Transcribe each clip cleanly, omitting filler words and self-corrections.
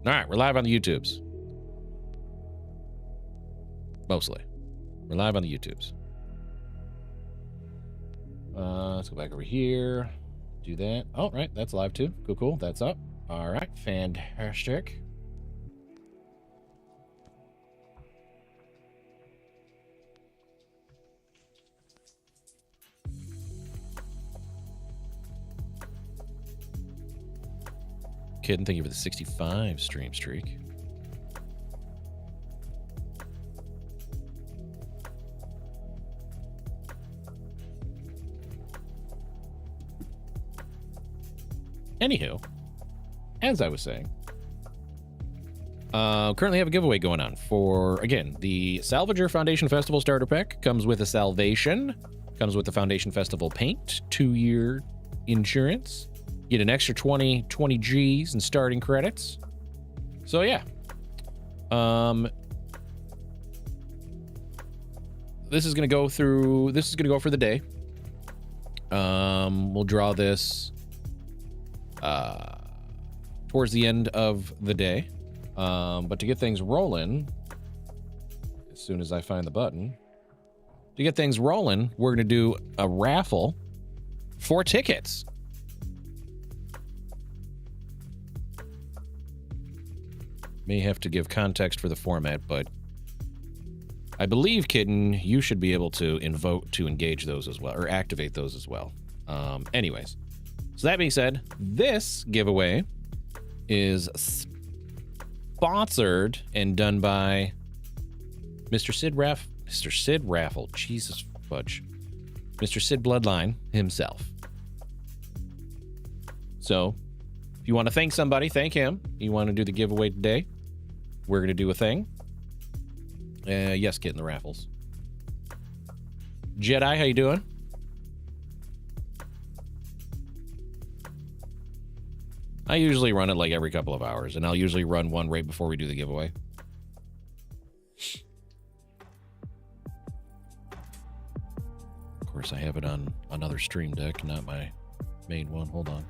All right, we're live on the YouTubes. Mostly. We're live on the YouTubes. Let's go back over here. Do that. Oh, right, that's live too. Cool, cool. That's up. All right, fantastic. Kid, thank you for the 65 stream streak. Anywho, as I was saying, currently have a giveaway going on for, again, the Salvager Foundation Festival Starter Pack. Comes with a Salvation, comes with the Foundation Festival Paint, 2-year insurance. Get an extra 20 Gs in starting credits. So yeah. This is gonna go for the day. We'll draw this towards the end of the day. But to get things rolling, as soon as I find the button, to get things rolling, we're gonna do a raffle for tickets. May have to give context for the format, but I believe, Kitten, you should be able to invoke to engage those as well, or activate those as well. Anyways, so that being said, this giveaway is sponsored and done by Mr. Sid Raffle. Jesus fudge. Mr. Sid Bloodline himself. So, if you want to thank somebody, thank him. You want to do the giveaway today, we're going to do a thing. Yes, get in the raffles. Jedi, how you doing? I usually run it like every couple of hours, and I'll usually run one right before we do the giveaway. Of course, I have it on another stream deck, not my main one. Hold on.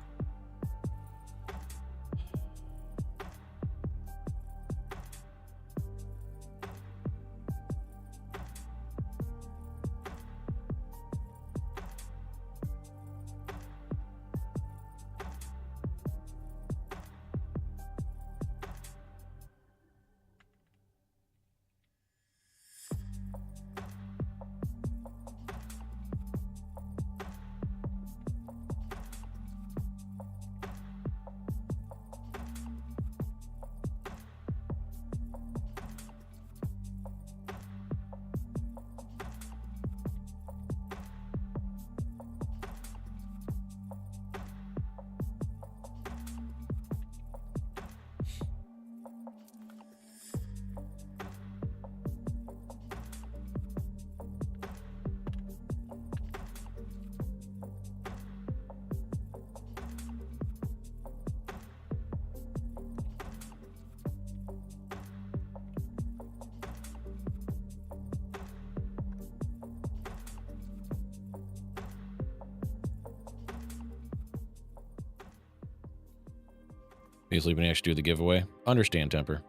You sleeping actually do the giveaway? Understand, Temper.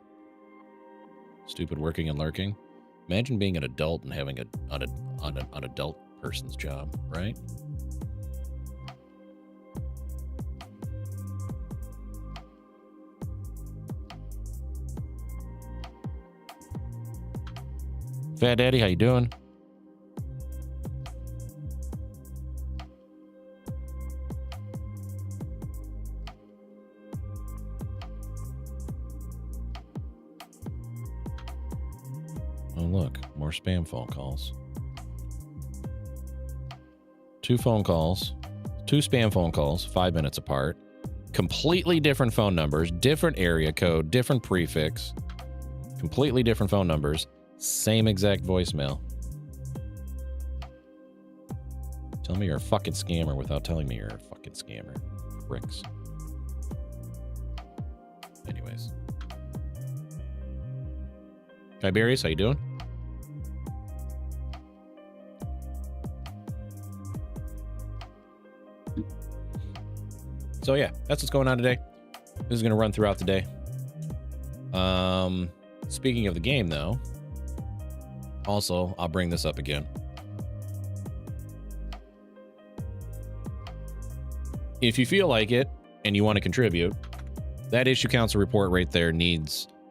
Stupid working and lurking. Imagine being an adult and having an adult person's job, right? Fat Daddy, how you doing? Oh, look, more spam phone calls. 2 phone calls, 2 spam phone calls, 5 minutes apart. Completely different phone numbers, different area code, different prefix, completely different phone numbers, same exact voicemail. Tell me you're a fucking scammer without telling me you're a fucking scammer. Bricks. Anyways. Tiberius, how you doing? So yeah, that's what's going on today. This is going to run throughout the day. Speaking of the game, though, also, I'll bring this up again. If you feel like it and you want to contribute, that issue council report right there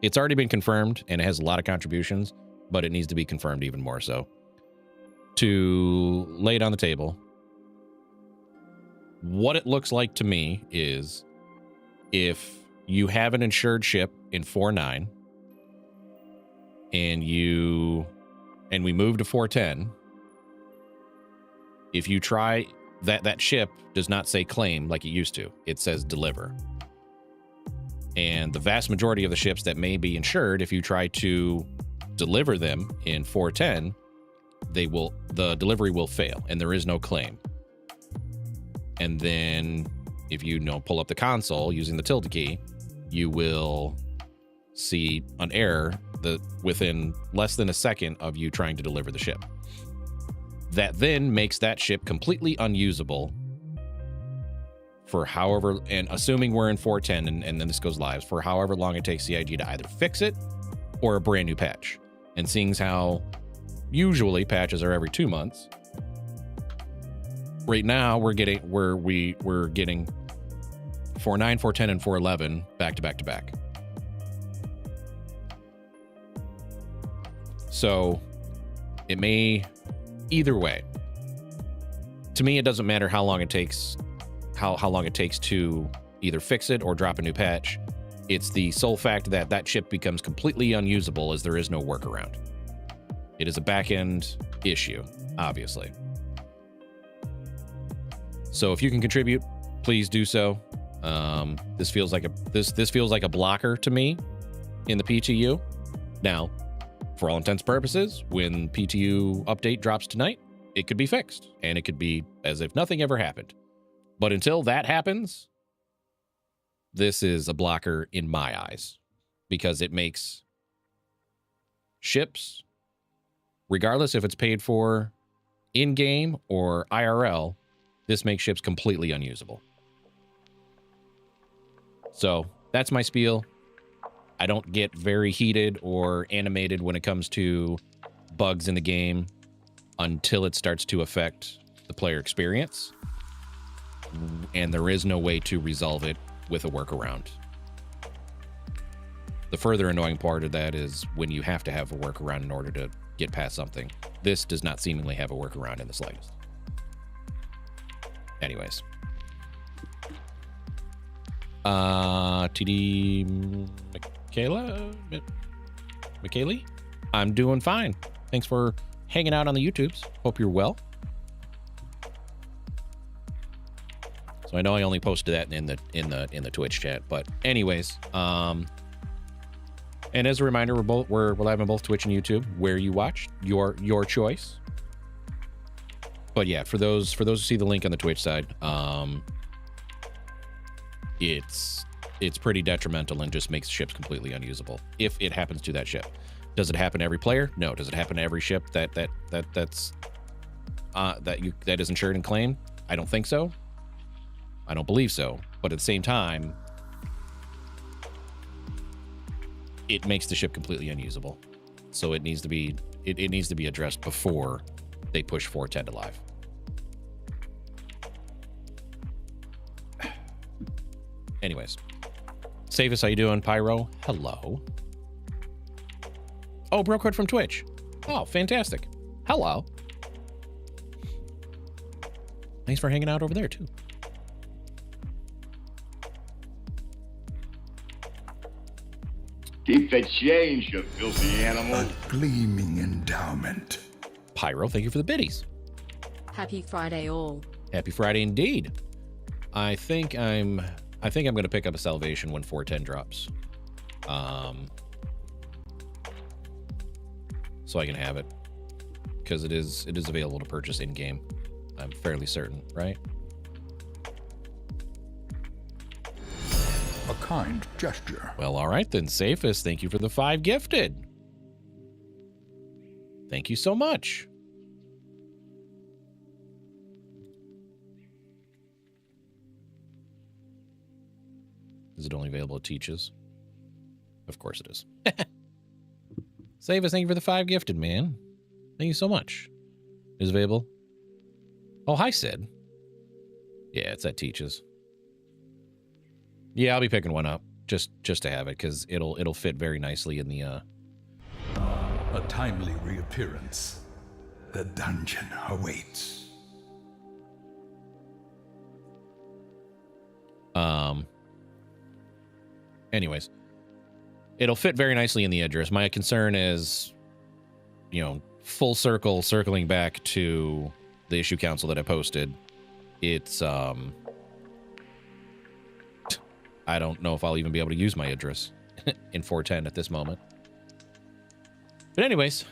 it's already been confirmed and it has a lot of contributions, but it needs to be confirmed even more so. To lay it on the table, what it looks like to me is if you have an insured ship in 4.9 and we move to 4.10, if you try that ship does not say claim like it used to. It says deliver. And the vast majority of the ships that may be insured, if you try to deliver them in 4.10, the delivery will fail and there is no claim. And then if you pull up the console using the tilde key, you will see an error within less than a second of you trying to deliver the ship. That then makes that ship completely unusable for however, and assuming we're in 4.10 and then this goes live, for however long it takes CIG to either fix it or a brand new patch. And seeing how usually patches are every 2 months, right now we're getting 4.9, 4.10, and 4.11 back to back to back. So it may, either way, to me, it doesn't matter how long it takes, how long it takes to either fix it or drop a new patch. It's the sole fact that that ship becomes completely unusable as there is no workaround. It is a back-end issue, obviously. So if you can contribute, please do so. This feels like a blocker to me in the PTU. Now, for all intents and purposes, when PTU update drops tonight, it could be fixed and it could be as if nothing ever happened. But until that happens, this is a blocker in my eyes because it makes ships, regardless if it's paid for in-game or IRL, this makes ships completely unusable. So that's my spiel. I don't get very heated or animated when it comes to bugs in the game until it starts to affect the player experience. And there is no way to resolve it with a workaround. The further annoying part of that is when you have to have a workaround in order to get past something. This does not seemingly have a workaround in the slightest. Anyways. TD Michaeli? I'm doing fine. Thanks for hanging out on the YouTubes. Hope you're well. So I know I only posted that in the Twitch chat, but anyways, and as a reminder, we're live on both Twitch and YouTube, where you watch, your choice. But yeah, for those who see the link on the Twitch side, it's pretty detrimental and just makes ships completely unusable if it happens to that ship. Does it happen to every player? No. Does it happen to every ship that is insured and claimed? I don't think so. I don't believe so. But at the same time, it makes the ship completely unusable. So it needs to be addressed before they push 4.10 to live. Anyways, Safest, how you doing? Pyro, hello. Oh, Brocard from Twitch. Oh, fantastic. Hello. Thanks for hanging out over there too. Keep the change, you filthy animal. A gleaming endowment. Pyro, thank you for the biddies. Happy Friday all. Happy Friday indeed. I think I'm going to pick up a Salvation when 4.10 drops. So I can have it. Because it is available to purchase in-game. I'm fairly certain, right? A kind gesture. Well, all right then, Safest. Thank you for the 5 gifted. Thank you so much. Is it only available at Teaches? Of course it is. Save us. Thank you for the 5 gifted, man. Thank you so much. Is available. Oh, hi, Sid. Yeah, it's at Teaches. Yeah, I'll be picking one up just to have it because it'll fit very nicely in the. A timely reappearance. The dungeon awaits. Anyways, it'll fit very nicely in the address. My concern is, full circling back to the issue council that I posted. It's I don't know if I'll even be able to use my address in 410 at this moment. But anyways,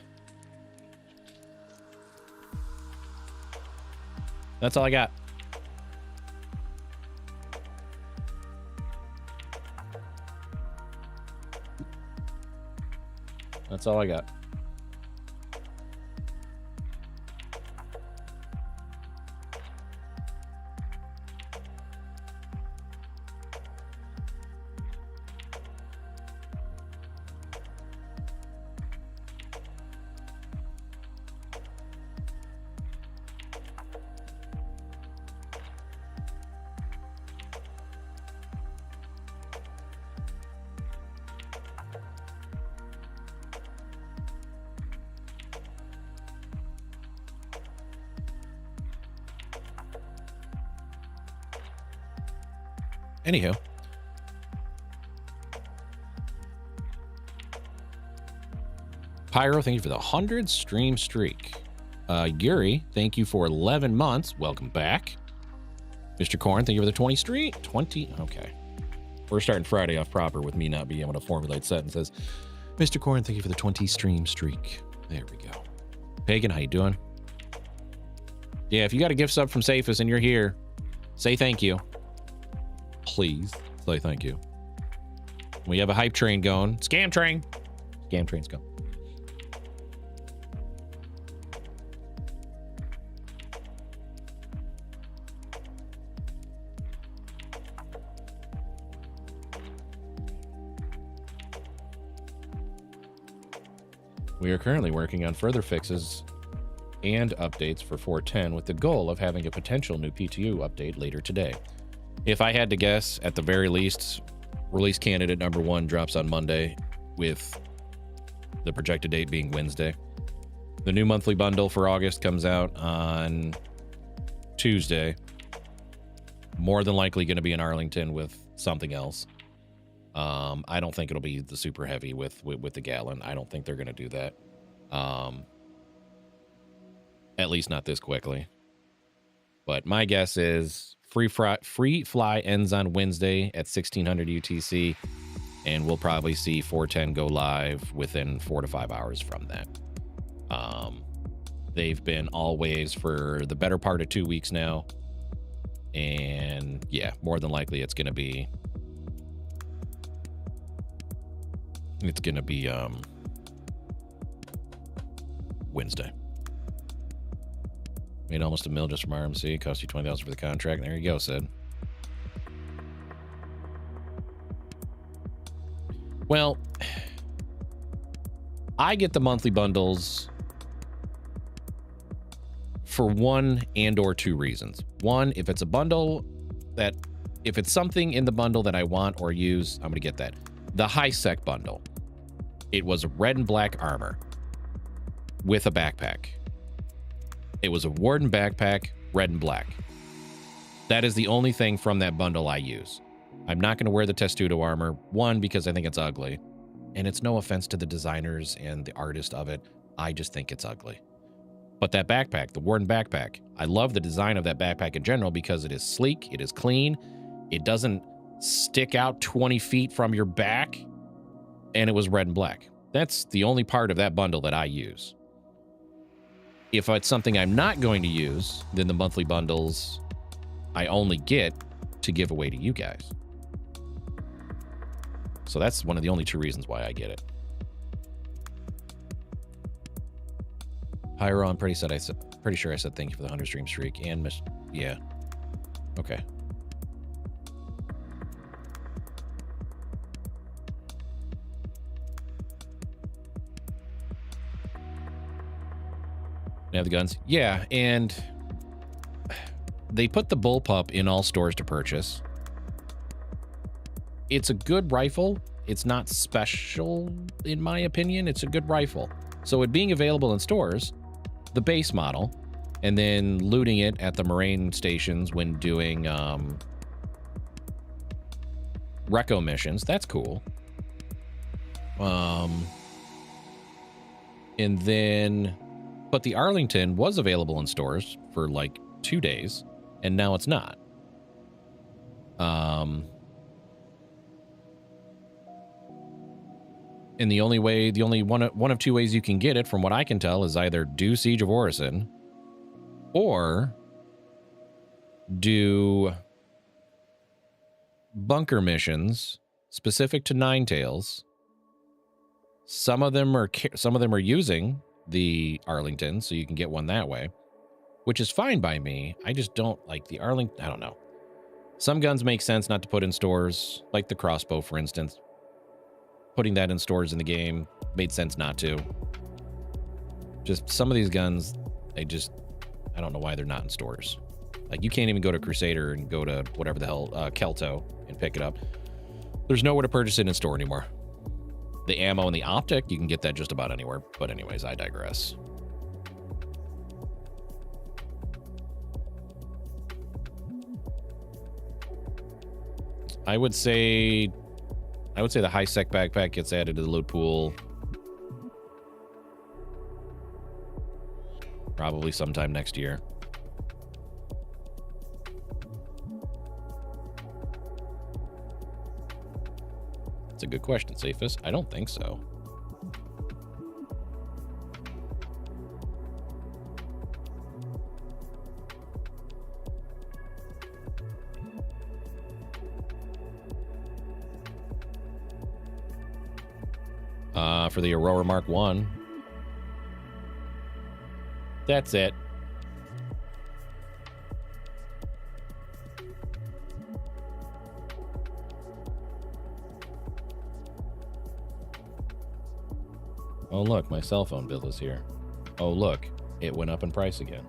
that's all I got. That's all I got. Anywho. Pyro, thank you for the 100 stream streak. Yuri, thank you for 11 months. Welcome back. Mr. Corn, thank you for the 20 streak. 20, okay. We're starting Friday off proper with me not being able to formulate sentences. Mr. Corn, thank you for the 20 stream streak. There we go. Pagan, how you doing? Yeah, if you got a gift sub from Safus and you're here, say thank you. Please say thank you. We have a hype train going. Scam train. Scam train's going. We are currently working on further fixes and updates for 410 with the goal of having a potential new PTU update later today. If I had to guess, at the very least, release candidate number 1 drops on Monday with the projected date being Wednesday. The new monthly bundle for August comes out on Tuesday. More than likely going to be in Arlington with something else. I don't think it'll be the super heavy with the gallon. I don't think they're going to do that. At least not this quickly. But my guess is free fly ends on Wednesday at 1600 UTC, and we'll probably see 410 go live within 4 to 5 hours from that. They've been always for the better part of 2 weeks now, and yeah, more than likely it's gonna be Wednesday. Made almost $1 million just from RMC. Cost you $20,000 for the contract. There you go, Sid. Well, I get the monthly bundles for 1 and/or 2 reasons. One, if it's a bundle if it's something in the bundle that I want or use, I'm going to get that. The high sec bundle. It was red and black armor with a backpack. It was a Warden backpack, red and black. That is the only thing from that bundle I use. I'm not going to wear the Testudo armor. 1, because I think it's ugly. And it's no offense to the designers and the artist of it. I just think it's ugly. But that backpack, the Warden backpack, I love the design of that backpack in general because it is sleek, it is clean, it doesn't stick out 20 feet from your back, and it was red and black. That's the only part of that bundle that I use. If it's something I'm not going to use, then the monthly bundles I only get to give away to you guys. So that's one of the only 2 reasons why I get it. Pyro, I'm pretty sure I said thank you for the 100 stream streak and yeah. Okay. They have the guns. Yeah, and they put the bullpup in all stores to purchase. It's a good rifle. It's not special, in my opinion. It's a good rifle. So it being available in stores, the base model, and then looting it at the Moraine stations when doing reco missions, that's cool. And then, but the Arlington was available in stores for like 2 days, and now it's not. And the only one of two ways you can get it, from what I can tell, is either do Siege of Orison or do bunker missions specific to Ninetales. Some of them are using the Arlington, so you can get one that way, which is fine by me. I just don't like the Arlington. I don't know. Some guns make sense not to put in stores, like the crossbow, for instance. Putting that in stores in the game made sense not to. Just some of these guns, I don't know why they're not in stores. Like, you can't even go to Crusader and go to whatever the hell, Kelto, and pick it up. There's nowhere to purchase it in store anymore. The ammo and the optic, you can get that just about anywhere. But anyways, I digress. I would say the high-sec backpack gets added to the loot pool probably sometime next year. That's a good question, Safus. I don't think so. For the Aurora Mark 1. That's it. Oh, look, my cell phone bill is here. Oh, look, it went up in price again.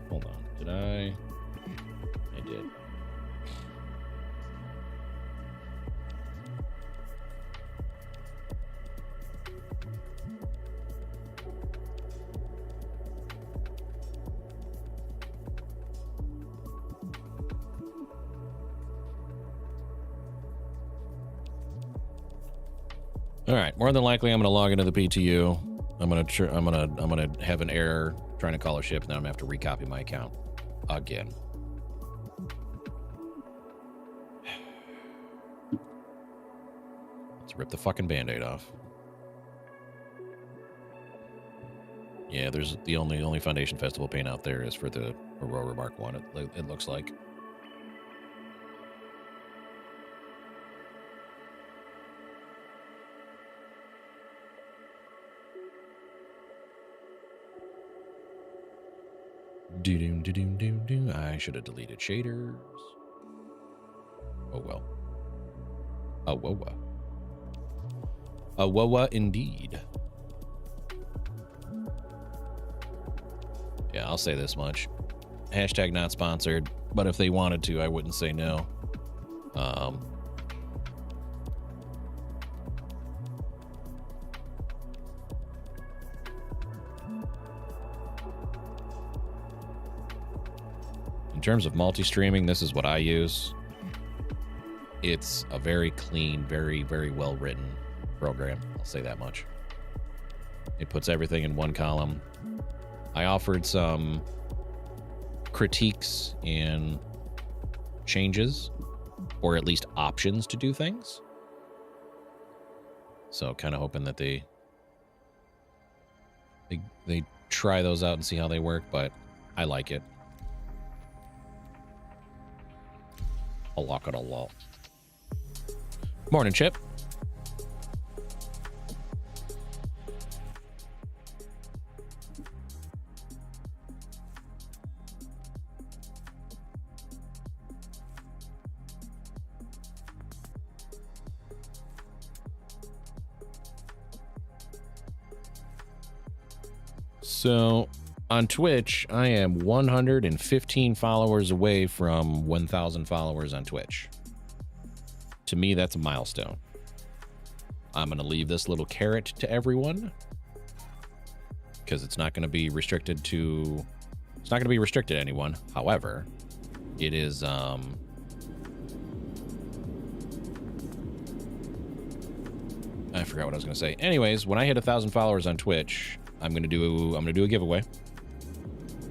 Hold on. Did I? I did. All right. More than likely, I'm going to log into the PTU. I'm gonna have an error trying to call a ship, and then I'm gonna have to recopy my account again. Let's rip the fucking Band-Aid off. Yeah, there's the only Foundation Festival paint out there is for the Aurora Mark 1. It looks like. I should have deleted shaders. Oh well. A woa. A woa indeed. Yeah, I'll say this much. Hashtag not sponsored, but if they wanted to, I wouldn't say no. In terms of multi-streaming, this is what I use. It's a very clean, very, very well-written program. I'll say that much. It puts everything in one column. I offered some critiques and changes, or at least options to do things. So kind of hoping that they try those out and see how they work, but I like it. I like it a lot. Morning, Chip. So on Twitch, I am 115 followers away from 1,000 followers on Twitch. To me, that's a milestone. I'm going to leave this little carrot to everyone because it's not going to be restricted to, it's not going to be restricted to anyone. However, it is, I forgot what I was going to say. Anyways, when I hit 1,000 followers on Twitch, I'm going to do a giveaway.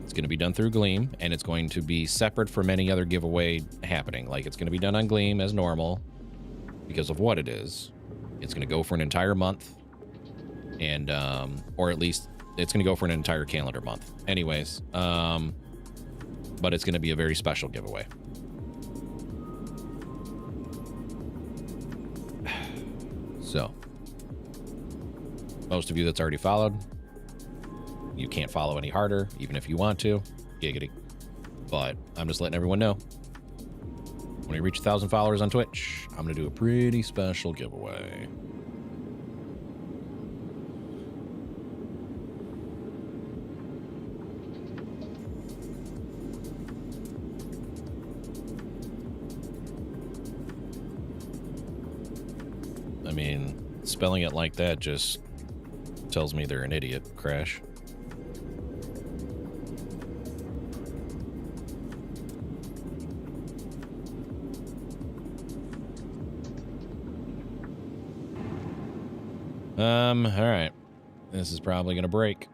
It's going to be done through Gleam, and it's going to be separate from any other giveaway happening. Like, it's going to be done on Gleam as normal because of what it is. It's going to go for an entire month, and or at least it's going to go for an entire calendar month. Anyways, but it's going to be a very special giveaway. So, most of you that's already followed, you can't follow any harder, even if you want to. Giggity. But I'm just letting everyone know. When we reach 1,000 followers on Twitch, I'm going to do a pretty special giveaway. I mean, spelling it like that just tells me they're an idiot, Crash. All right. This is probably gonna break.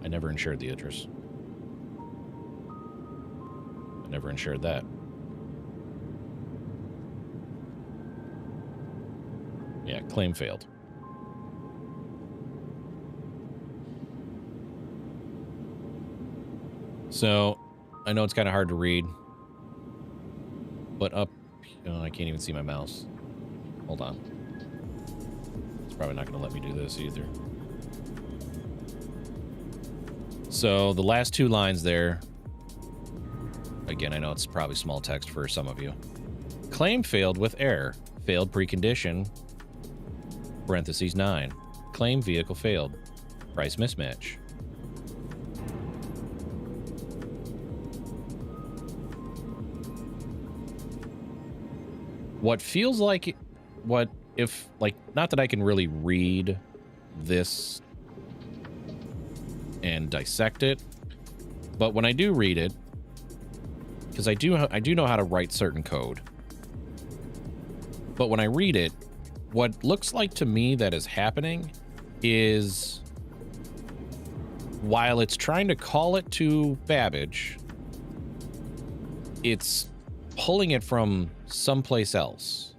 I never insured the Idris. I never insured that. Yeah, claim failed. So, I know it's kind of hard to read, but up, oh, I can't even see my mouse. Hold on. It's probably not going to let me do this either. So, the last two lines there, again, I know it's probably small text for some of you. Claim failed with error. Failed precondition. Parentheses 9. Claim vehicle failed. Price mismatch. What feels like, what if, like, not that I can really read this and dissect it, but when I do read it, because I do know how to write certain code, but when I read it, what looks like to me that is happening is while it's trying to call it to Babbage, it's pulling it from someplace else.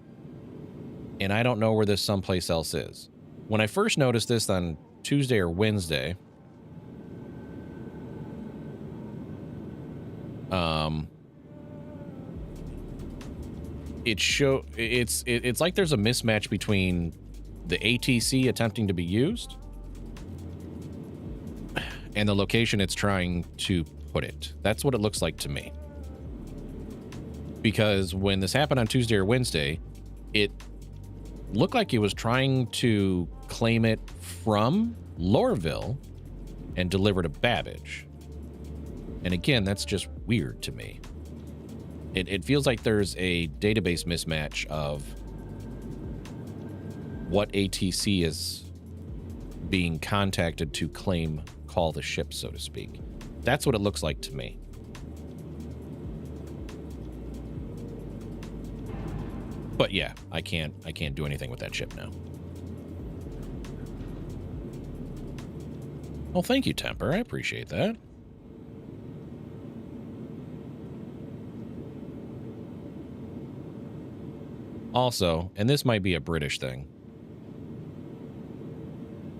And I don't know where this someplace else is. When I first noticed this on Tuesday or Wednesday, it's like there's a mismatch between the ATC attempting to be used and the location it's trying to put it. That's what it looks like to me. Because when this happened on Tuesday or Wednesday, it looked like it was trying to claim it from Lorville and deliver to Babbage. And again, that's just weird to me. It feels like there's a database mismatch of what ATC is being contacted to call the ship, so to speak. That's what it looks like to me. But yeah, I can't do anything with that ship now. Well, thank you, Temper. I appreciate that. Also, and this might be a British thing,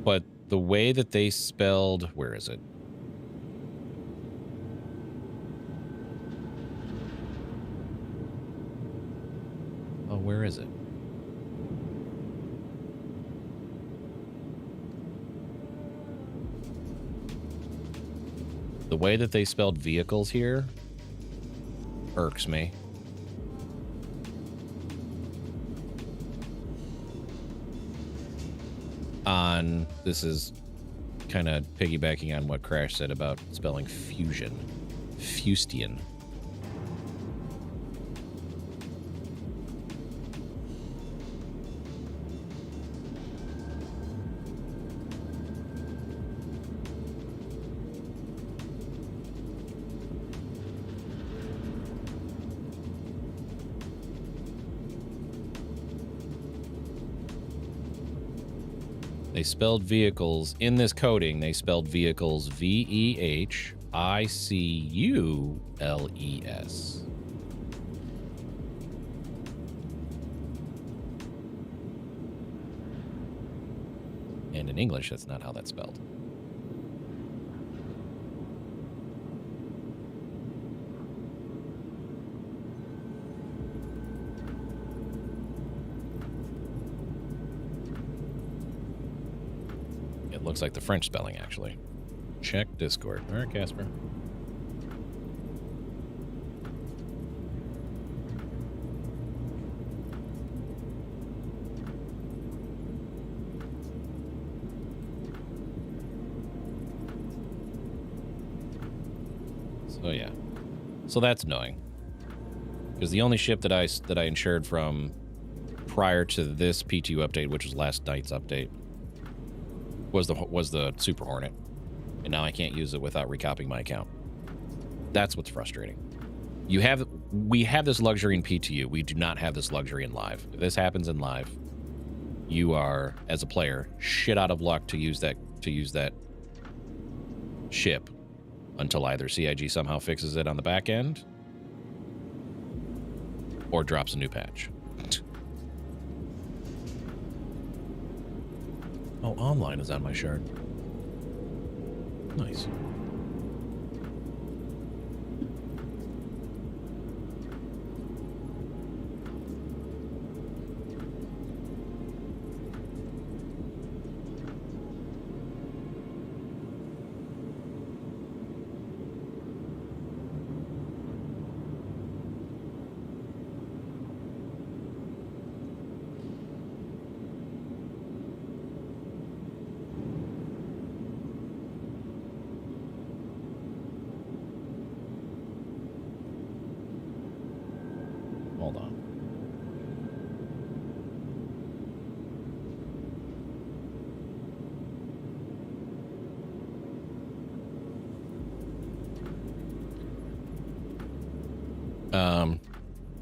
but the way that they spelled, where is it? Oh, where is it? The way that they spelled vehicles here irks me. on, this is kind of piggybacking on what Crash said about spelling fusion. Fustian. They spelled vehicles in this coding. They spelled vehicles VEHICULES. And in English, that's not how that's spelled. It looks like the French spelling, actually. Check Discord. All right, Casper. So yeah, so that's annoying. Because the only ship that I insured from prior to this PTU update, which was last night's update, was the Super Hornet, and now I can't use it without recopying my account. That's what's frustrating. We have this luxury in PTU. We do not have this luxury in live. If this happens in live, you are, as a player, shit out of luck to use that ship until either CIG somehow fixes it on the back end or drops a new patch. Oh, online is on my shard. Nice. Hold on.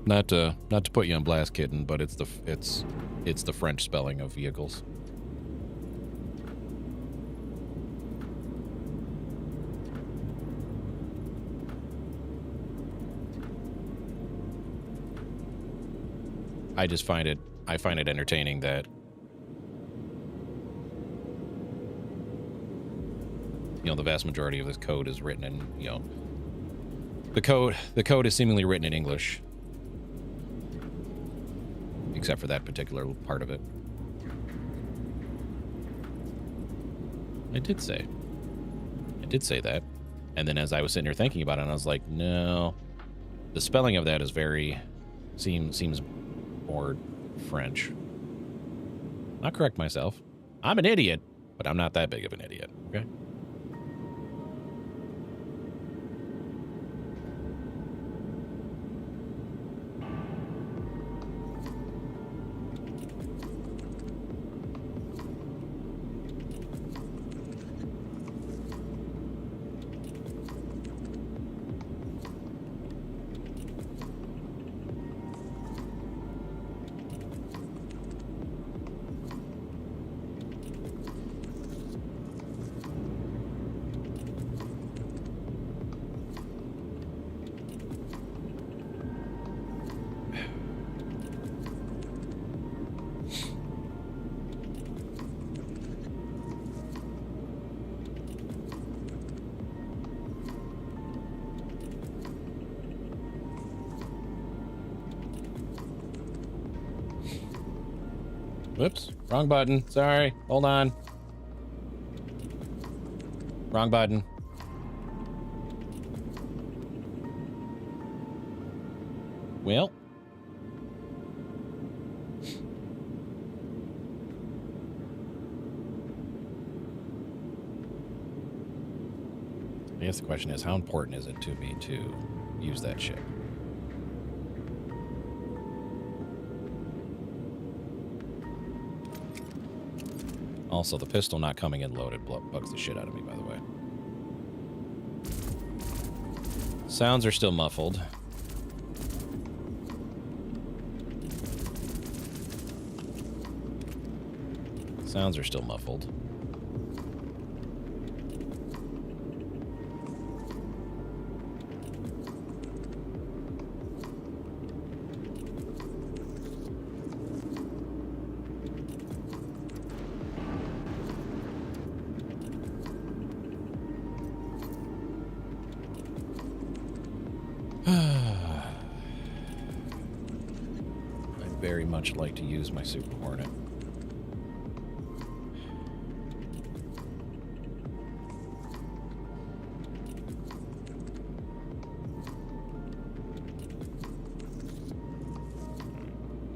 Not to put you on blast, kitten, but it's the French spelling of vehicles. I find it entertaining that, you know, the vast majority of this code is written in, you know, the code is seemingly written in English, except for that particular part of it. I did say that, and then as I was sitting here thinking about it, I was like, no, the spelling of that is seems more French. I'll correct myself. I'm an idiot, but I'm not that big of an idiot, okay? Whoops, wrong button. Sorry, hold on. Wrong button. Well. I guess the question is, how important is it to me to use that ship? Also, the pistol not coming in loaded bugs the shit out of me, by the way. Sounds are still muffled. Sounds are still muffled. I'd very much like to use my Super Hornet.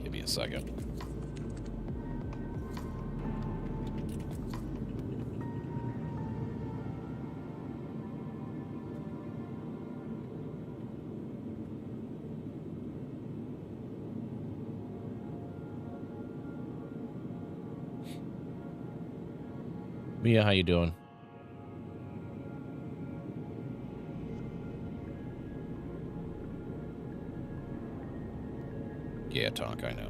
Give me a second. Mia, how you doing? Yeah, talk, I know.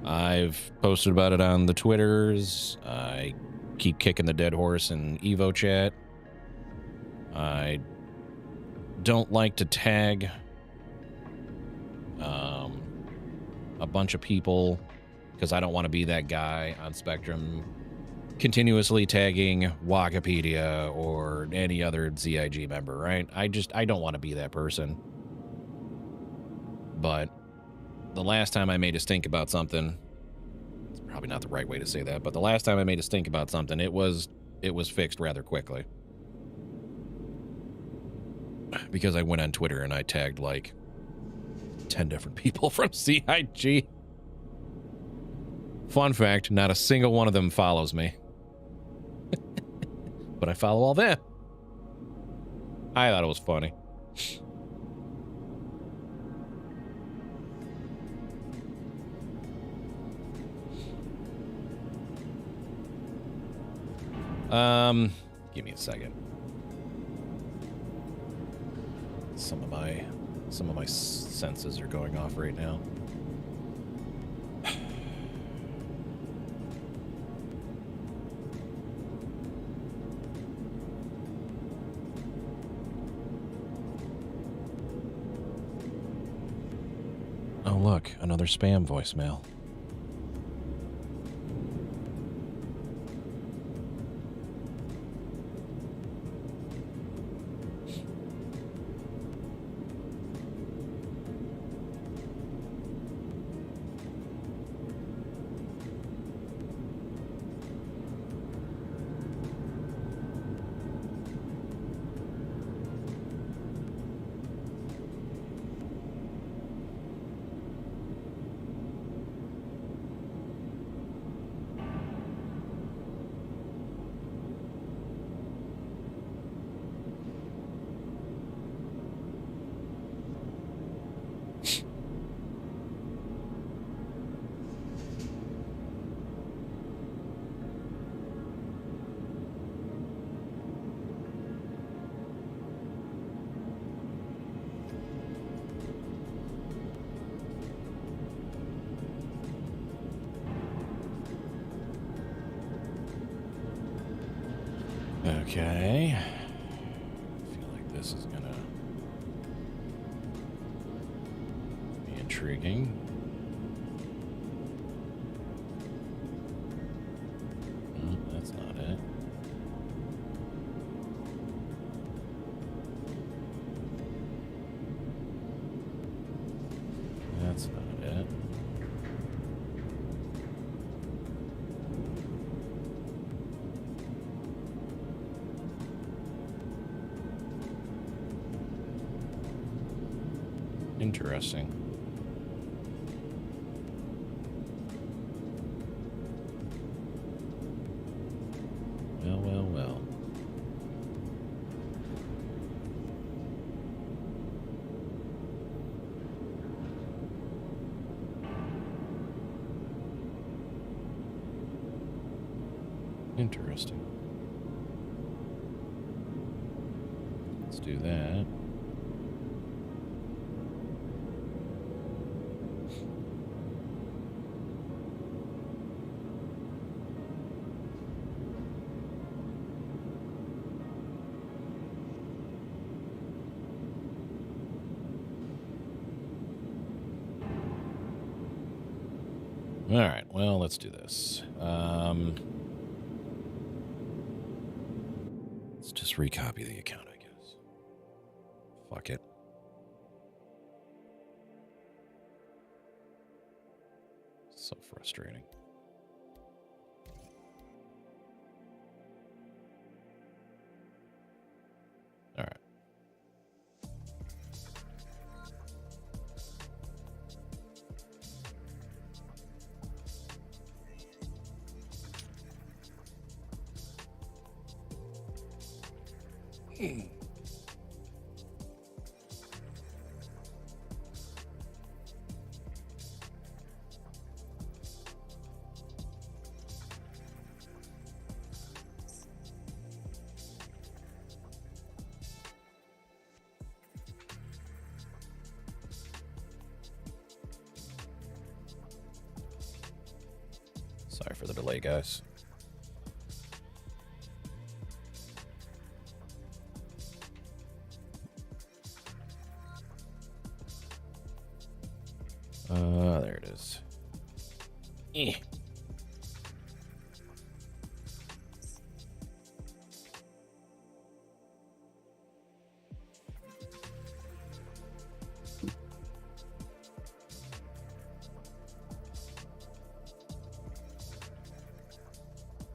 I've posted about it on the Twitters. I keep kicking the dead horse in Evo chat. I don't like to tag a bunch of people because I don't want to be that guy on Spectrum continuously tagging Wikipedia or any other ZIG member, right? I don't want to be that person. But the last time I made a stink about something, it's probably not the right way to say that, but the last time I made a stink about something, it was fixed rather quickly. Because I went on Twitter and I tagged like 10 different people from CIG. Fun fact, not a single one of them follows me. But I follow all them. I thought it was funny. Give me a second. Some of my senses are going off right now. Oh, look, another spam voicemail. Okay. I feel like this is gonna be intriguing. No, that's not it. That's not it. Interesting. Well, well, well. Interesting. Let's do that. All right, well, let's do this. Let's just recopy the account, I guess. Fuck it. So frustrating. All right. Sorry for the delay, guys. There it is. Eh.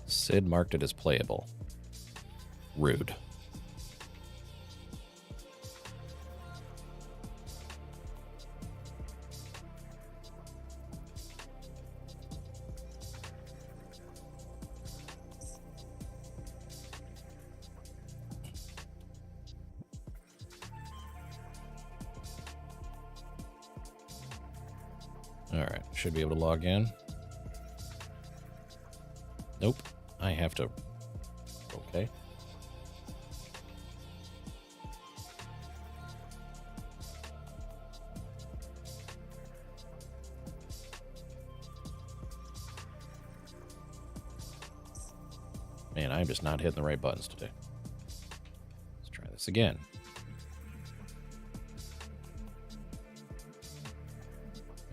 Sid marked it as playable. Rude. All right, should be able to log in. Nope, I have to. Okay. Man, I'm just not hitting the right buttons today. Let's try this again.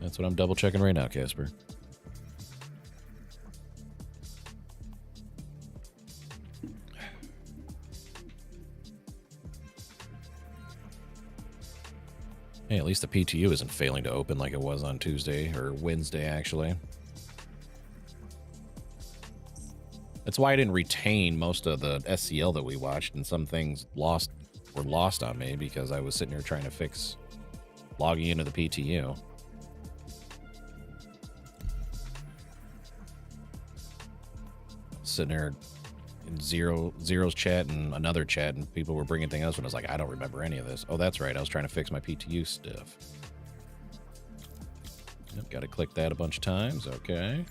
That's what I'm double checking right now, Casper. Hey, at least the PTU isn't failing to open like it was on Tuesday or Wednesday, actually. That's why I didn't retain most of the SCL that we watched, and some things were lost on me because I was sitting here trying to fix logging into the PTU. Sitting there in Zero's chat and another chat, and people were bringing things else, and I was like, I don't remember any of this. Oh, that's right. I was trying to fix my PTU stuff. Yep, got to click that a bunch of times. Okay.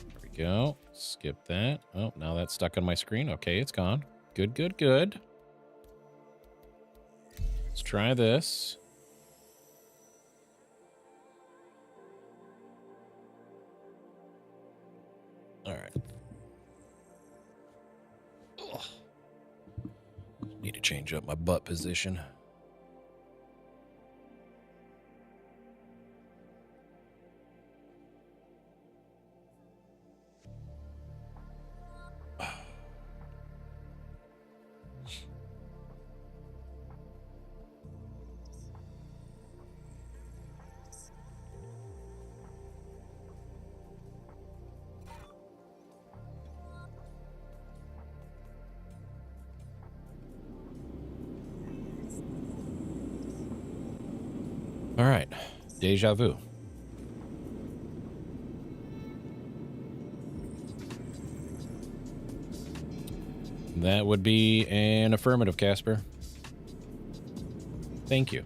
There we go. Skip that. Oh, now that's stuck on my screen. Okay, it's gone. Good, good, good. Let's try this. All right. Ugh. Need to change up my butt position. All right, deja vu. That would be an affirmative, Casper. Thank you.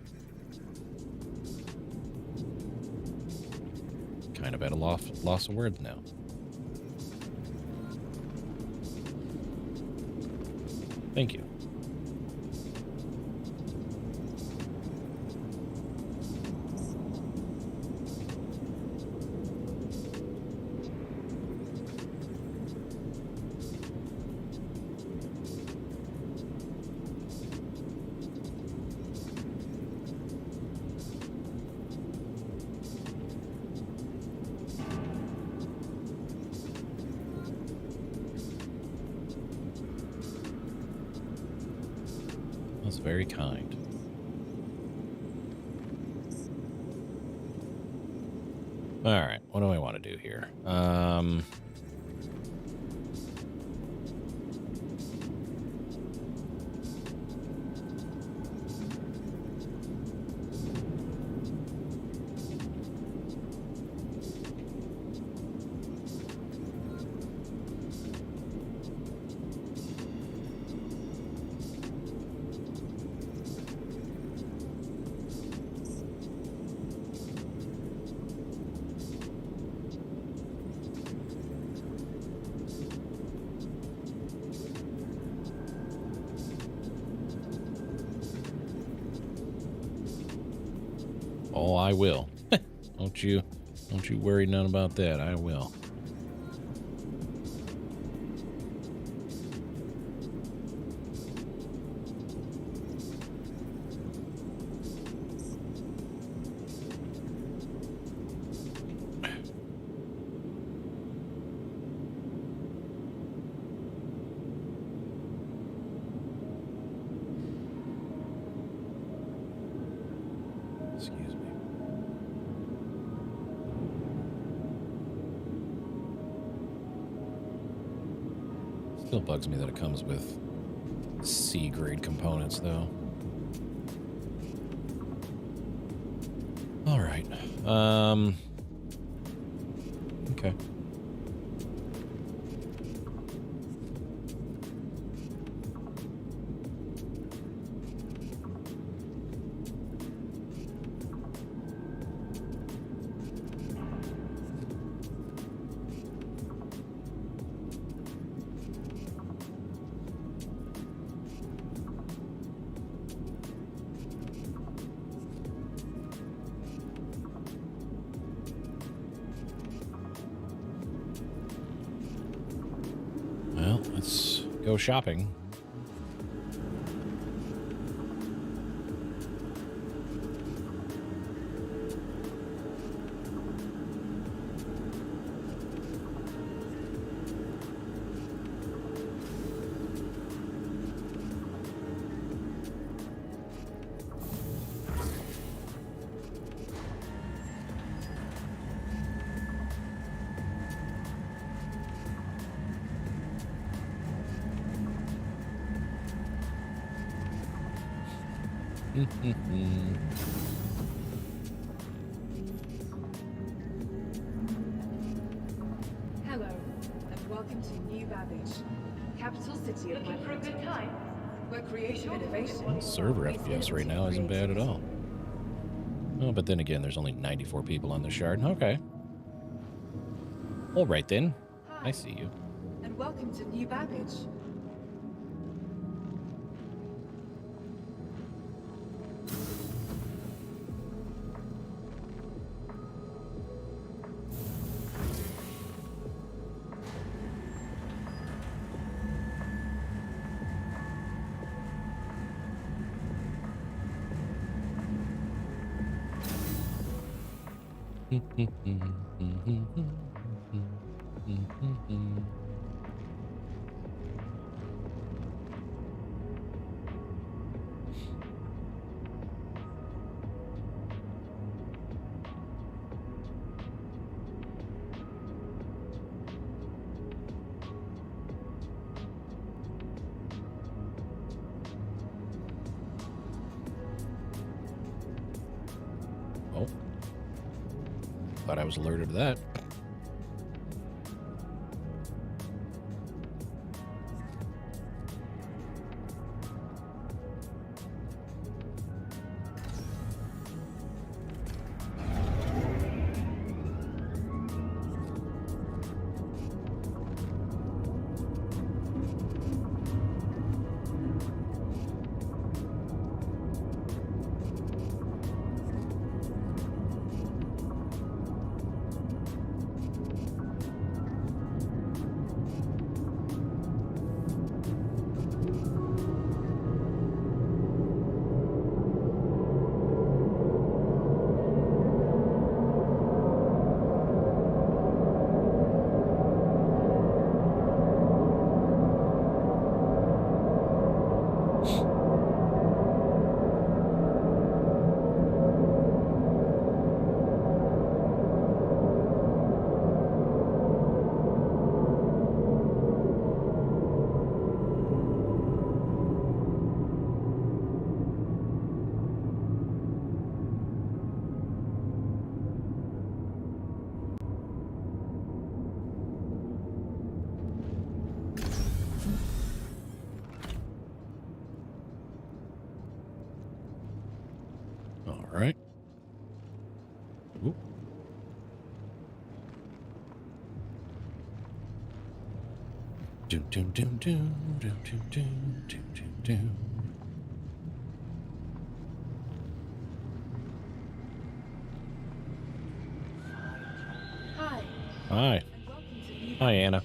kind of at a loss of words now. Thank you. That's very kind. All right, what do I want to do here? Oh, I will. Don't you worry none about that. I will. Excuse me. Still bugs me that it comes with C grade components, though. All right. Okay. Well, let's go shopping. Hello, and welcome to New Babbage, capital city of my Looking for a good time? where creative innovation. Server FPS right now isn't bad at all. Oh, but then again, there's only 94 people on the shard. Okay. All right, then. Hi, I see you. and welcome to New Babbage. Oh. Thought I was alerted to that. Doom, doom, doom, doom, doom, doom, doom, doom, doom, doom. Hi, Hi. and welcome to New Hi, Babbage. Anna.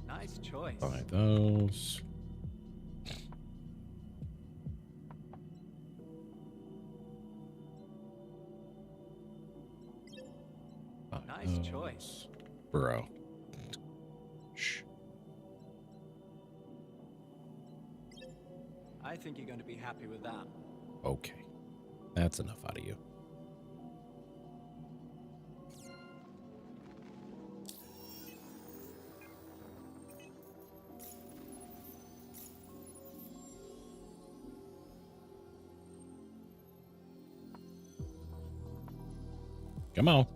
Nice choice. Buy those. Buy Nice those. choice. Bro. Shh. I think you're going to be happy with that. Okay. That's enough out of you. Come on.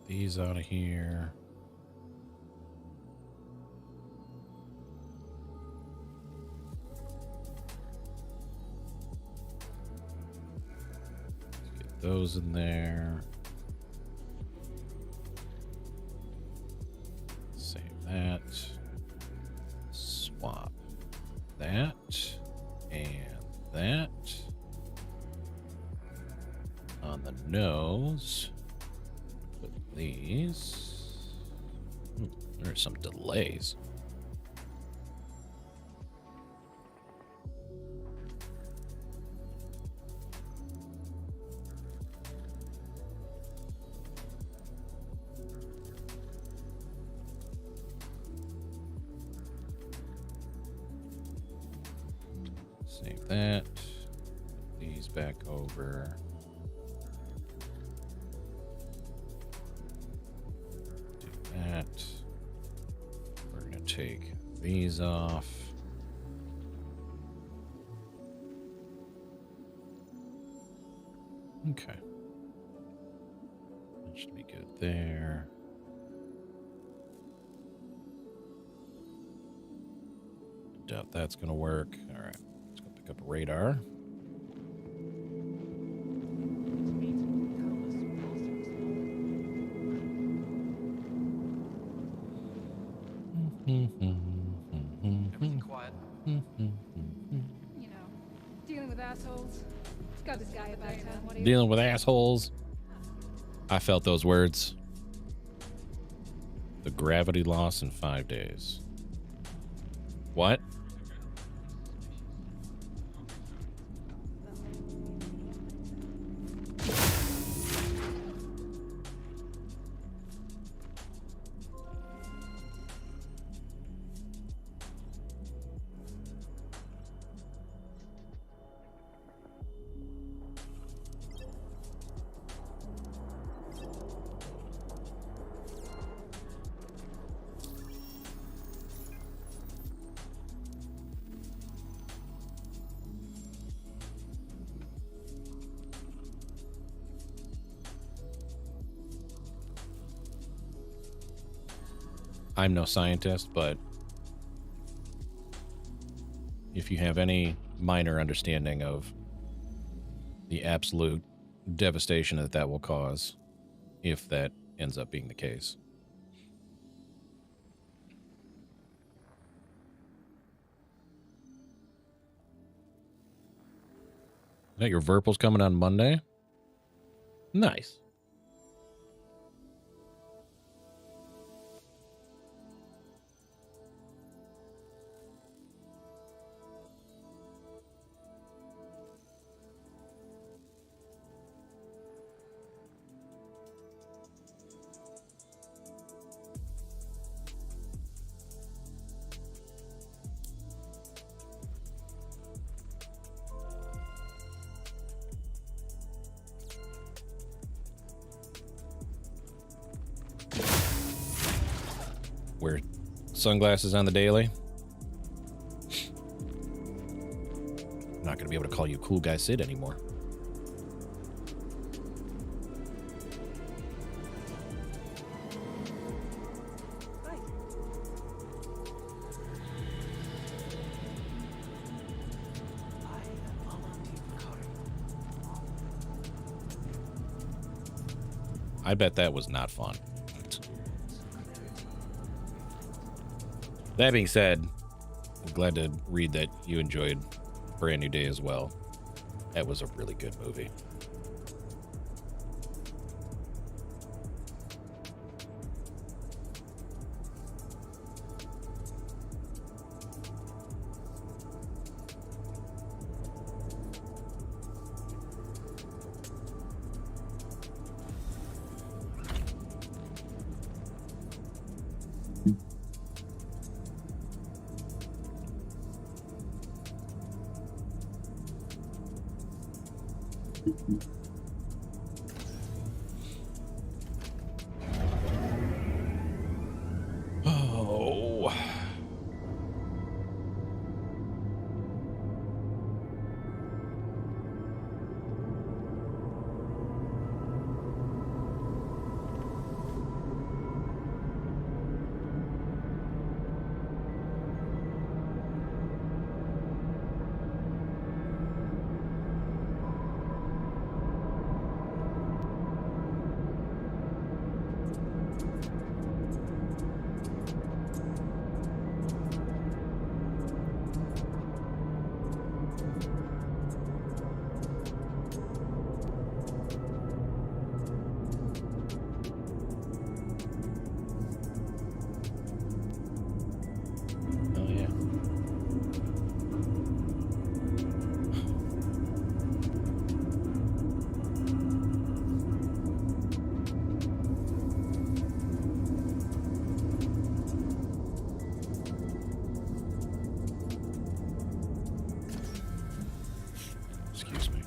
These out of here. Get those in there. Save that. Swap that and that. On the nose. Put these. Ooh, there are some delays. Save that. Put these back over. That. We're going to take these off. Okay. That should be good there. Doubt that's going to work. All right. Let's go pick up a radar. Everything quiet. You know, dealing with assholes. Got this guy about town. What do you? Dealing with assholes. I felt those words. The gravity loss in 5 days. What? I'm no scientist, but if you have any minor understanding of the absolute devastation that that will cause, if that ends up being the case. Is that your Verpal's coming on Monday? Nice. Wear sunglasses on the daily. I'm not going to be able to call you Cool Guy Sid anymore. I bet that was not fun. That being said, I'm glad to read that you enjoyed Brand New Day as well. That was a really good movie. Oh. Oh, yeah. Excuse me.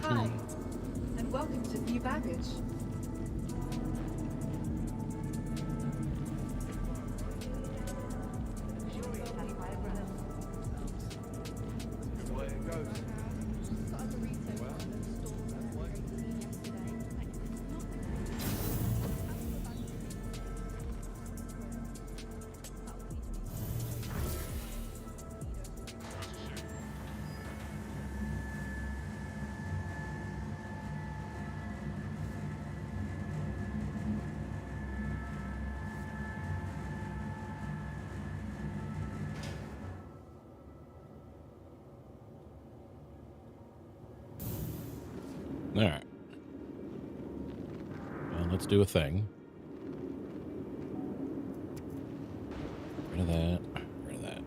Hi, and welcome to New Baggage. All right. Well, let's do a thing. Rid of that. Rid of that.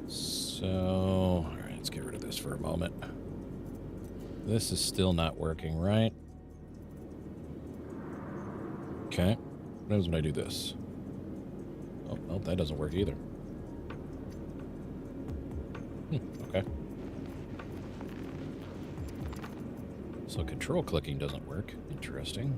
So for a moment. This is still not working, right? Okay. What happens when I do this? Oh, well, that doesn't work either. Okay. So control clicking doesn't work. Interesting.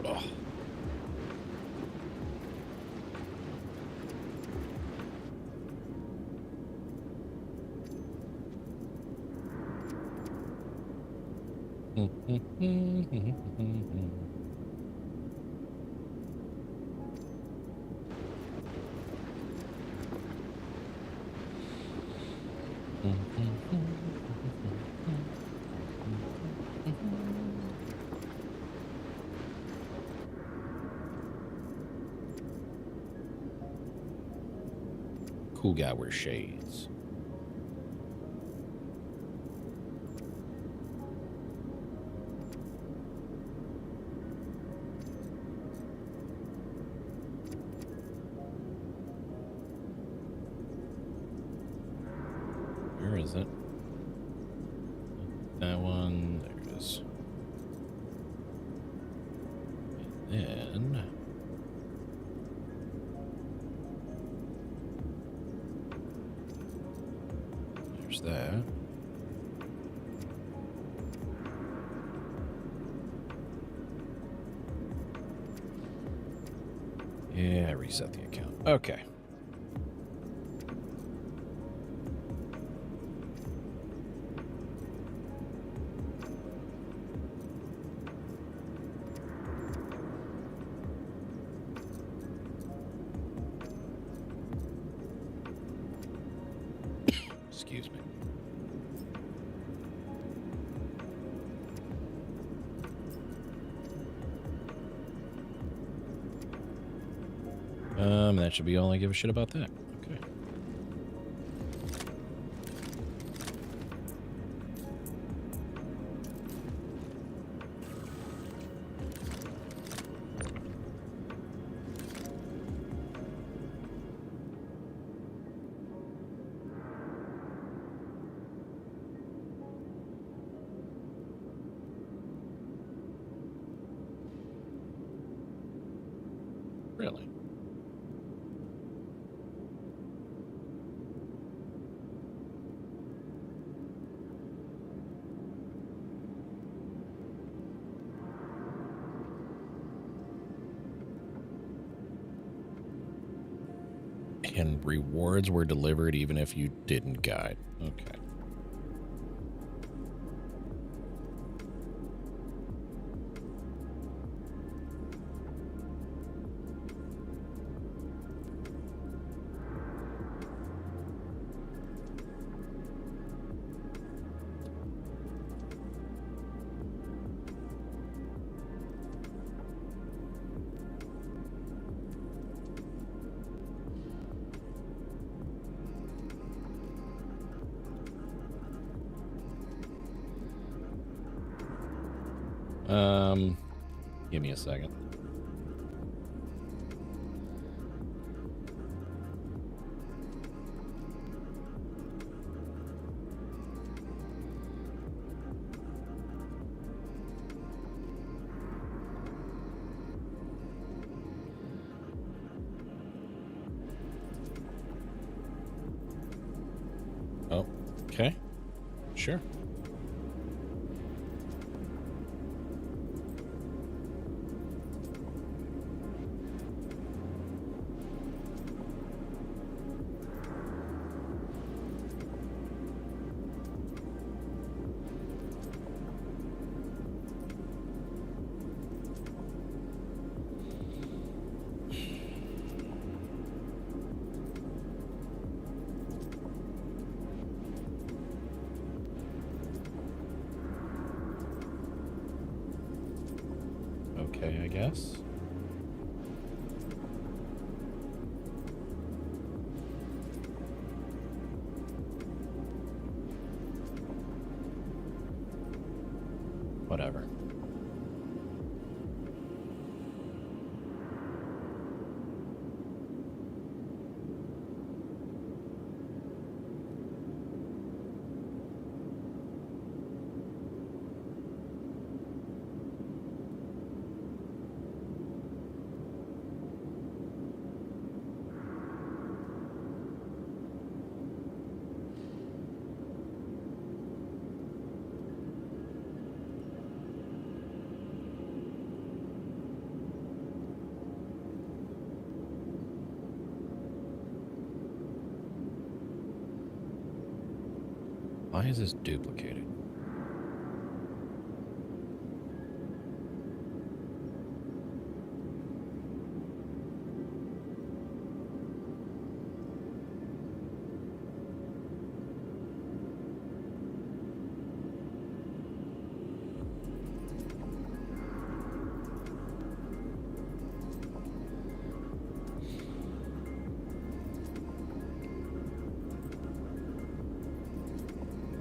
Oh. Cool guy wears shades. Where is it? That one. There it is. And then there's that. Yeah, I reset the account. Okay. Excuse me. That should be all I give a shit about that. Okay. Really? And rewards were delivered even if you didn't guide. Okay. Give me a second. Oh, okay. Sure. Okay, I guess. Why is this duplicated?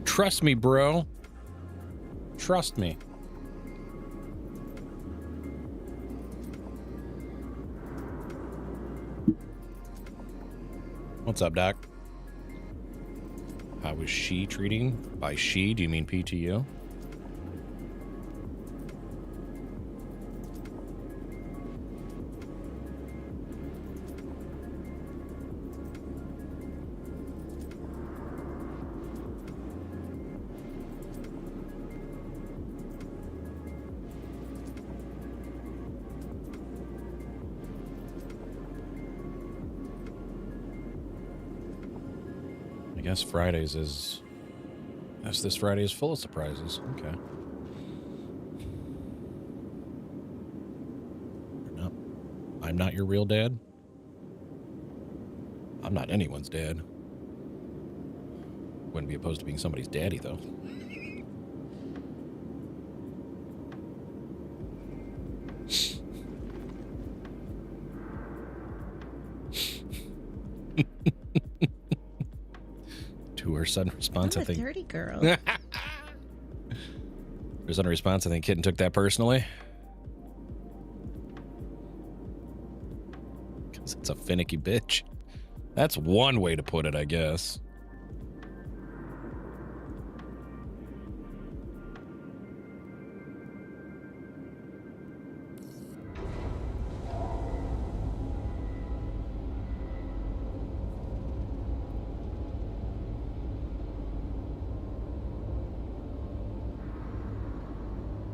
Trust me, bro. Trust me. What's up, Doc? How is she treating? By she, do you mean PTU? I guess Fridays is... Yes, this Friday is full of surprises. Okay. No, I'm not your real dad. I'm not anyone's dad. Wouldn't be opposed to being somebody's daddy, though. To her sudden response, I'm I think. a dirty girl. Her sudden response, I think Kitten took that personally. Because it's a finicky bitch. That's one way to put it, I guess.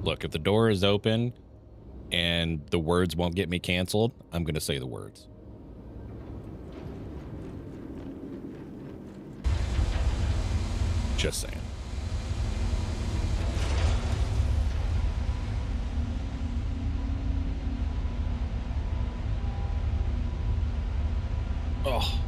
Look, if the door is open and the words won't get me canceled, I'm going to say the words. Just saying. Oh.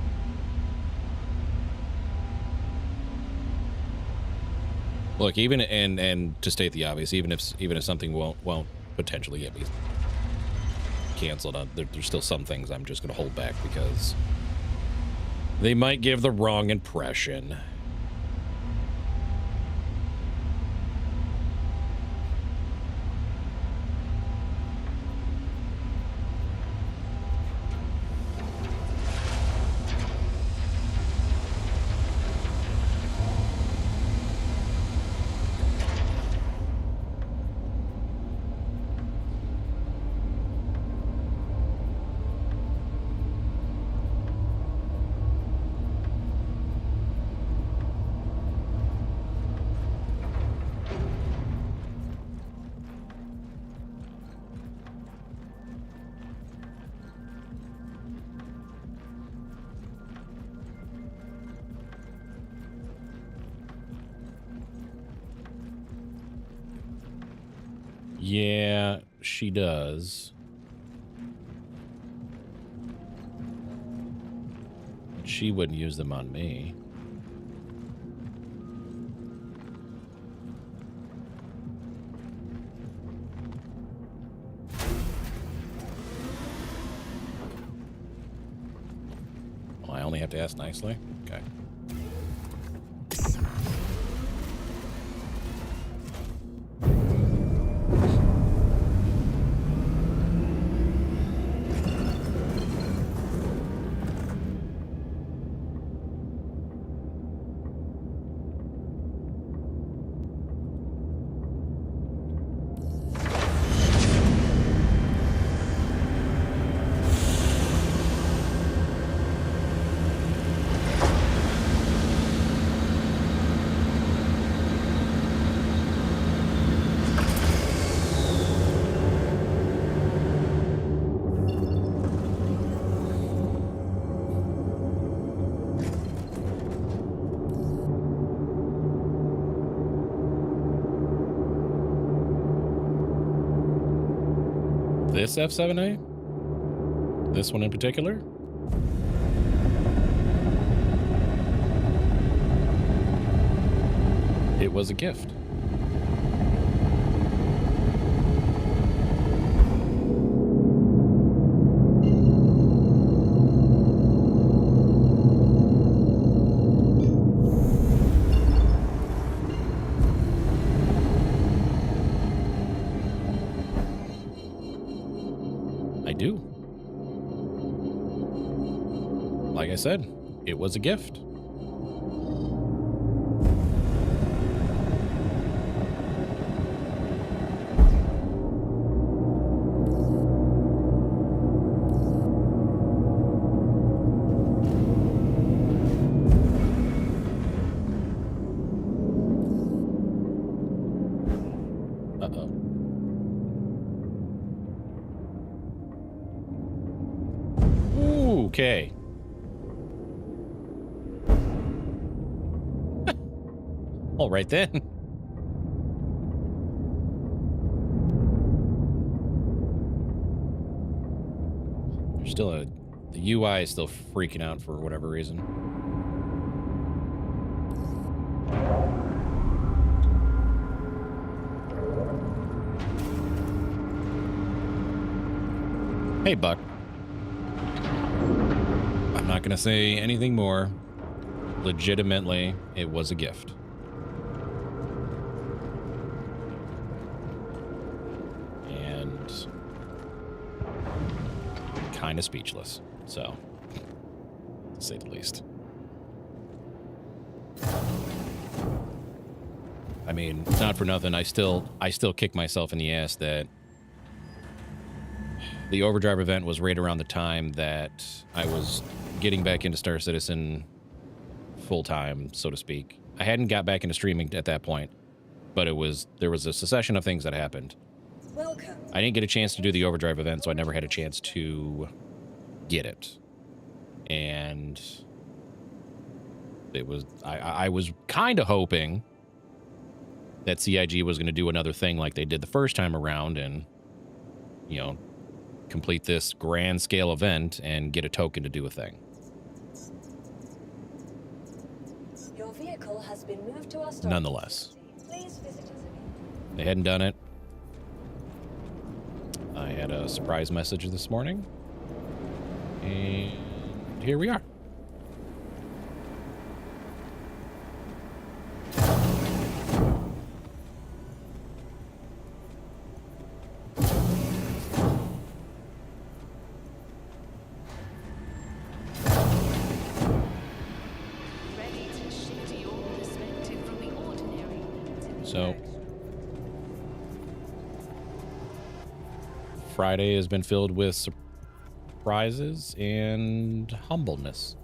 Look, even and to state the obvious, even if something won't potentially get me canceled, there's still some things I'm just going to hold back because they might give the wrong impression. Yeah, she does. She wouldn't use them on me. Well, I only have to ask nicely? Okay. This F7A? This one in particular? It was a gift. I do. Like I said, it was a gift. Uh-oh. Okay. All right then. There's still the UI is still freaking out for whatever reason. Hey, Buck. I'm not going to say anything more. Legitimately, it was a gift. And kind of speechless, so to say the least. I mean, not for nothing, I still kick myself in the ass that the Overdrive event was right around the time that I was getting back into Star Citizen full-time, so to speak. I hadn't got back into streaming at that point, but there was a succession of things that happened. Welcome. I didn't get a chance to do the Overdrive event, so I never had a chance to get it. And it was I was kind of hoping that CIG was going to do another thing like they did the first time around and, you know, complete this grand scale event and get a token to do a thing. Your vehicle has been moved to our storage Nonetheless, facility. Please visit us again. they hadn't done it. I had a surprise message this morning, and here we are. Ready to shift your perspective from the ordinary to the So Friday has been filled with surprises and humbleness.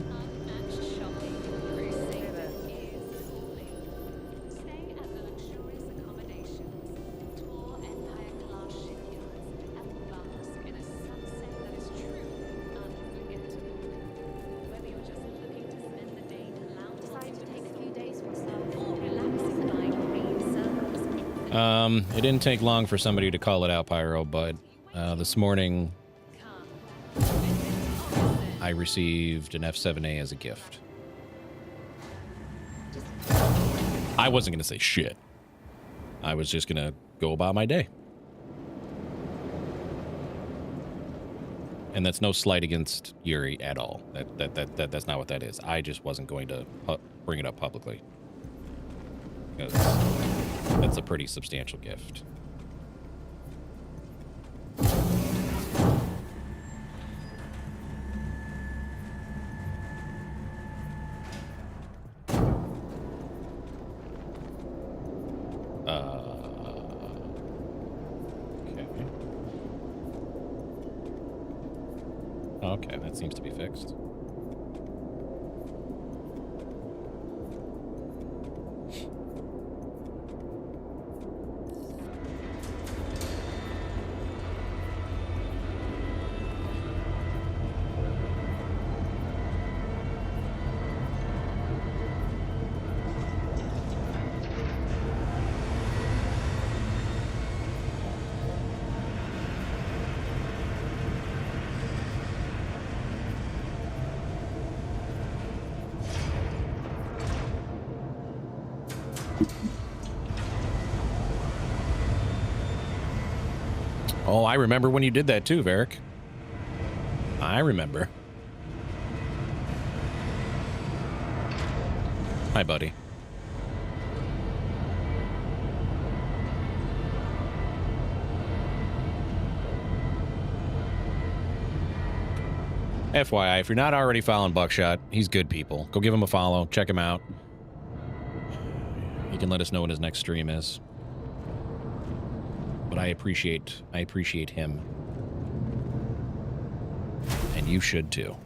unmatched shopping crusade is calling. Stay at the luxurious accommodations, tour Empire-class shipyards, and bask in a sunset that is truly unforgettable. Whether you're just looking to spend the day lounging to take a few days for yourself or relaxing buying green circles, It didn't take long for somebody to call it out, Pyro, but this morning I received an F7A as a gift. I wasn't going to say shit. I was just going to go about my day. And that's no slight against Yuri at all. That's not what that is. I just wasn't going to bring it up publicly. Because that's a pretty substantial gift. Okay. Okay, that seems to be fixed. Oh, I remember when you did that too, Varric. I remember. Hi, buddy. FYI, if you're not already following Buckshot, he's good people. Go give him a follow. Check him out. He can let us know when his next stream is. But I appreciate him. And you should too.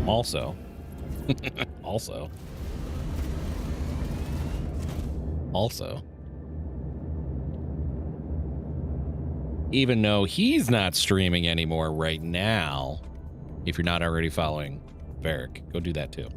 Also, even though he's not streaming anymore right now, if you're not already following Varric, go do that too.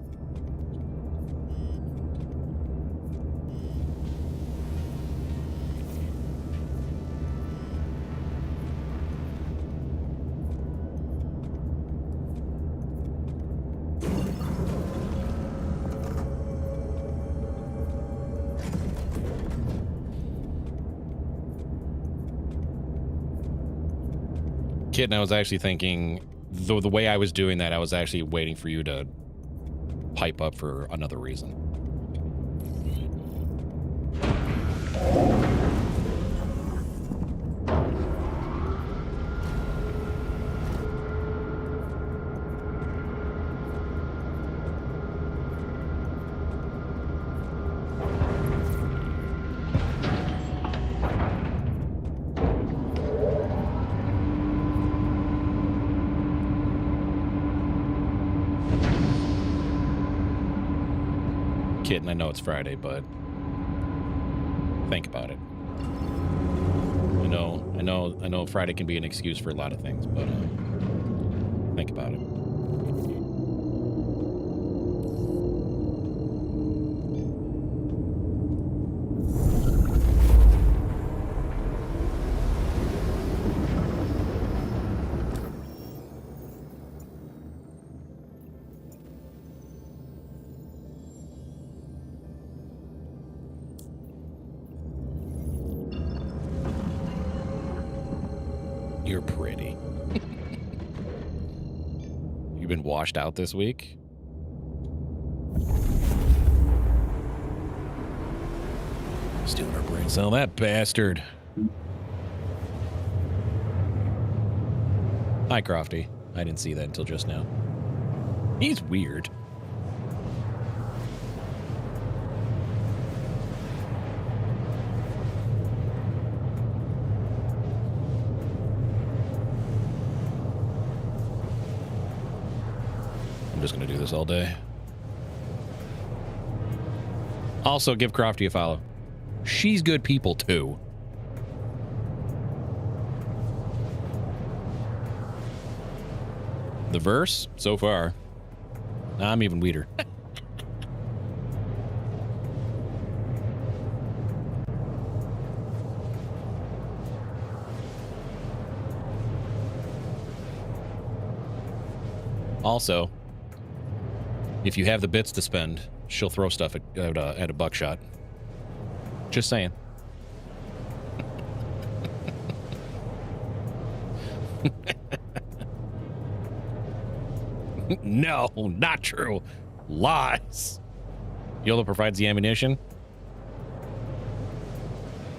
Kid, and I was actually thinking, the way I was doing that, I was actually waiting for you to pipe up for another reason. And I know it's Friday, but think about it. I know Friday can be an excuse for a lot of things, but think about it. You're pretty. You've been washed out this week? Stealing our brain cell, that bastard. Hi, Crofty. I didn't see that until just now. He's weird. Just gonna do this all day. Also, give Crofty a follow. She's good people too. The verse so far, I'm even weirder. Also, if you have the bits to spend, she'll throw stuff at a buckshot. Just saying. No, not true. Lies. Yola provides the ammunition.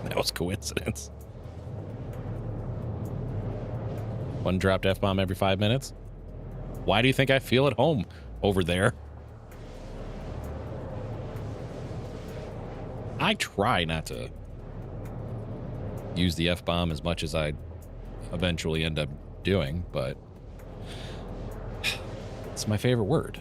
That was coincidence. One dropped F-bomb every 5 minutes. Why do you think I feel at home over there? I try not to use the F-bomb as much as I eventually end up doing, but it's my favorite word.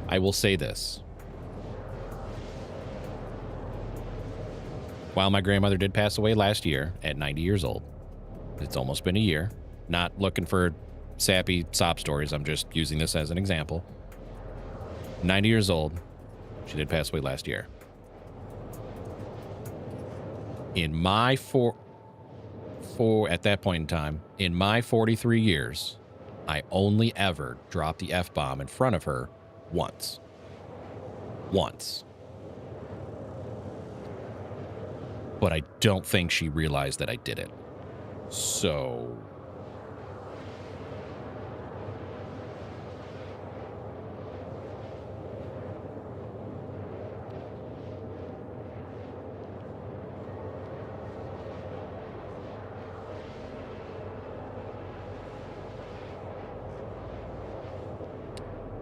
I will say this. While my grandmother did pass away last year at 90 years old, it's almost been a year. Not looking for sappy sob stories. I'm just using this as an example. 90 years old. She did pass away last year. In my at that point in time, in my 43 years I only ever dropped the F-bomb in front of her once. Once. But I don't think she realized that I did it. So...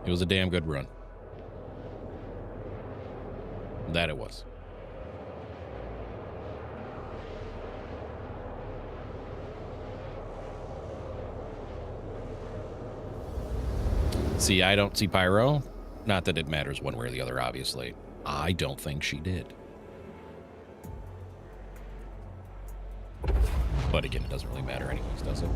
It was a damn good run. That it was. See, I don't see Pyro. Not that it matters one way or the other, obviously. I don't think she did. But again, it doesn't really matter anyways, does it?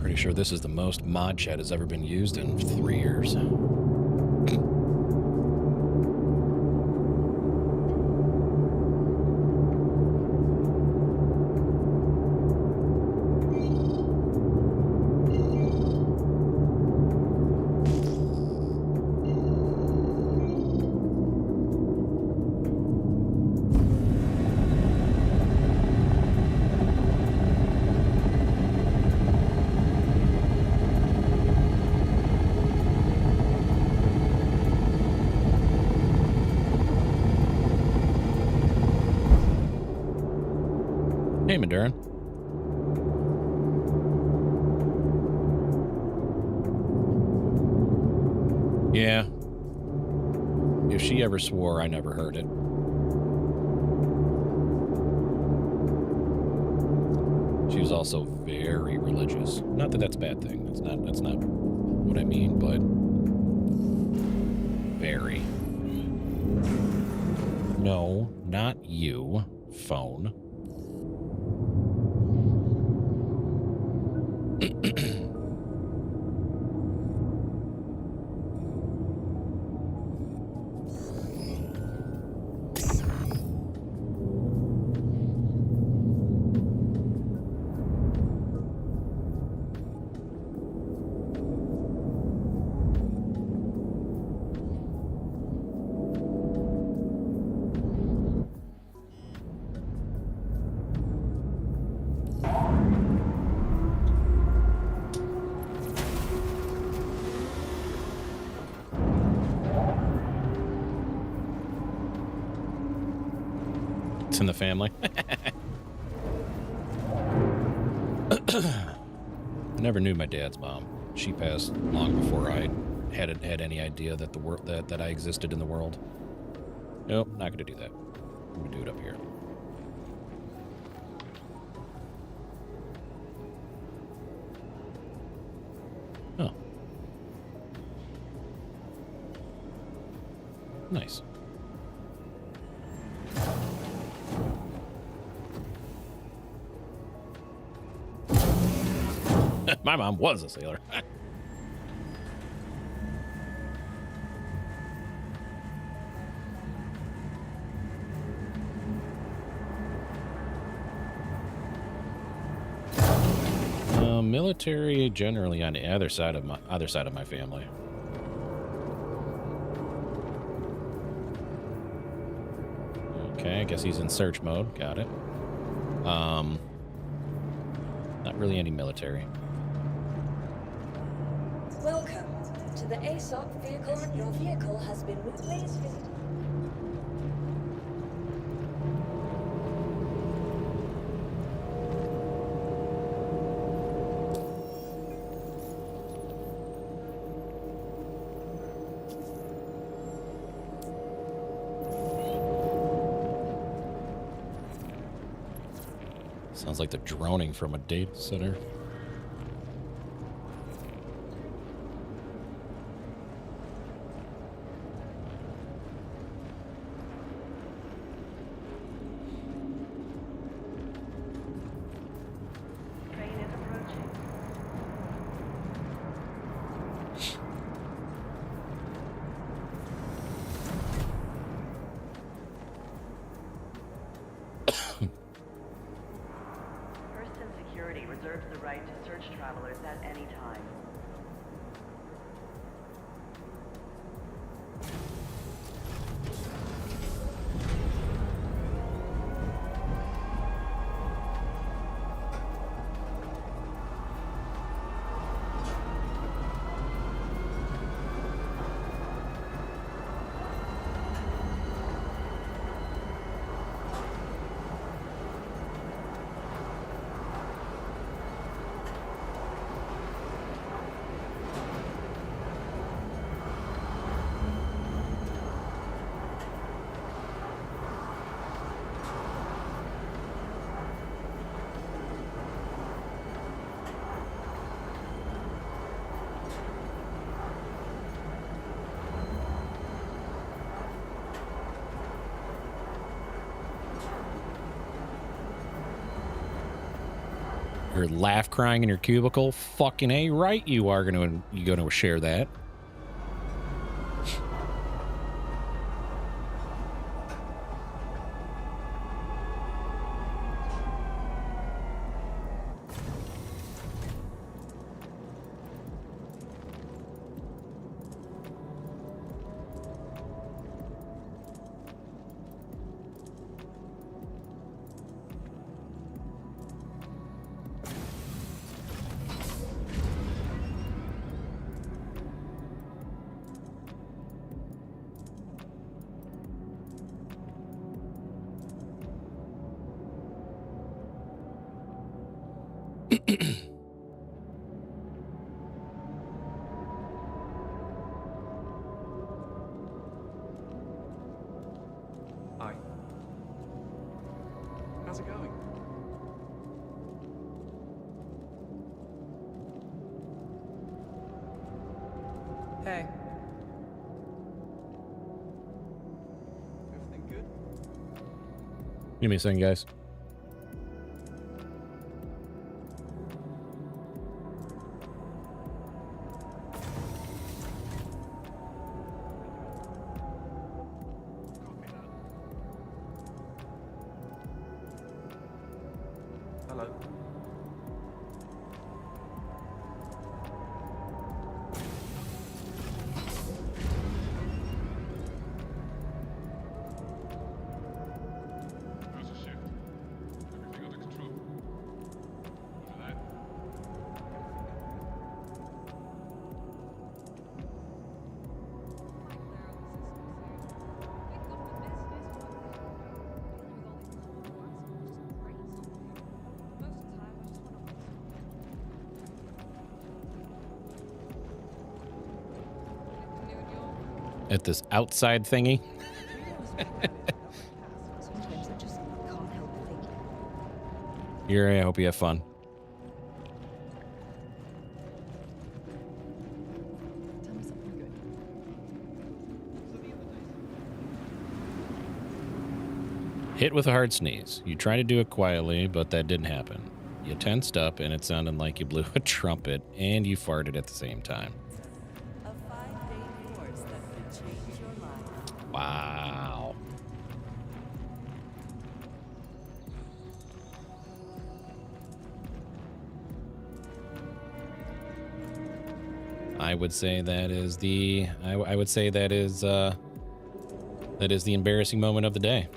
Pretty sure this is the most mod chat has ever been used in 3 years. Hey, Madurin. Yeah. If she ever swore, I never heard it. She was also very religious. Not that that's a bad thing. That's not what I mean, but very. No, not you, phone. In the family. I never knew my dad's mom. She passed long before I had any idea that the world that I existed in the world. Nope, not gonna do that. I'm gonna do it up here. Oh. Nice. My mom was a sailor. Military generally on the other side of my family. Okay, I guess he's in search mode. Got it. Not really any military. Welcome to the ASOP vehicle. Your vehicle has been please visit. Sounds like they're droning from a data center. Train is approaching. Person security reserves the right to search travelers at any time. You're laugh crying in your cubicle. Fucking A right you are gonna share that. Hi. How's it going? Hey. Everything good? Give me a second, guys. Copy that. Hello. How's the shift? Everything under control? Roger that. At this outside thingy. Sometimes I just can't help thinking. Yuri, I hope you have fun. Tell me something good. Hit with a hard sneeze. You tried to do it quietly, but that didn't happen. You tensed up and it sounded like you blew a trumpet and you farted at the same time. A 5-day course that could change your life. Wow. I would say that is the I would say that is the embarrassing moment of the day.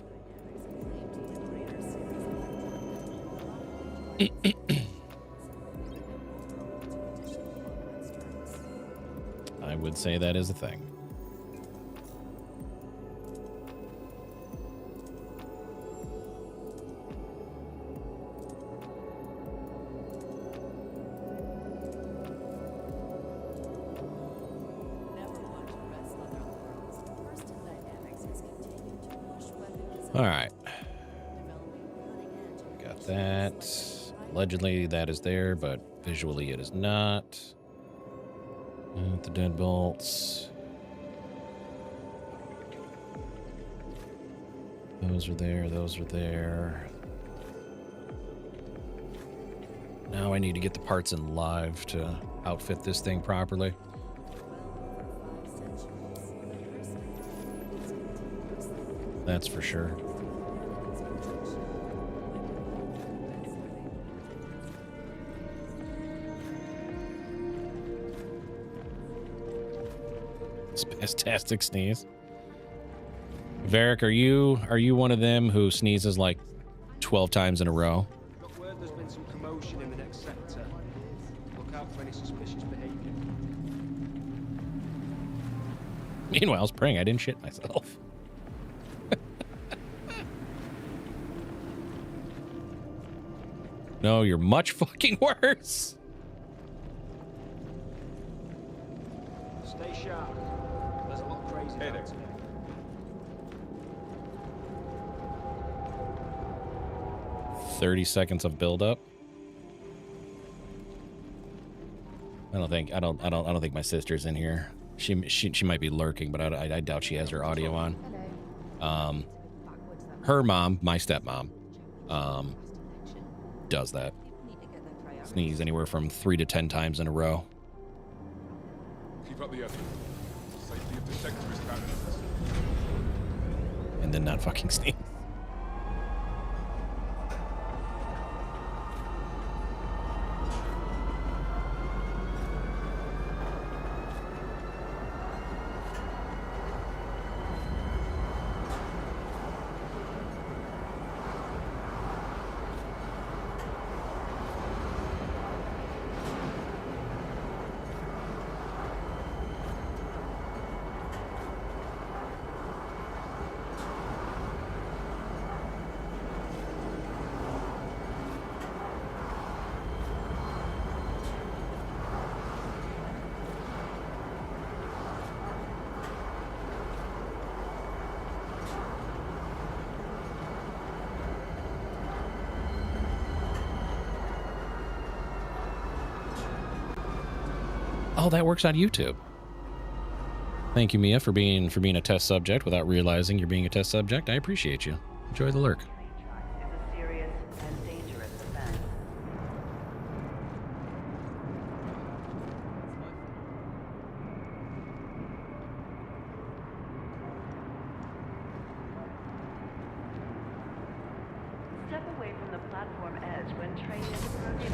I would say that is a thing. All right. Got Got that. Allegedly, that is there, but visually it is not. The deadbolts. Those are there. Those are there. Now I need to get the parts in live to outfit this thing properly. That's for sure. Spastastic sneeze. Varric, are you one of them who sneezes like 12 times in a row? Got word there's been some commotion in the next sector. Look out for any suspicious behavior. Meanwhile, I was praying I didn't shit myself. No, you're much fucking worse. Stay sharp. There's a lot of crazy Hey there. out today. 30 seconds of buildup. I don't think my sister's in here. She might be lurking, but I doubt she has her audio on. Her mom, my stepmom, does that. Sneeze anywhere from 3 to 10 times in a row. Keep up the effort. Safety of the sector is paramount. And then not fucking sneeze. Oh, that works on YouTube. Thank you, Mia, for being a test subject without realizing you're being a test subject. I appreciate you. Enjoy the lurk. Is a serious and dangerous offense. Step away from the platform edge when train is approaching.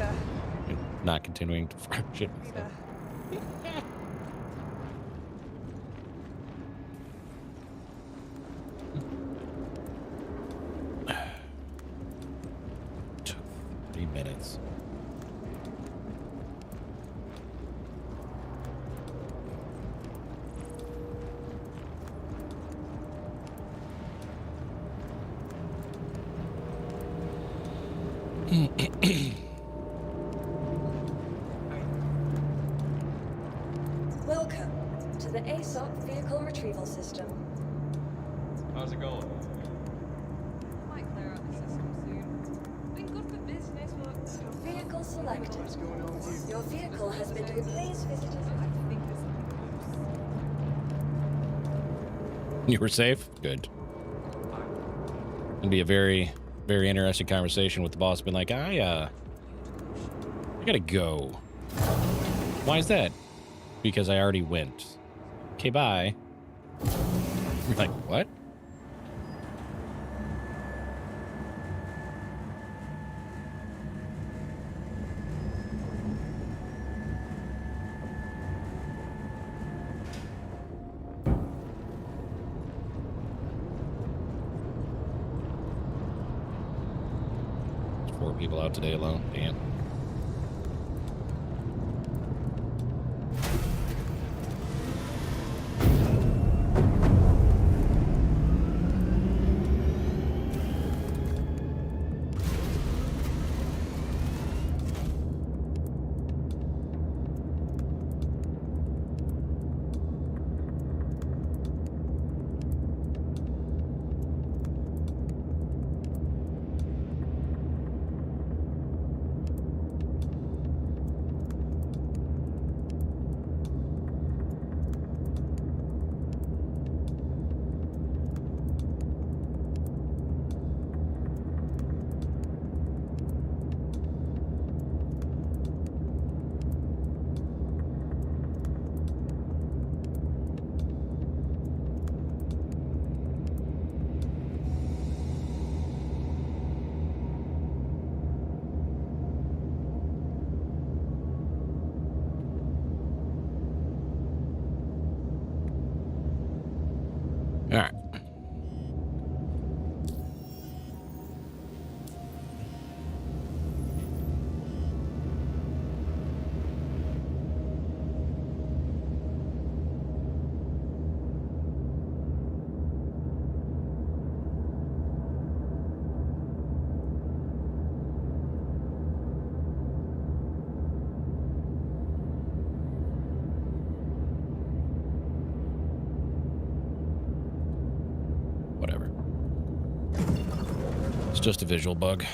Not continuing to shit myself. Took 3 minutes. Welcome to the ASOP Vehicle Retrieval System. How's it going? Might clear out the system soon. Been good for business, but Vehicle selected. What's going on with you? Your vehicle has been delivered. Please visit us. I think there's something. You were safe? Good. It'd be a very, very interesting conversation with the boss being like, I gotta go. Why is that? Because I already went. Okay, bye. You're like, what? There's 4 people out today alone. Damn. just a visual bug.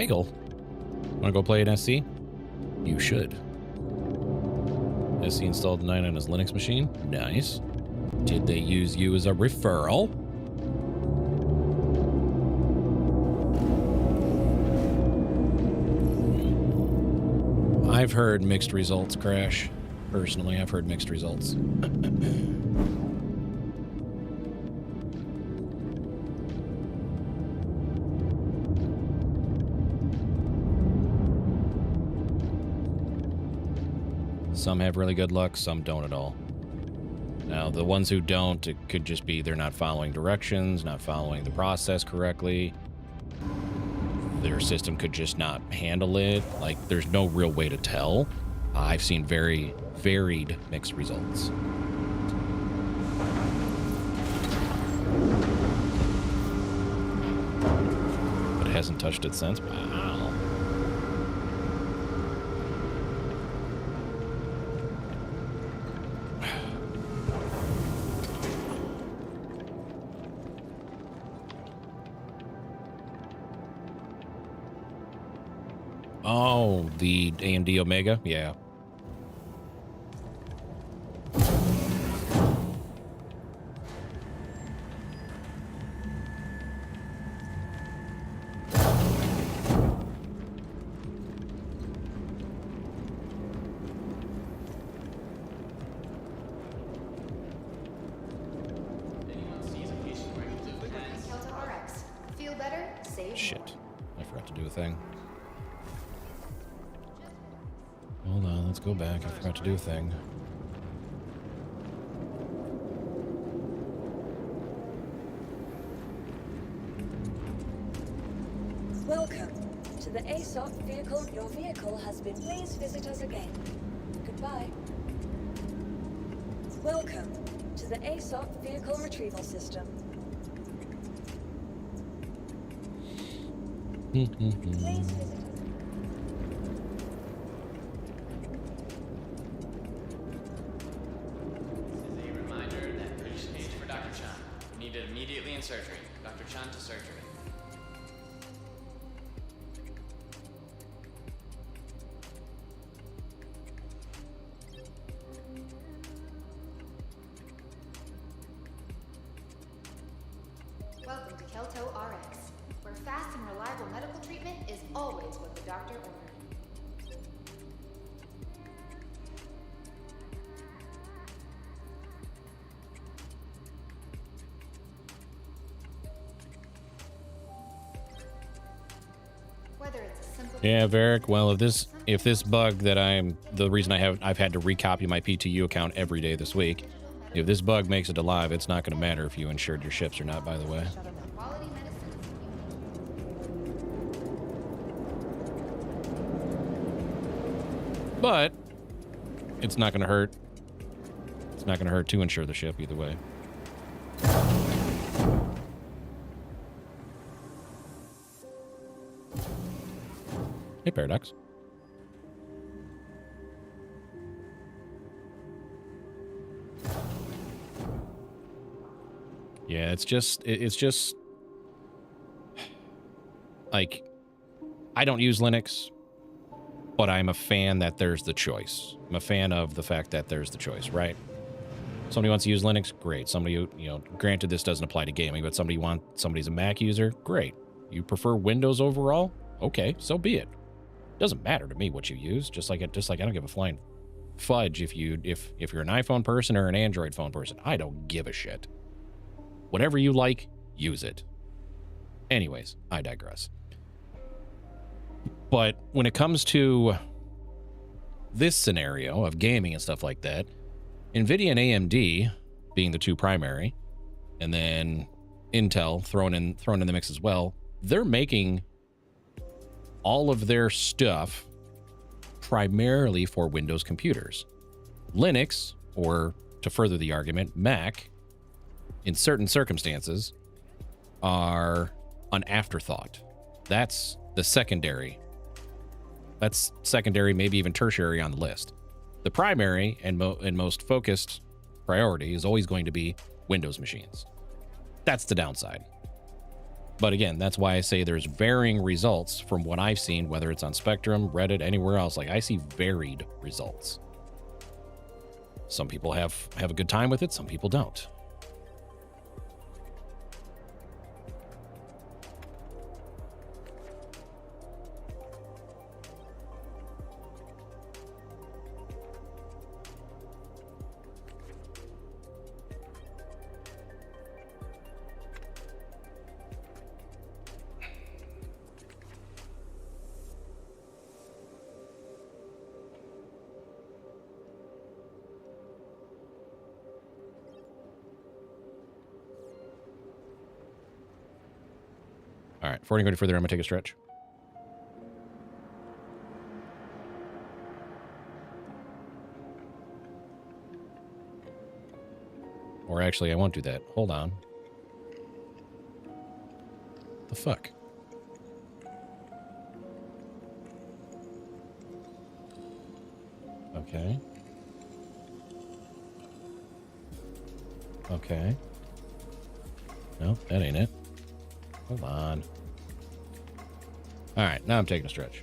Bagel. Want to go play an SC? You should. SC installed 9 on his Linux machine. Nice. Did they use you as a referral? I've heard mixed results, Crash. Personally, I've heard mixed results. Some have really good luck, some don't at all. Now, the ones who don't, it could just be they're not following directions, not following the process correctly. Their system could just not handle it. Like, there's no real way to tell. I've seen very varied mixed results. But it hasn't touched it since. Wow. Oh, the AMD Omega? Yeah. Feel better? Save Shit. I forgot to do a thing. Hold on, let's go back. I forgot to do a thing. Welcome to the ASOP vehicle. Your vehicle has been. Please visit us again. Goodbye. Welcome to the ASOP vehicle retrieval system. Please visit us. Needed immediately in surgery. Dr. Chan to surgery. Welcome to Kelto RX, where fast and reliable medical treatment is always what the doctor ordered. Yeah, Varric. Well, if this bug that the reason I've had to recopy my PTU account every day this week, if this bug makes it to live, it's not going to matter if you insured your ships or not, by the way. But it's not going to hurt. It's not going to hurt to insure the ship either way. Hey, Paradox. Yeah, it's just like, I don't use Linux, but I'm a fan that there's the choice. I'm a fan of the fact that there's the choice, right? Somebody wants to use Linux, great. Somebody, granted this doesn't apply to gaming, but somebody's a Mac user, great. You prefer Windows overall? Okay, so be it. Doesn't matter to me what you use. Just like I don't give a flying fudge if you're an iPhone person or an Android phone person. I don't give a shit. Whatever you like, use it. Anyways, I digress. But when it comes to this scenario of gaming and stuff like that, NVIDIA and AMD being the two primary, and then Intel thrown in the mix as well, they're making all of their stuff primarily for Windows computers. Linux, or to further the argument, Mac, in certain circumstances, are an afterthought. That's the secondary. That's secondary, maybe even tertiary on the list. The primary and most focused priority is always going to be Windows machines. That's the downside. But again, that's why I say there's varying results from what I've seen, whether it's on Spectrum, Reddit, anywhere else. Like, I see varied results. Some people have a good time with it, some people don't. All right, before I go any further, I'm going to take a stretch. Or actually, I won't do that. Hold on. The fuck? Okay. Okay. No, that ain't it. Hold on. All right, now I'm taking a stretch.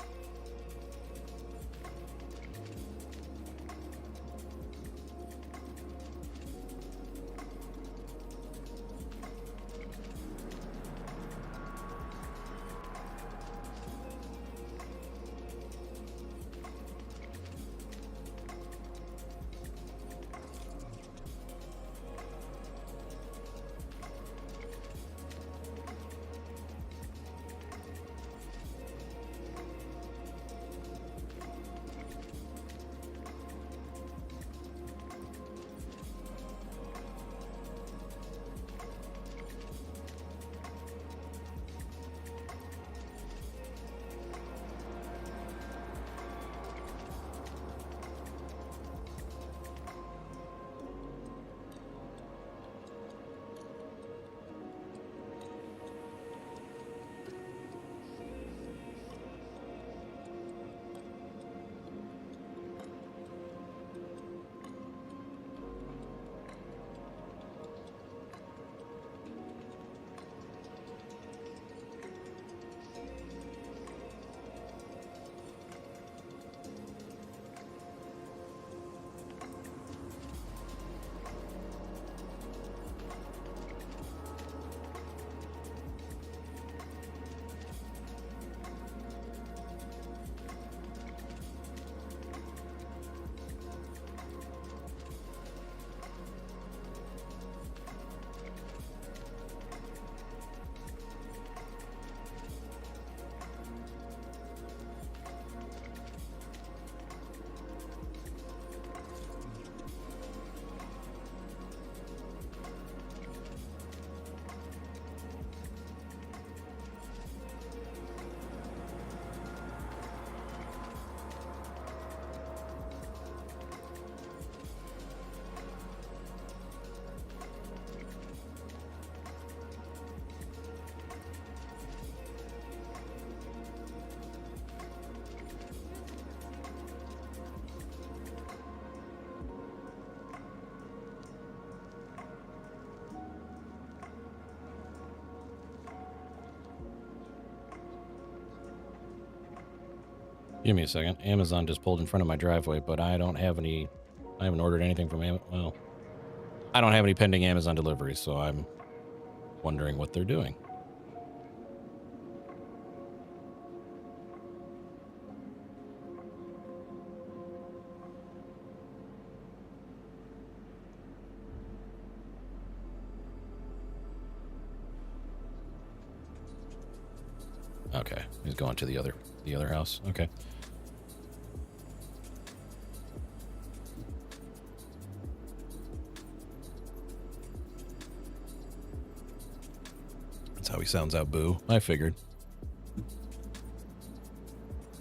Give me a second. Amazon just pulled in front of my driveway, but I don't have any... I haven't ordered anything from Amazon. Well, I don't have any pending Amazon deliveries, so I'm wondering what they're doing. Okay, he's going to the other house. Okay. That's how he sounds out, boo. I figured.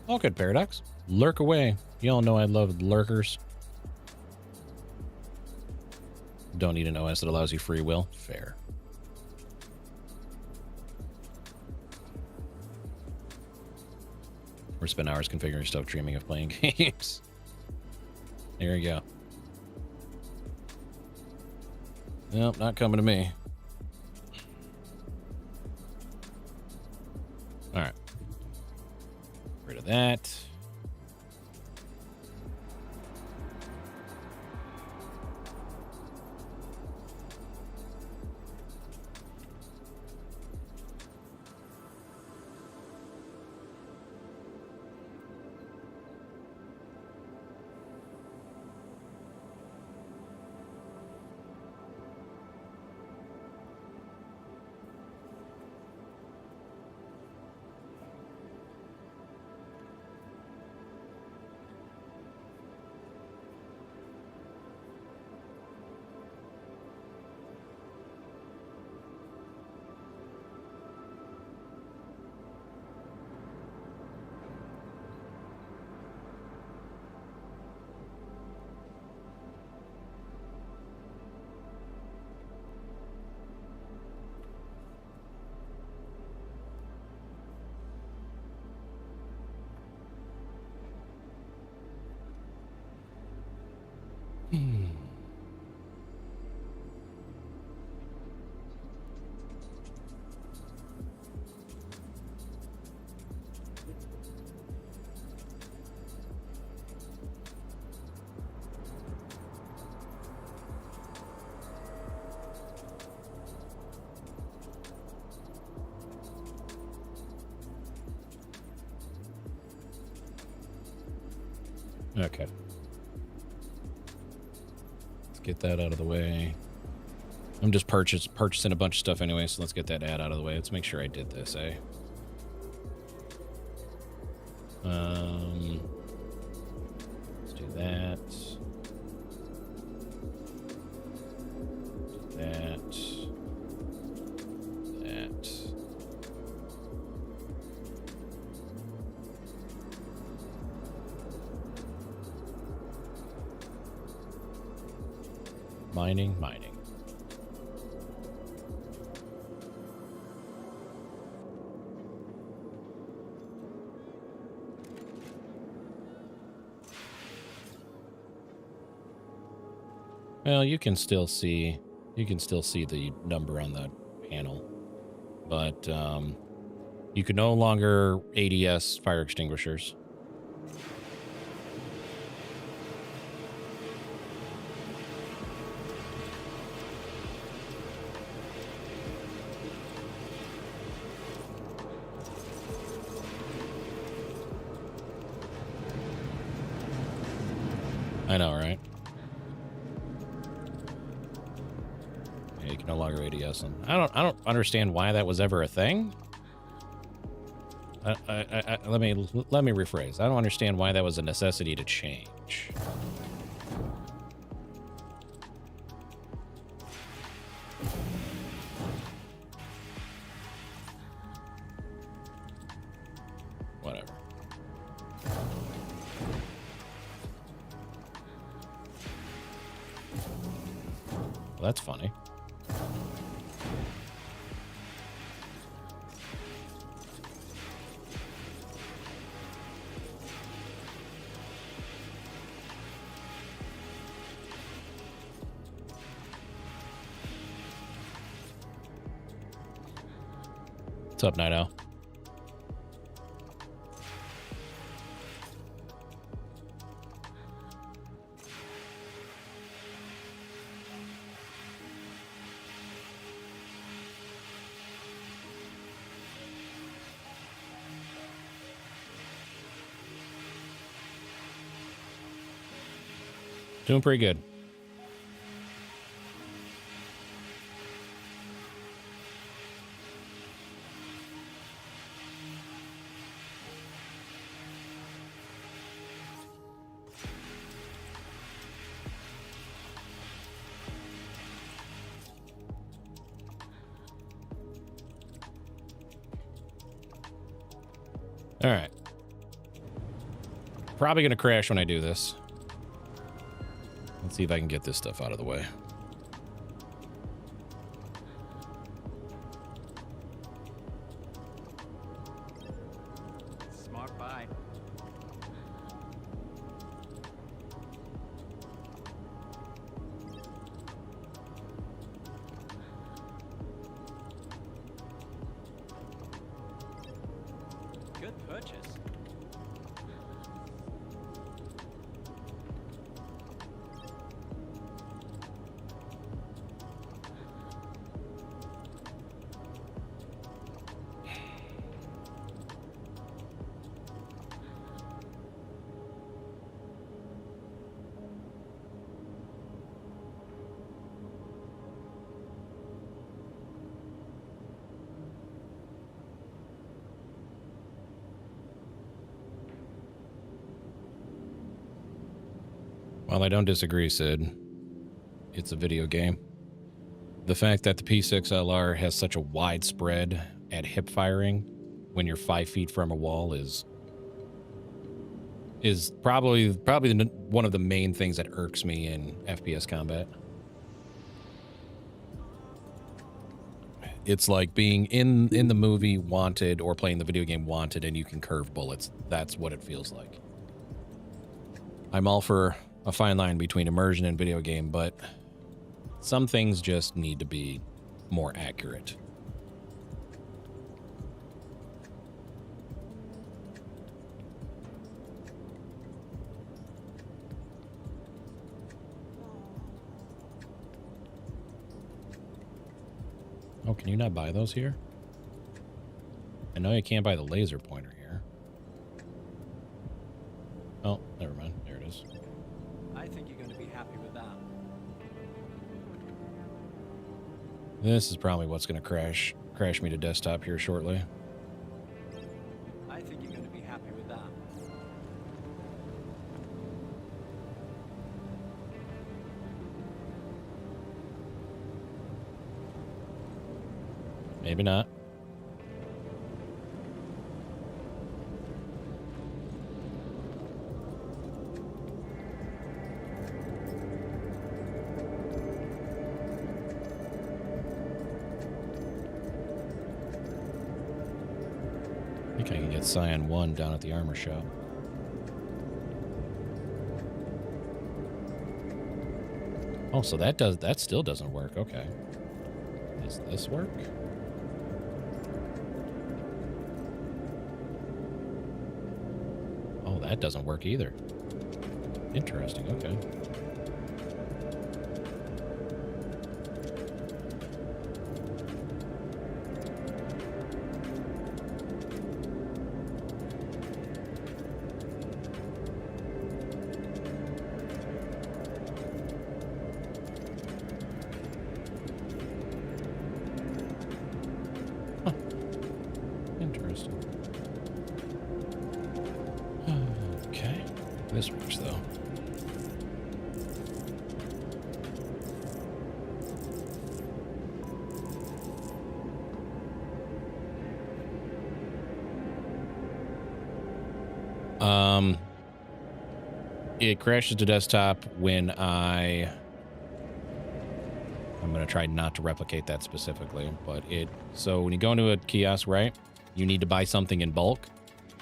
All good, Paradox. Lurk away. Y'all know I love lurkers. Don't need an OS that allows you free will. Fair. Or spend hours configuring stuff, dreaming of playing games. There you go. Nope, not coming to me. that. Okay. Let's get that out of the way. I'm just purchasing a bunch of stuff anyway, so let's get that ad out of the way. Let's make sure I did this, eh? Let's do that. Do that. That. Mining. Well, you can still see the number on the panel, but you can no longer ADS fire extinguishers. I know, right? Yeah, you can no longer ADS them. I don't understand why that was ever a thing. Let me rephrase. I don't understand why that was a necessity to change. Whatever. Well, that's funny. What's up, Night Owl? Doing pretty good. All right. Probably going to crash when I do this. Let's see if I can get this stuff out of the way. Smart buy. Good purchase. While I don't disagree, Sid, it's a video game. The fact that the P6LR has such a wide spread at hip firing when you're 5 feet from a wall is probably one of the main things that irks me in FPS combat. It's like being in the movie Wanted or playing the video game Wanted and you can curve bullets. That's what it feels like. I'm all for a fine line between immersion and video game, but some things just need to be more accurate. Oh, can you not buy those here? I know you can't buy the laser pointer here. Oh, never mind. There it is. I think you're going to be happy with that. This is probably what's going to crash me to desktop here shortly. I think you're going to be happy with that. Maybe not. I think I can get Cyan 1 down at the armor shop. Oh, so that still doesn't work. Okay. Does this work? Oh, that doesn't work either. Interesting. Okay. This works, though. It crashes to desktop when I'm going to try not to replicate that specifically, but so when you go into a kiosk, right, you need to buy something in bulk.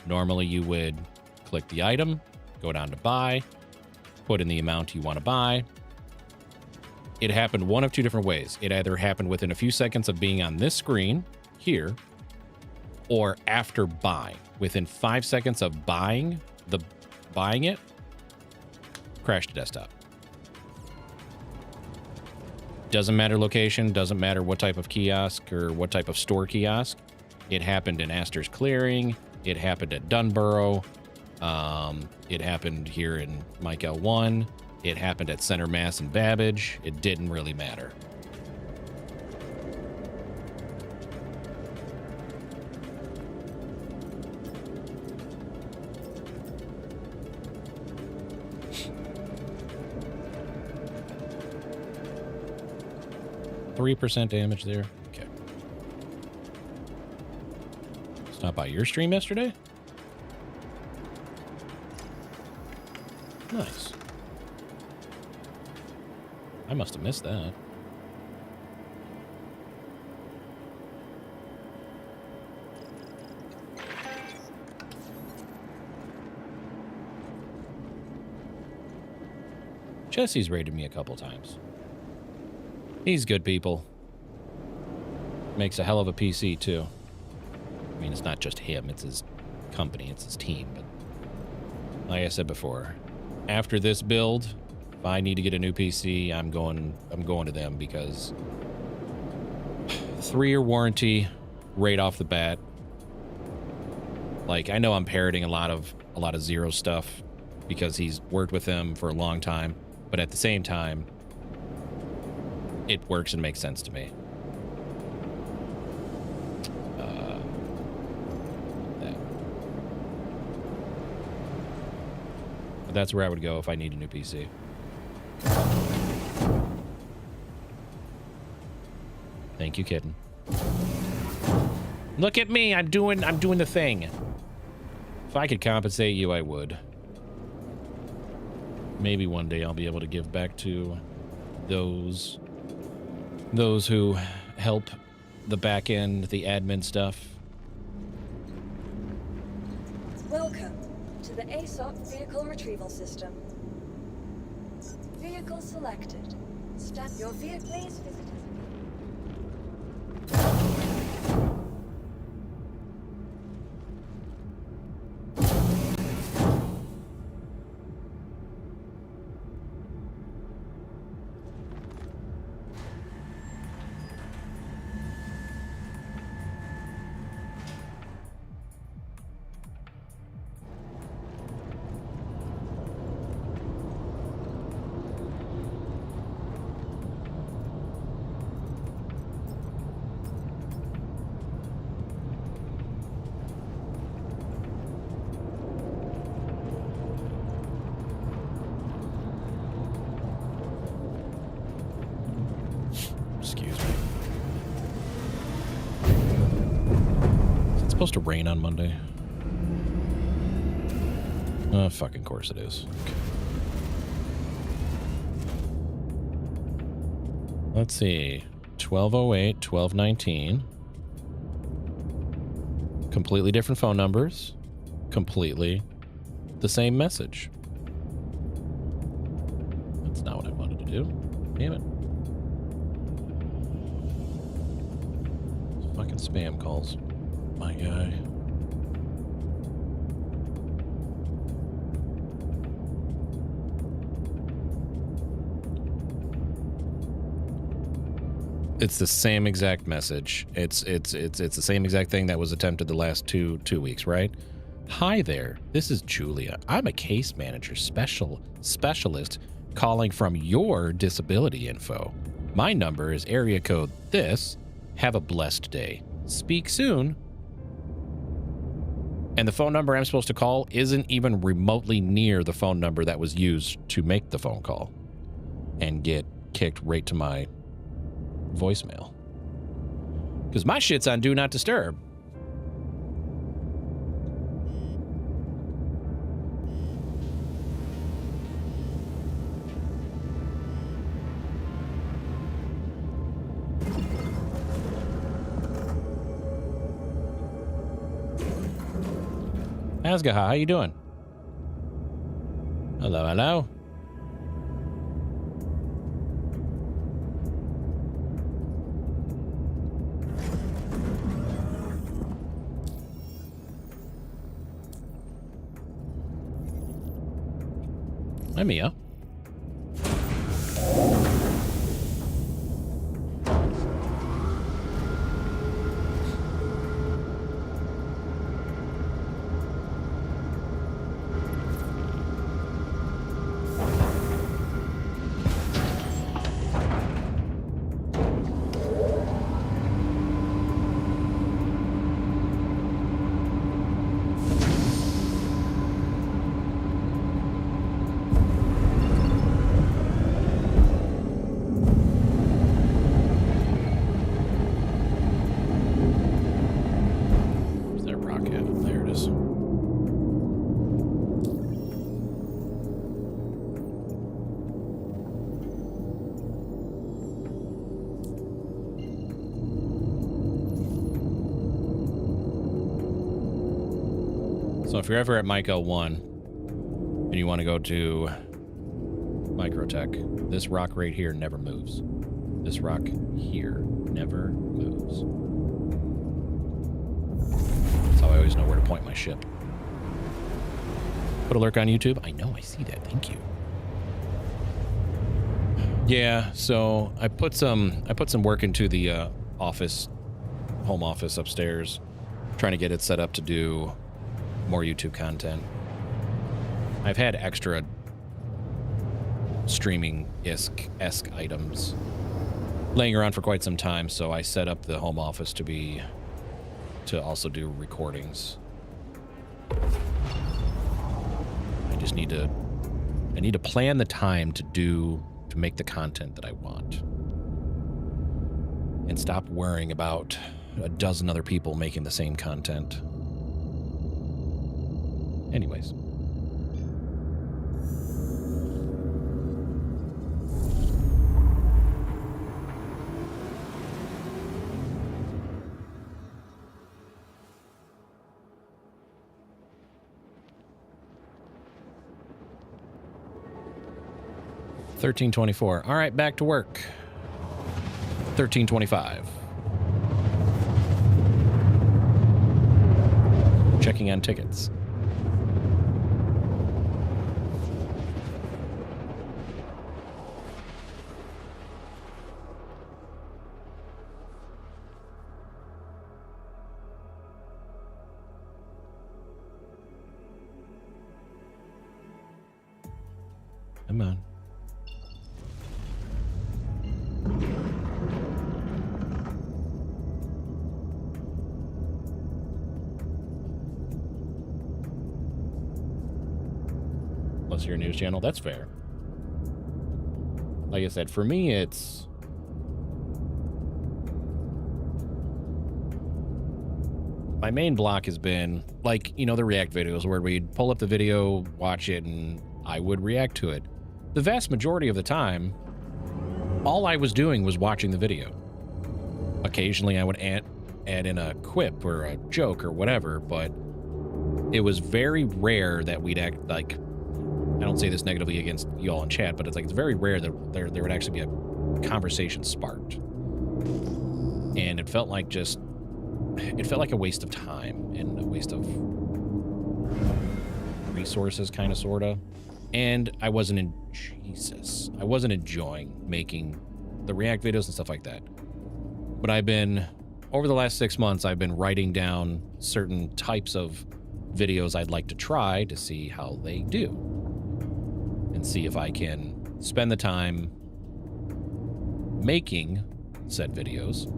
Normally you would click the item, go down to buy, put in the amount you want to buy. It happened one of two different ways. It either happened within a few seconds of being on this screen here, or after buying. Within 5 seconds of buying it, crash to desktop. Doesn't matter location, doesn't matter what type of kiosk or what type of store kiosk. It happened in Astor's Clearing. It happened at Dunborough. It happened here in Mike L1. It happened at Center Mass and Babbage. It didn't really matter. %3 damage there. Okay. Stop by your stream yesterday? Nice. I must have missed that. Jesse's raided me a couple times. He's good people. Makes a hell of a PC too. I mean, it's not just him, it's his company, it's his team, but like I said before, after this build, if I need to get a new PC, I'm going to them because 3-year warranty right off the bat. Like, I know I'm parroting a lot of Zero stuff because he's worked with them for a long time, but at the same time, it works and makes sense to me. But that's where I would go if I need a new PC. Thank you, kitten. Look at me. I'm doing the thing. If I could compensate you, I would. Maybe one day I'll be able to give back to those who help the back end, the admin stuff. Welcome to the ASOP Vehicle Retrieval System. Vehicle selected. Stand your vehicle, please visit us. Excuse me. Is it supposed to rain on Monday? Oh, fucking course it is. Okay. Let's see. 1208, 1219. Completely different phone numbers. Completely the same message. That's not what I wanted to do. Damn it. Fucking spam calls. My guy. It's the same exact message. It's the same exact thing that was attempted the last two weeks, right? Hi there. This is Julia. I'm a case manager specialist calling from your disability info. My number is area code this. Have a blessed day. Speak soon. And the phone number I'm supposed to call isn't even remotely near the phone number that was used to make the phone call and get kicked right to my voicemail. Because my shit's on Do Not Disturb. Asgaha, how you doing? Hello, hello. Hi, Mia. So if you're ever at Mike L1 and you want to go to Microtech, this rock right here never moves. This rock here never moves. That's how I always know where to point my ship. Put a lurk on YouTube? I know, I see that. Thank you. Yeah, so I put some work into the home office upstairs, trying to get it set up to do more YouTube content. I've had extra streaming-esque items laying around for quite some time, so I set up the home office to also do recordings. I need to plan the time to make the content that I want. and stop worrying about a dozen other people making the same content. Anyways. $13.24. All right, back to work. $13.25. Checking on tickets. Come on. Unless you're a news channel, that's fair. Like I said, for me, it's... my main block has been, like, you know, the React videos where we'd pull up the video, watch it, and I would react to it. The vast majority of the time, all I was doing was watching the video. Occasionally, I would add in a quip or a joke or whatever, but it was very rare that we'd act like... I don't say this negatively against you all in chat, but it's like it's very rare that there would actually be a conversation sparked. And it felt like just... it felt like a waste of time and a waste of resources, kind of, sort of. And I wasn't enjoying making the React videos and stuff like that. But I've been, over the last 6 months, I've been writing down certain types of videos I'd like to try to see how they do. And see if I can spend the time making said videos.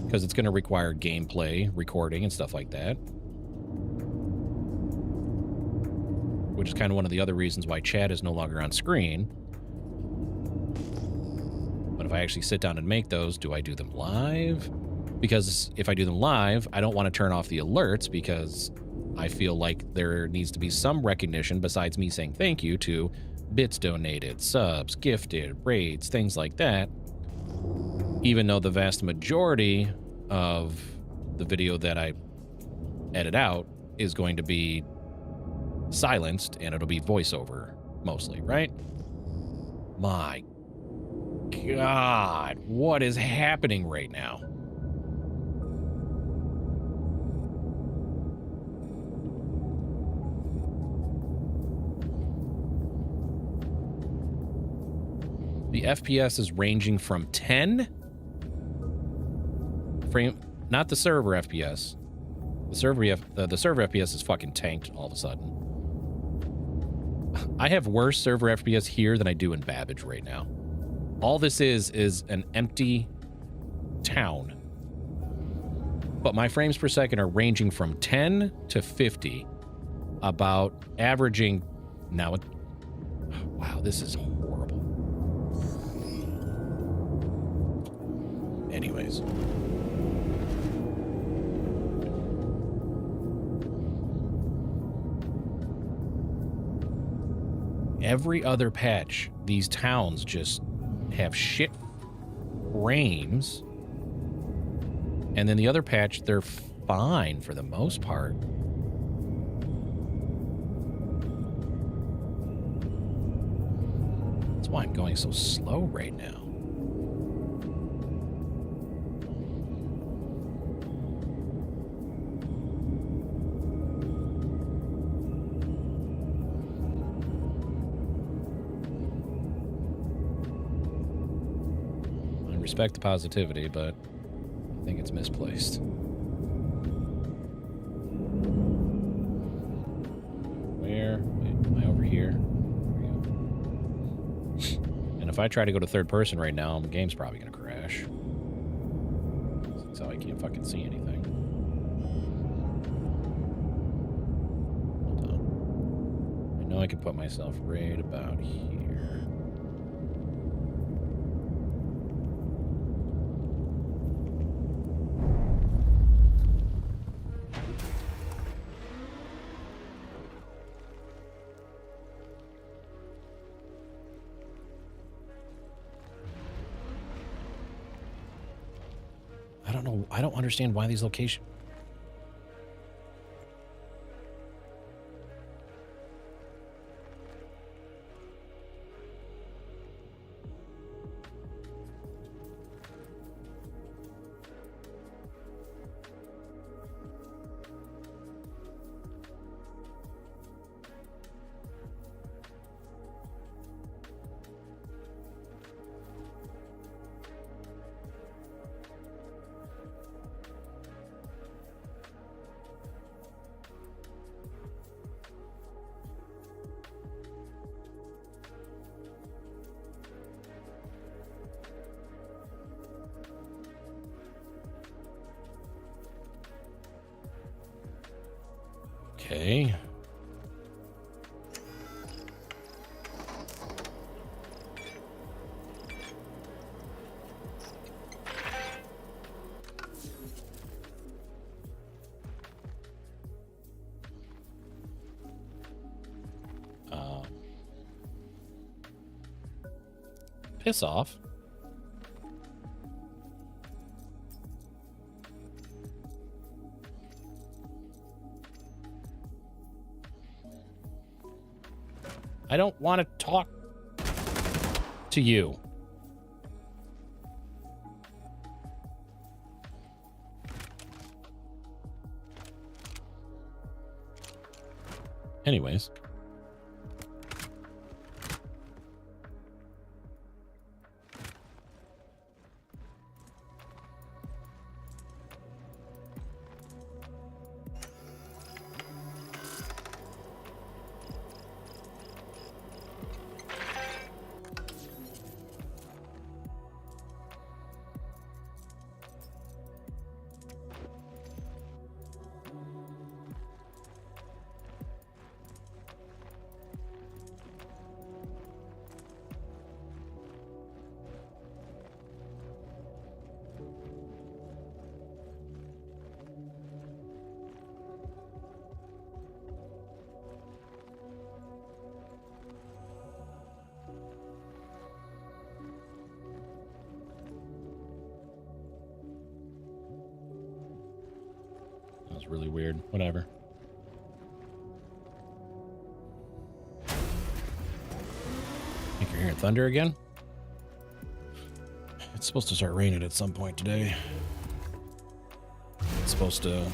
Because it's going to require gameplay, recording, and stuff like that. Which is kind of one of the other reasons why chat is no longer on screen. But if I actually sit down and make those, do I do them live? Because if I do them live, I don't want to turn off the alerts because I feel like there needs to be some recognition besides me saying thank you to bits donated, subs, gifted, raids, things like that. Even though the vast majority of the video that I edit out is going to be silenced and it'll be voiceover mostly, right? My God, what is happening right now? The FPS is ranging from 10 frame, not the server FPS. The server FPS is fucking tanked all of a sudden. I have worse server FPS here than I do in Babbage right now. All this is an empty town. But my frames per second are ranging from 10 to 50, about averaging now. Wow, this is horrible. Anyways. Every other patch, these towns just have shit frames. And then the other patch, they're fine for the most part. That's why I'm going so slow right now. Respect the positivity, but I think it's misplaced. Where? Wait, am I over here? There we go. And if I try to go to third person right now, the game's probably going to crash. So I can't fucking see anything. Hold on. I know I can put myself right about here. don't know. I don't understand why these locations. Okay. Piss off. I don't want to talk to you. Anyways. Really weird. Whatever. Think you're hearing thunder again? It's supposed to start raining at some point today. It's supposed to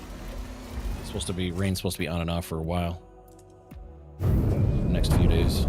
be rain's supposed to be on and off for a while. Next few days.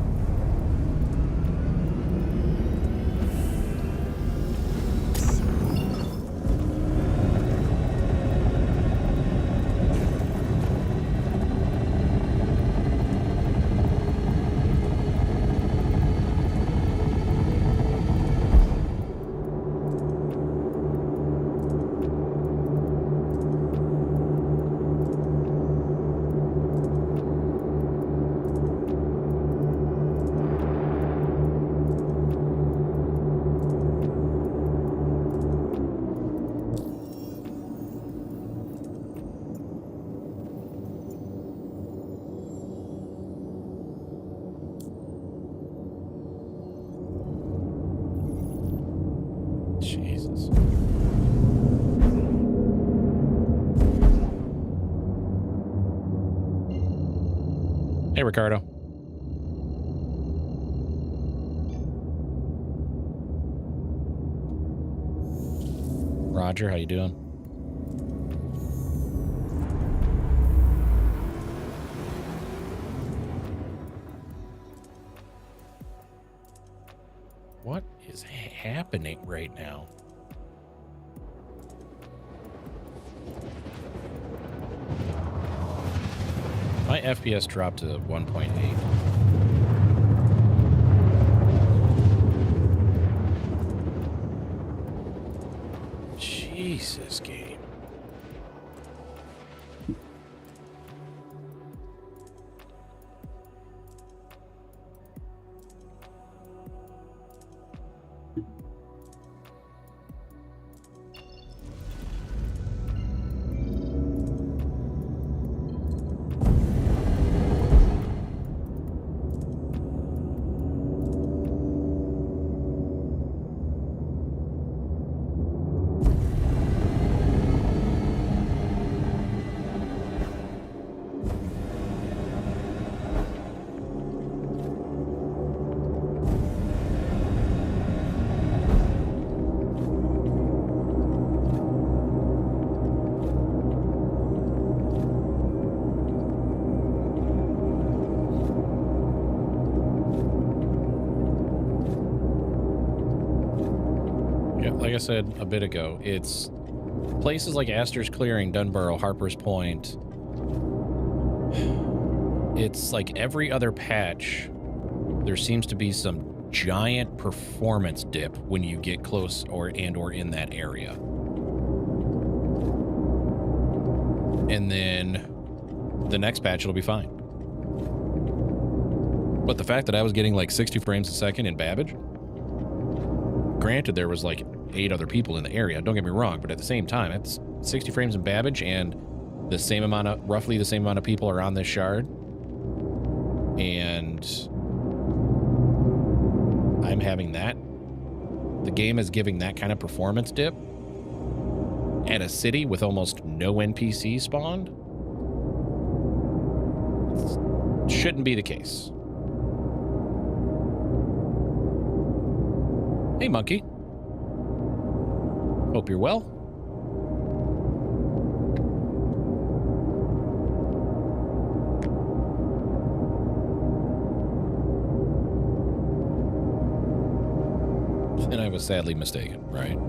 Jesus. Hey, Ricardo. Roger, how you doing? What is happening right now? My FPS dropped to 1.8. Jesus, game. Yeah, like I said a bit ago, it's places like Astor's Clearing, Dunborough, Harper's Point. It's like every other patch, there seems to be some giant performance dip when you get close or in that area. And then the next patch it'll be fine. But the fact that I was getting like 60 frames a second in Babbage, granted there was like 8 other people in the area, don't get me wrong, but at the same time, it's 60 frames in Babbage and the same amount of, roughly the same amount of people are on this shard. And I'm having that. The game is giving that kind of performance dip at a city with almost no NPC spawned. It shouldn't be the case. Hey, monkey. Hope you're well. And I was sadly mistaken, right?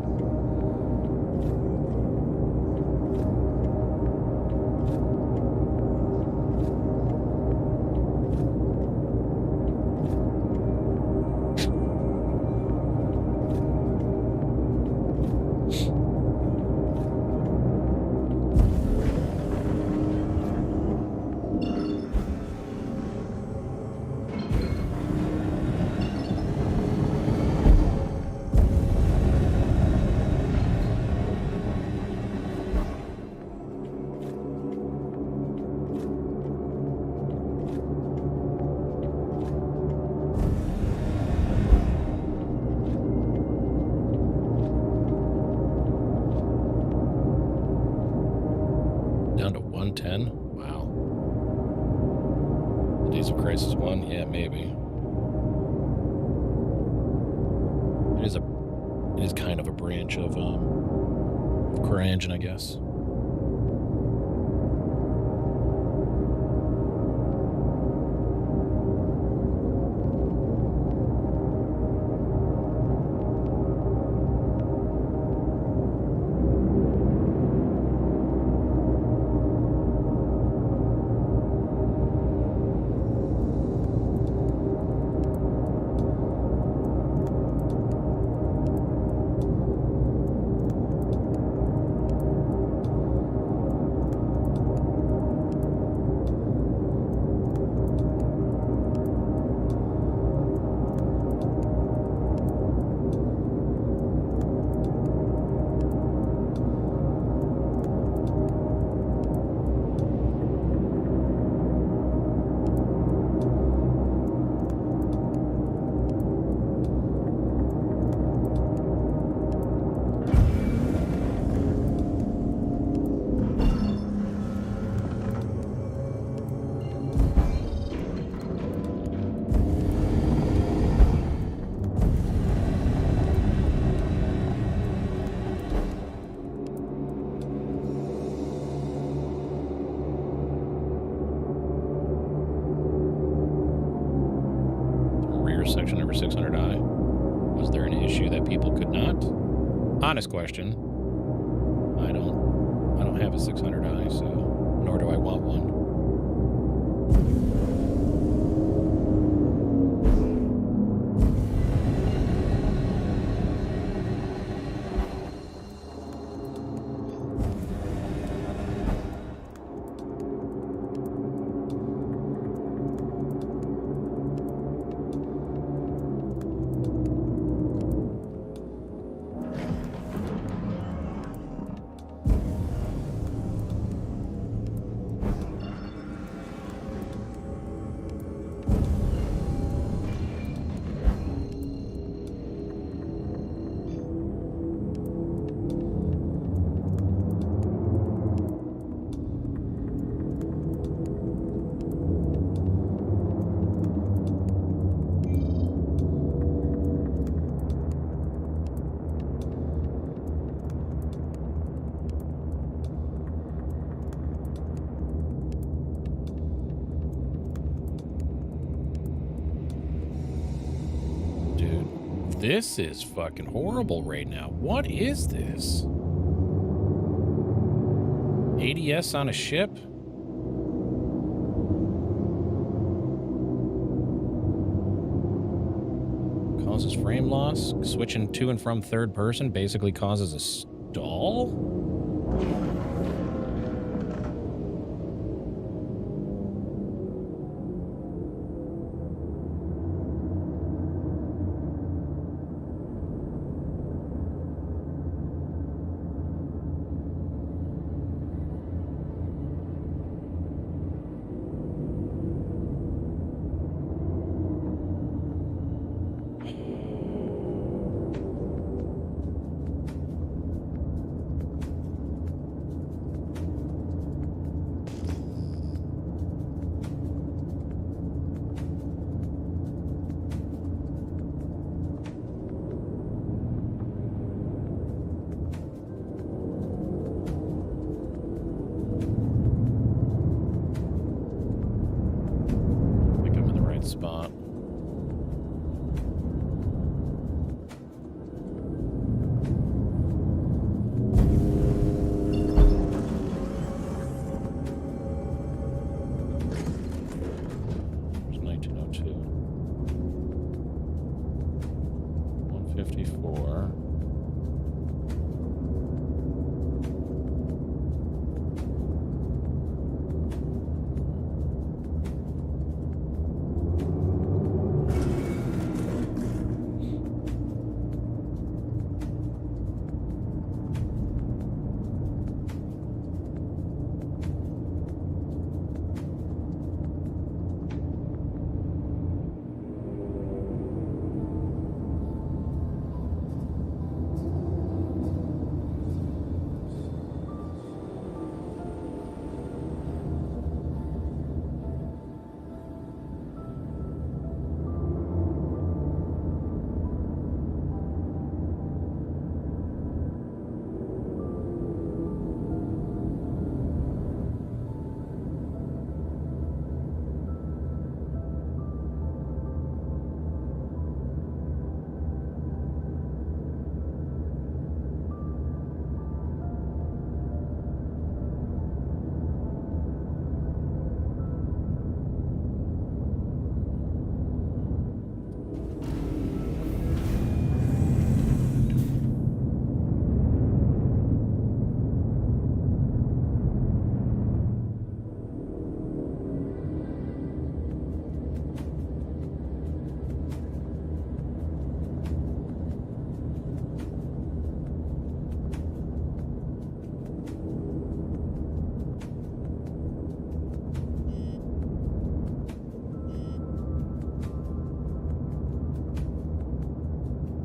Down to 110? Wow. Days of Crisis 1? Yeah, maybe. It is kind of a branch of CryEngine, I guess. Section number 600I. Was there an issue that people could not? Honest question. I don't have a 600i, so nor do I want one. This is fucking horrible right now. What is this? ADS on a ship? Causes frame loss. Switching to and from third person basically causes a stall? Spot. There's 1902. 154.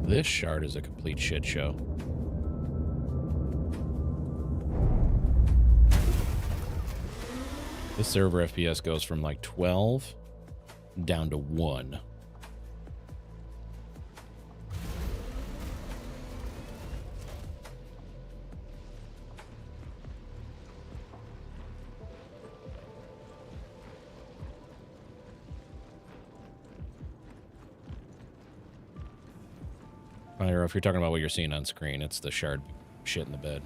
This shard is a complete shit show. This server FPS goes from like 12 down to 1. Or if you're talking about what you're seeing on screen, it's the shard shit in the bed.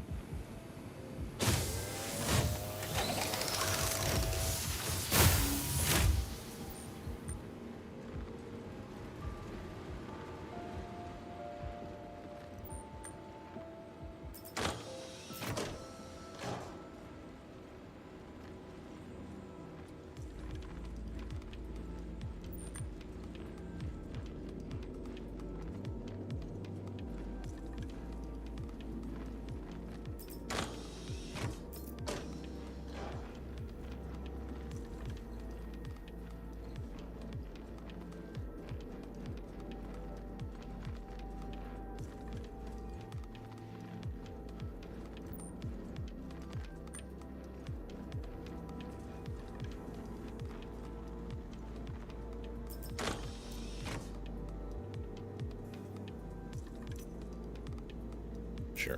Sure.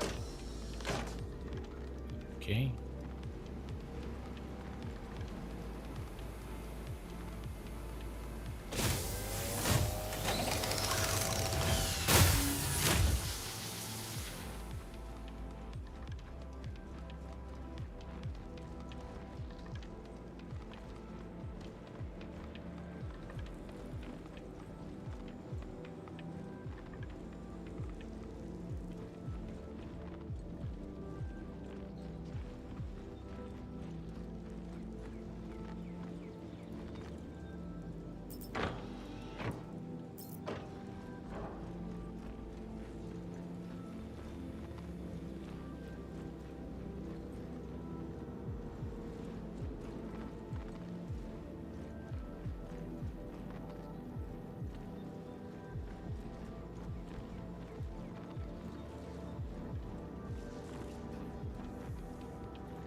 Okay.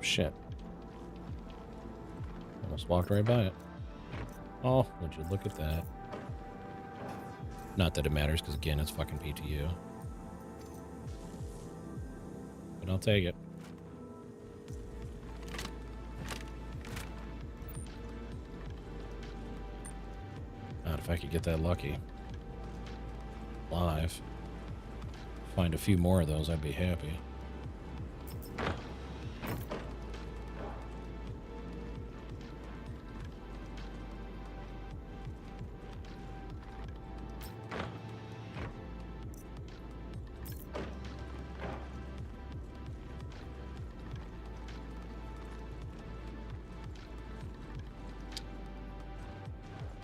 shit. Almost walked right by it. Oh, would you look at that? Not that it matters, because again, it's fucking PTU. But I'll take it. God, if I could get that lucky. Live. Find a few more of those, I'd be happy.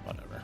Whatever.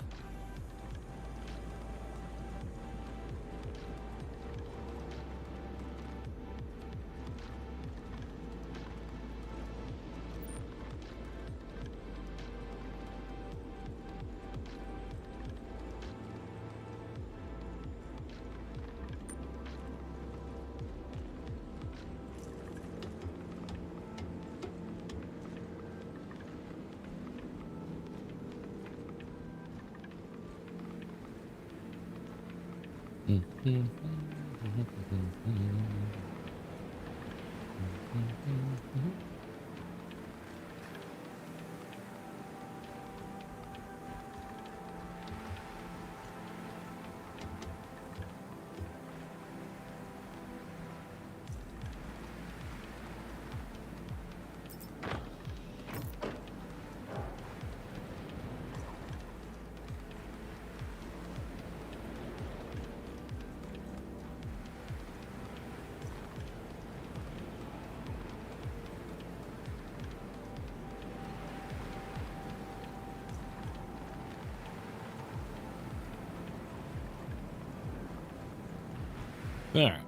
All right.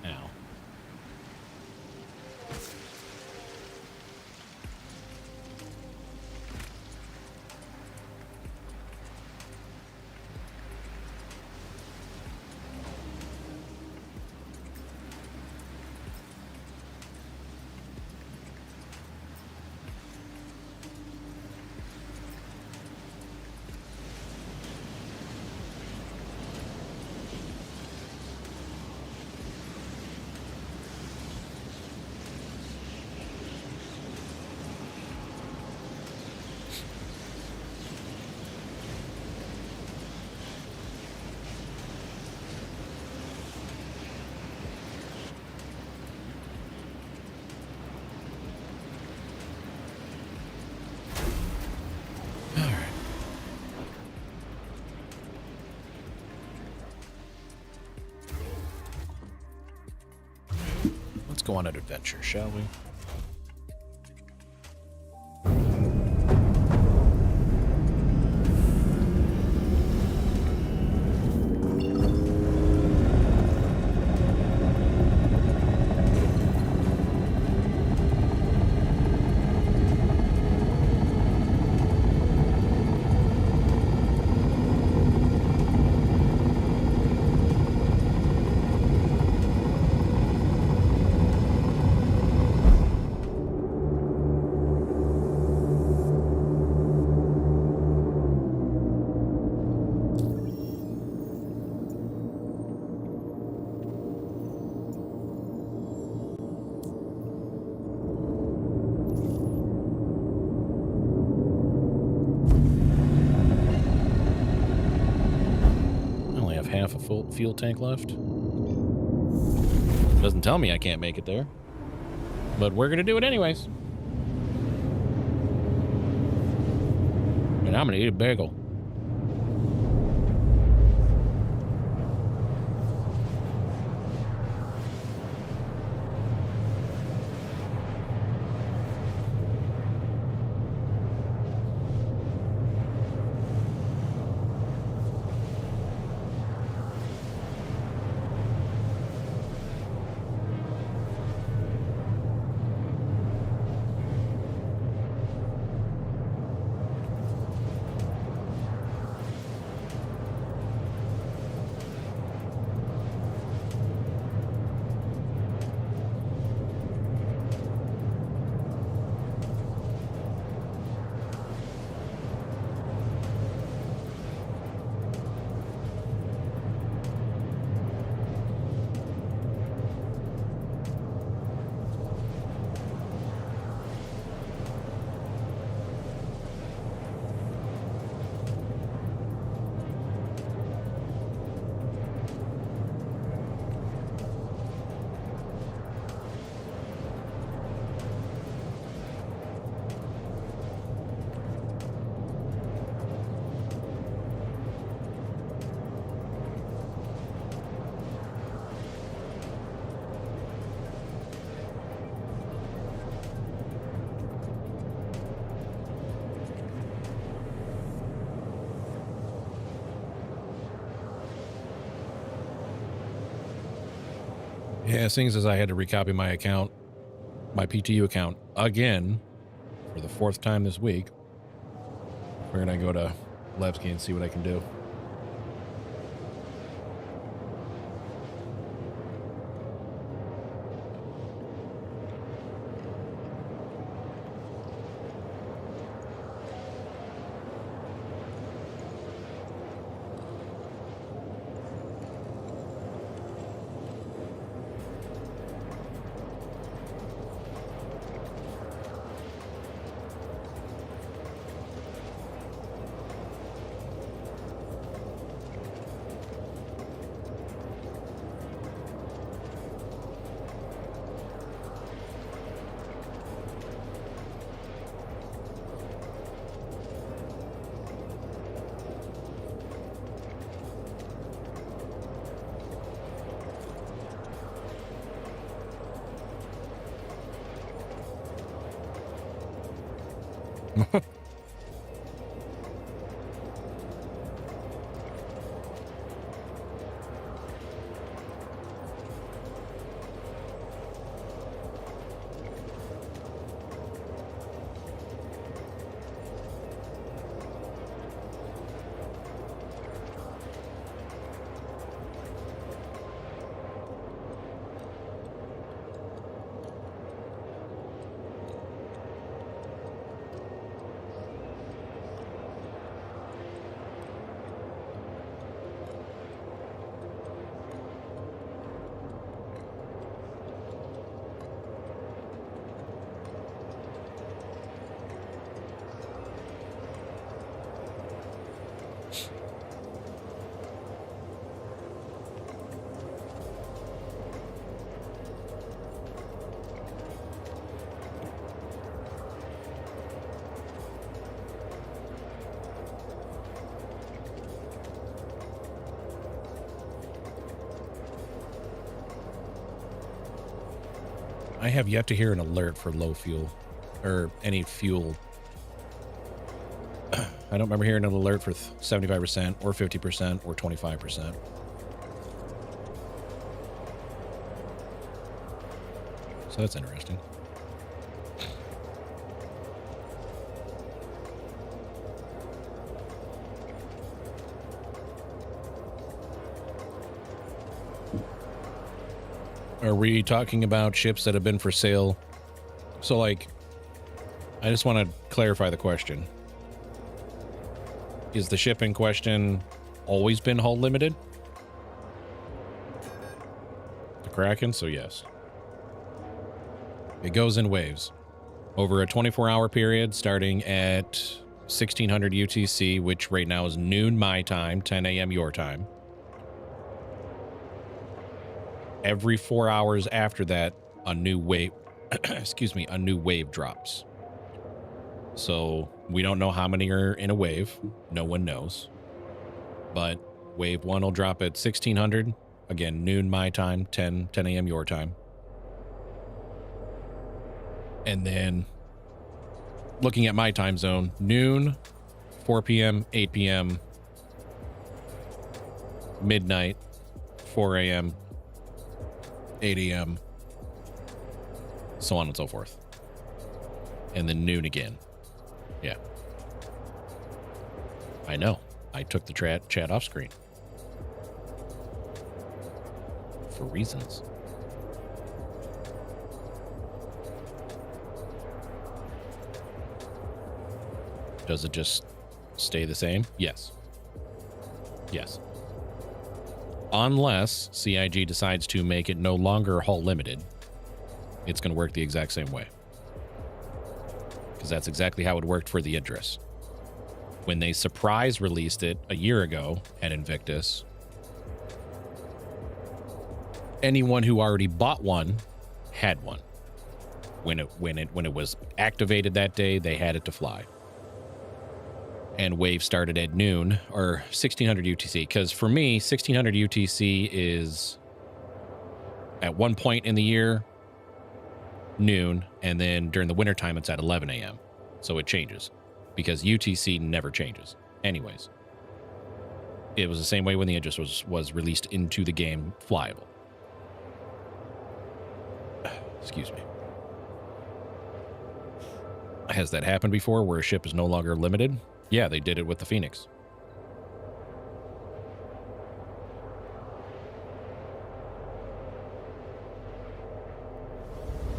Ow. Let's go on an adventure, shall we? Half a full fuel tank left. Doesn't tell me I can't make it there, but we're gonna do it anyways. And I'm gonna eat a bagel. Yeah, seeing as I had to recopy my account, my PTU account again for the 4th time this week, we're gonna go to Levski and see what I can do. I have yet to hear an alert for low fuel or any fuel. I don't remember hearing an alert for 75% or 50% or 25%. So that's interesting. Are we talking about ships that have been for sale? So, like, I just want to clarify the question. Is the ship in question always been hull limited? The Kraken? So, yes. It goes in waves. Over a 24-hour period, starting at 1600 UTC, which right now is noon my time, 10 a.m. your time. Every 4 hours after that, a new wave, excuse me, a new wave drops. So we don't know how many are in a wave. No one knows. But wave 1 will drop at 1600. Again, noon my time, 10 a.m. your time. And then looking at my time zone, noon, 4 p.m., 8 p.m., midnight, 4 a.m., 8 a.m., so on and so forth. And then noon again. Yeah. I know. I took the chat off screen. For reasons. Does it just stay the same? Yes. Yes. Unless CIG decides to make it no longer hull limited, it's going to work the exact same way. Because that's exactly how it worked for the Idris. When they surprise released it a year ago at Invictus, anyone who already bought one had one. When it was activated that day, they had it to fly. And wave started at noon or 1600 UTC. Because for me, 1600 UTC is at one point in the year, noon, and then during the wintertime, it's at 11 a.m. So it changes because UTC never changes. Anyways, it was the same way when the Aegis was released into the game flyable. Excuse me. Has that happened before where a ship is no longer limited? Yeah, they did it with the Phoenix.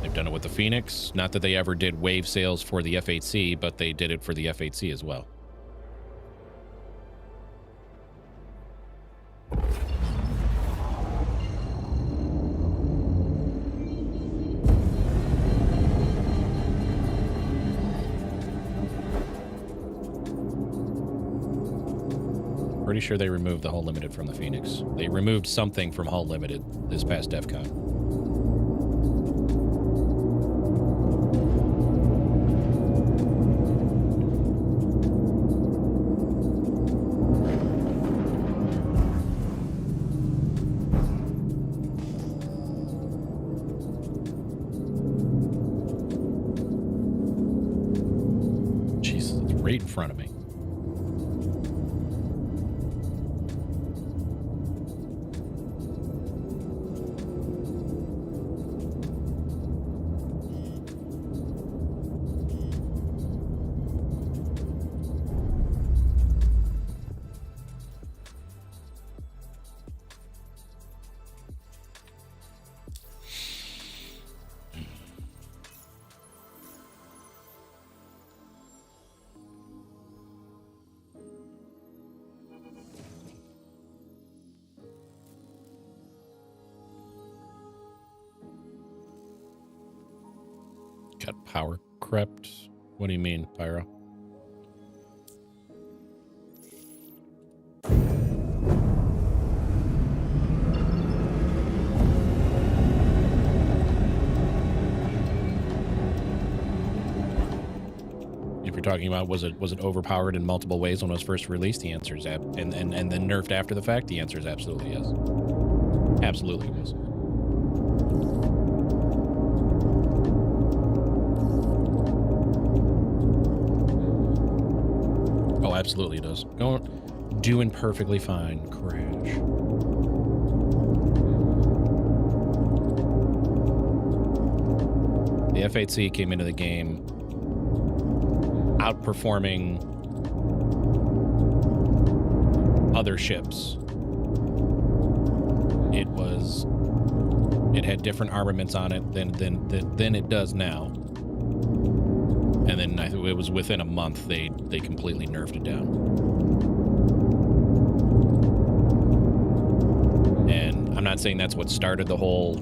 They've done it with the Phoenix. Not that they ever did wave sails for the F-8C, but they did it for the F-8C as well. Pretty sure they removed the hull limited from the Phoenix. They removed something from hull limited this past DEF CON. Jesus, it's right in front of me. Got power crept. What do you mean, Pyro? If you're talking about was it overpowered in multiple ways when it was first released, the answer is and then nerfed after the fact, the answer is absolutely yes. Absolutely was. Oh, absolutely it does. Doing perfectly fine. Crash. The F-8C came into the game outperforming other ships. It had different armaments on it than it does now. And then it was within a month they completely nerfed it down. And I'm not saying that's what started the whole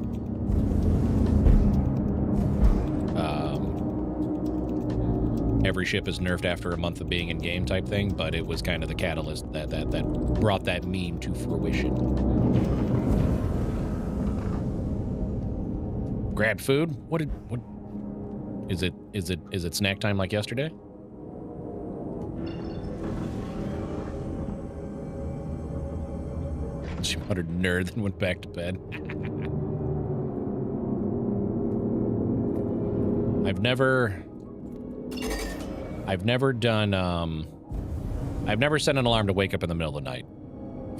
every ship is nerfed after a month of being in game type thing, but it was kind of the catalyst that brought that meme to fruition. Grabbed food? What is it snack time like yesterday? She muttered nerd, then went back to bed. I've never set an alarm to wake up in the middle of the night.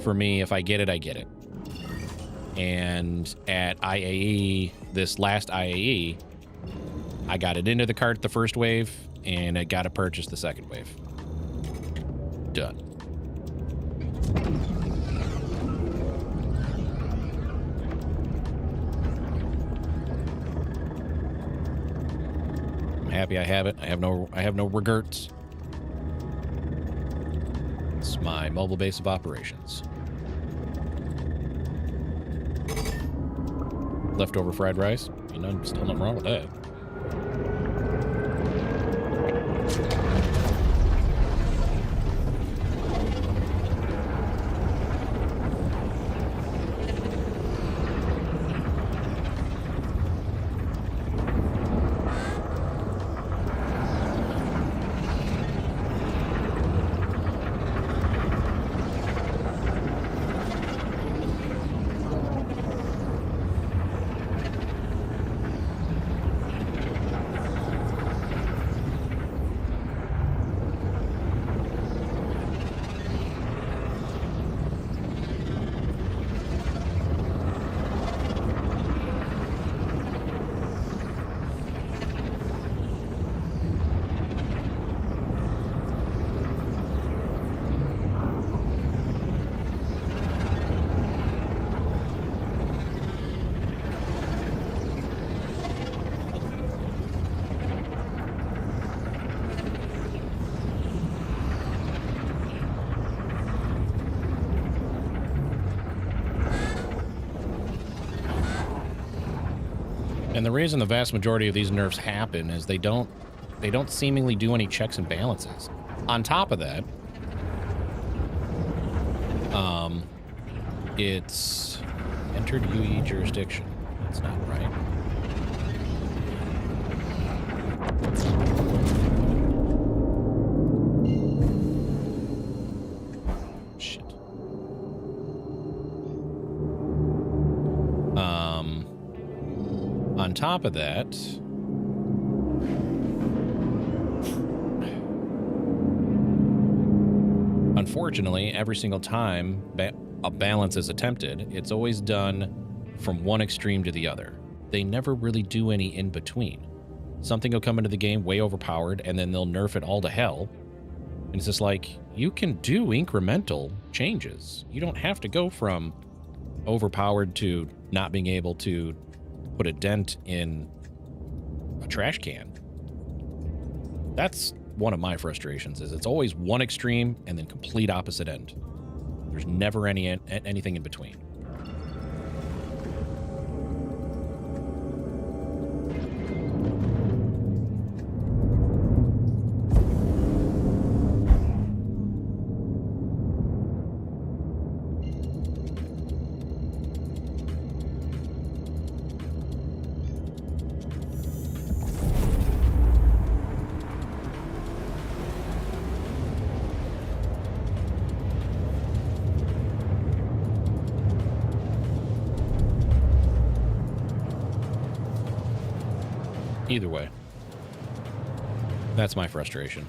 For me, if I get it, I get it. And at IAE, this last IAE, I got it into the cart the first wave, and I got to purchase the second wave. Done. I'm happy I have it. I have no regrets. It's my mobile base of operations. Leftover fried rice. You know, still nothing wrong with that. And the reason the vast majority of these nerfs happen is they don't seemingly do any checks and balances. On top of that, it's entered UE jurisdiction. That's not right. Shit. On top of that, unfortunately, every single time a balance is attempted, it's always done from one extreme to the other. They never really do any in between. Something will come into the game way overpowered, and then they'll nerf it all to hell. And it's just like, you can do incremental changes. You don't have to go from overpowered to not being able to put a dent in a trash can. That's one of my frustrations, is it's always one extreme and then complete opposite end. There's never anything in between. Either way, that's my frustration.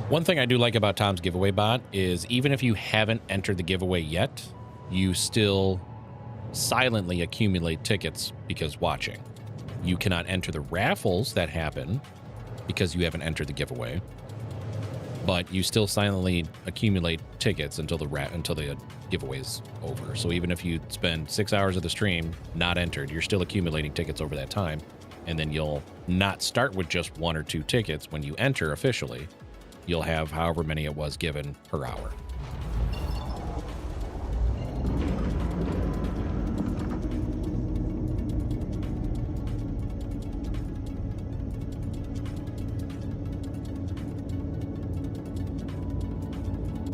One thing I do like about Tom's giveaway bot is even if you haven't entered the giveaway yet, you still silently accumulate tickets because watching. You cannot enter the raffles that happen because you haven't entered the giveaway, but you still silently accumulate tickets until the giveaway is over. So even if you spend 6 hours of the stream not entered, you're still accumulating tickets over that time, and then you'll not start with just 1 or 2 tickets when you enter officially. You'll have however many it was given per hour.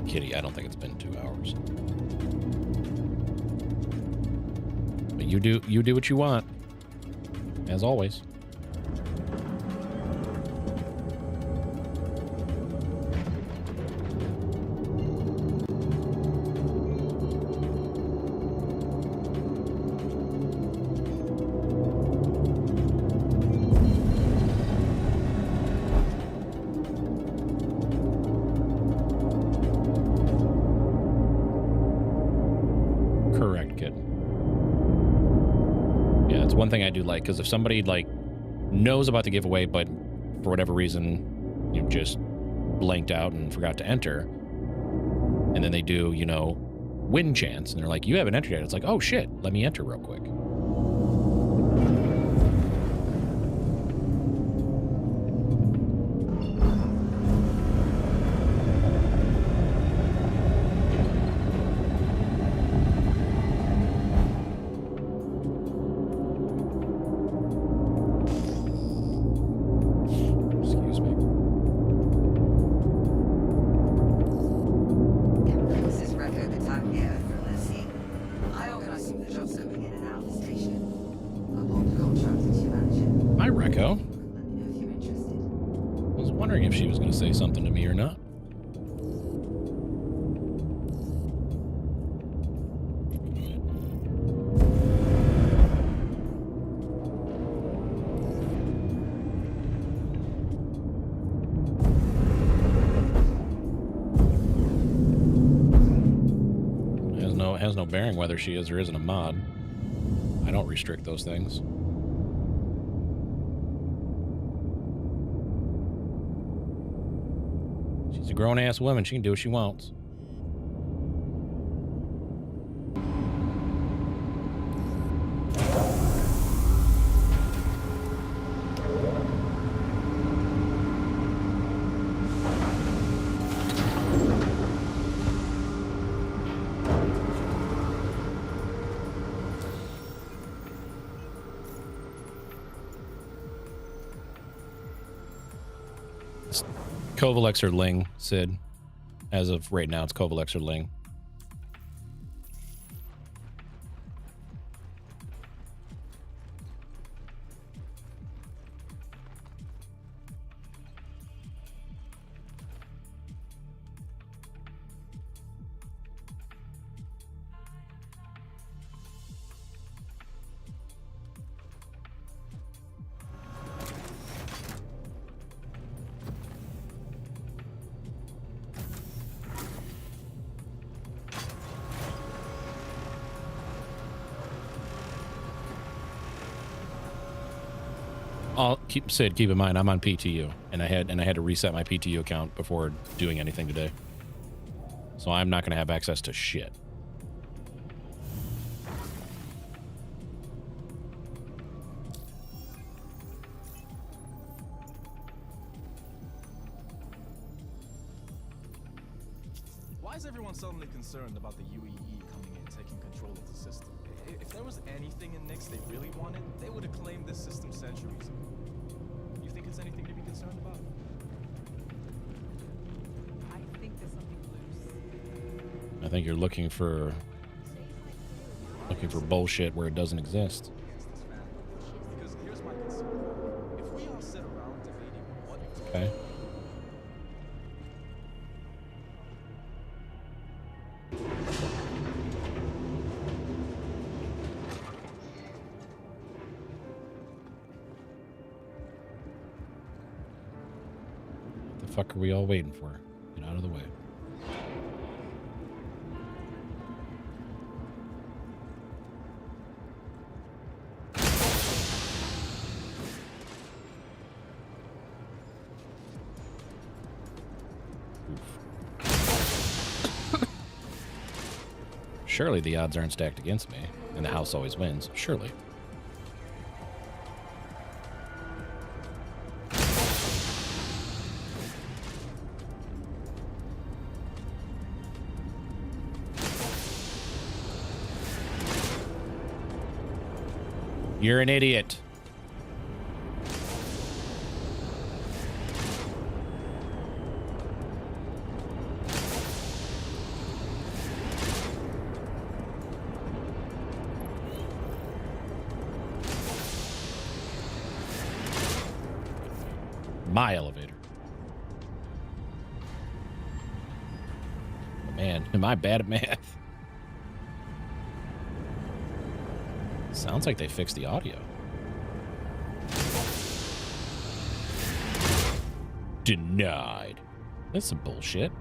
Kitty, I don't think it's been 2 hours. But you do what you want, as always. One thing I do like, because if somebody like knows about the giveaway but for whatever reason you just blanked out and forgot to enter, and then they do, you know, win chance, and they're like, you haven't entered yet, it's like, oh shit, let me enter real quick. Something to me or not. Has no bearing whether she is or isn't a mod. I don't restrict those things. She's a grown-ass woman. She can do what she wants. It's Kovalex or Ling, Sid. As of right now, it's Kovalex or Ling. Sid, keep in mind I'm on PTU, and I had to reset my PTU account before doing anything today, so I'm not going to have access to shit. Why is everyone suddenly concerned about the UEE coming in, taking control of the system? If there was anything in Nyx they really wanted, they would have claimed this system centuries ago. You think it's anything to be concerned about? I think there's something loose. I think you're looking for bullshit where it doesn't exist. Because here's my concern. If we all sit around debating what... Okay. What the fuck are we all waiting for? Get out of the way. Surely the odds aren't stacked against me, and the house always wins. Surely. You're an idiot. My elevator. Man, am I bad at math? Sounds like they fixed the audio. Denied. That's some bullshit.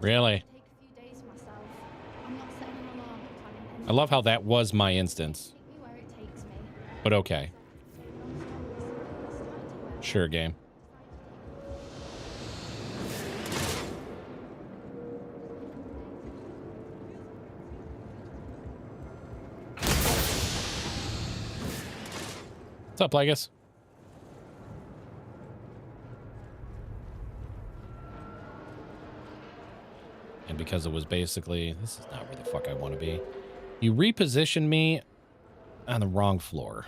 Really? I love how that was my instance. But okay. Sure, game. What's up, Legus? And because it was basically, this is not where the fuck I want to be. You repositioned me on the wrong floor.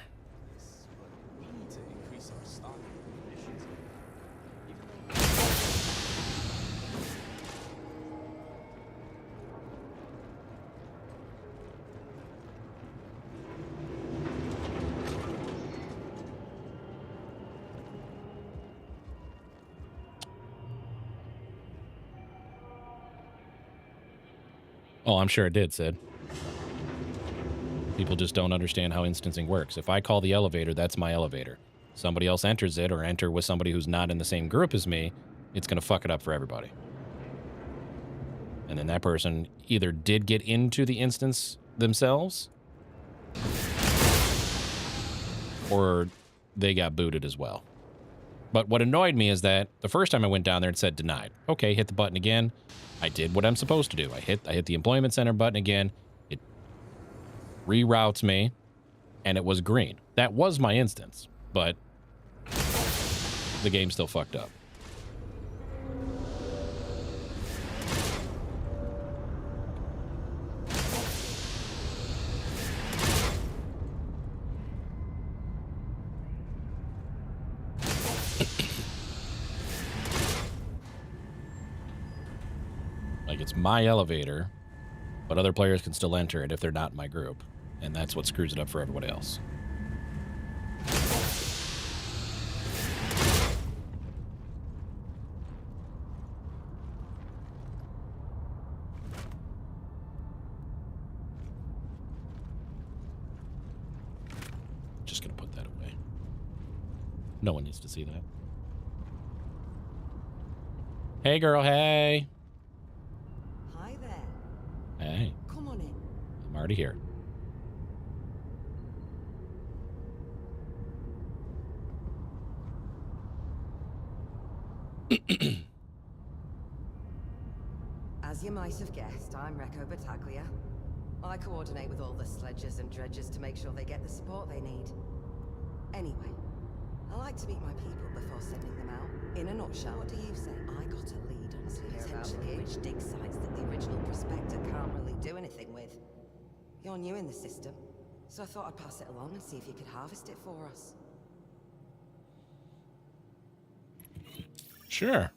We need to increase our stock efficiency. Oh, I'm sure it did, Sid. People just don't understand how instancing works. If I call the elevator, that's my elevator. Somebody else enters it or enter with somebody who's not in the same group as me, it's going to fuck it up for everybody. And then that person either did get into the instance themselves or they got booted as well. But what annoyed me is that the first time I went down there, it said denied. Okay, hit the button again. I did what I'm supposed to do. I hit the employment center button again. It reroutes me, and it was green. That was my instance, but the game still fucked up. Like, it's my elevator, but other players can still enter it if they're not in my group. And that's what screws it up for everybody else. Just gonna put that away. No one needs to see that. Hey, girl, hey. Hi there. Hey. Come on in. I'm already here. As you might have guessed, I'm Recco Battaglia. I coordinate with all the sledgers and dredgers to make sure they get the support they need. Anyway, I like to meet my people before sending them out. In a nutshell, what do you say? I got a lead on some potentially rich dig sites that the original prospector can't really do anything with. You're new in the system, so I thought I'd pass it along and see if you could harvest it for us. Sure.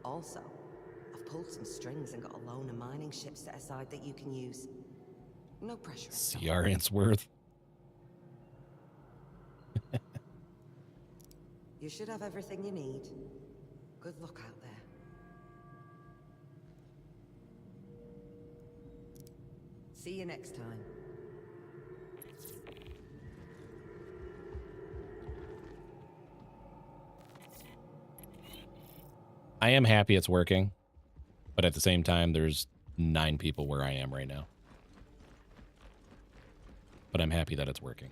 Also, I've pulled some strings and got a loan of mining ships set aside that you can use. No pressure. C.R. Answorth. You should have everything you need. Good luck out there. See you next time. I am happy it's working, but at the same time, there's 9 people where I am right now. But I'm happy that it's working.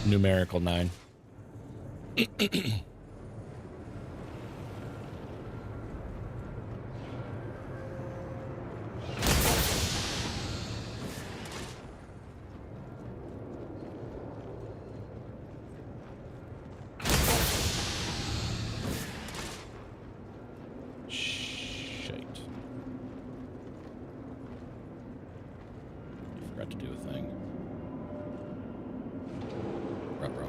Numerical 9. Shite. I forgot to do a thing. Ruh-roh.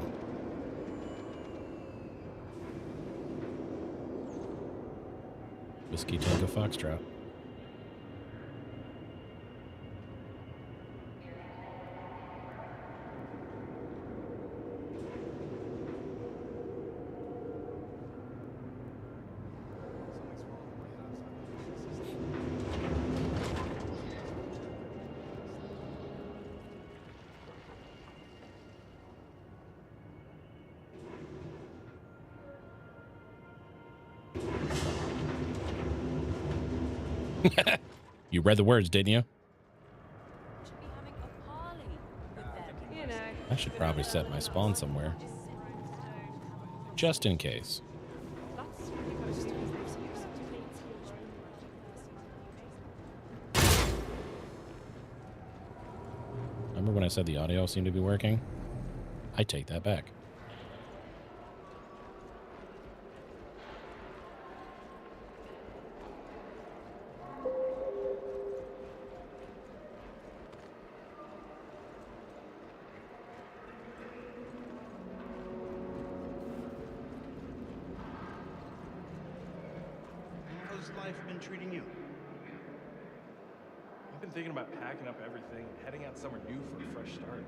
Whiskey Tango Foxtrot. You read the words, didn't you? I should probably set my spawn somewhere. Just in case. Remember when I said the audio seemed to be working? I take that back. How's life been treating you? been thinking about packing up everything and heading out somewhere new for a fresh start.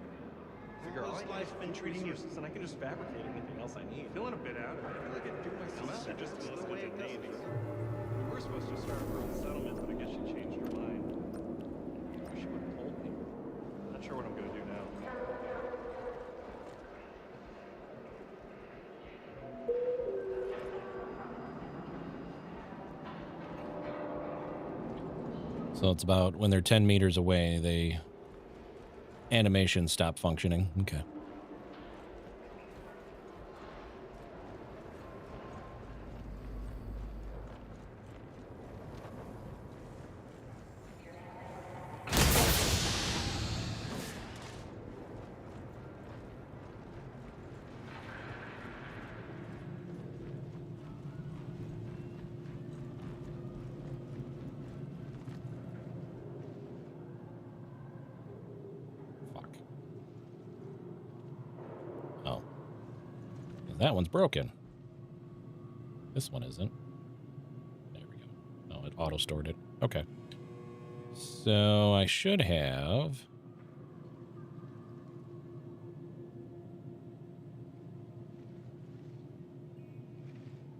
Figure How's all life been treating you? resources, and I can just fabricate anything else I need. Feeling a bit out of it. I feel like I do my Well, just it's the the way way it it goes. goes. We were supposed to start our own settlement, but I guess she changed her mind. I wish she would have told me. I'm not sure what I'm gonna do now. So it's about when they're 10 meters away, they animations stop functioning. Okay. Oh. That one's broken. This one isn't. There we go. Oh, it auto-stored it. Okay. So I should have...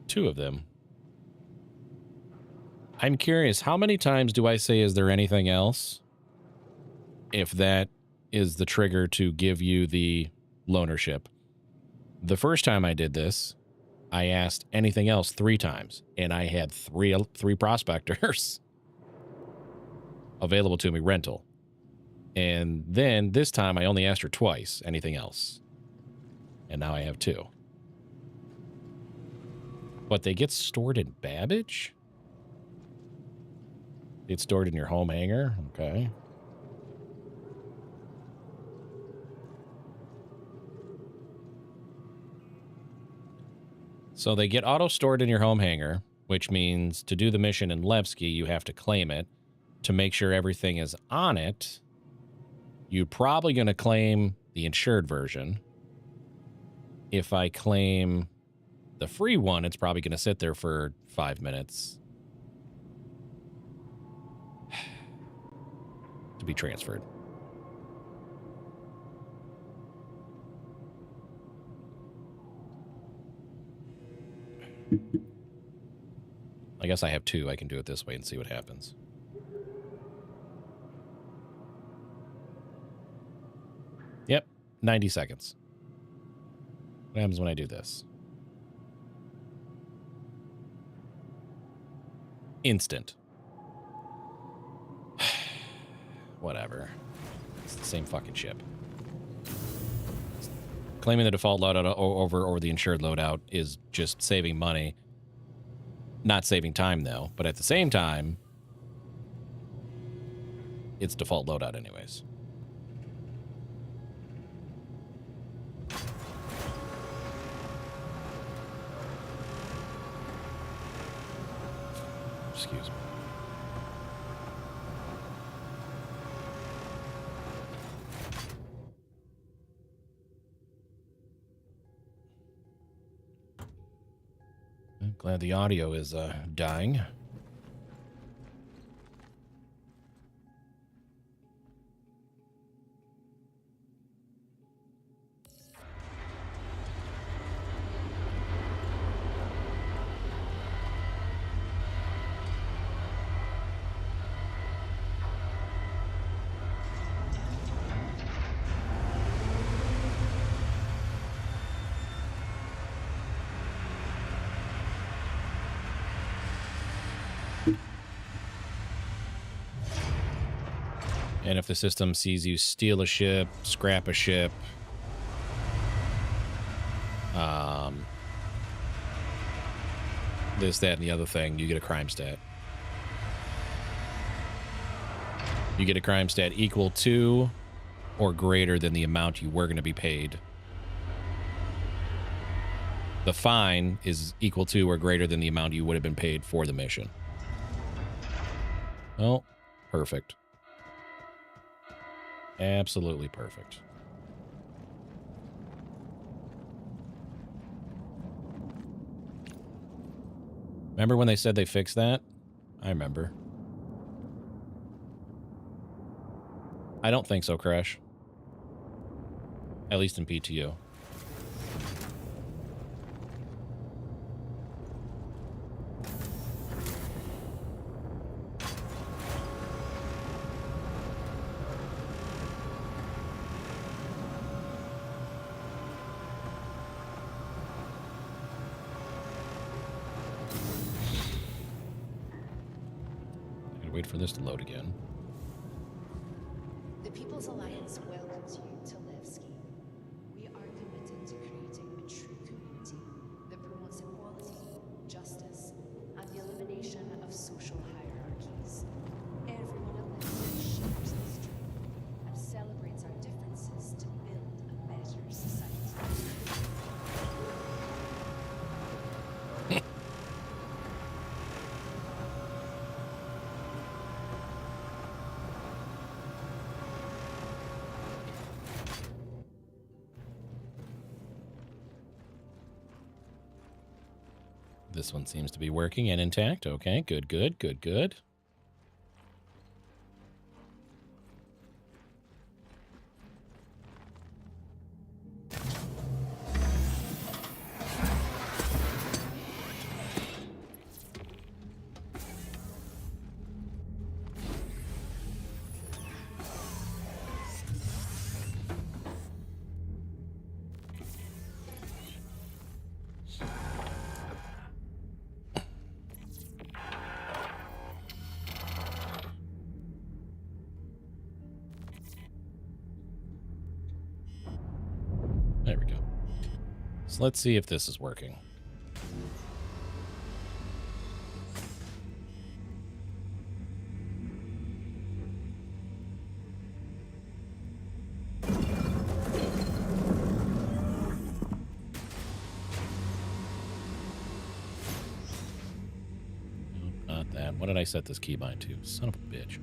two of them. I'm curious, how many times do I say, is there anything else? If that is the trigger to give you the loanership. The first time I did this, I asked anything else 3 times, and I had three prospectors available to me, rental. And then this time I only asked her twice, anything else. And now I have 2. But they get stored in Babbage? It's stored in your home hangar? Okay. So they get auto-stored in your home hangar, which means to do the mission in Levski, you have to claim it. To make sure everything is on it, you're probably going to claim the insured version. If I claim the free one, it's probably going to sit there for 5 minutes to be transferred. I guess I have 2. I can do it this way and see what happens. Yep, 90 seconds. What happens when I do this? Instant. Whatever. It's the same fucking ship. Claiming the default loadout over the insured loadout is just saving money. Not saving time, though. But at the same time, it's default loadout anyways. Excuse me. I'm glad the audio is dying. And if the system sees you steal a ship, scrap a ship, this, that, and the other thing, you get a crime stat. You get a crime stat equal to or greater than the amount you were going to be paid. The fine is equal to or greater than the amount you would have been paid for the mission. Oh, perfect. Absolutely perfect. Remember when they said they fixed that? I remember. I don't think so, Crash. At least in PTU. Wait for this to load again. The People's Alliance welcomes you to Levski. We are committed to creating a true community that promotes equality, justice, and the elimination of social hierarchies. Everyone at Levski shares this dream and celebrates our differences to build a better society. This one seems to be working and intact. Okay, good, good, good, good. There we go. So let's see if this is working. Nope, not that. What did I set this keybind to? Son of a bitch.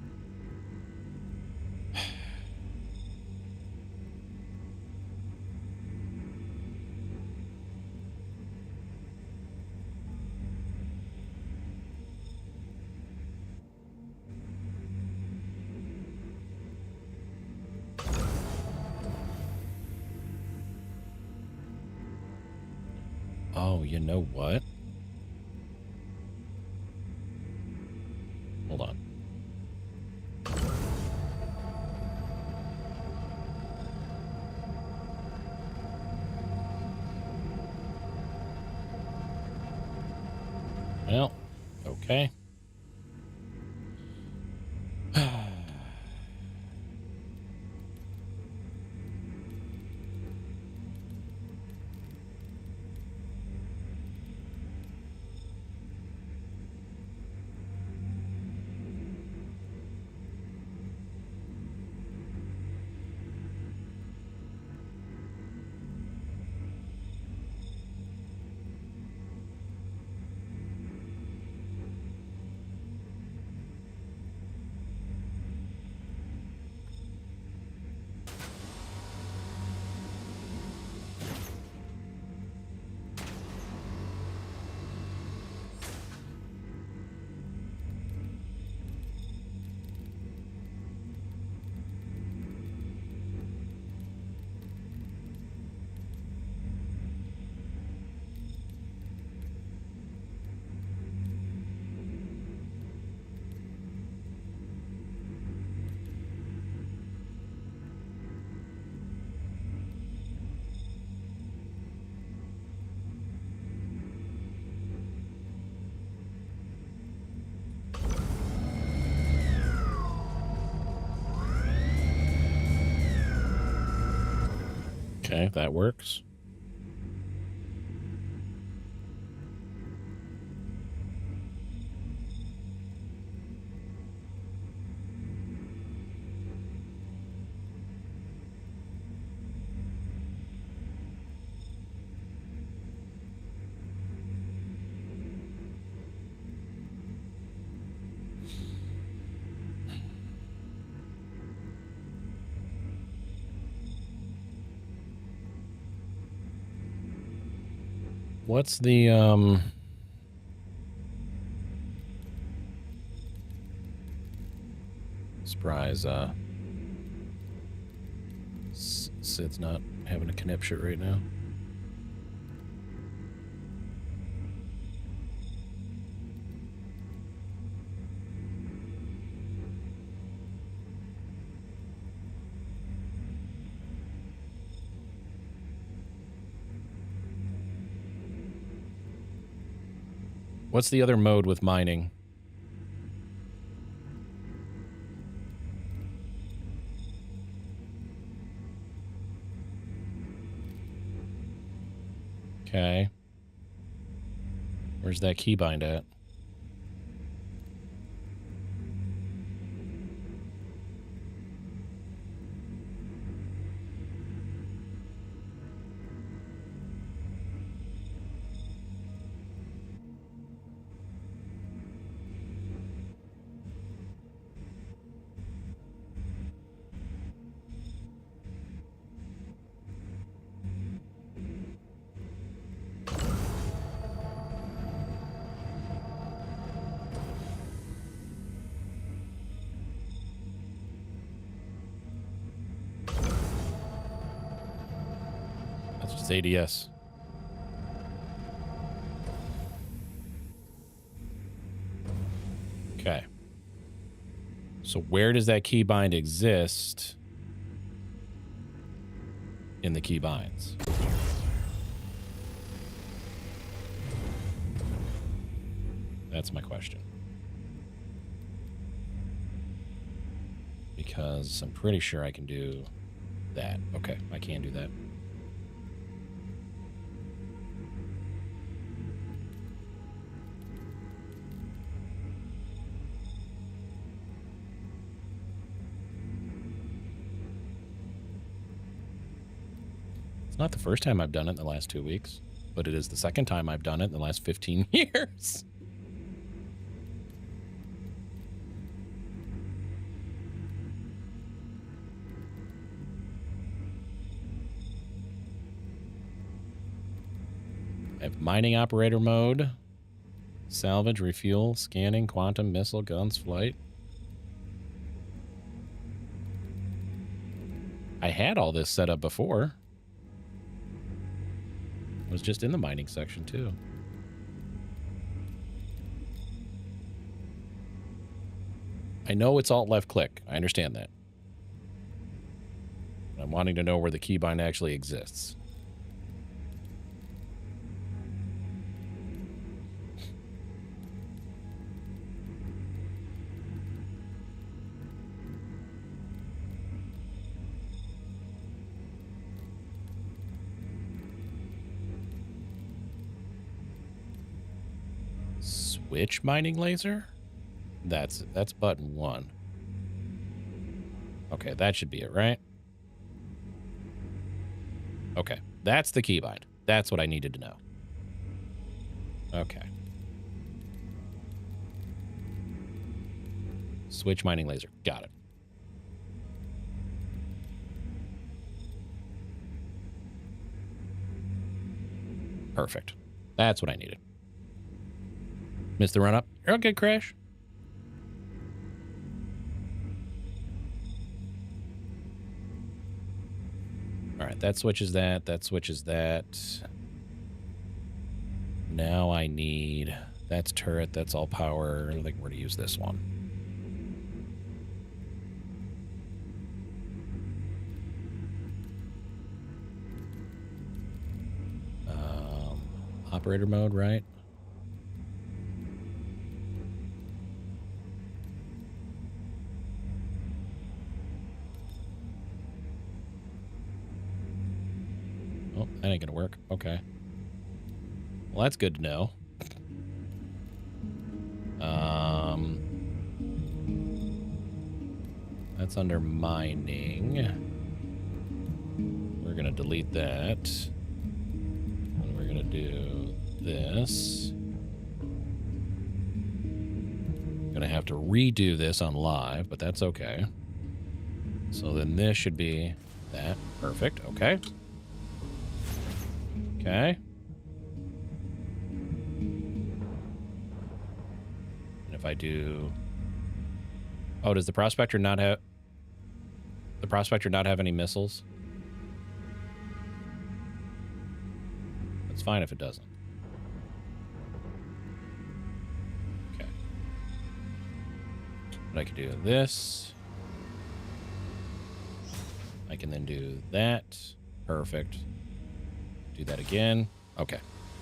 Oh, you know what? Hold on. Well, okay. Okay, that works. What's the surprise it's not having a conniption right now. What's the other mode with mining? Okay. Where's that keybind at? That's just ADS. Okay. So where does that keybind exist in the keybinds? That's my question. Because I'm pretty sure I can do that. Okay, I can do that. It's not the first time I've done it in the last 2 weeks, but it is the second time I've done it in the last 15 years. I have mining operator mode, salvage, refuel, scanning, quantum, missile, guns, flight. I had all this set up before. It was just in the mining section too. I know it's alt left click. I understand that. I'm wanting to know where the keybind actually exists. Switch mining laser? That's button 1. Okay, that should be it, right? Okay, that's the keybind. That's what I needed to know. Okay. Switch mining laser. Got it. Perfect. That's what I needed. Missed the run up. You're okay, Crash. All right, that switches that. That switches that. Now I need... That's turret. That's all power. I think we're going to use this one. Operator mode, right? Oh, that ain't gonna work. Okay. Well, that's good to know. That's under mining. We're gonna delete that. And we're gonna do this. Gonna have to redo this on live, but that's okay. So then this should be that. Perfect. Okay. Okay. And if I do... Oh, does the Prospector not have... The Prospector not have any missiles? fine if it doesn't. Okay. But I can do this. I can then do that. Perfect. Do that again. Okay.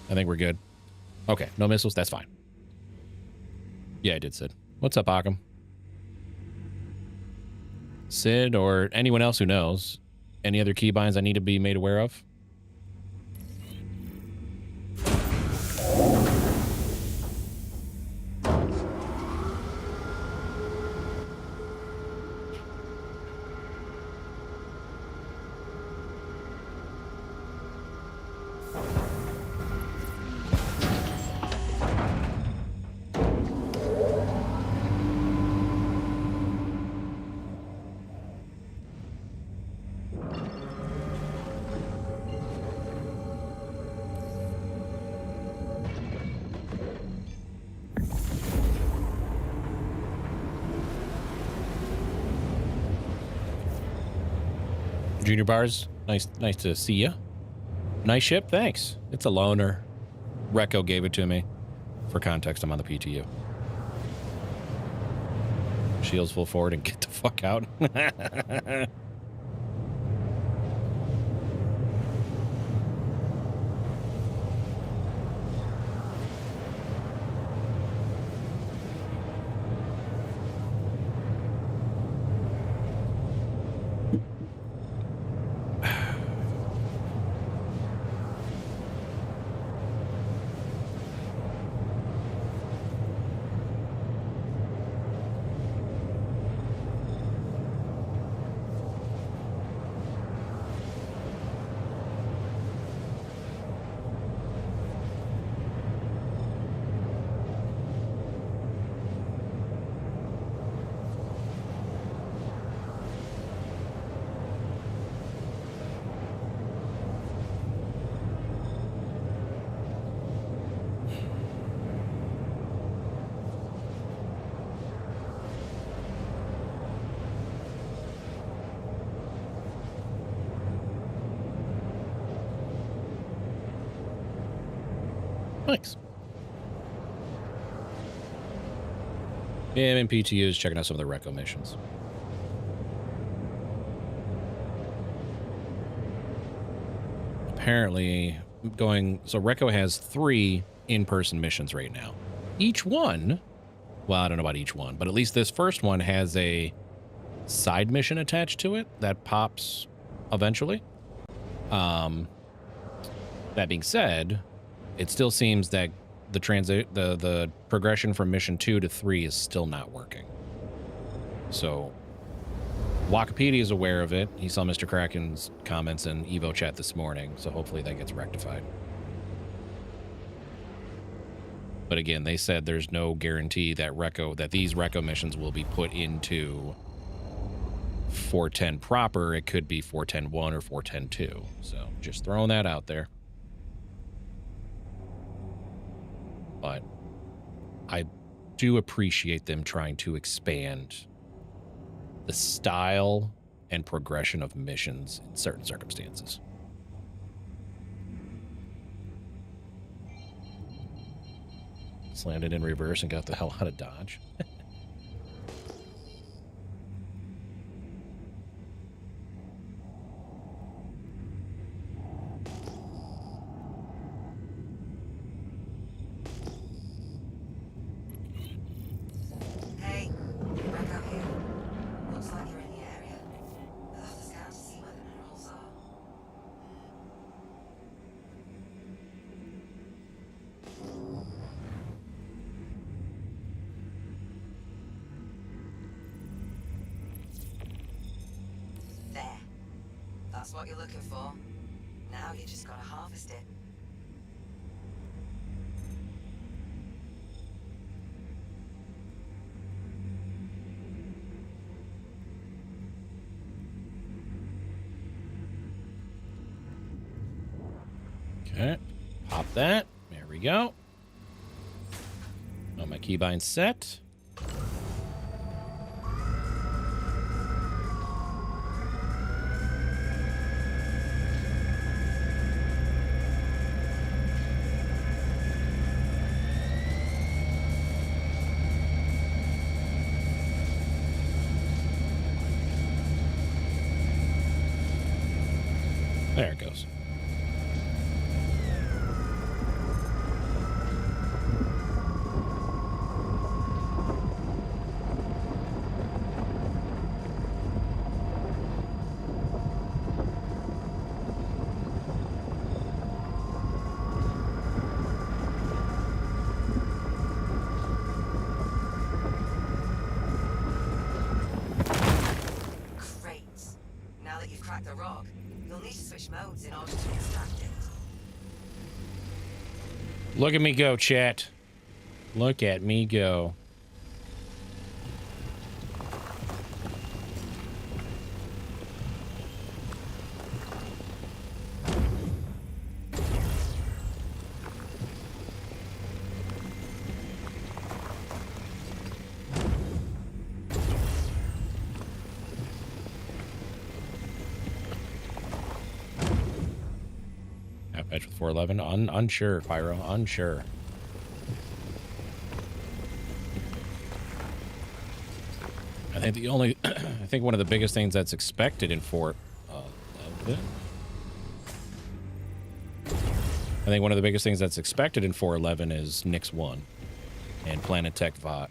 I think we're good. Okay. No missiles. That's fine. Yeah, I did, Sid. What's up, Occam? Sid or anyone else who knows. Any other keybinds I need to be made aware of? Junior Bars, nice to see you. Nice ship, thanks. It's a loaner. Recco gave it to me. For context, I'm on the PTU. Shields full forward and get the fuck out. Thanks. Yeah, I'm in PTUs checking out some of the Recco missions. Apparently, so Recco has 3 in-person missions right now. Each one, well, I don't know about each one, but at least this first one has a side mission attached to it that pops eventually. That being said, it still seems that the progression from mission 2 to 3 is still not working. So Wikipedia is aware of it. He saw Mr. Kraken's comments in Evo chat this morning, so hopefully that gets rectified. But again, they said there's no guarantee that these Recco missions will be put into 410 proper. It could be 410-1 or 410-2. So just throwing that out there. But I do appreciate them trying to expand the style and progression of missions in certain circumstances. Just landed in reverse and got the hell out of Dodge. That's what you're looking for. Now you just gotta harvest it. Okay, pop that. There we go. Oh, my keybind's set. There it goes. Great. Now that you've cracked the rock, you'll need to switch modes in order to extract it. Look at me go, chat. Look at me go. Outpatch with 411. Unsure, Pyro. Unsure. I think the only, I think one of the biggest things that's expected in I think one of the biggest things that's expected in 411 is Nix 1 and Planet Tech 5.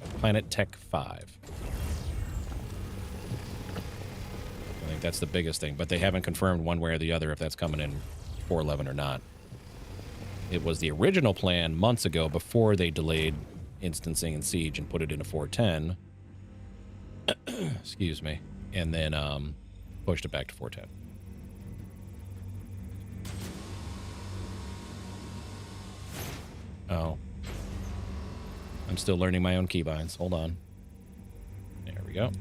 I think that's the biggest thing, but they haven't confirmed one way or the other if that's coming in 411 or not. It was the original plan months ago before they delayed instancing and siege and put it into 410. Excuse me. And then pushed it back to 410. Oh. I'm still learning my own keybinds. Hold on. There we go.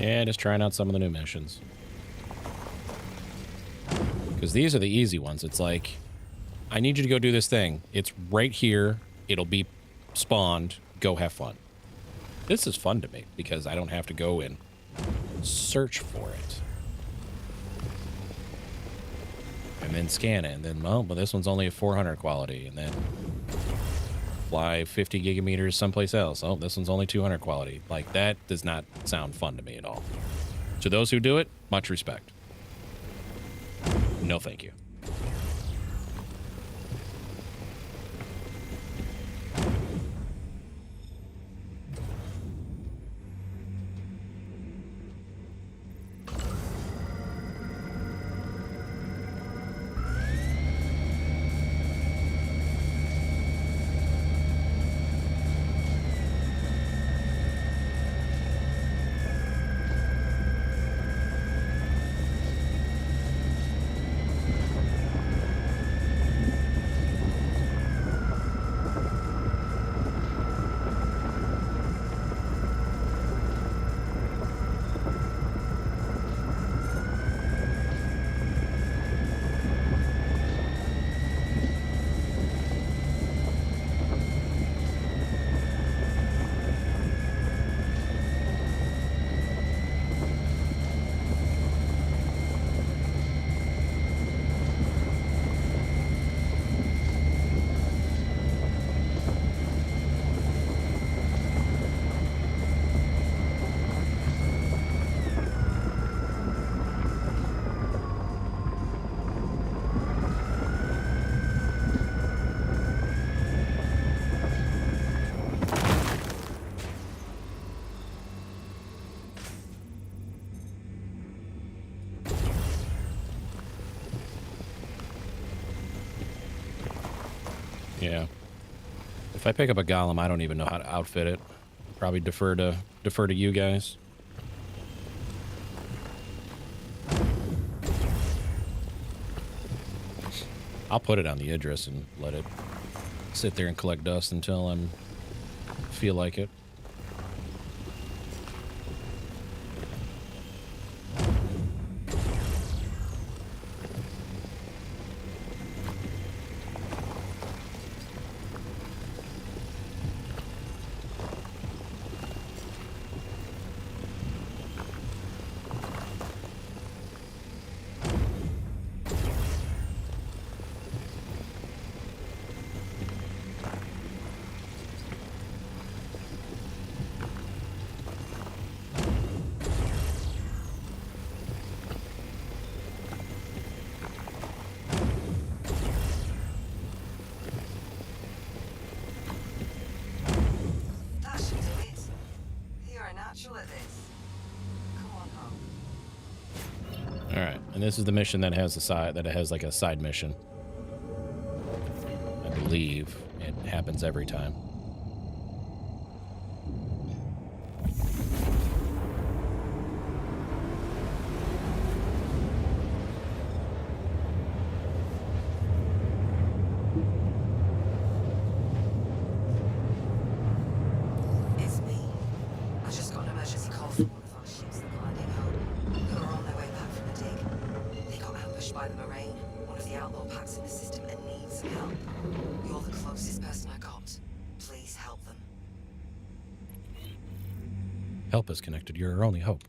Yeah, just trying out some of the new missions. Because these are the easy ones. It's like, I need you to go do this thing. It's right here. It'll be spawned. Go have fun. This is fun to me because I don't have to go and search for it. And then scan it. And then, well, but this one's only a 400 quality. And then fly 50 gigameters someplace else. Oh, this one's only 200 quality. Like, that does not sound fun to me at all. To those who do it, much respect. No, thank you. Yeah. If I pick up a golem, I don't even know how to outfit it. Probably defer to you guys. I'll put it on the Idris and let it sit there and collect dust until I feel like it. That should do it. You're a natural at this. Come on home. All right, and this is the mission that has like a side mission. I believe it happens every time. It's me. I just got an emergency call from one of our ships, the Blinding Hope, who are on their way back from the dig. They got ambushed by the Moraine, one of the outlaw packs in the system, and need some help. You're the closest person I got. Please help them. Help is connected. You're our only hope.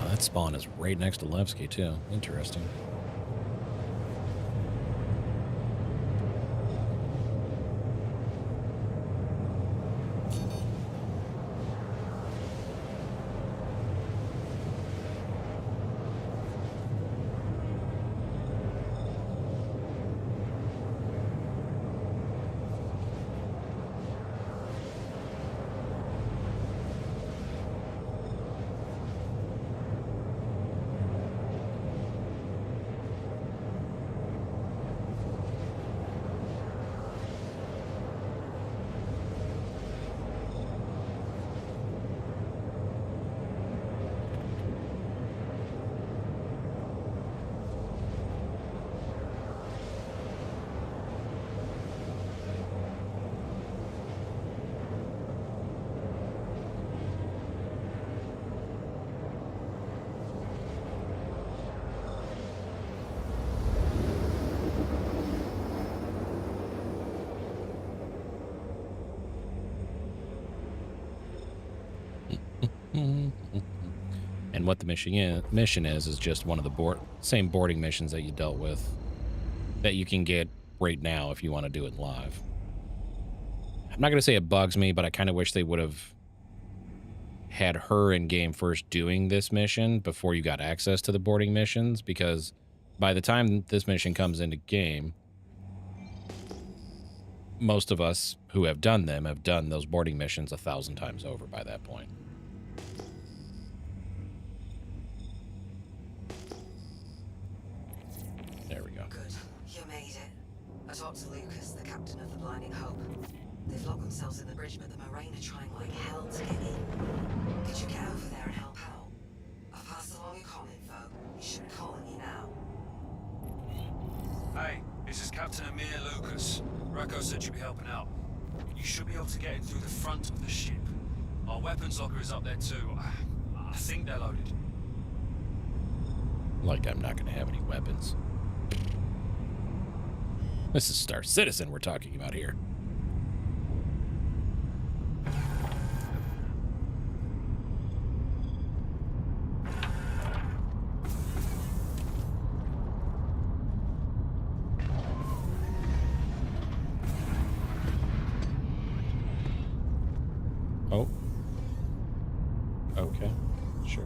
That spawn is right next to Levski, too. Interesting. And what the mission is just one of the same boarding missions that you dealt with that you can get right now if you want to do it live. I'm not going to say it bugs me, but I kind of wish they would have had her in game first doing this mission before you got access to the boarding missions, because by the time this mission comes into game, most of us who have done them have done those boarding missions 1,000 times over by that point. There we go. Good. You made it. I talked to Lucas, the captain of the Blinding Hope. They've locked themselves in the bridge, but the Moraine are trying like hell to get in. Could you get over there and help out? I've passed along your comm info. You should be calling you now. Hey, this is Captain Amir Lucas. Rocco said you'd be helping out. You should be able to get in through the front of the ship. Our weapons locker is up there too. I think they're loaded. Like I'm not going to have any weapons. This is Star Citizen we're talking about here. Oh. Okay. Sure.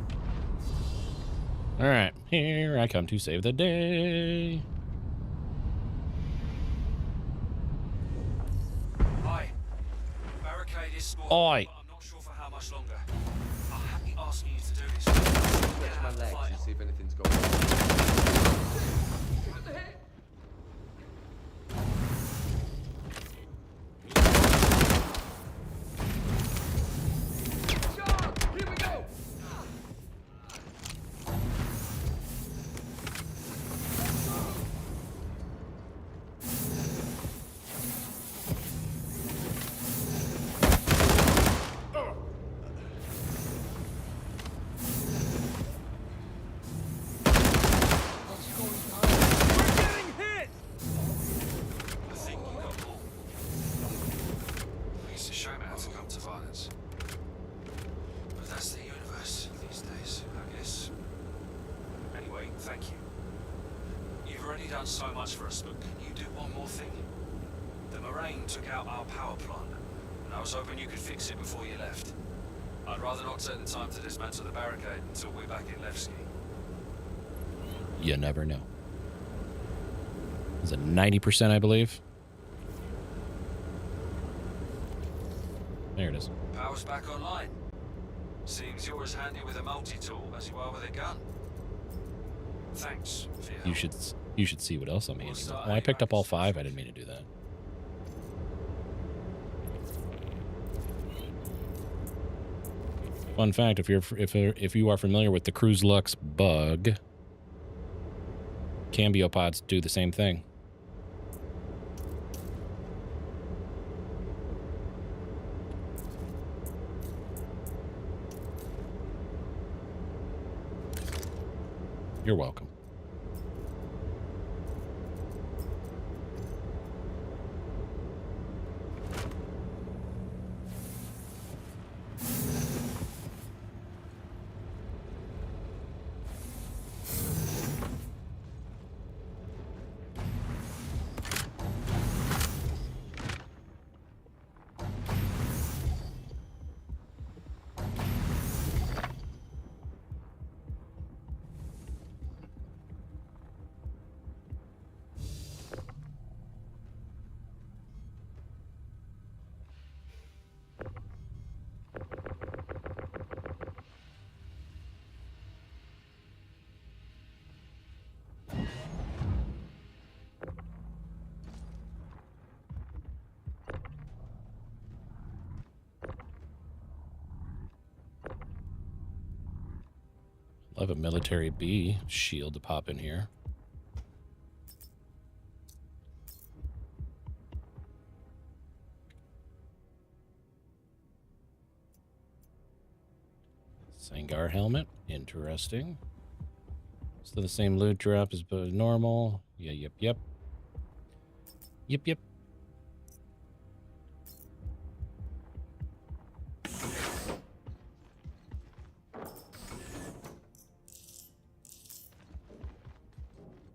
All right. Here I come to save the day. Hi. Barricade is small, Oi. but I'm not sure for how much longer. I'm happy asking you to do this. Stretch my legs and see if anything's going on. Here we go! I think you got more. It's a shame it had to come to violence. But that's the universe these days, I guess. Anyway, thank you. You've already done so much for us, but can you do one more thing? The Moraine took out our power plant, and I was hoping you could fix it before you left. I'd rather not take the time to dismantle the barricade until we're back at Levski. You never know. Is it 90%, I believe? There it is. Power's back online. Seems you're as handy with a multi-tool as you are with a gun. Thanks for your help. You should see what else I'm handing. Oh, I picked up all 5. I didn't mean to do that. Fun fact: if you are familiar with the Cruise Lux bug, cambio pods do the same thing. You're welcome. Love a military bee shield to pop in here. Sangar helmet. Interesting. Still the same loot drop as normal. Yeah, yep. Yep.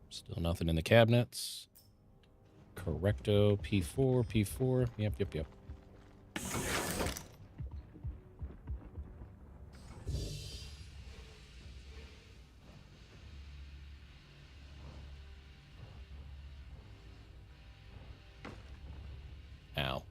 Still nothing in the cabinets. Correcto, P4. Yep. Ow.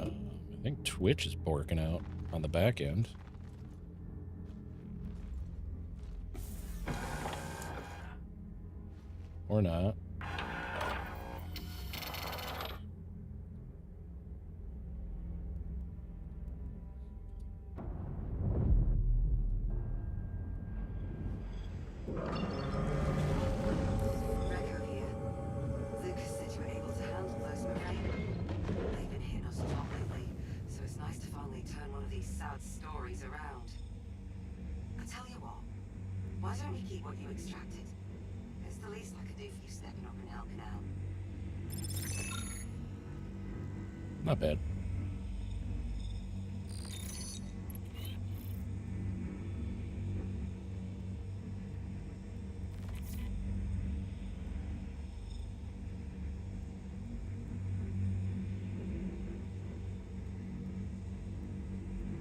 I think Twitch is borking out on the back end. Or not. Why don't you keep what you extracted? It's the least I could do for you stepping up and helping out. Not bad.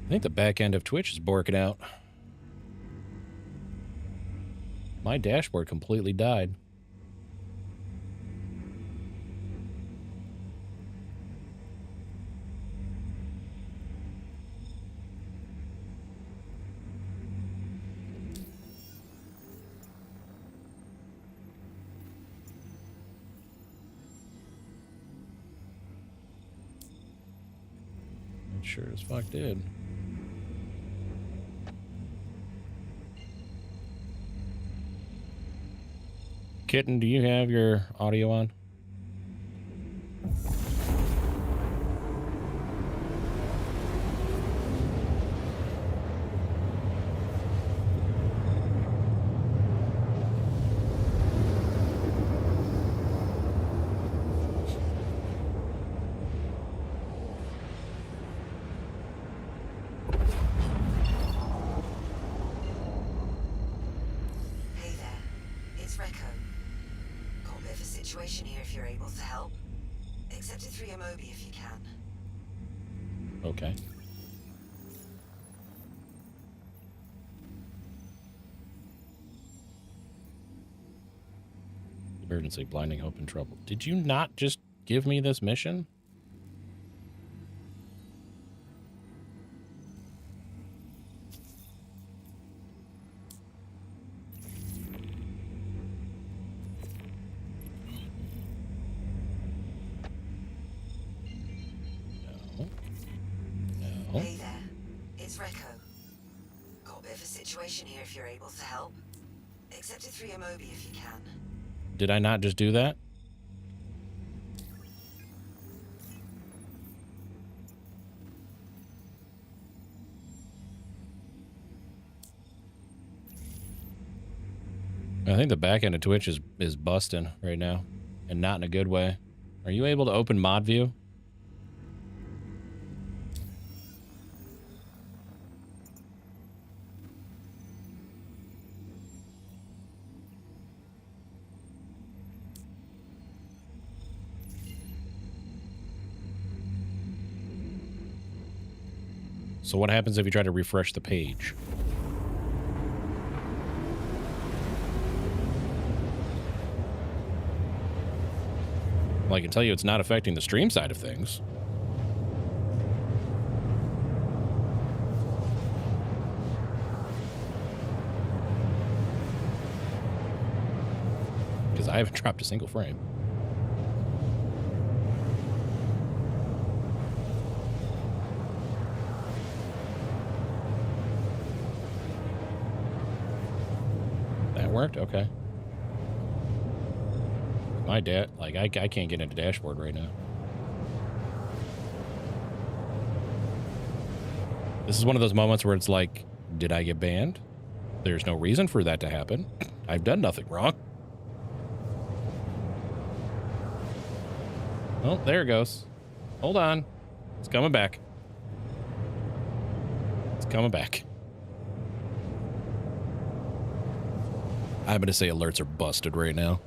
I think the back end of Twitch is borking out. My dashboard completely died. It sure as fuck did. Kitten, do you have your audio on? Hey there, it's Recco. Got a bit of a situation here if you're able to help. Accept it through your Mobi if you can. Okay. Emergency, blinding hope and trouble. Did you not just give me this mission? No. Hey there, it's Recco. Got a bit of a situation here if you're able to help. Accept it through your Mobi if you can. Did I not just do that? I think the back end of Twitch is busting right now, and not in a good way. Are you able to open mod view? So what happens if you try to refresh the page? Well, I can tell you it's not affecting the stream side of things. Because I haven't dropped a single frame. That worked? Okay. My dad, like, I can't get into dashboard right now. This is one of those moments where it's like, did I get banned? There's no reason for that to happen. I've done nothing wrong. Oh, there it goes. Hold on. It's coming back. It's coming back. I'm going to say alerts are busted right now.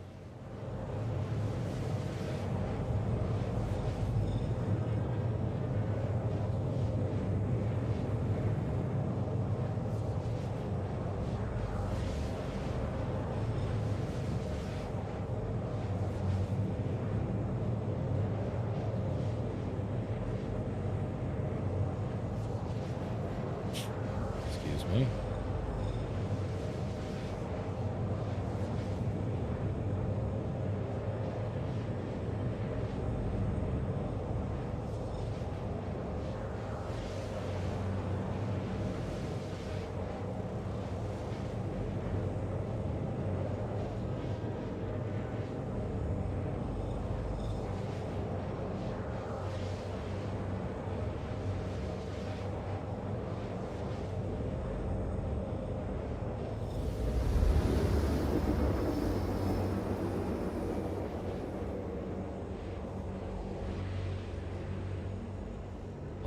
Excuse me.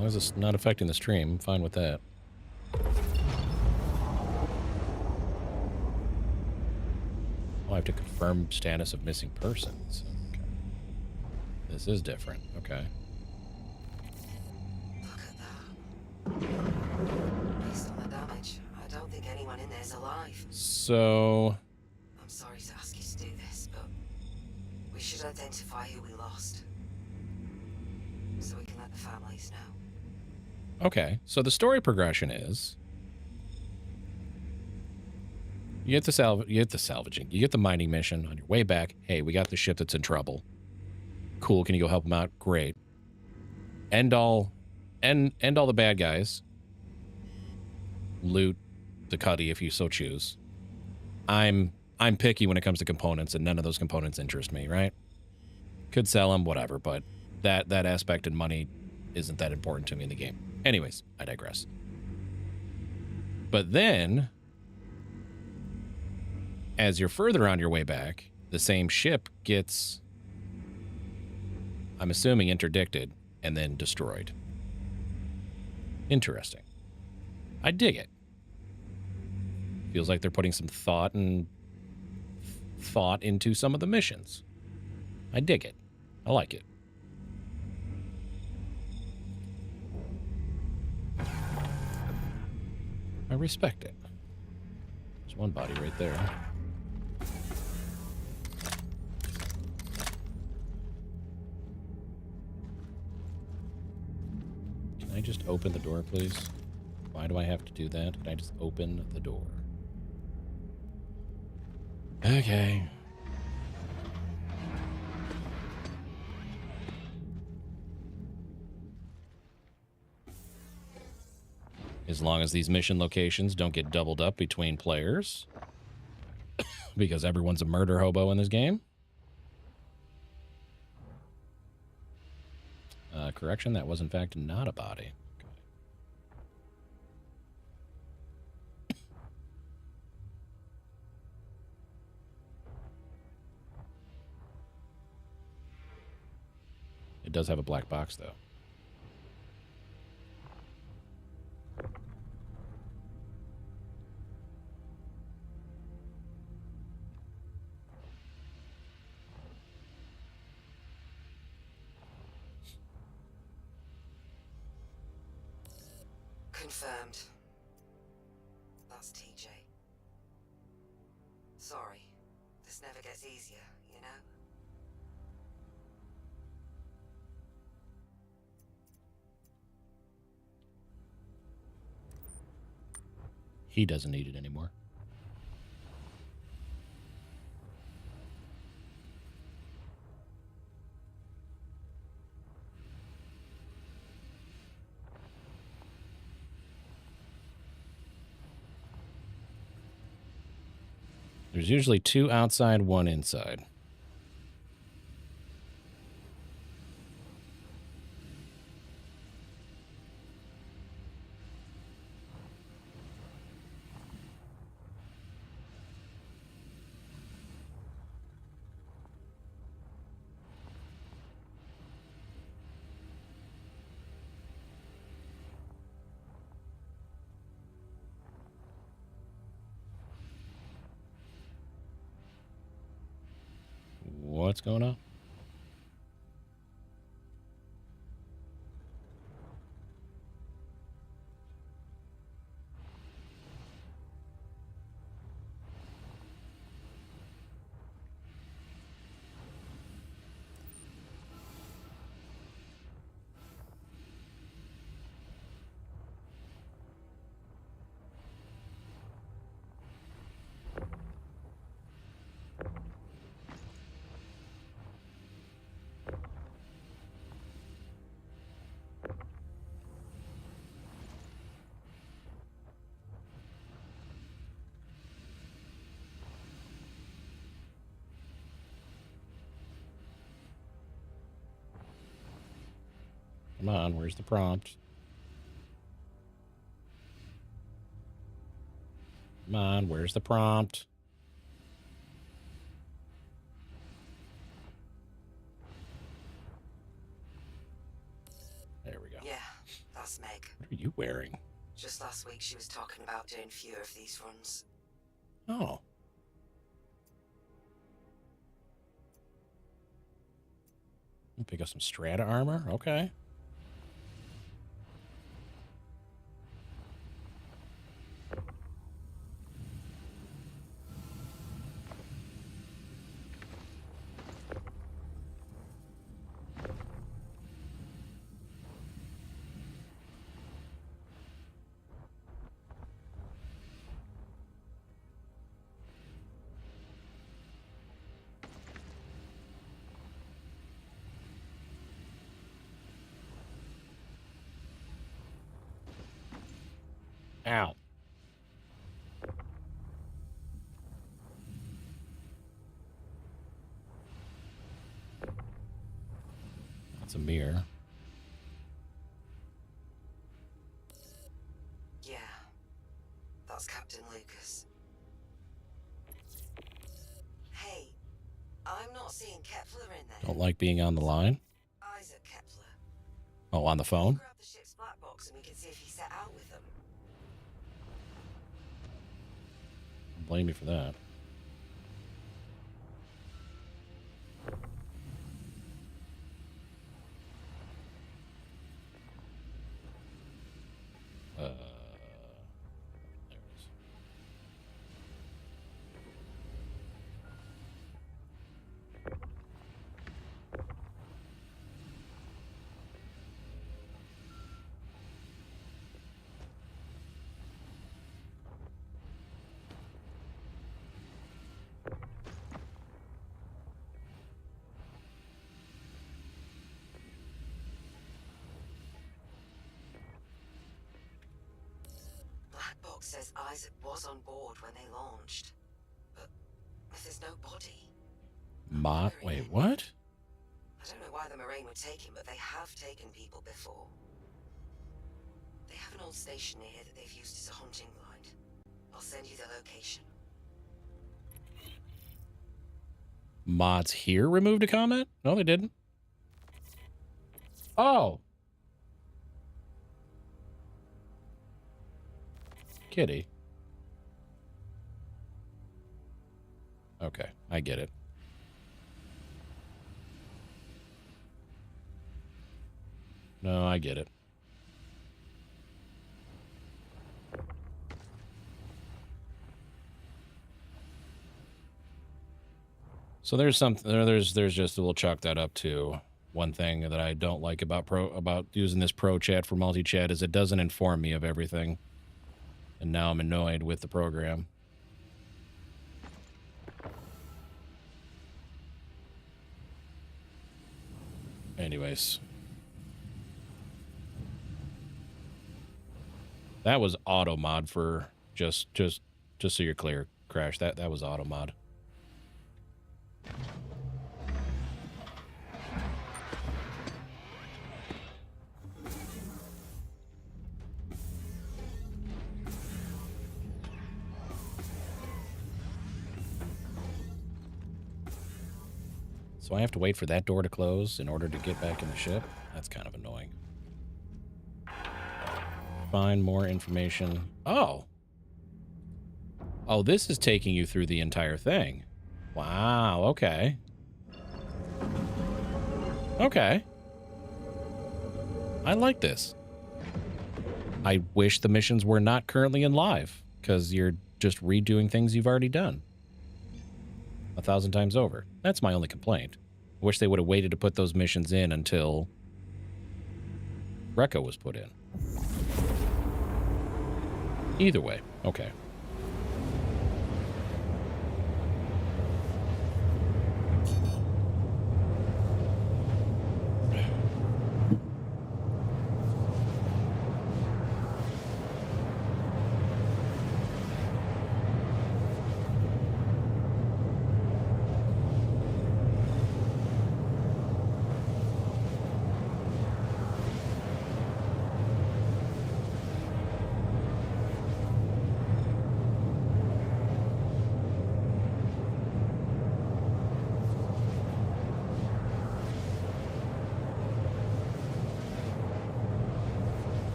long as it's not affecting the stream, I'm fine with that. Oh, I have to confirm status of missing persons. Okay. This is different. Okay. Based on the damage, I don't think anyone in there's alive. So... I'm sorry to ask you to do this, but we should identify who we lost. So we can let the families know. Okay, so the story progression is... You get the salvaging. You get the mining mission on your way back. Hey, we got the ship that's in trouble. Cool, can you go help them out? Great. End all the bad guys. Loot the cuddy if you so choose. I'm picky when it comes to components, and none of those components interest me, right? Could sell them, whatever, but that aspect and money isn't that important to me in the game. Anyways, I digress. But then, as you're further on your way back, the same ship gets, I'm assuming, interdicted and then destroyed. Interesting. I dig it. Feels like they're putting some thought into some of the missions. I dig it. I like it. I respect it. There's one body right there. Can I just open the door, please? Why do I have to do that? Can I just open the door? Okay. As long as these mission locations don't get doubled up between players. Because everyone's a murder hobo in this game. Correction, that was in fact not a body. Okay. It does have a black box, though. Confirmed. That's TJ. Sorry. This never gets easier, you know? He doesn't need it anymore. There's usually 2 outside, 1 inside. What's going on? Come on, where's the prompt? Come on, where's the prompt? There we go. Yeah, That's Meg. What are you wearing? Just last week she was talking about doing fewer of these runs. Oh. Pick up some strata armor. Okay. Ow. That's a mirror. Yeah. That's Captain Lucas. Hey, I'm not seeing Kepler in there. Don't like being on the line. Isaac Kepler. Oh, on the phone? Grab the ship's black box and we can see if he set out with them. Blame me for that. There it is. Black box says Isaac was on board when they launched. But if there's no body, Wait, what? I don't know why the Moraine would take him, but they have taken people before. They have an old station here that they've used as a hunting blind. I'll send you the location. Mods here removed a comment? No, they didn't. Oh. Kitty. Okay, I get it. No, I get it. So there's something there's just we'll chalk that up to one thing that I don't like about using this pro chat for multi-chat is it doesn't inform me of everything. And now I'm annoyed with the program. Anyways. That was auto mod for just so you're clear, Crash. That was auto mod. So I have to wait for that door to close in order to get back in the ship? That's kind of annoying. Find more information. Oh. Oh, this is taking you through the entire thing. Wow, okay. Okay. I like this. I wish the missions were not currently in live, because you're just redoing things you've already done 1,000 times over. That's my only complaint. I wish they would have waited to put those missions in until Recco was put in. Either way, okay.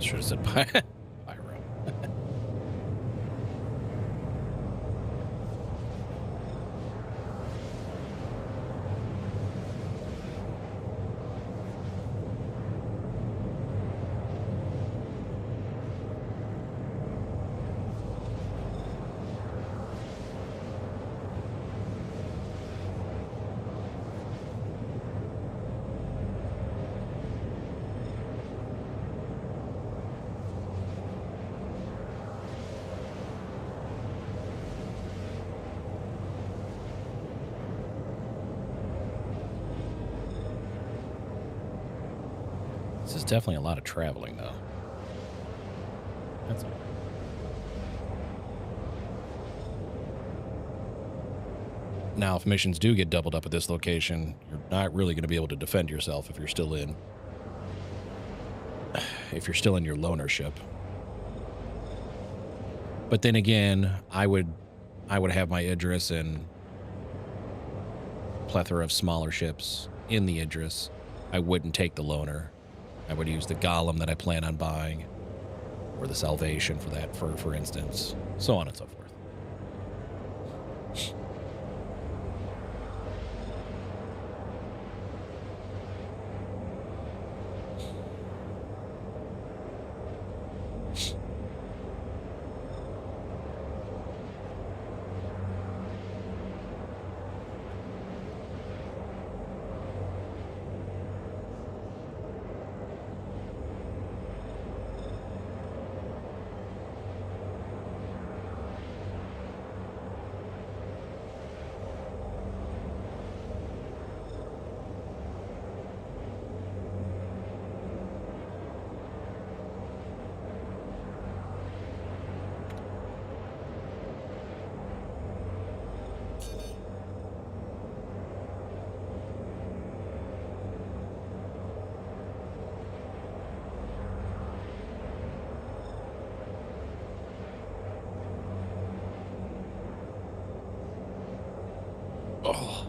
Should have said pyro. This is definitely a lot of traveling, though. That's all. Now, if missions do get doubled up at this location, you're not really going to be able to defend yourself if you're still in your loner ship. But then again, I would have my Idris and plethora of smaller ships in the Idris. I wouldn't take the loner. I would use the Golem that I plan on buying, or the Salvation for instance, so on and so forth. Oh.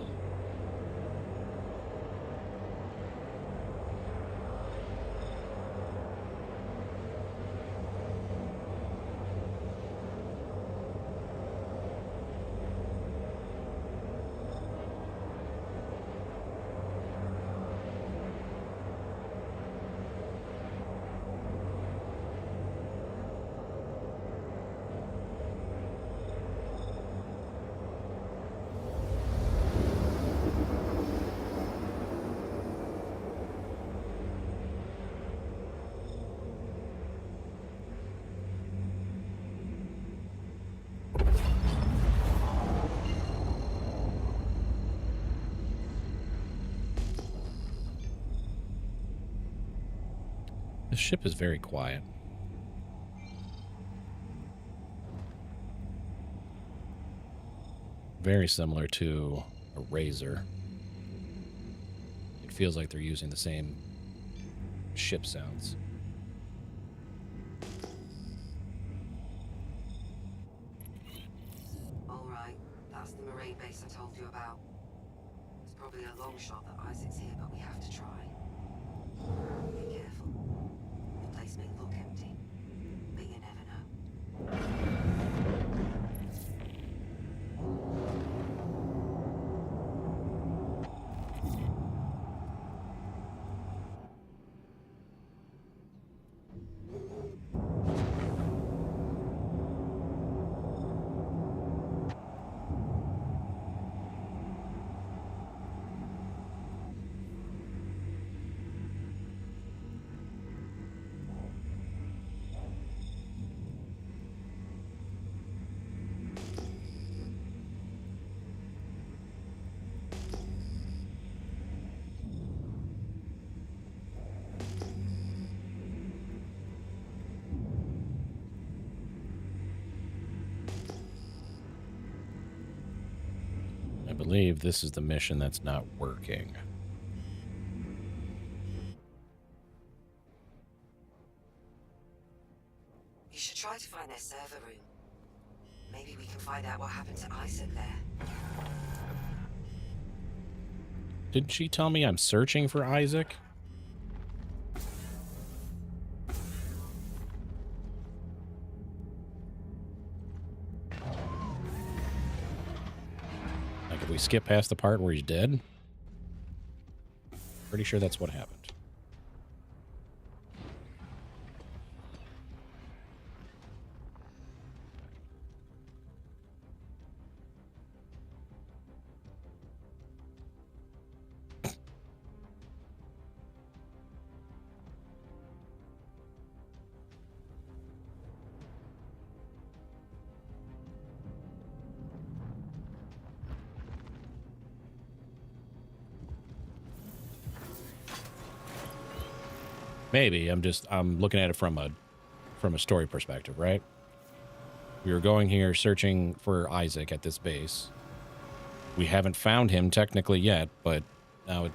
This ship is very quiet. Very similar to a Razor. It feels like they're using the same ship sounds. All right, that's the marine base I told you about. It's probably a long shot that Isaac's here, but we have to try. Be careful. The place may look empty, but you never know. I believe this is the mission that's not working. You should try to find their server room. Maybe we can find out what happened to Isaac there. Didn't she tell me I'm searching for Isaac? skip past the part where he's dead? Pretty sure that's what happened. Maybe I'm looking at it from a story perspective, right? We were going here searching for Isaac at this base. We haven't found him technically yet, but now it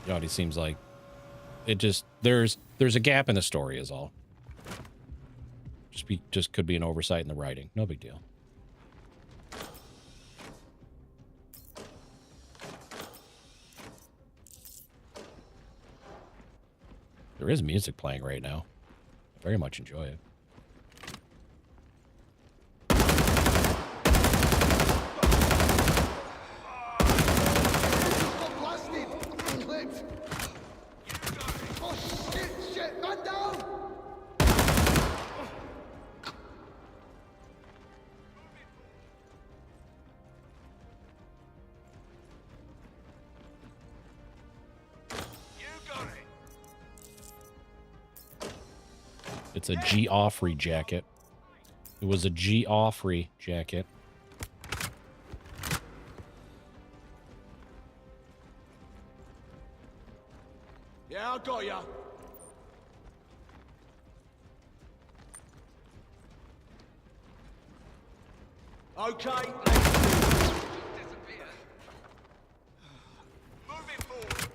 already seems like it just there's a gap in the story is all. Just could be an oversight in the writing. No big deal. There is music playing right now. I very much enjoy it. It's a G. Offrey jacket. It was a G. Offrey jacket. Yeah, I got ya. Okay. Disappear. Moving forward.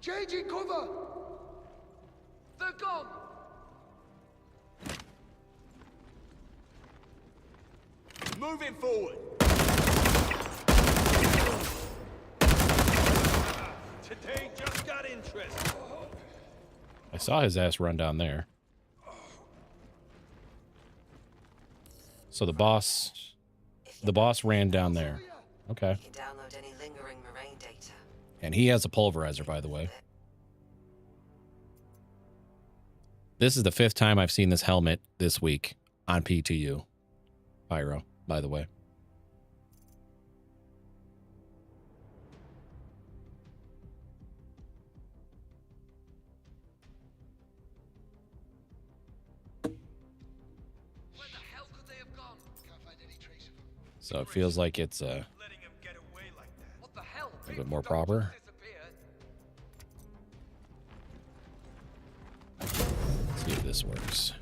Changing cover. They're gone. Moving forward. Today just got interest. I saw his ass run down there. So the boss ran down there. Okay. You can download any lingering Moraine data. And he has a pulverizer, by the way. This is the 5th time I've seen this helmet this week on PTU. Pyro, by the way. Where the hell could they have gone? Can't find any trace of them. So it feels like it's Letting him get away like that. What the hell? a bit more proper. Let's see if this works.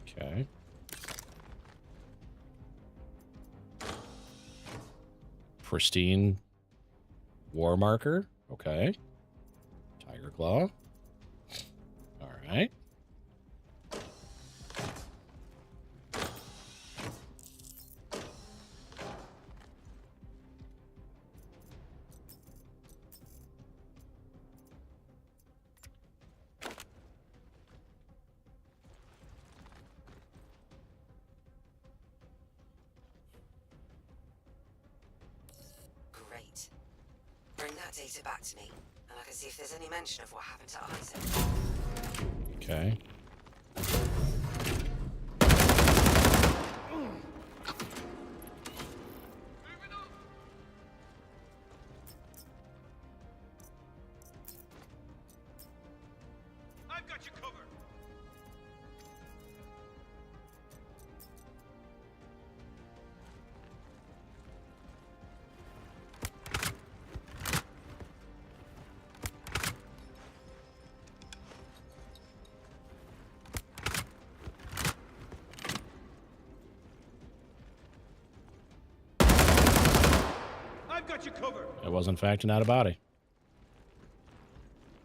Okay. Pristine war marker. Okay. Tiger claw. All right. Great. Bring that data back to me, and I can see if there's any mention of what happened to Isaac. Okay. I've got you covered. I've got you covered. It was in fact not a body.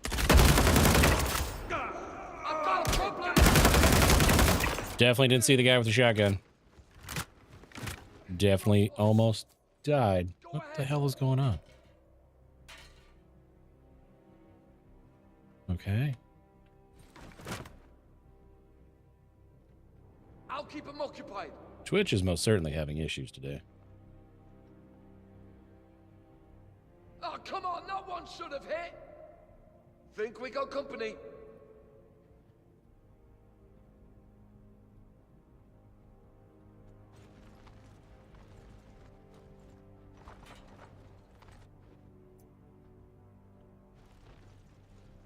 I've got a problem. Definitely didn't see the guy with the shotgun. Definitely almost died. What the hell is going on? Okay. I'll keep them occupied. Twitch is most certainly having issues today. Oh, come on, no one should have hit. Think we got company.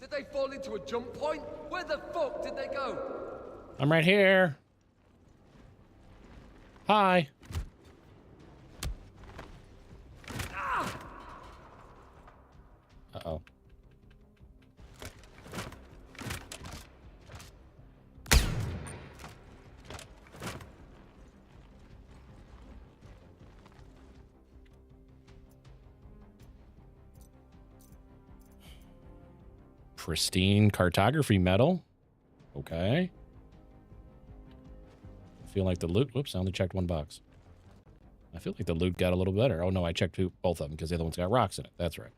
Did they fall into a jump point? Where the fuck did they go? I'm right here. Hi. Uh-oh. Pristine cartography medal. Okay. I feel like the loot... Whoops, I only checked one box. I feel like the loot got a little better. Oh, no, I checked both of them because the other one's got rocks in it. That's right.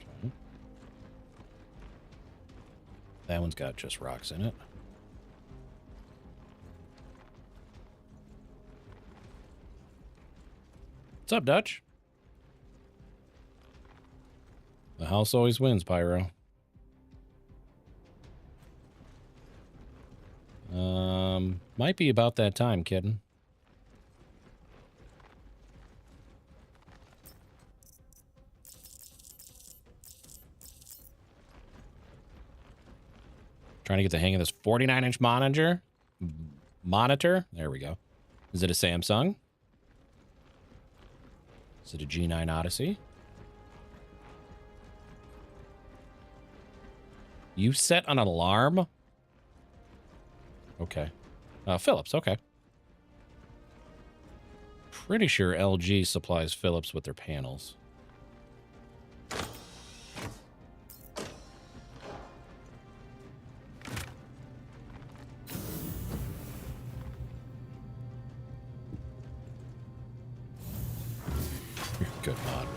Okay. That one's got just rocks in it. What's up, Dutch? The house always wins, Pyro. Might be about that time, kitten. Trying to get the hang of this 49-inch monitor. There we go. Is it a Samsung? Is it a G9 Odyssey? You set an alarm? Okay. Philips, okay. Pretty sure LG supplies Philips with their panels. Good mod.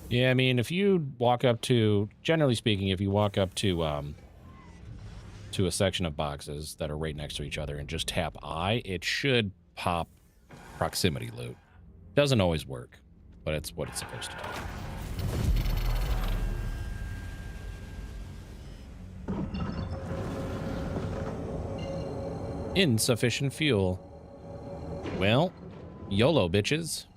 Yeah, I mean, if you walk up to, generally speaking, if you walk up to a section of boxes that are right next to each other and just tap I, it should pop proximity loot. Doesn't always work, but it's what it's supposed to do. Insufficient fuel. Well, YOLO, bitches.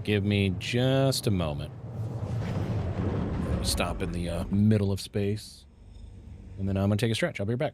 Give me just a moment. Stop in the middle of space. And then I'm going to take a stretch. I'll be right back.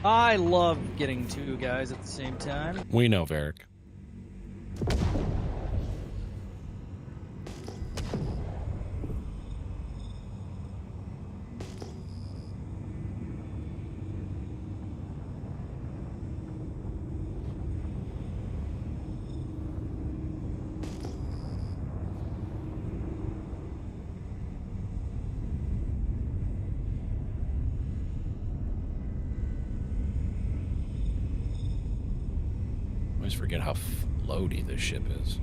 I love getting two guys at the same time. We know, Varric. I always forget how floaty this ship is.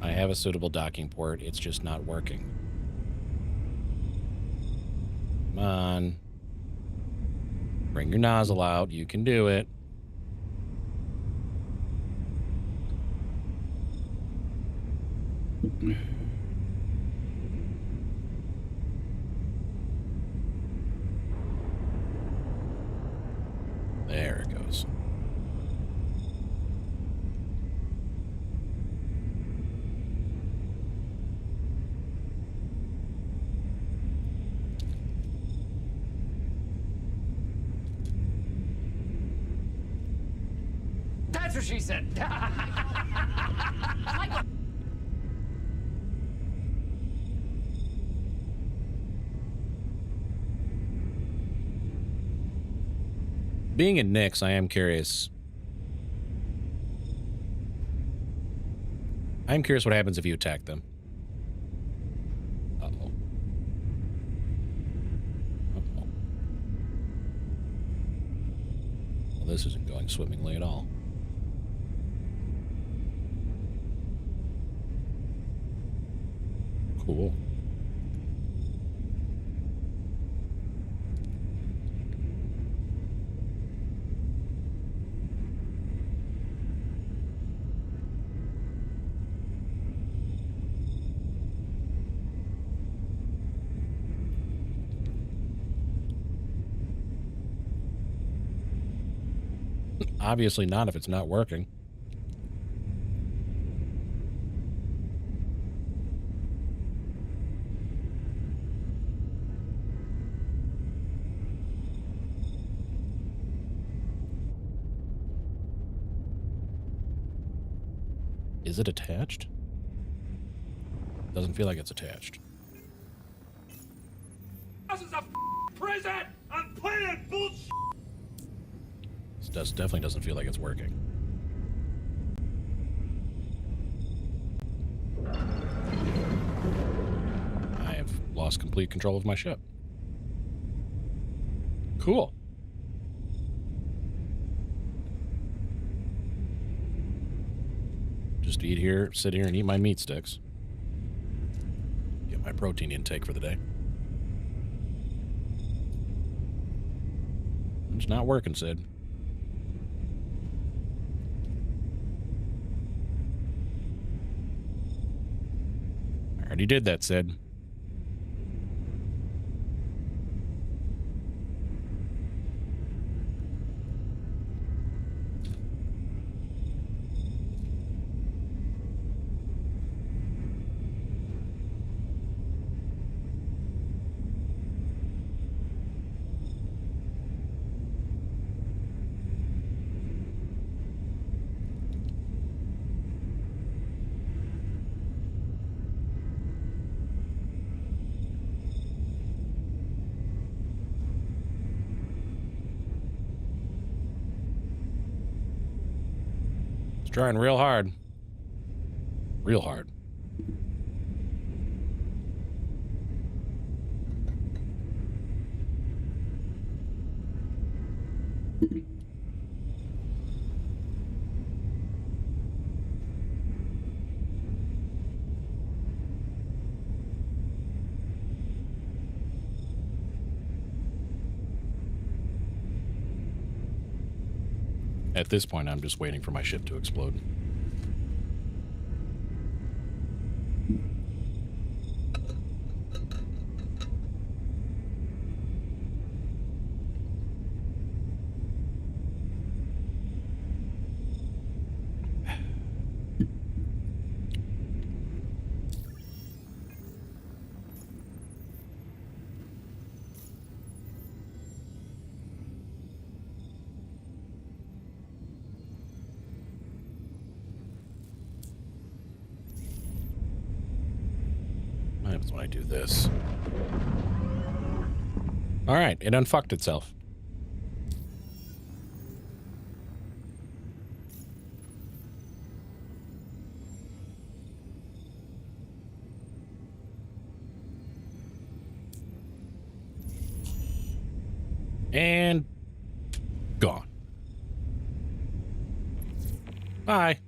I have a suitable docking port. It's just not working. Come on. Bring your nozzle out. You can do it. There it goes. That's what she said. Being in Nyx, I am curious. I'm curious what happens if you attack them. Uh-oh. Uh-oh. Well, this isn't going swimmingly at all. Cool. Obviously not if it's not working. Is it attached? Doesn't feel like it's attached. This is a prison! I'm playing bullshit! This definitely doesn't feel like it's working. I have lost complete control of my ship. Cool. Just eat here, sit here and eat my meat sticks. Get my protein intake for the day. It's not working, Sid. I already did that, Sid. Trying real hard. Real hard. At this point, I'm just waiting for my ship to explode. happens when I do this. All right, it unfucked itself. And gone. Bye.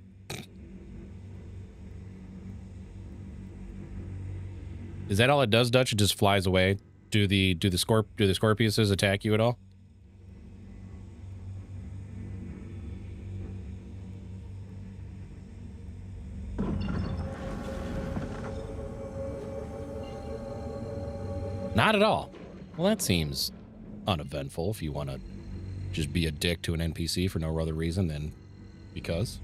Is that all it does, Dutch? It just flies away? Do the Scorpiuses attack you at all? Not at all. Well, that seems uneventful if you want to just be a dick to an NPC for no other reason than because.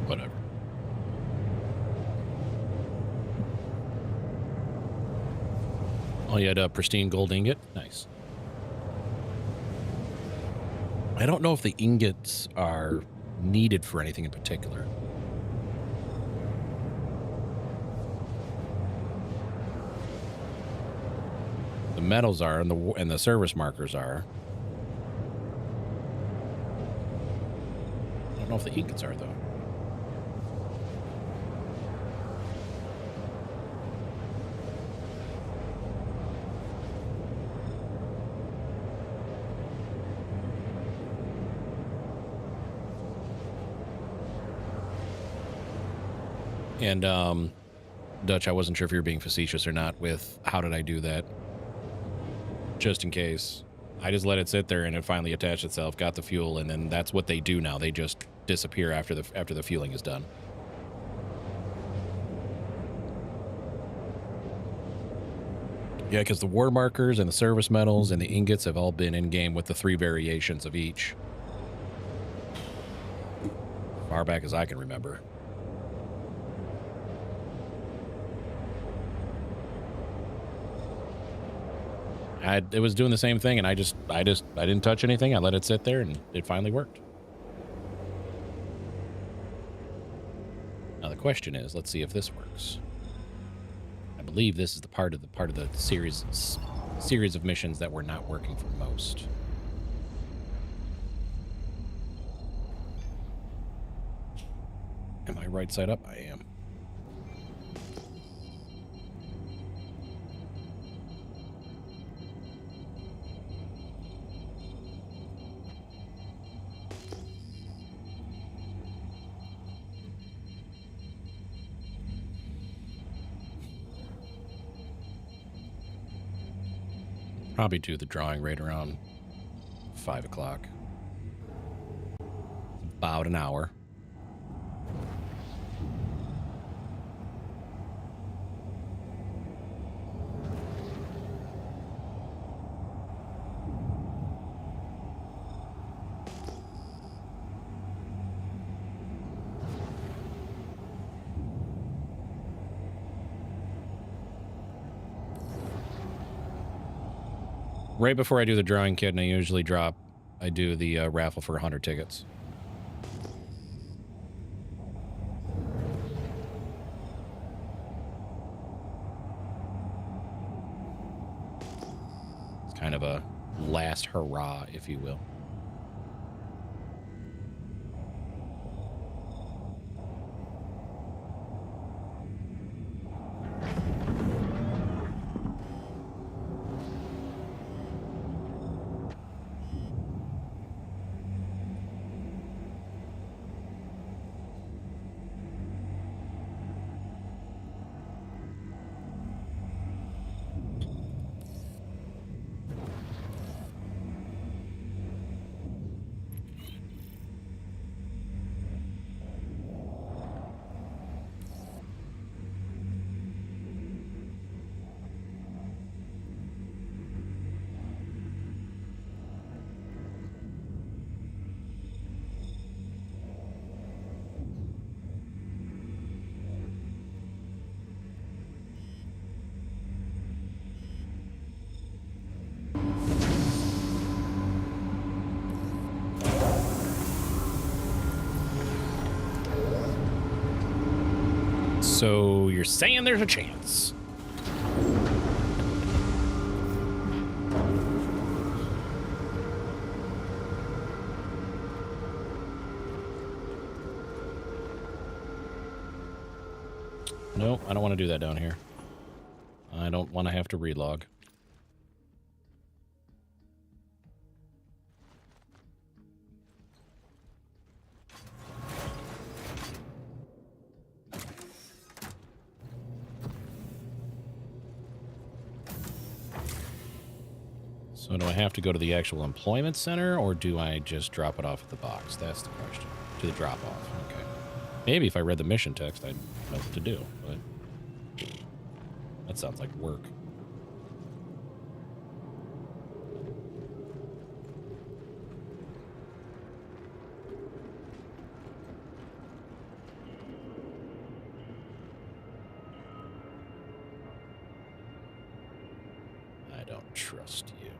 Whatever. Oh, you had a pristine gold ingot? Nice. I don't know if the ingots are needed for anything in particular. The metals are, and the service markers are. I don't know if the ingots are, though. And, Dutch, I wasn't sure if you were being facetious or not with how did I do that. Just in case. I just let it sit there and it finally attached itself, got the fuel, and then that's what they do now. They just disappear after the fueling is done. Yeah, because the war markers and the service metals and the ingots have all been in-game with the 3 variations of each. Far back as I can remember. It was doing the same thing, and I didn't touch anything. I let it sit there, and it finally worked. Now the question is, let's see if this works. I believe this is the part of the series of missions that were not working for most. Am I right side up? I am. Probably do the drawing right around 5 o'clock. About an hour. Right before I do the drawing kit, and I usually I do the raffle for 100 tickets. It's kind of a last hurrah, if you will. So you're saying there's a chance? Nope, I don't want to do that down here. I don't want to have to relog. So do I have to go to the actual employment center, or do I just drop it off at the box? That's the question. To the drop-off. Okay. Maybe if I read the mission text, I'd know what to do, but that sounds like work. I don't trust you.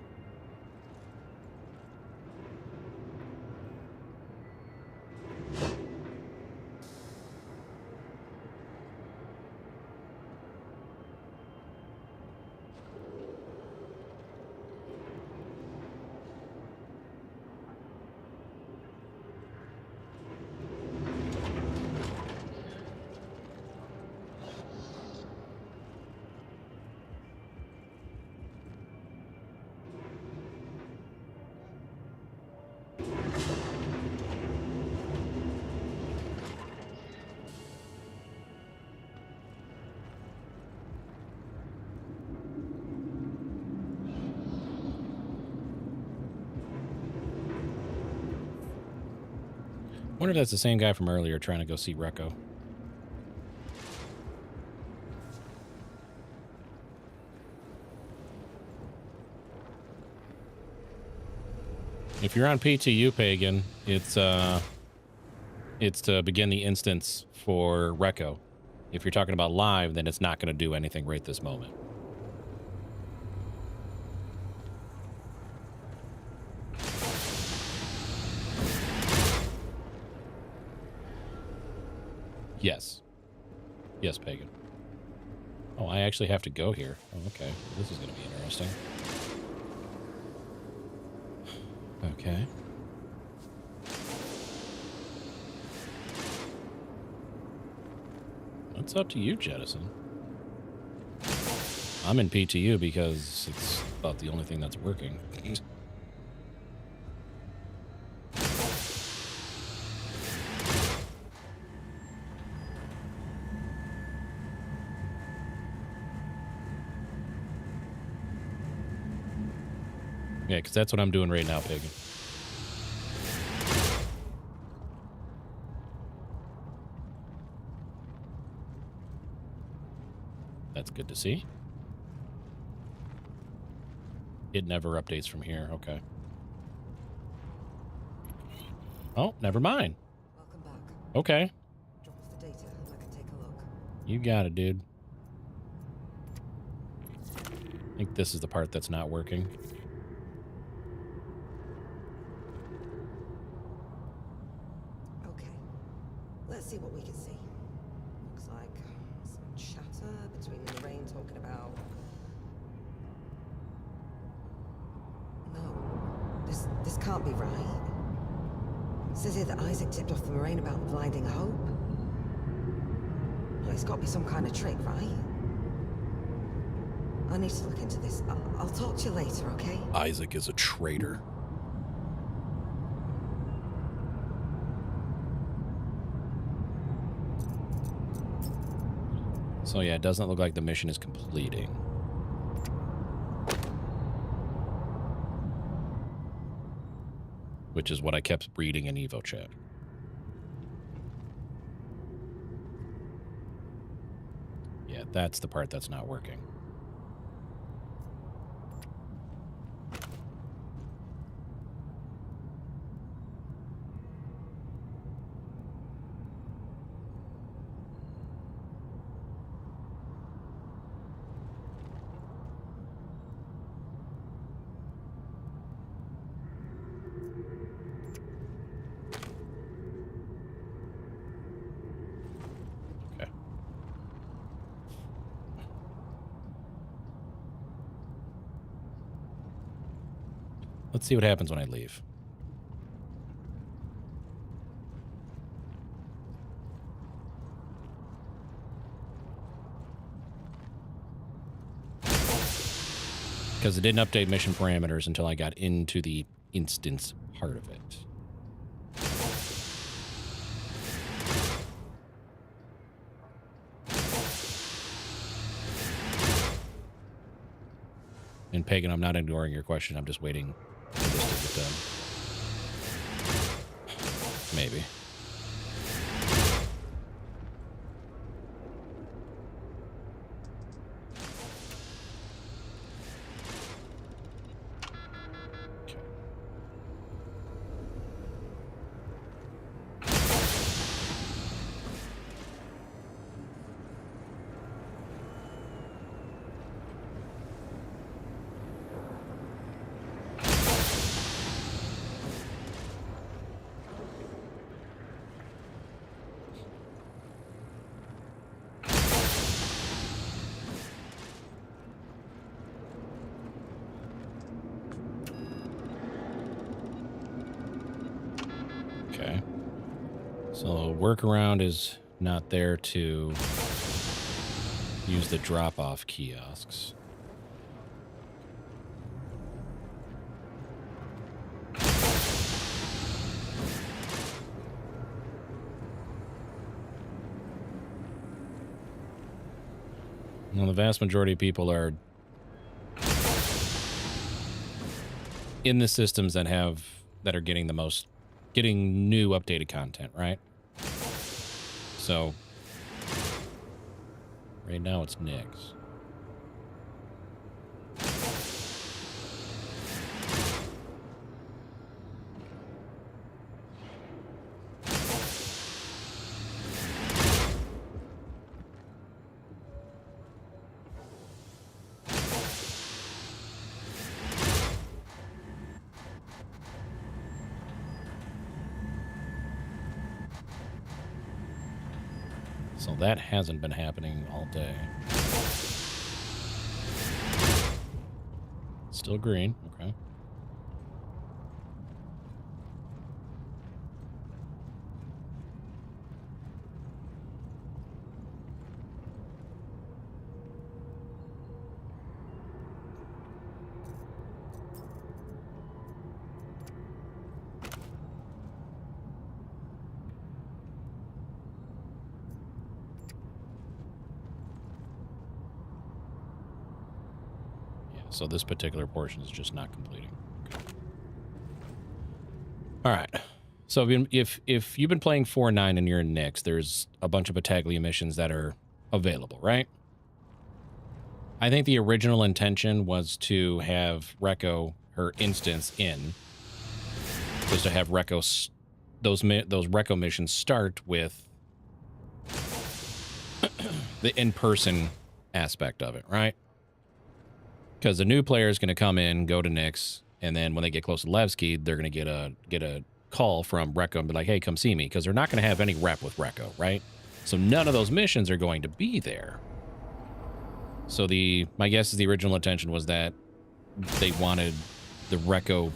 Wonder if that's the same guy from earlier trying to go see Recco. If you're on PTU, Pagan, it's to begin the instance for Recco. If you're talking about live, then it's not going to do anything right this moment. Yes. Yes, Pagan. Oh, I actually have to go here. Oh, okay. This is going to be interesting. Okay. It's up to you, Jettison. I'm in PTU because it's about the only thing that's working. Yeah, because that's what I'm doing right now, Pagan. That's good to see. It never updates from here. Okay. Oh, never mind. Welcome back. Okay. Drop off the data and I can take a look. You got it, dude. I think this is the part that's not working. Okay. Let's see what we can see. Looks like some chatter between Lorraine talking about... No. This can't be right. It says here that Isaac tipped off the Moraine about the blinding hope. Well, it's got to be some kind of trick, right? I need to look into this. I'll talk to you later, okay? Isaac is a traitor. So yeah, it doesn't look like the mission is completing. Which is what I kept reading in Evo chat. Yeah, that's the part that's not working. Let's see what happens when I leave. Because it didn't update mission parameters until I got into the instance part of it. And Pagan, I'm not ignoring your question. I'm just waiting for this to get done. Maybe. Okay. So workaround is not there to use the drop-off kiosks. Well, the vast majority of people are in the systems that are getting the most, getting new updated content, right? So right now it's Nick's. So that hasn't been happening all day. Still green, okay. So this particular portion is just not completing. Okay. All right. So if you've been playing 4.9 and you're in Nyx, there's a bunch of Battaglia missions that are available, right? I think the original intention was to have Recco, her instance, in. Was to have Recco, those Recco missions start with the in-person aspect of it, right? Because the new player is going to come in, go to Nyx, and then when they get close to Levski, they're going to get a call from Recco and be like, hey, come see me, because they're not going to have any rep with Recco, right? So none of those missions are going to be there. So my guess is the original intention was that they wanted the Recco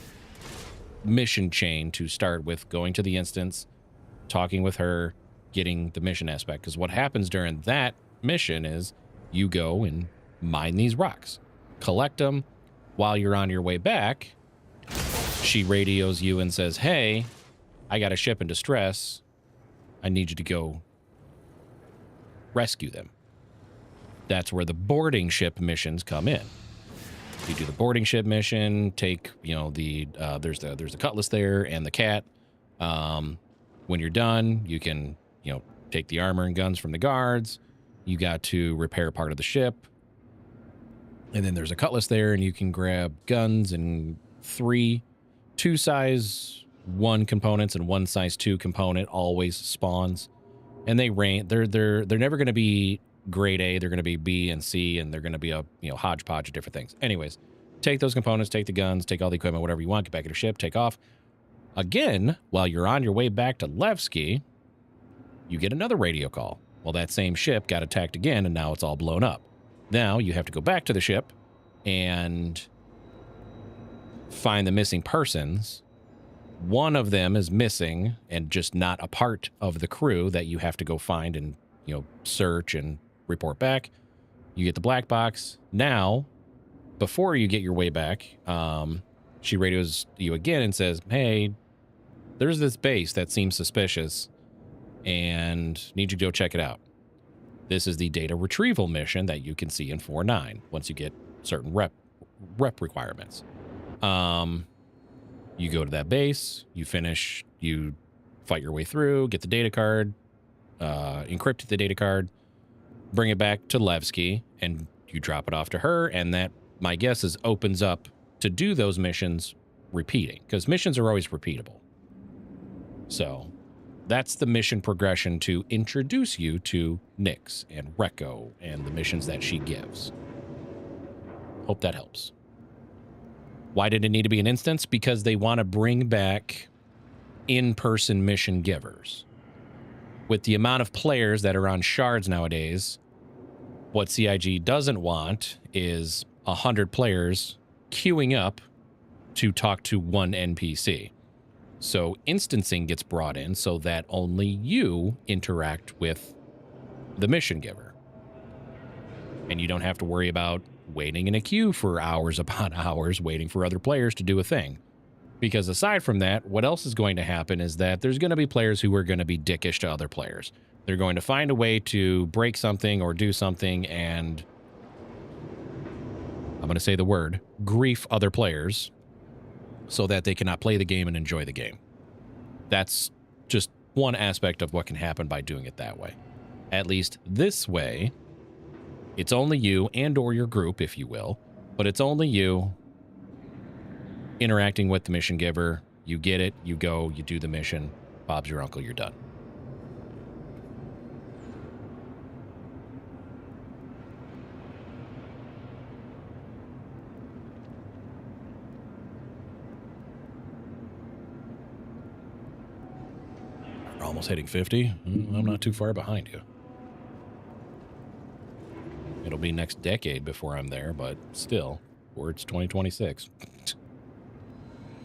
mission chain to start with going to the instance, talking with her, getting the mission aspect. Because what happens during that mission is you go and mine these rocks. Collect them. While you're on your way back, she radios you and says, hey, I got a ship in distress. I need you to go rescue them. That's where the boarding ship missions come in. You do the boarding ship mission, take, there's the cutlass there and the cat. When you're done, you can, take the armor and guns from the guards. You got to repair part of the ship. And then there's a cutlass there, and you can grab guns and 2 size 1 components and 1 size 2 component always spawns. And they range. They're never going to be grade A. They're going to be B and C, and they're going to be a hodgepodge of different things. Anyways, take those components, take the guns, take all the equipment, whatever you want, get back in your ship, take off. Again, while you're on your way back to Levski, you get another radio call. Well, that same ship got attacked again, and now it's all blown up. Now you have to go back to the ship and find the missing persons. One of them is missing and just not a part of the crew that you have to go find and, you know, search and report back. You get the black box. Now, before you get your way back, she radios you again and says, hey, there's this base that seems suspicious and need you to go check it out. This is the data retrieval mission that you can see in 4.9 once you get certain rep requirements. You go to that base, you finish, you fight your way through, get the data card, encrypt the data card, bring it back to Levski, and you drop it off to her, and that, my guess is, opens up to do those missions repeating, because missions are always repeatable. So that's the mission progression to introduce you to Nyx and Rekko and the missions that she gives. Hope that helps. Why did it need to be an instance? Because they want to bring back in-person mission givers. With the amount of players that are on shards nowadays, what CIG doesn't want is 100 players queuing up to talk to one NPC. So instancing gets brought in so that only you interact with the mission giver. And you don't have to worry about waiting in a queue for hours upon hours waiting for other players to do a thing. Because aside from that, what else is going to happen is that there's going to be players who are going to be dickish to other players. They're going to find a way to break something or do something and, I'm going to say the word, grief other players so that they cannot play the game and enjoy the game. That's just one aspect of what can happen by doing it that way. At least this way, it's only you and or your group, if you will, but it's only you interacting with the mission giver. You get it, you go, you do the mission. Bob's your uncle, you're done. We're almost hitting 50. I'm not too far behind you. It'll be next decade before I'm there, but still, or it's 2026.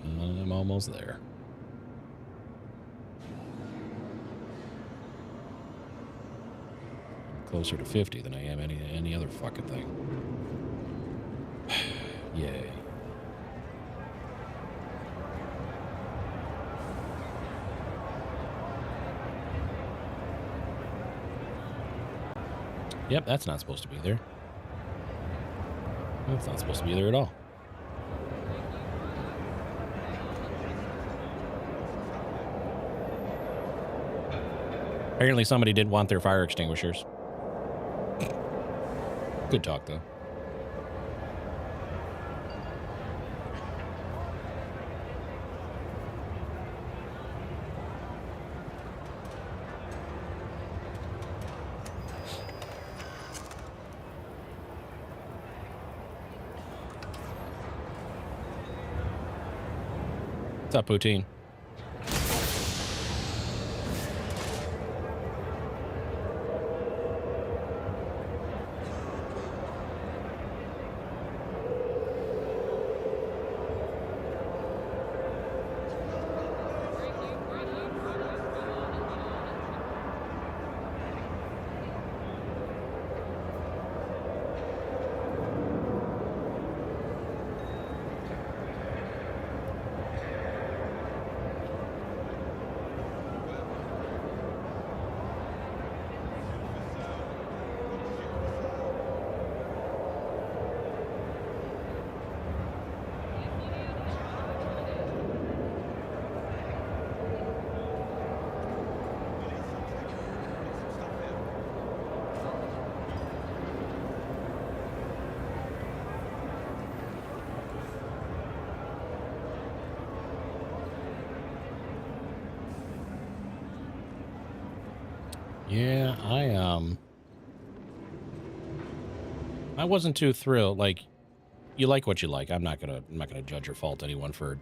I'm almost there. Closer to 50 than I am any other fucking thing. Yay. Yep, that's not supposed to be there. That's not supposed to be there at all. Apparently somebody did want their fire extinguishers. Good talk, though. What's up, Poutine? Yeah, I wasn't too thrilled. Like, you like what you like. I'm not gonna judge or fault anyone for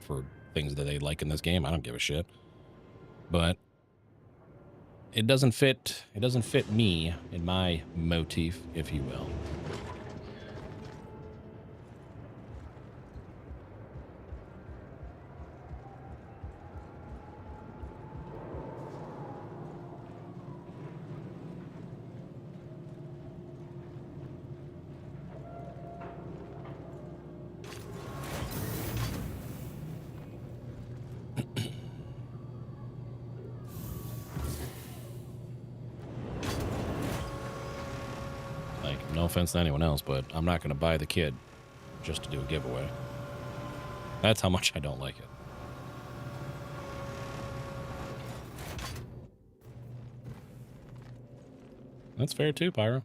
things that they like in this game. I don't give a shit. But it doesn't fit me in my motif, if you will. Like, no offense to anyone else, but I'm not going to buy the kid just to do a giveaway. That's how much I don't like it. That's fair too, Pyro.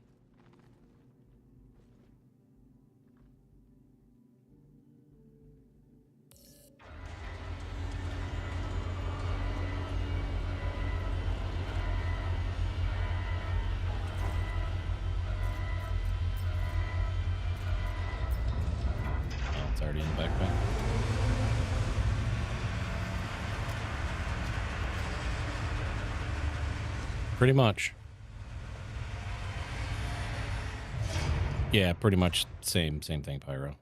Oh, it's already in the backpack. Pretty much. Yeah, pretty much same thing, Pyro.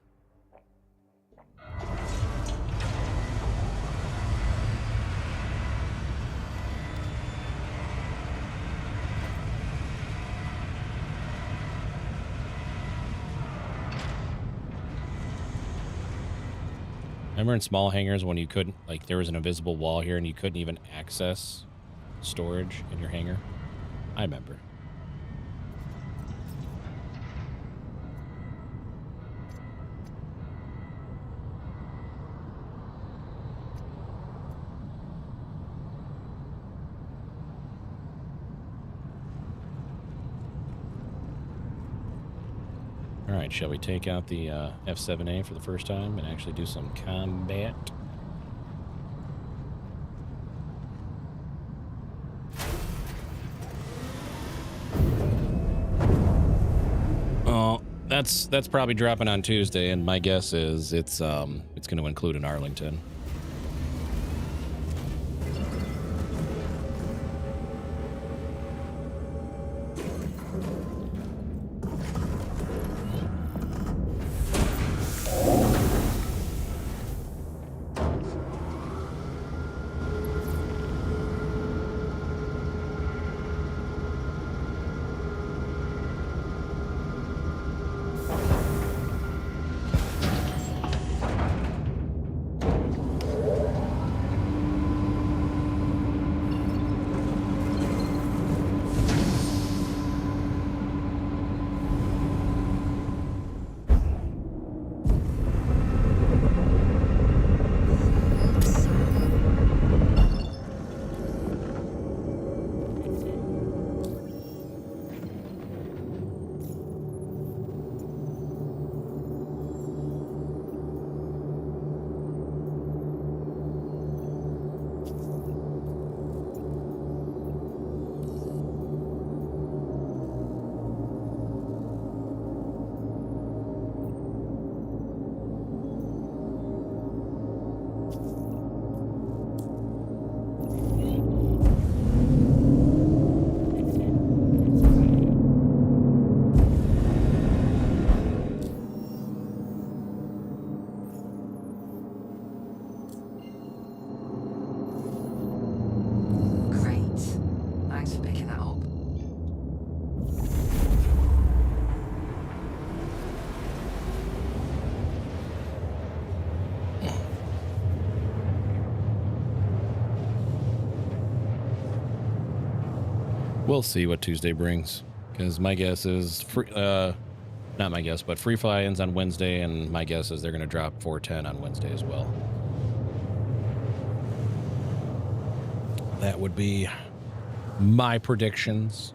Remember in small hangars when you couldn't, like, there was an invisible wall here and you couldn't even access storage in your hangar? I remember. All right, shall we take out the F-7A for the first time and actually do some combat? Oh, that's probably dropping on Tuesday, and my guess is it's going to include an Arlington. We'll see what Tuesday brings, because my guess is not my guess, but free fly-ins on Wednesday, and my guess is they're going to drop 410 on Wednesday as well. That would be my predictions.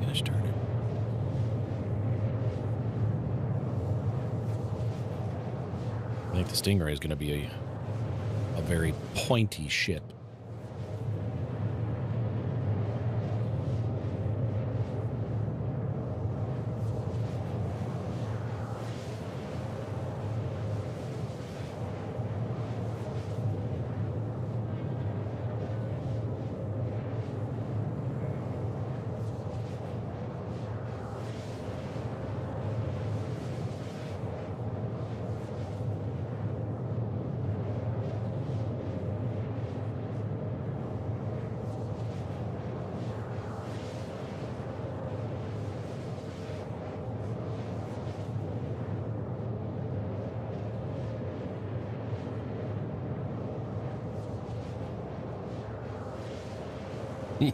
Gosh darn it. I think the Stingray is going to be a very pointy ship.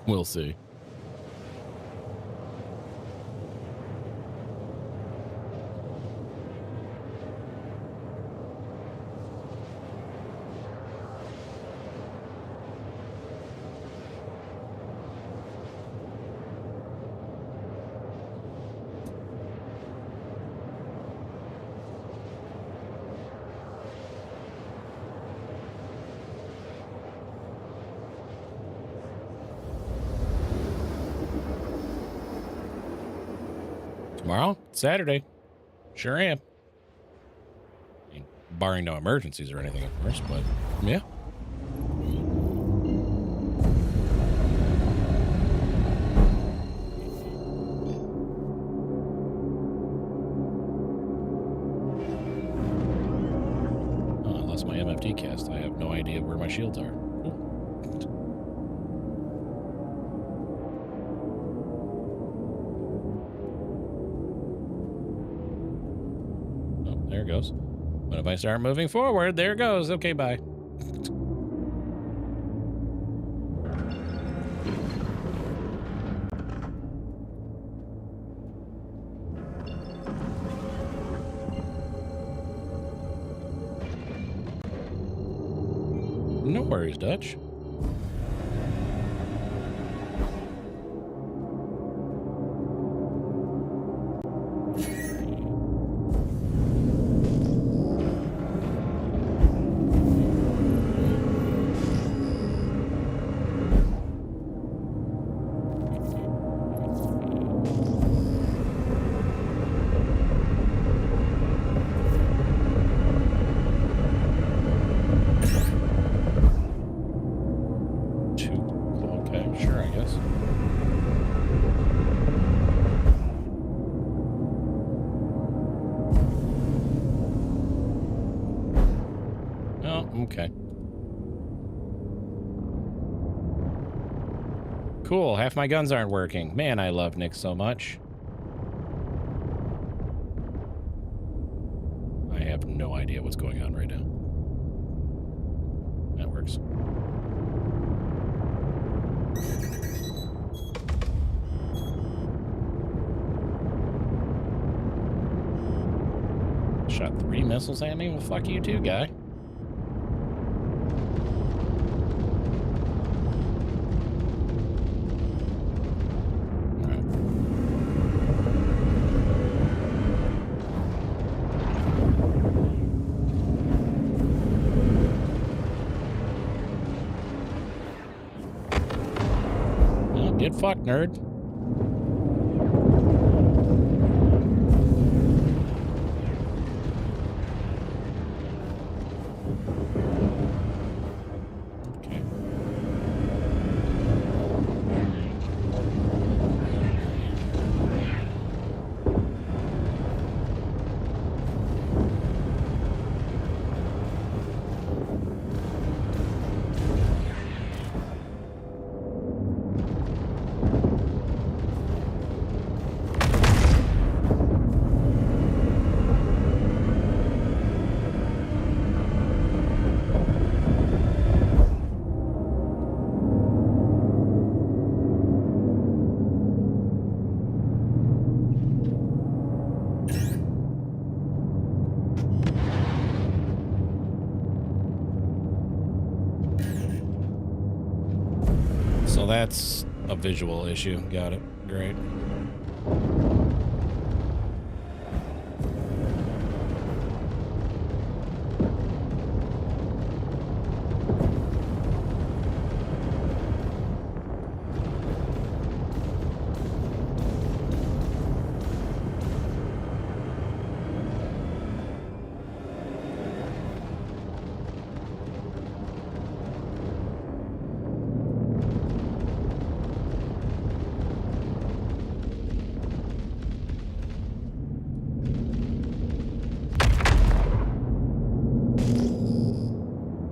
We'll see. Tomorrow? Saturday. Sure am. I mean, barring no emergencies or anything, of course, but yeah. Oh, I lost my MFT cast. I have no idea where my shields are. There it goes. But if I start moving forward, there it goes. Okay, bye. No worries, Dutch. Okay. Cool. Half my guns aren't working. Man, I love Nick so much. I have no idea what's going on right now. That works. Shot 3 missiles at me? Well, fuck you too, guy. Get fucked, nerd. Okay. So that's a visual issue. Got it. Great.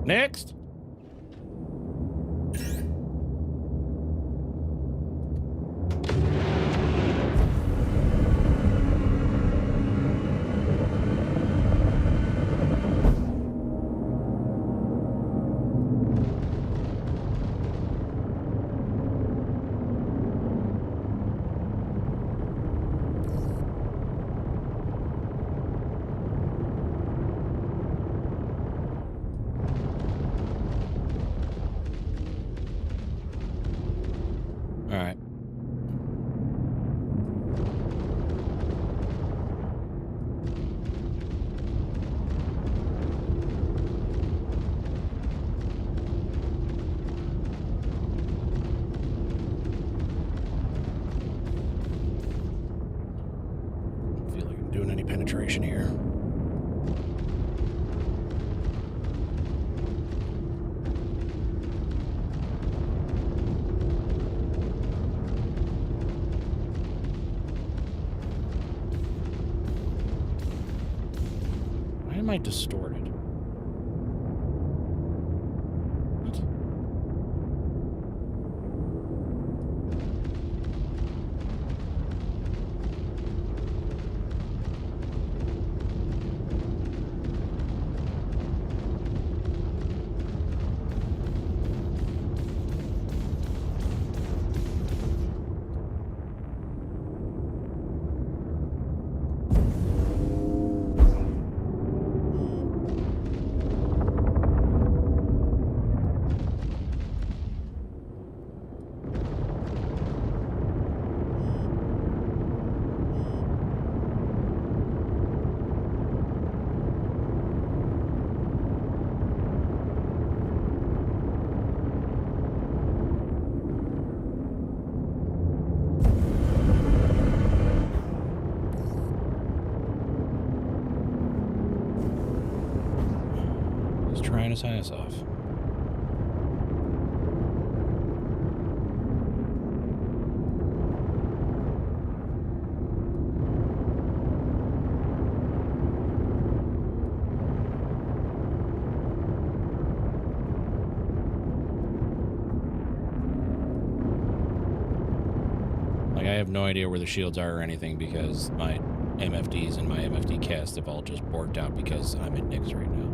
Next. doing any penetration here. Why am I distorted? What? He's trying his ass off. Like, I have no idea where the shields are or anything because my MFDs and my MFD cast have all just borked out because I'm in Nix right now.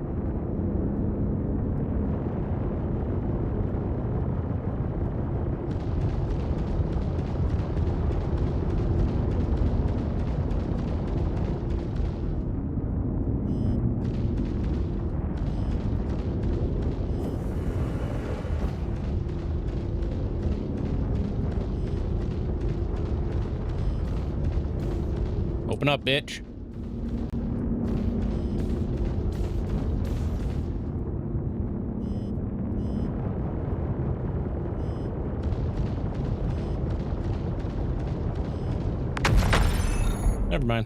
Open up, bitch. Never mind.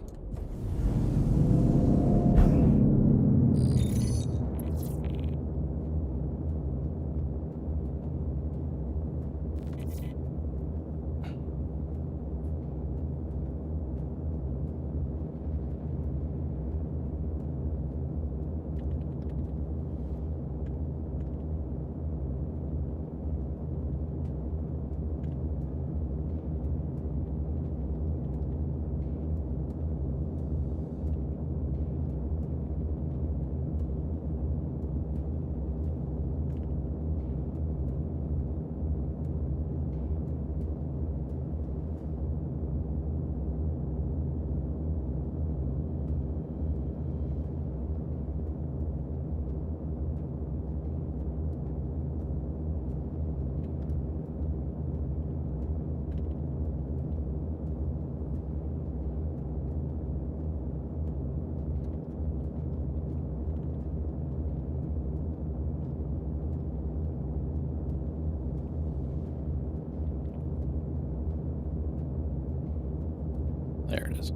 There it is.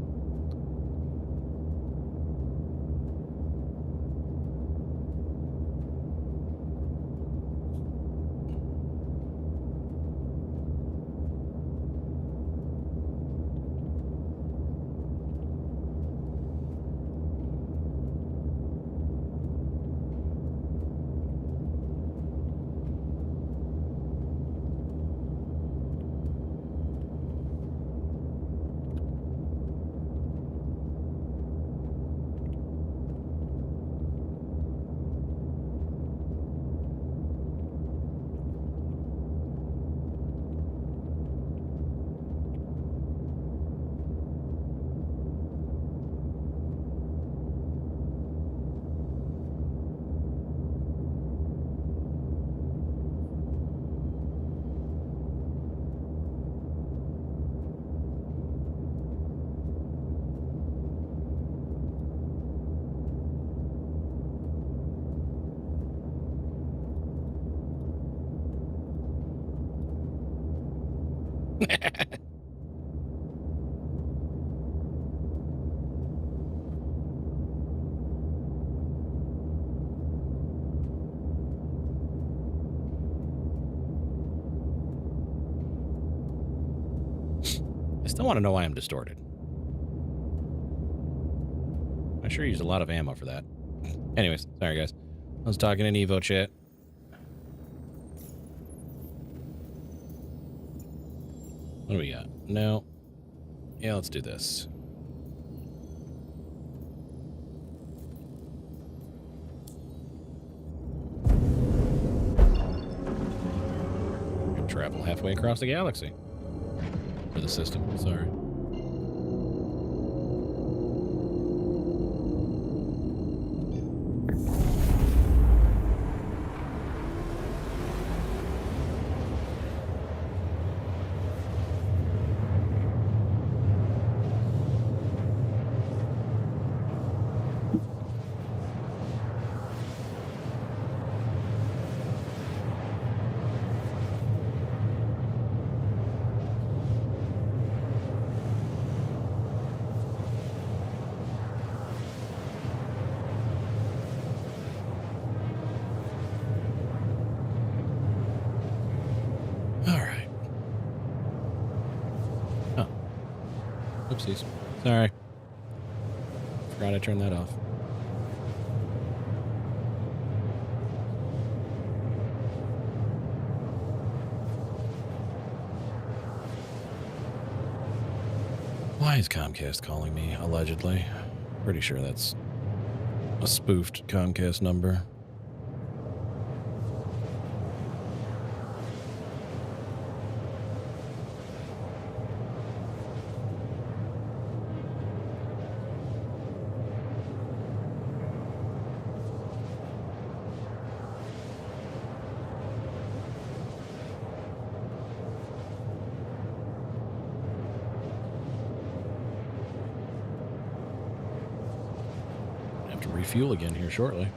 I still want to know why I'm distorted. I sure used a lot of ammo for that. Anyways, sorry guys. I was talking in Evo chat. What do we got? No. Yeah, let's do this. We can travel halfway across the galaxy. For the system, sorry. Oopsies. Sorry. Forgot I turned that off. Why is Comcast calling me, allegedly? Pretty sure that's a spoofed Comcast number. Refuel again here shortly.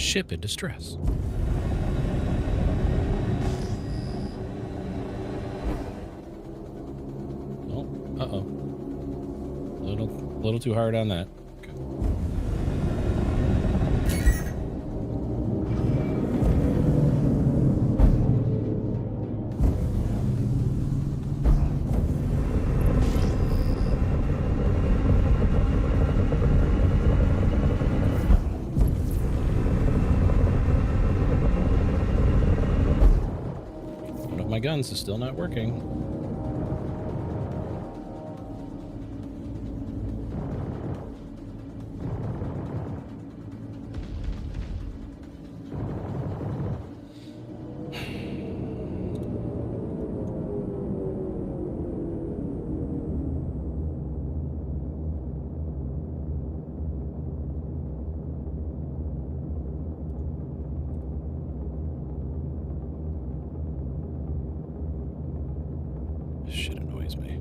Ship in distress. Oh, uh-oh. A little too hard on that. Okay. One of my guns is still not working. Shit annoys me.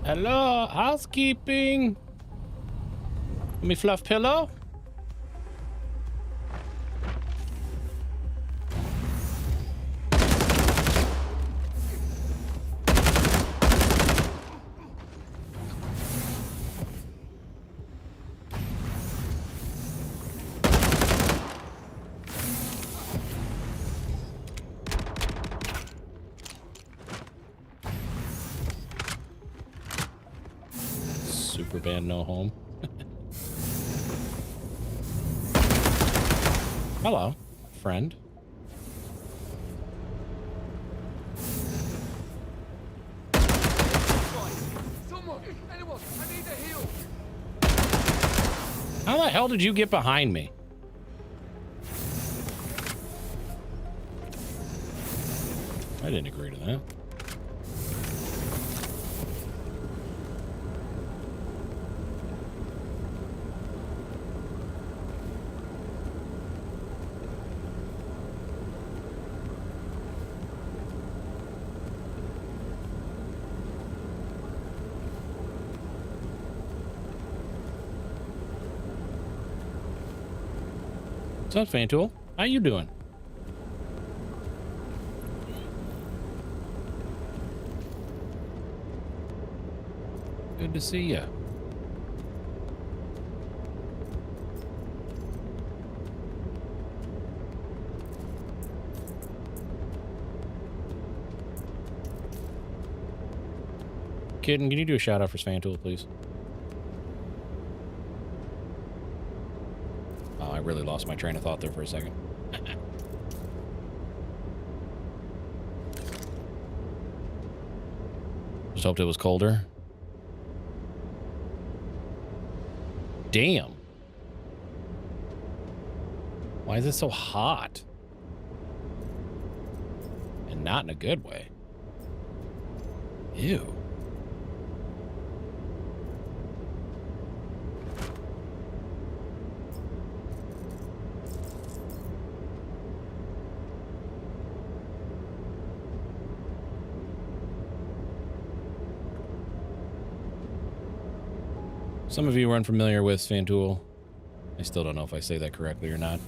Hello, housekeeping. Let me fluff pillow. Super band no home. Hello, friend. Someone, anyone, I need a heal. How the hell did you get behind me? I didn't agree to that. What's up, Fantool? How you doing? Good to see ya. Kitten, can you do a shout out for Fantool, please? Oh, I really lost my train of thought there for a second. Just hoped it was colder. Damn. Why is it so hot? And not in a good way. Ew. Some of you are unfamiliar with Fantool. I still don't know if I say that correctly or not.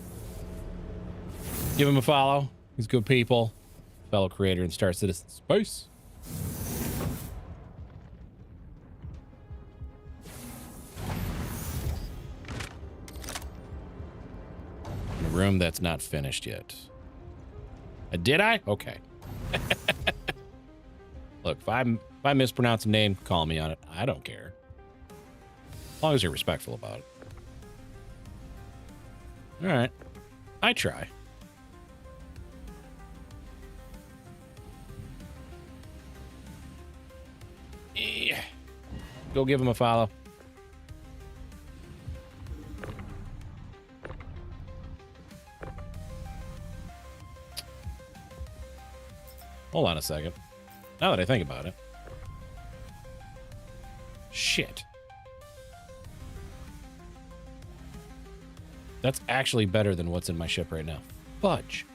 Give him a follow. He's good people. Fellow creator in Star Citizen Space. room that's not finished yet. Did I? Okay. Look, if I mispronounce a name, call me on it. I don't care. As long as you're respectful about it. All right. I try. Yeah. Go give him a follow. Hold on a second. Now that I think about it. Shit. That's actually better than what's in my ship right now. Fudge.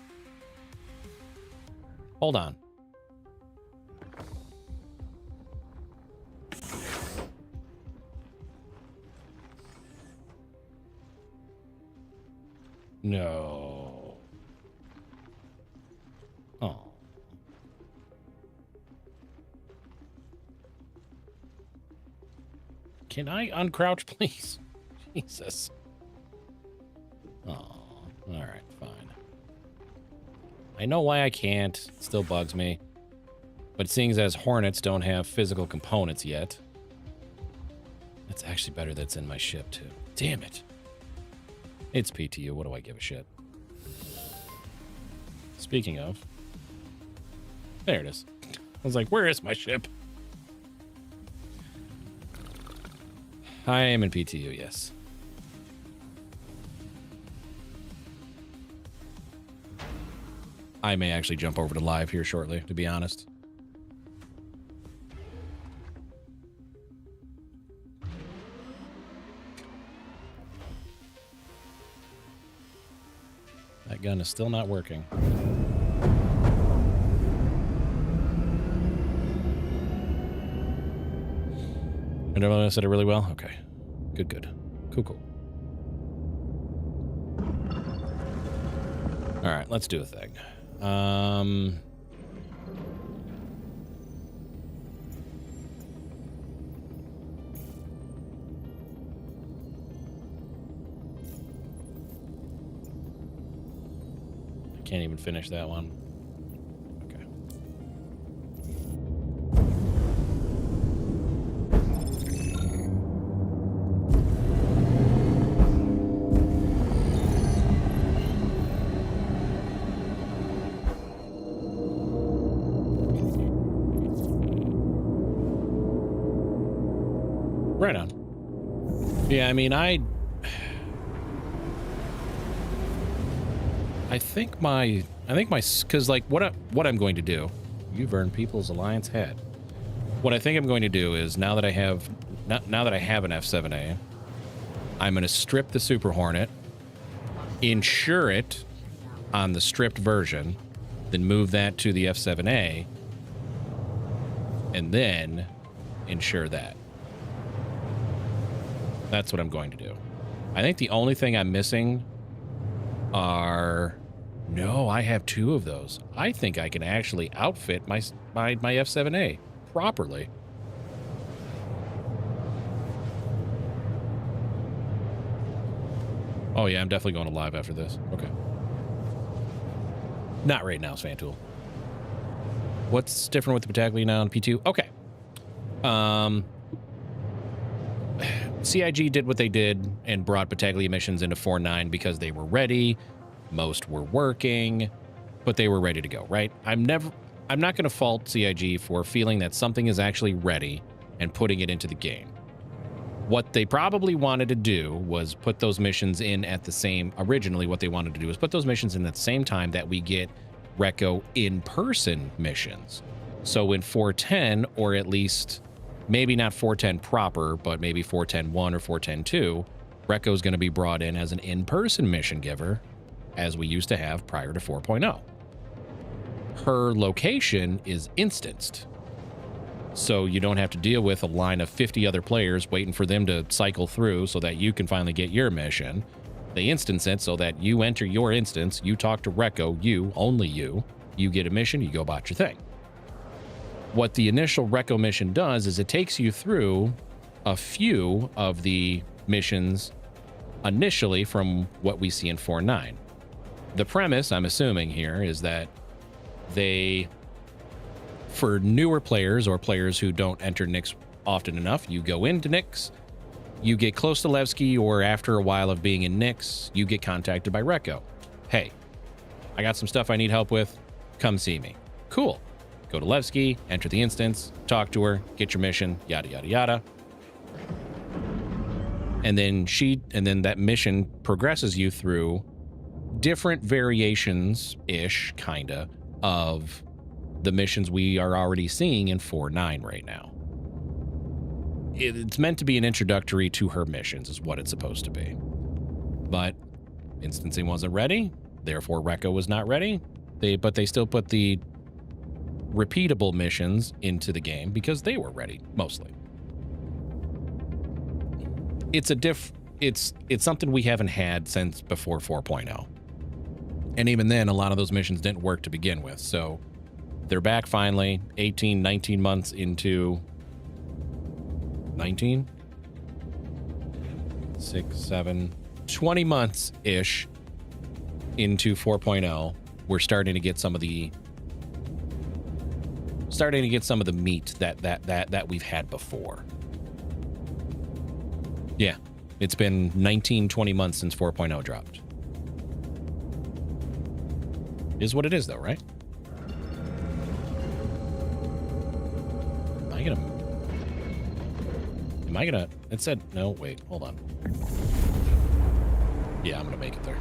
Hold on. No. Oh. Can I uncrouch, please? Jesus. Oh, all right, fine. I know why I can't. It still bugs me. But seeing as Hornets don't have physical components yet, that's actually better that's in my ship, too. Damn it. It's PTU. What do I give a shit? Speaking of, there it is. I was like, where is my ship? I am in PTU, yes. I may actually jump over to live here shortly, to be honest. That gun is still not working. And everyone said it really well? Okay. Good, good. Cool, cool. All right, let's do a thing. I can't even finish that one. Okay. Right on. Yeah, I mean, I think my, because like what I'm going to do, you've earned People's Alliance hat. What I think I'm going to do is now that I have an F7A, I'm going to strip the Super Hornet, insure it on the stripped version, then move that to the F7A, and then insure that. That's what I'm going to do. I think the only thing I'm missing are... No, I have 2 of those. I think I can actually outfit my F7A properly. Oh yeah, I'm definitely going to live after this. Okay. Not right now, Svantool. What's different with the Battaglia now on P2? Okay. CIG did what they did and brought Battaglia missions into 4.9 because they were ready. Most were working, but they were ready to go, right? I'm not going to fault CIG for feeling that something is actually ready and putting it into the game. What they probably wanted to do was put those missions in at the same... Originally, what they wanted to do was put those missions in at the same time that we get Reco in-person missions. So in 4.10, or at least maybe not 4.10 proper, but maybe 4.10.1 or 4.10.2, Reco is going to be brought in as an in-person mission giver, as we used to have prior to 4.0. Her location is instanced, so you don't have to deal with a line of 50 other players waiting for them to cycle through so that you can finally get your mission. They instance it so that you enter your instance, you talk to Reco, only you get a mission, you go about your thing. What the initial Reco mission does is it takes you through a few of the missions initially from what we see in 4.9. the premise, I'm assuming here, is that they, for newer players or players who don't enter Nyx often enough, you go into Nyx, you get close to Levski, or after a while of being in Nyx, you get contacted by Rekko. Hey, I got some stuff I need help with. Come see me. Cool. Go to Levski, enter the instance, talk to her, get your mission, yada, yada, yada. And then that mission progresses you through different variations-ish, kinda, of the missions we are already seeing in 4.9 right now. It's meant to be an introductory to her missions, is what it's supposed to be. But instancing wasn't ready, therefore Rekko was not ready. But they still put the repeatable missions into the game because they were ready, mostly. It's something we haven't had since before 4.0. And even then, a lot of those missions didn't work to begin with. So they're back finally, 18, 19 months into 19? 6, 7, 20 months-ish into 4.0. We're starting to get some of the meat that we've had before. Yeah, it's been 19, 20 months since 4.0 dropped. Is what it is, though, right? Am I gonna... It said... No, wait, hold on. Yeah, I'm gonna make it there.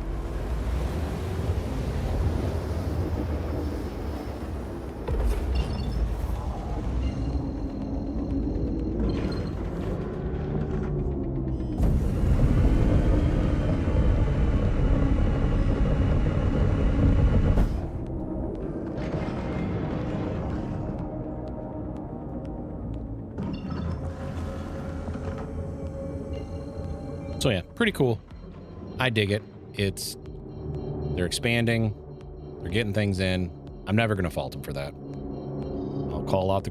So yeah, pretty cool. I dig it. They're expanding, they're getting things in. I'm never gonna fault them for that. I'll call out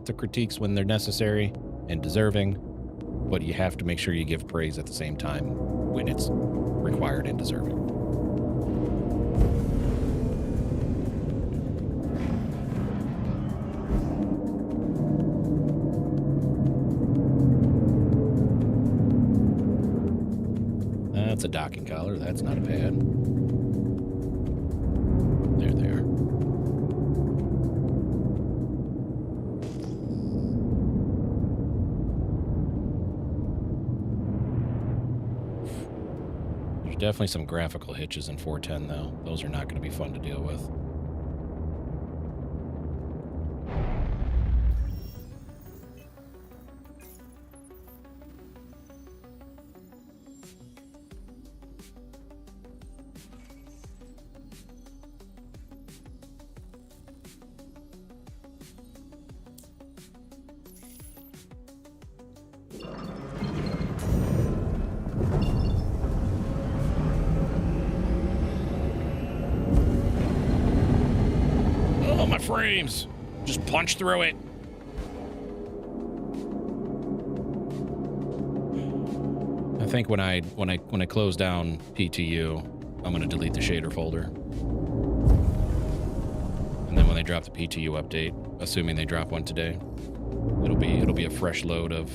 the critiques when they're necessary and deserving, but you have to make sure you give praise at the same time when it's required and deserving. That's a docking collar. That's not a pad. There they are. There's definitely some graphical hitches in 410, though. Those are not going to be fun to deal with. Frames. Just punch through it. I think when I close down PTU, I'm gonna delete the shader folder. And then when they drop the PTU update, assuming they drop one today, it'll be a fresh load of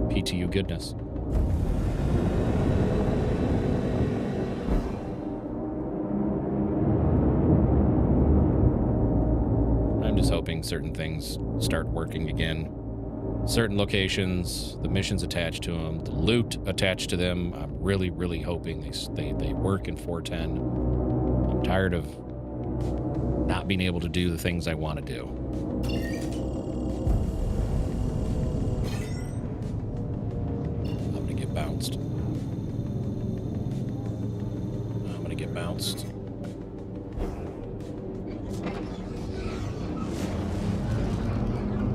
PTU goodness. Hoping certain things start working again. Certain locations, the missions attached to them, the loot attached to them. I'm really, really hoping they work in 410. I'm tired of not being able to do the things I want to do. I'm gonna get bounced. I'm gonna get bounced.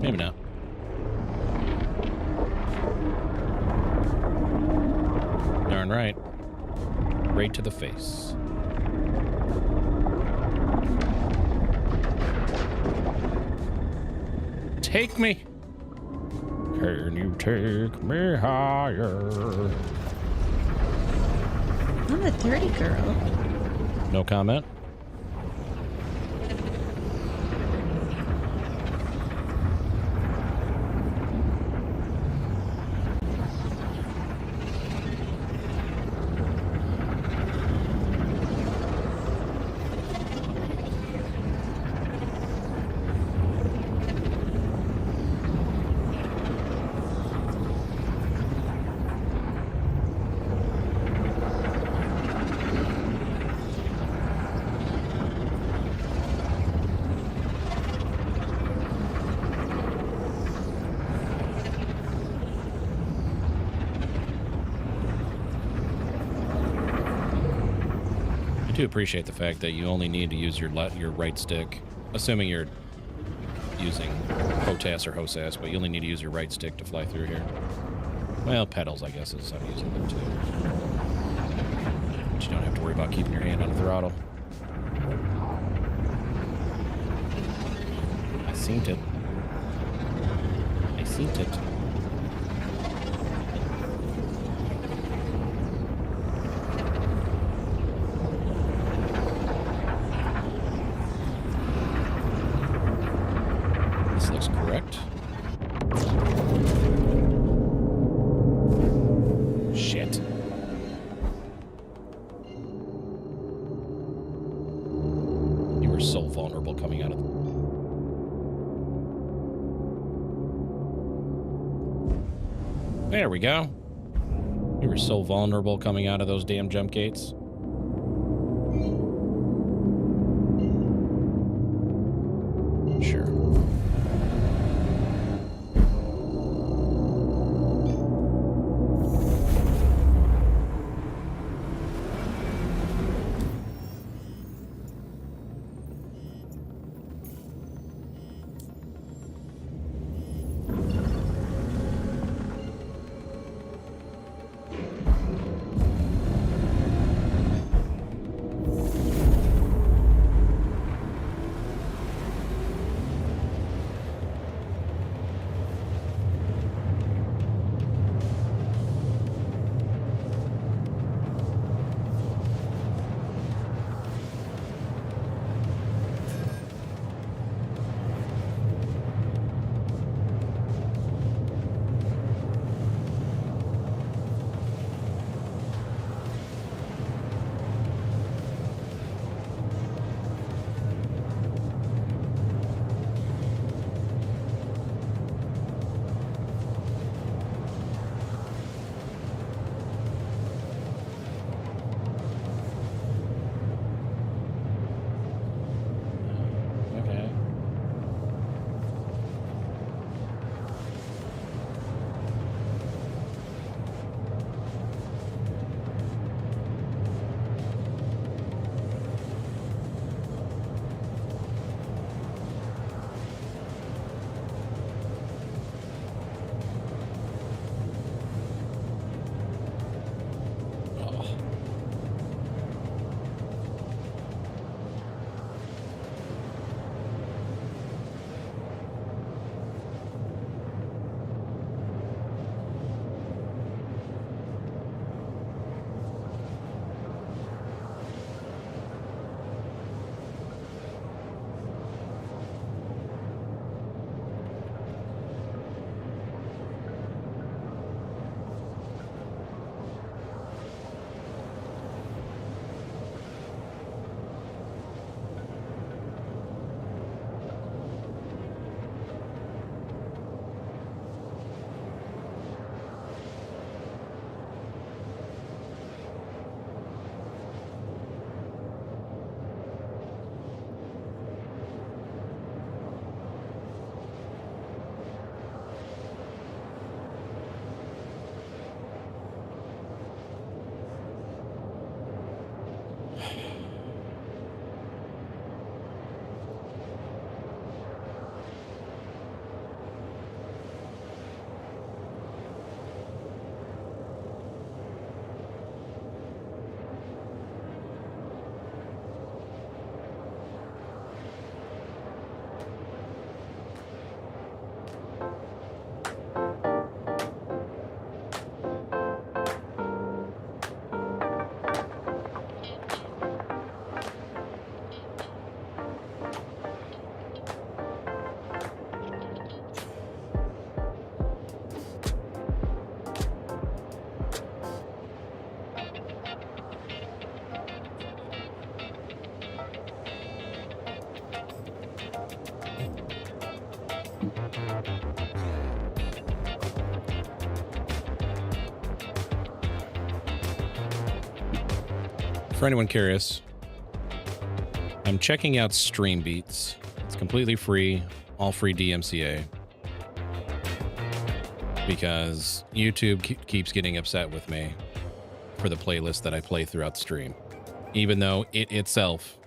Maybe not. Darn right. Right to the face. Take me. Can you take me higher? I'm a 30 girl. No comment. I do appreciate the fact that you only need to use your right stick, assuming you're using HOTAS or HOSAS, but you only need to use your right stick to fly through here. Well, pedals, I guess, is I'm using them too. But you don't have to worry about keeping your hand on the throttle. I seen it. I seen it. This looks correct. Shit. You were so vulnerable coming out of There we go. You were so vulnerable coming out of those damn jump gates. Sure. For anyone curious, I'm checking out Stream Beats. It's completely free, all free DMCA. Because YouTube keeps getting upset with me for the playlist that I play throughout the stream. Even though it itself,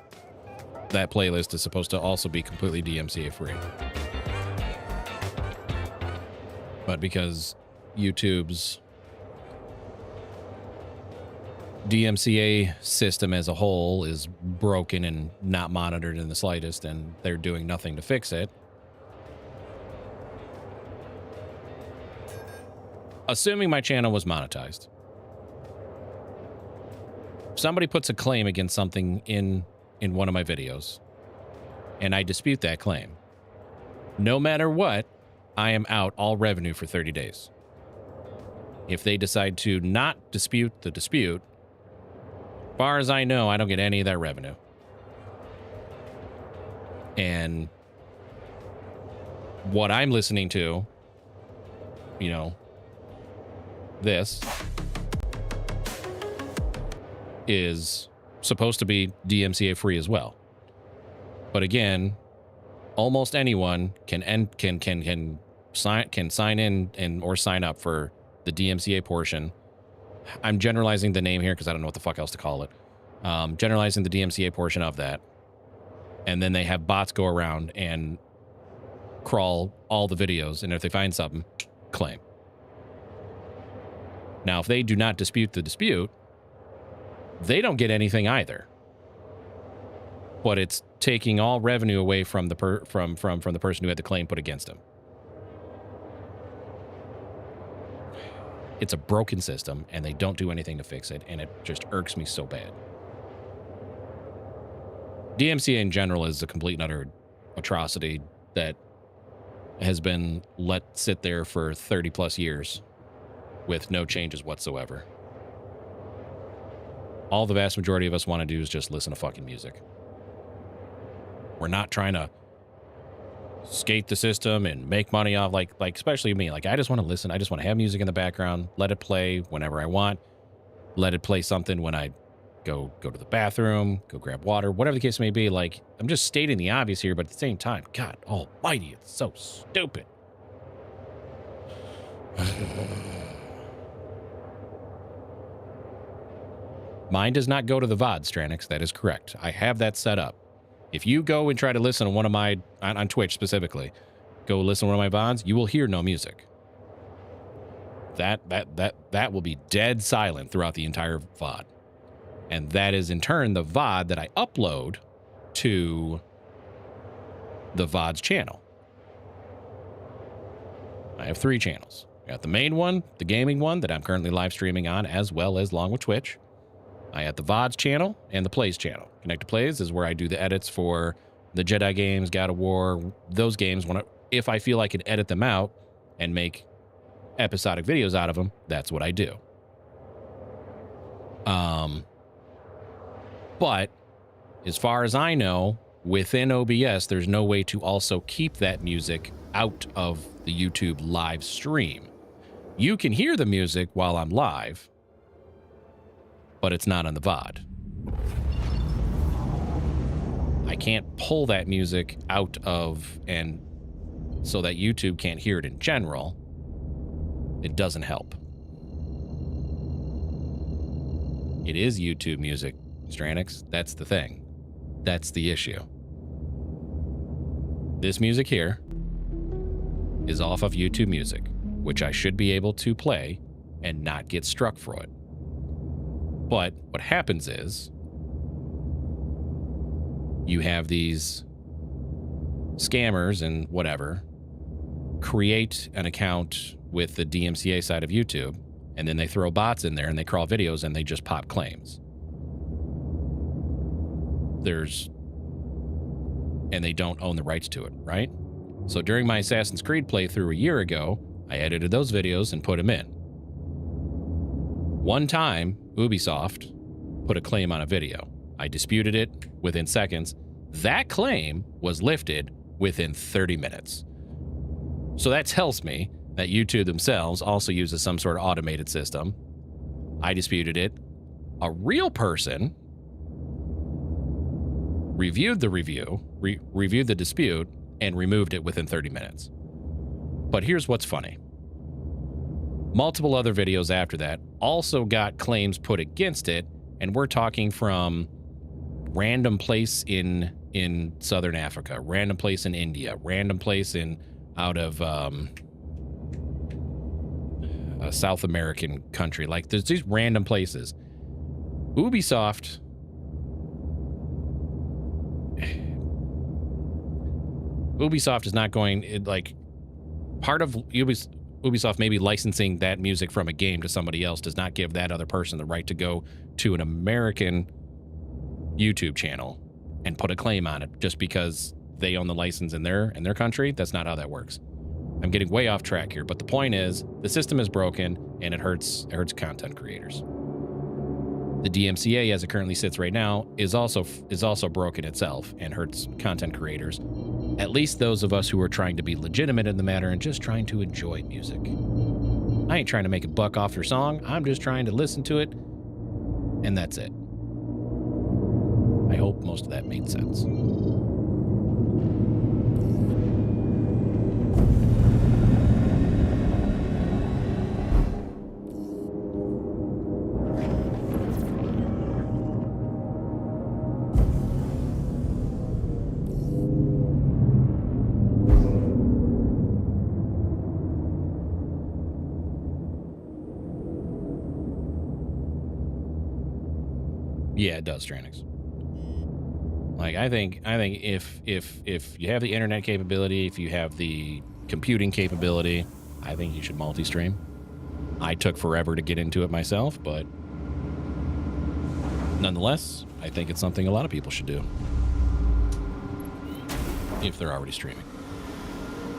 that playlist is supposed to also be completely DMCA free. But because YouTube's DMCA system as a whole is broken and not monitored in the slightest, and they're doing nothing to fix it, assuming my channel was monetized, somebody puts a claim against something in one of my videos, and I dispute that claim. No matter what, I am out all revenue for 30 days. If they decide to not dispute the dispute, as far as I know, I don't get any of that revenue. And what I'm listening to, you know, this is supposed to be DMCA free as well. But again, almost anyone can sign in and or sign up for the DMCA portion. I'm generalizing the name here because I don't know what the fuck else to call it. Generalizing the DMCA portion of that. And then they have bots go around and crawl all the videos, and if they find something, claim. Now, if they do not dispute the dispute, they don't get anything either. But it's taking all revenue away from the from the person who had the claim put against him. It's a broken system, and they don't do anything to fix it, and it just irks me so bad. DMCA in general is a complete and utter atrocity that has been let sit there for 30 plus years with no changes whatsoever. All the vast majority of us want to do is just listen to fucking music. We're not trying to skate the system and make money off, like especially me. Like, I just want to listen. I just want to have music in the background, let it play whenever I want, let it play something when I go to the bathroom, go grab water, whatever the case may be. Like, I'm just stating the obvious here, but at the same time, God almighty, it's so stupid. Mine does not go to the VOD, Stranix. That is correct. I have that set up. If you go and try to listen to one of my, on Twitch specifically, go listen to one of my VODs, you will hear no music. That will be dead silent throughout the entire VOD. And that is in turn the VOD that I upload to the VOD's channel. I have 3 channels. I got the main one, the gaming one that I'm currently live streaming on, as well as along with Twitch. I have the VOD's channel and the Plays channel. Connected Plays is where I do the edits for the Jedi games, God of War, those games. If I feel I can edit them out and make episodic videos out of them, that's what I do. But as far as I know, within OBS, there's no way to also keep that music out of the YouTube live stream. You can hear the music while I'm live, but it's not on the VOD. I can't pull that music out of, and so that YouTube can't hear it in general. It doesn't help. It is YouTube music, Stranix. That's the thing. That's the issue. This music here is off of YouTube Music, which I should be able to play and not get struck for it. But what happens is you have these scammers and whatever create an account with the DMCA side of YouTube, and then they throw bots in there and they crawl videos and they just pop claims. And they don't own the rights to it, right? So during my Assassin's Creed playthrough a year ago, I edited those videos and put them in. One time, Ubisoft put a claim on a video. I disputed it within seconds. That claim was lifted within 30 minutes. So that tells me that YouTube themselves also uses some sort of automated system. I disputed it. A real person reviewed the reviewed the dispute, and removed it within 30 minutes. But here's what's funny. Multiple other videos after that also got claims put against it, and we're talking from random place in Southern Africa, random place in India, random place out of a South American country. Like, there's these random places. Ubisoft is not going, like, part of Ubisoft maybe licensing that music from a game to somebody else does not give that other person the right to go to an American YouTube channel and put a claim on it just because they own the license in their country. That's not how that works. I'm getting way off track here, but the point is the system is broken and it hurts content creators. The DMCA, as it currently sits right now, is also broken itself and hurts content creators. At least those of us who are trying to be legitimate in the matter and just trying to enjoy music. I ain't trying to make a buck off your song. I'm just trying to listen to it, and that's it. I hope most of that made sense. Yeah, it does, Stranix. Like, I think if you have the internet capability, if you have the computing capability, I think you should multi-stream. I took forever to get into it myself, but nonetheless, I think it's something a lot of people should do if they're already streaming.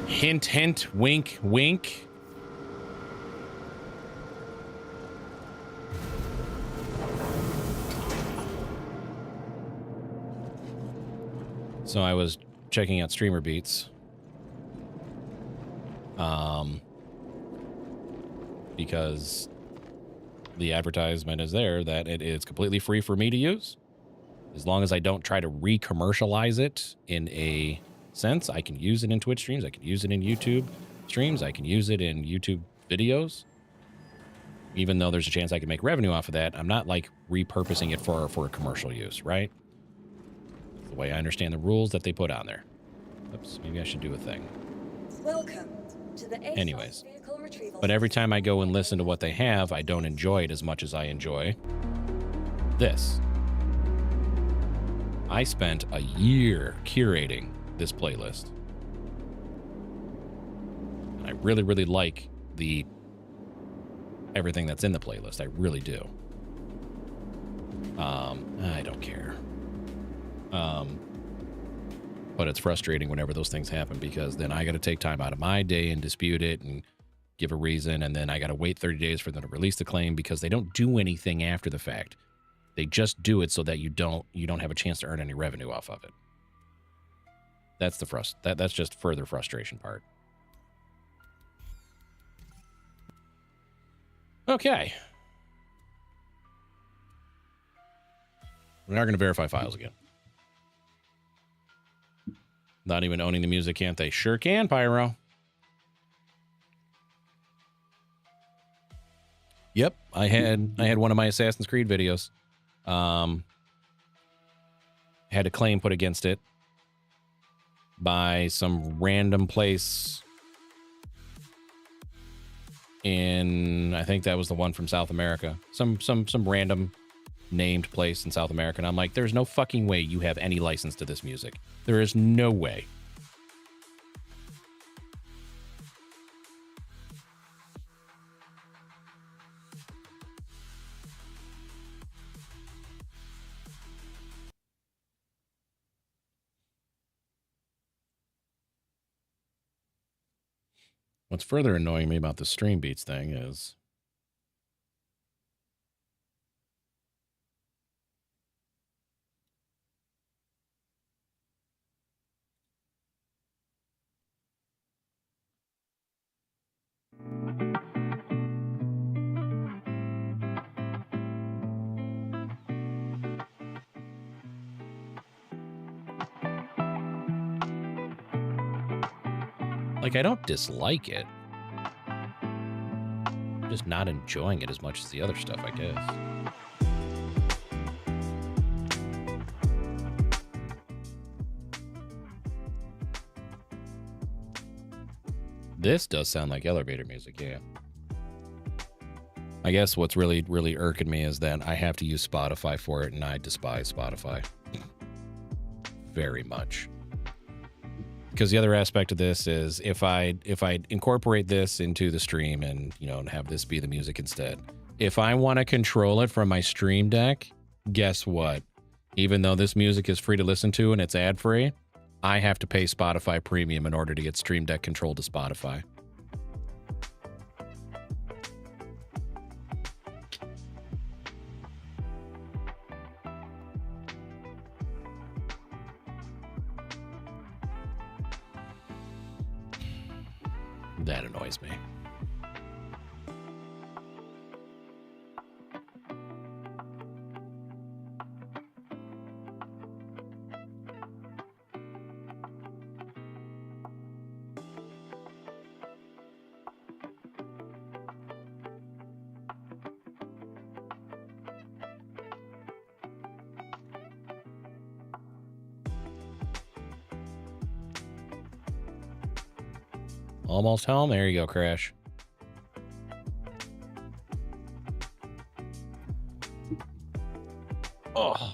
Hint, hint, wink, wink. So I was checking out Streamer Beats, because the advertisement is there that it is completely free for me to use. As long as I don't try to re-commercialize it in a sense, I can use it in Twitch streams, I can use it in YouTube streams, I can use it in YouTube videos. Even though there's a chance I can make revenue off of that, I'm not like repurposing it for a commercial use, right? The way I understand the rules that they put on there. Oops, maybe I should do a thing. Welcome to the Anyways, vehicle retrieval. but every time I go and listen to what they have, I don't enjoy it as much as I enjoy this. I spent a year curating this playlist. And I really, really like everything that's in the playlist. I really do. I don't care. But it's frustrating whenever those things happen, because then I got to take time out of my day and dispute it and give a reason, and then I got to wait 30 days for them to release the claim, because they don't do anything after the fact. They just do it so that you don't have a chance to earn any revenue off of it. That's that's just further frustration part. Okay. We are going to verify files again. Not even owning the music, can't they? Sure can, Pyro. Yep, I had one of my Assassin's Creed videos. Had a claim put against it by some random place in, I think that was the one from South America. Some random named place in South America. And I'm like, there's no fucking way you have any license to this music. There is no way. What's further annoying me about the Stream Beats thing is Like, I don't dislike it. I'm just not enjoying it as much as the other stuff, I guess. This does sound like elevator music, yeah. I guess what's really, really irking me is that I have to use Spotify for it, and I despise Spotify. Very much. Because the other aspect of this is if I incorporate this into the stream and, you know, and have this be the music instead, if I want to control it from my Stream Deck, guess what? Even though this music is free to listen to and it's ad-free, I have to pay Spotify Premium in order to get Stream Deck control to Spotify. That annoys me. Almost home. There you go, Crash. Oh.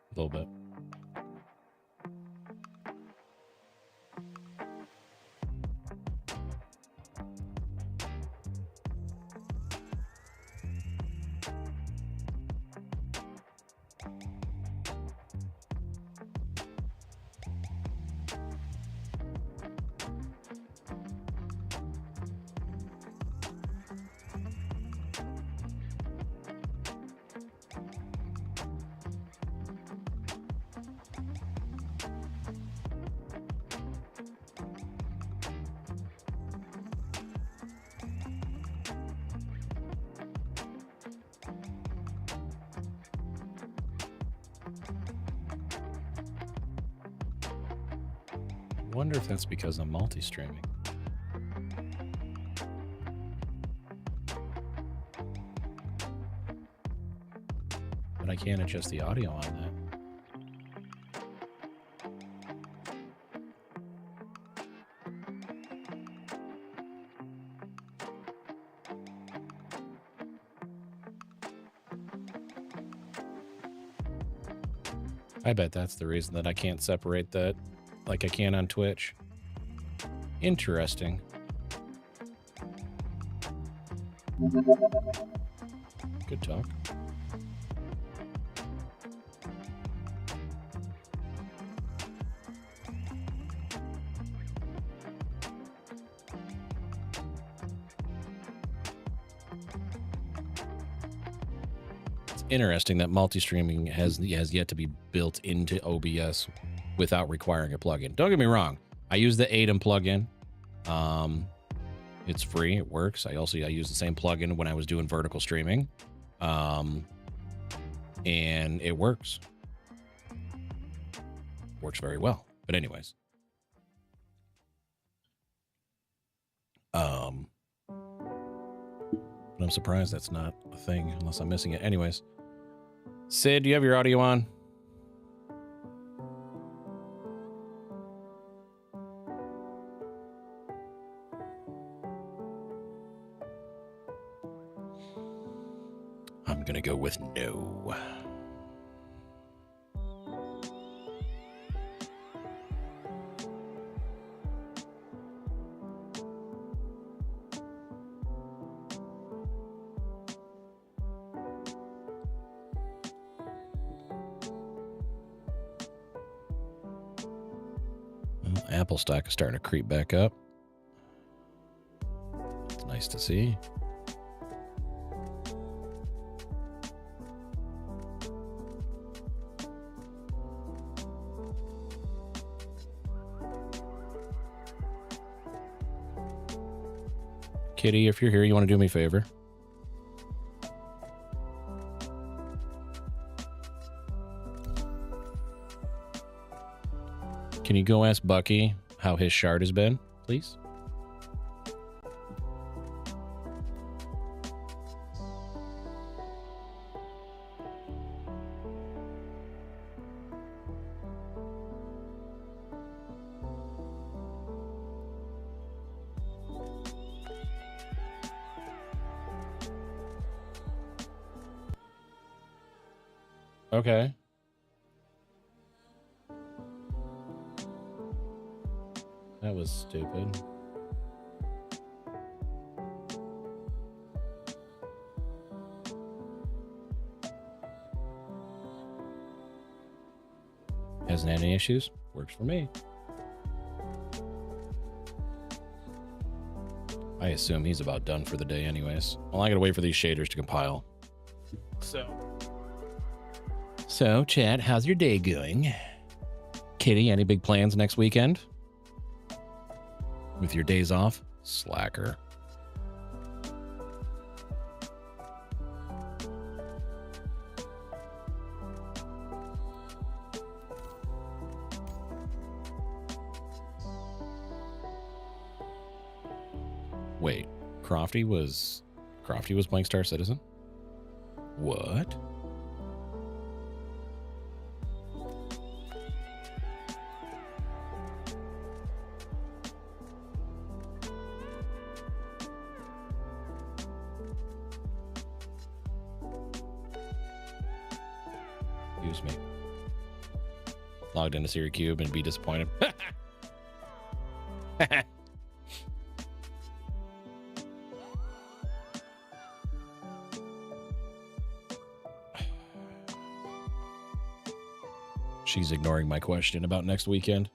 A little bit. I wonder if that's because I'm multi-streaming. But I can't adjust the audio on that. I bet that's the reason that I can't separate that like I can on Twitch. Interesting. Good talk. It's interesting that multi-streaming has yet to be built into OBS without requiring a plugin. Don't get me wrong. I use the ADEM plugin. It's free. It works. I use the same plugin when I was doing vertical streaming. And it works. Works very well. But anyways. But I'm surprised that's not a thing unless I'm missing it. Anyways. Sid, do you have your audio on? I'm gonna go with no. Apple stock is starting to creep back up. It's nice to see. Kitty, if you're here, you want to do me a favor? Can you go ask Bucky how his shard has been, please? Okay. That was stupid. Hasn't had any issues. Works for me. I assume he's about done for the day anyways. Well, I gotta wait for these shaders to compile. So, chat, how's your day going? Kitty, any big plans next weekend? With your days off? Slacker. Wait, Crofty was playing Star Citizen? What? Excuse me. Logged into SiriCube and be disappointed. She's ignoring my question about next weekend.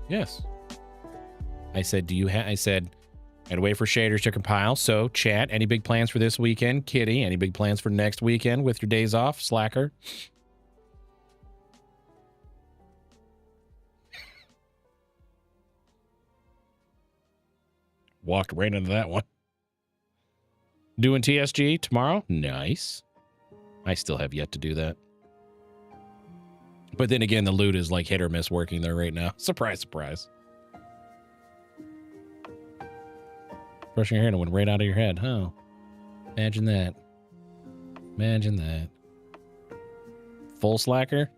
Yes. I said, I said, I'd wait for shaders to compile. So, chat, any big plans for this weekend? Kitty, any big plans for next weekend with your days off? Slacker. Walked right into that one. Doing TSG tomorrow? Nice. I still have yet to do that. But then again, the loot is like hit or miss working there right now. Surprise, surprise. Brushing your hair and it went right out of your head. Oh, imagine that. Imagine that. Full slacker?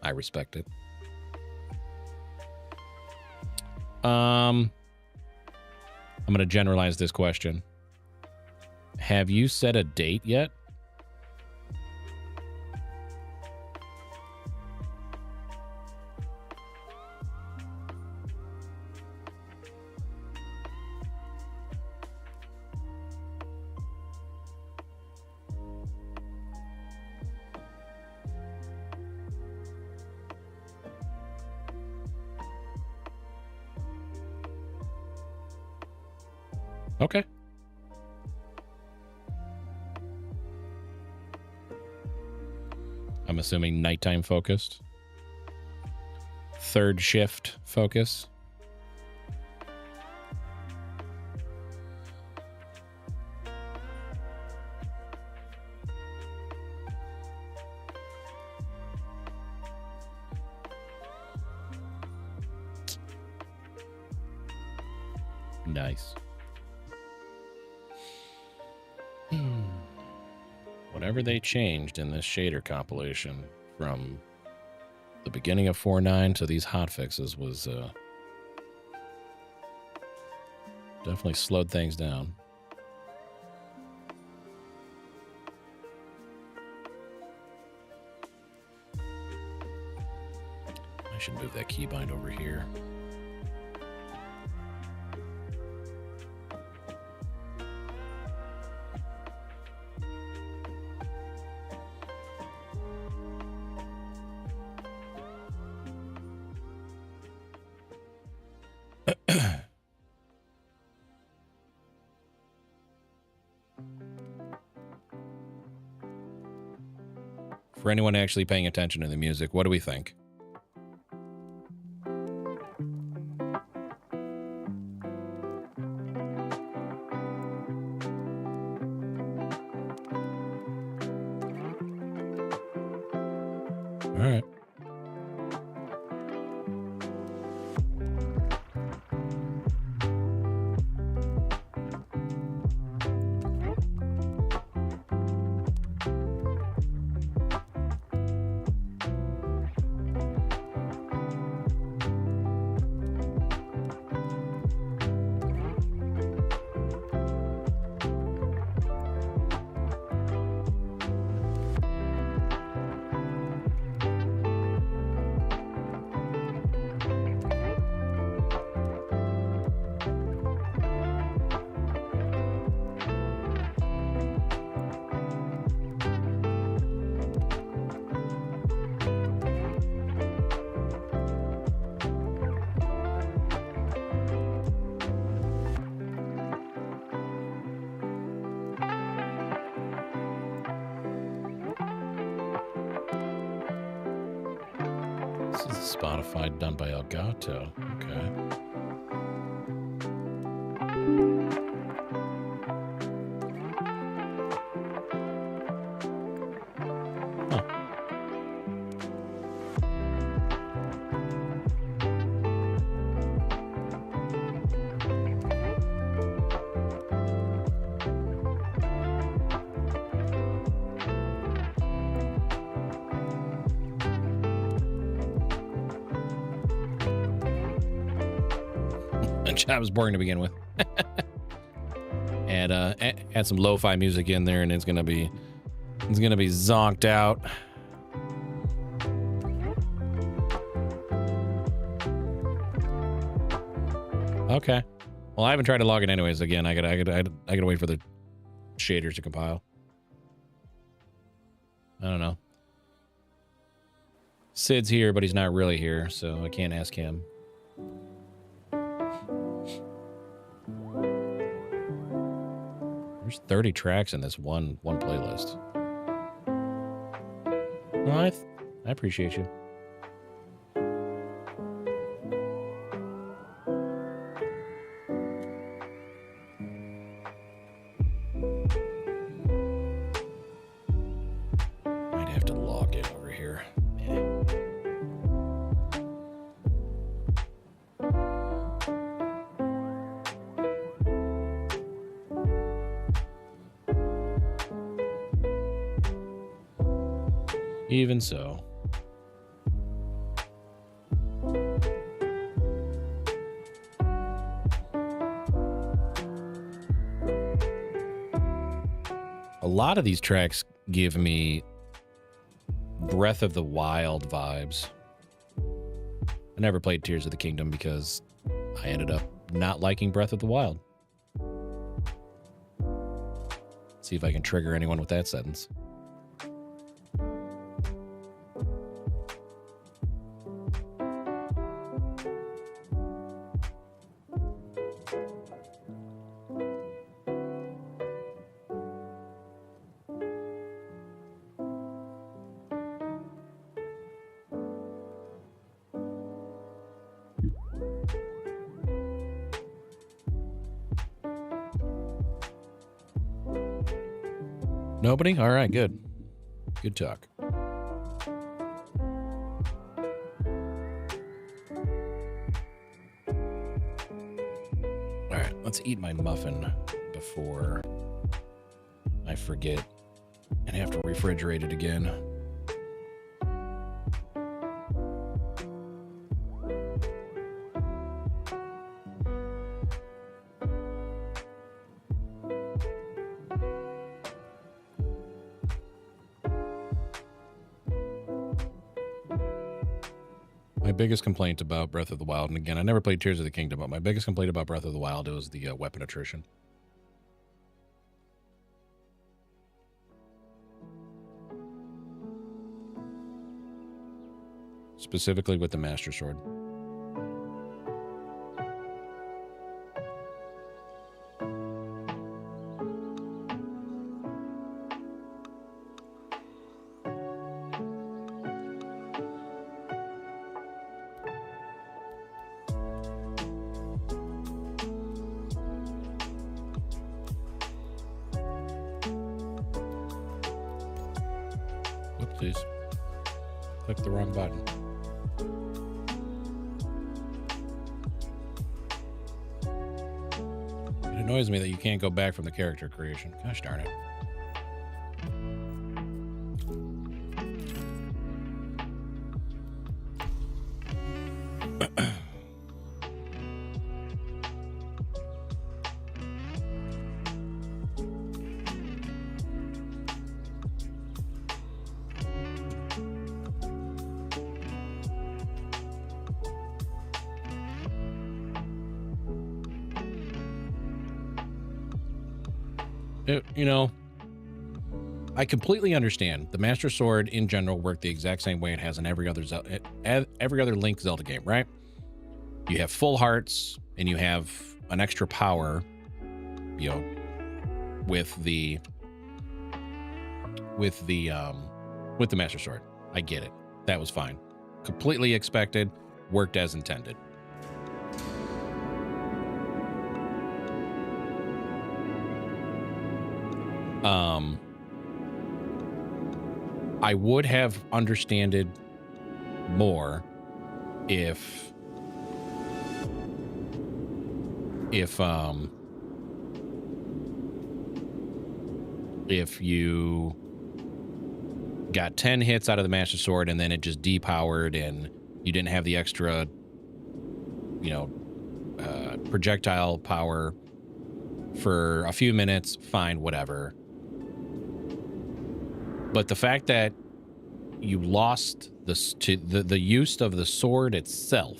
I respect it. I'm going to generalize this question. Have you set a date yet? Okay. I'm assuming nighttime focused. Third shift focus. Nice. Whatever they changed in this shader compilation from the beginning of 4.9 to these hotfixes was definitely slowed things down. I should move that keybind over here. For anyone actually paying attention to the music, what do we think? All right. This is Spotify done by Elgato. Okay. That was boring to begin with. And add some lo-fi music in there, and it's gonna be zonked out. Okay. Well, I haven't tried to log in anyways. Again, I gotta wait for the shaders to compile. I don't know. Sid's here, but he's not really here, so I can't ask him. There's 30 tracks in this one playlist. Well, I appreciate you. Might have to log in over here. Even so. A lot of these tracks give me Breath of the Wild vibes. I never played Tears of the Kingdom because I ended up not liking Breath of the Wild. See if I can trigger anyone with that sentence. Nobody? All right, good. Good talk. All right, let's eat my muffin before I forget and have to refrigerate it again. My biggest complaint about Breath of the Wild, and again, I never played Tears of the Kingdom, but my biggest complaint about Breath of the Wild was the weapon attrition. Specifically with the Master Sword. Whoopsies. Clicked the wrong button. It annoys me that you can't go back from the character creation. Gosh darn it. You know, I completely understand. The Master Sword in general worked the exact same way it has in every other Link Zelda game, right? You have full hearts and you have an extra power, you know, with the Master Sword. I get it. That was fine. Completely expected, worked as intended. I would have understood more if you got 10 hits out of the Master Sword and then it just depowered and you didn't have the extra, you know, projectile power for a few minutes, fine, whatever. But the fact that you lost the use of the sword itself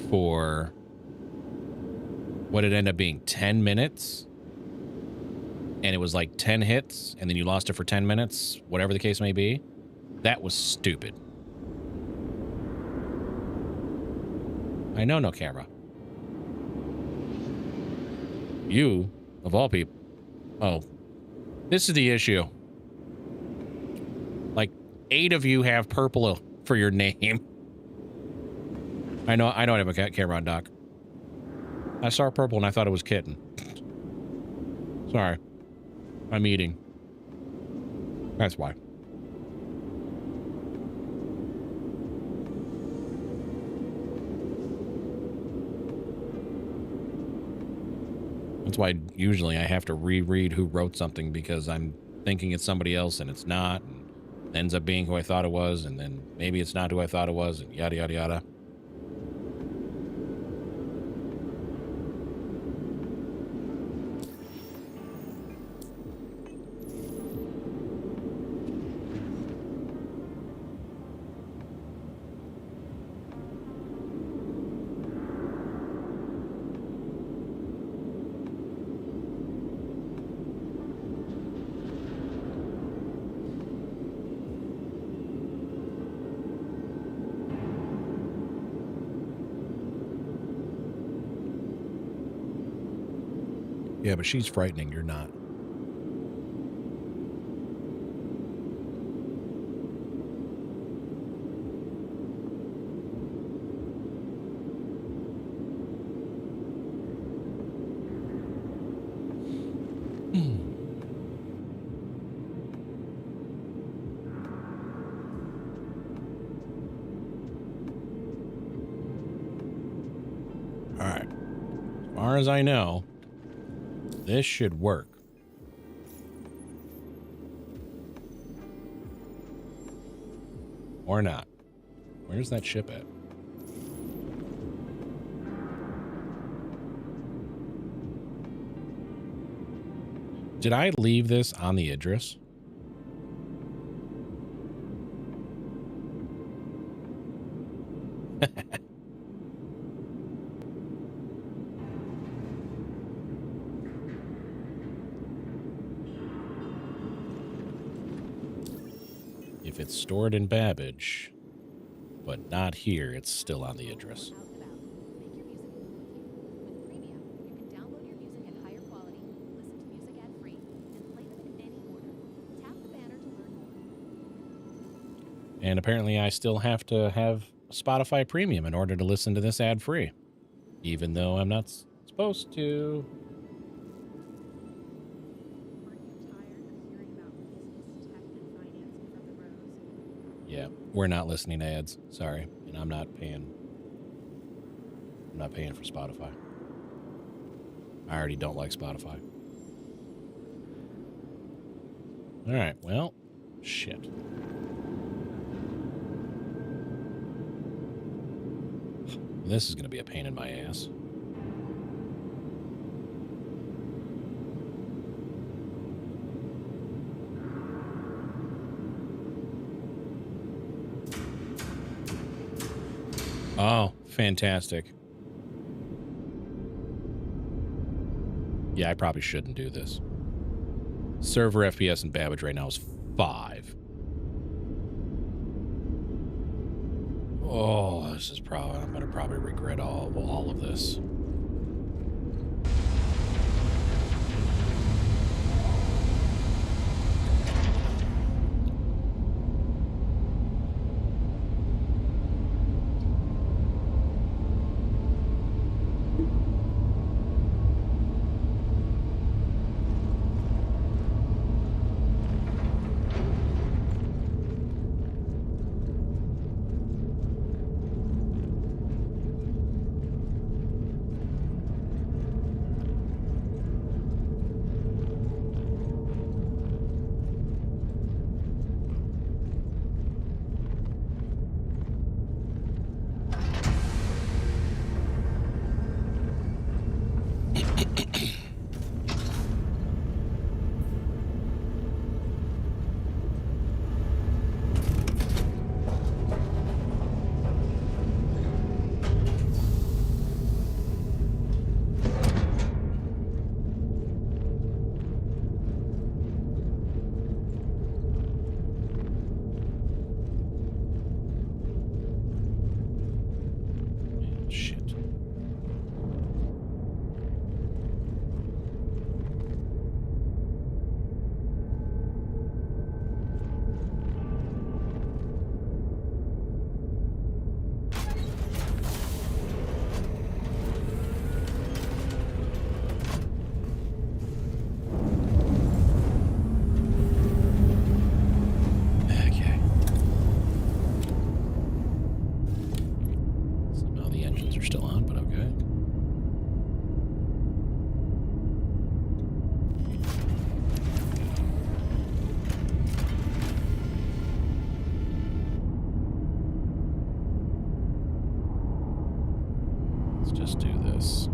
for what it ended up being 10 minutes, and it was like 10 hits, and then you lost it for 10 minutes, whatever the case may be, that was stupid. I know, no camera. You, of all people. Oh, this is the issue. Like 8 of you have purple for your name. I know I have a camera on, Doc. I saw purple and I thought it was kitten. Sorry. I'm eating. That's why. That's why usually I have to reread who wrote something because I'm thinking it's somebody else and it's not, and it ends up being who I thought it was, and then maybe it's not who I thought it was, and yada, yada, yada. Yeah, but she's frightening. You're not. All right. As far as I know, this should work. Or not. Where's that ship at? Did I leave this on the Idris? If it's stored in Babbage, but not here, it's still on the Idris. And apparently I still have to have Spotify Premium in order to listen to this ad-free, even though I'm not supposed to. We're not listening to ads. Sorry. And I'm not paying for Spotify. I already don't like Spotify. All right. Well, shit. This is going to be a pain in my ass. Oh, fantastic. Yeah, I probably shouldn't do this. Server FPS in Babbage right now is 5. Oh, this is probably, I'm going to probably regret all of this. Just do this.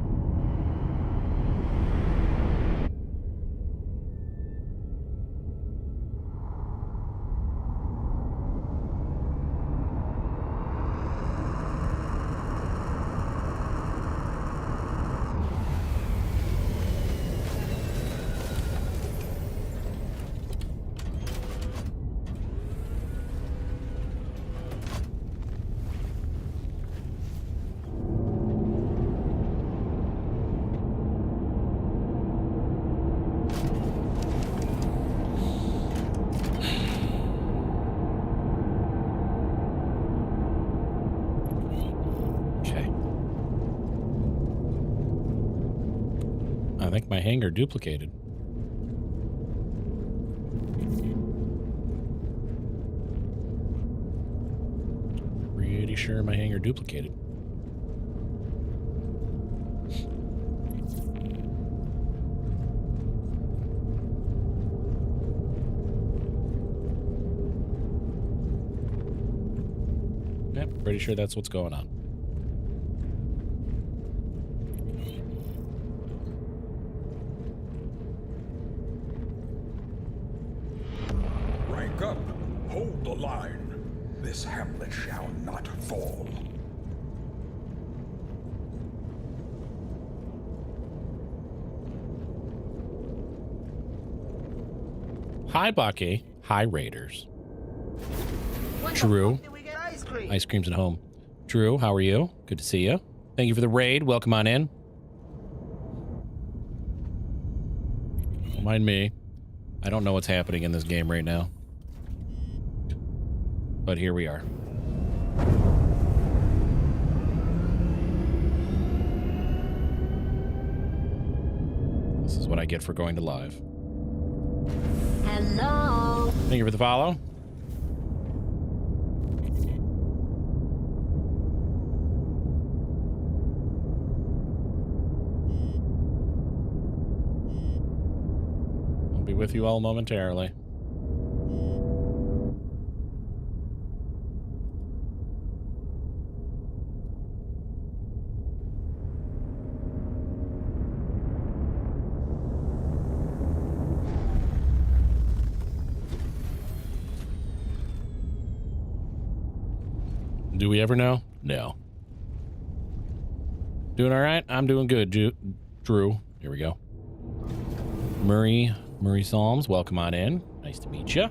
I think my hangar duplicated. Pretty sure my hangar duplicated. Yep, pretty sure that's what's going on. Rank up. Hold the line. This hamlet shall not fall. Hi, Bucky. Hi, Raiders. Drew. Ice cream's at home. Drew, how are you? Good to see you. Thank you for the raid. Welcome on in. Don't mind me. I don't know what's happening in this game right now. But here we are. This is what I get for going to live. Hello. Thank you for the follow. with you all momentarily. Do we ever know? No. Doing all right? I'm doing good, Drew. Here we go. Murray Psalms, welcome on in. Nice to meet you.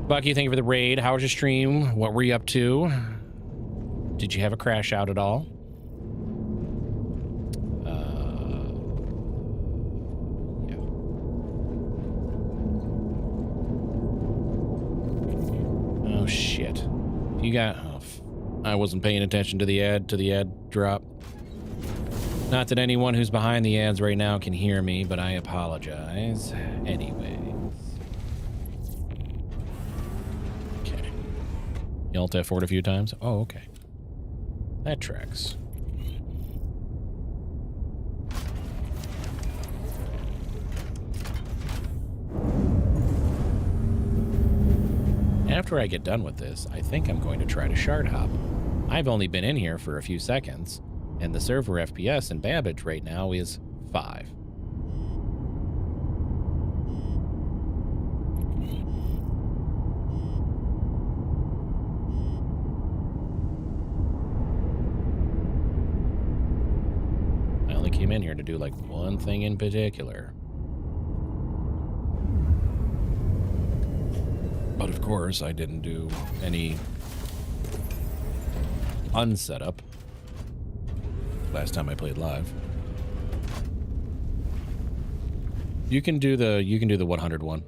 Bucky, thank you for the raid. How was your stream? What were you up to? Did you have a crash out at all? Yeah. Oh shit. You got... Oh, I wasn't paying attention to the ad drop. Not that anyone who's behind the ads right now can hear me, but I apologize. Anyways. Okay. You alt F4 a few times? Oh, okay. That tracks. After I get done with this, I think I'm going to try to shard hop. I've only been in here for a few seconds, and the server FPS in Babbage right now is 5. I only came in here to do like one thing in particular. But of course, I didn't do any unsetup last time I played live. You can do the 100 one.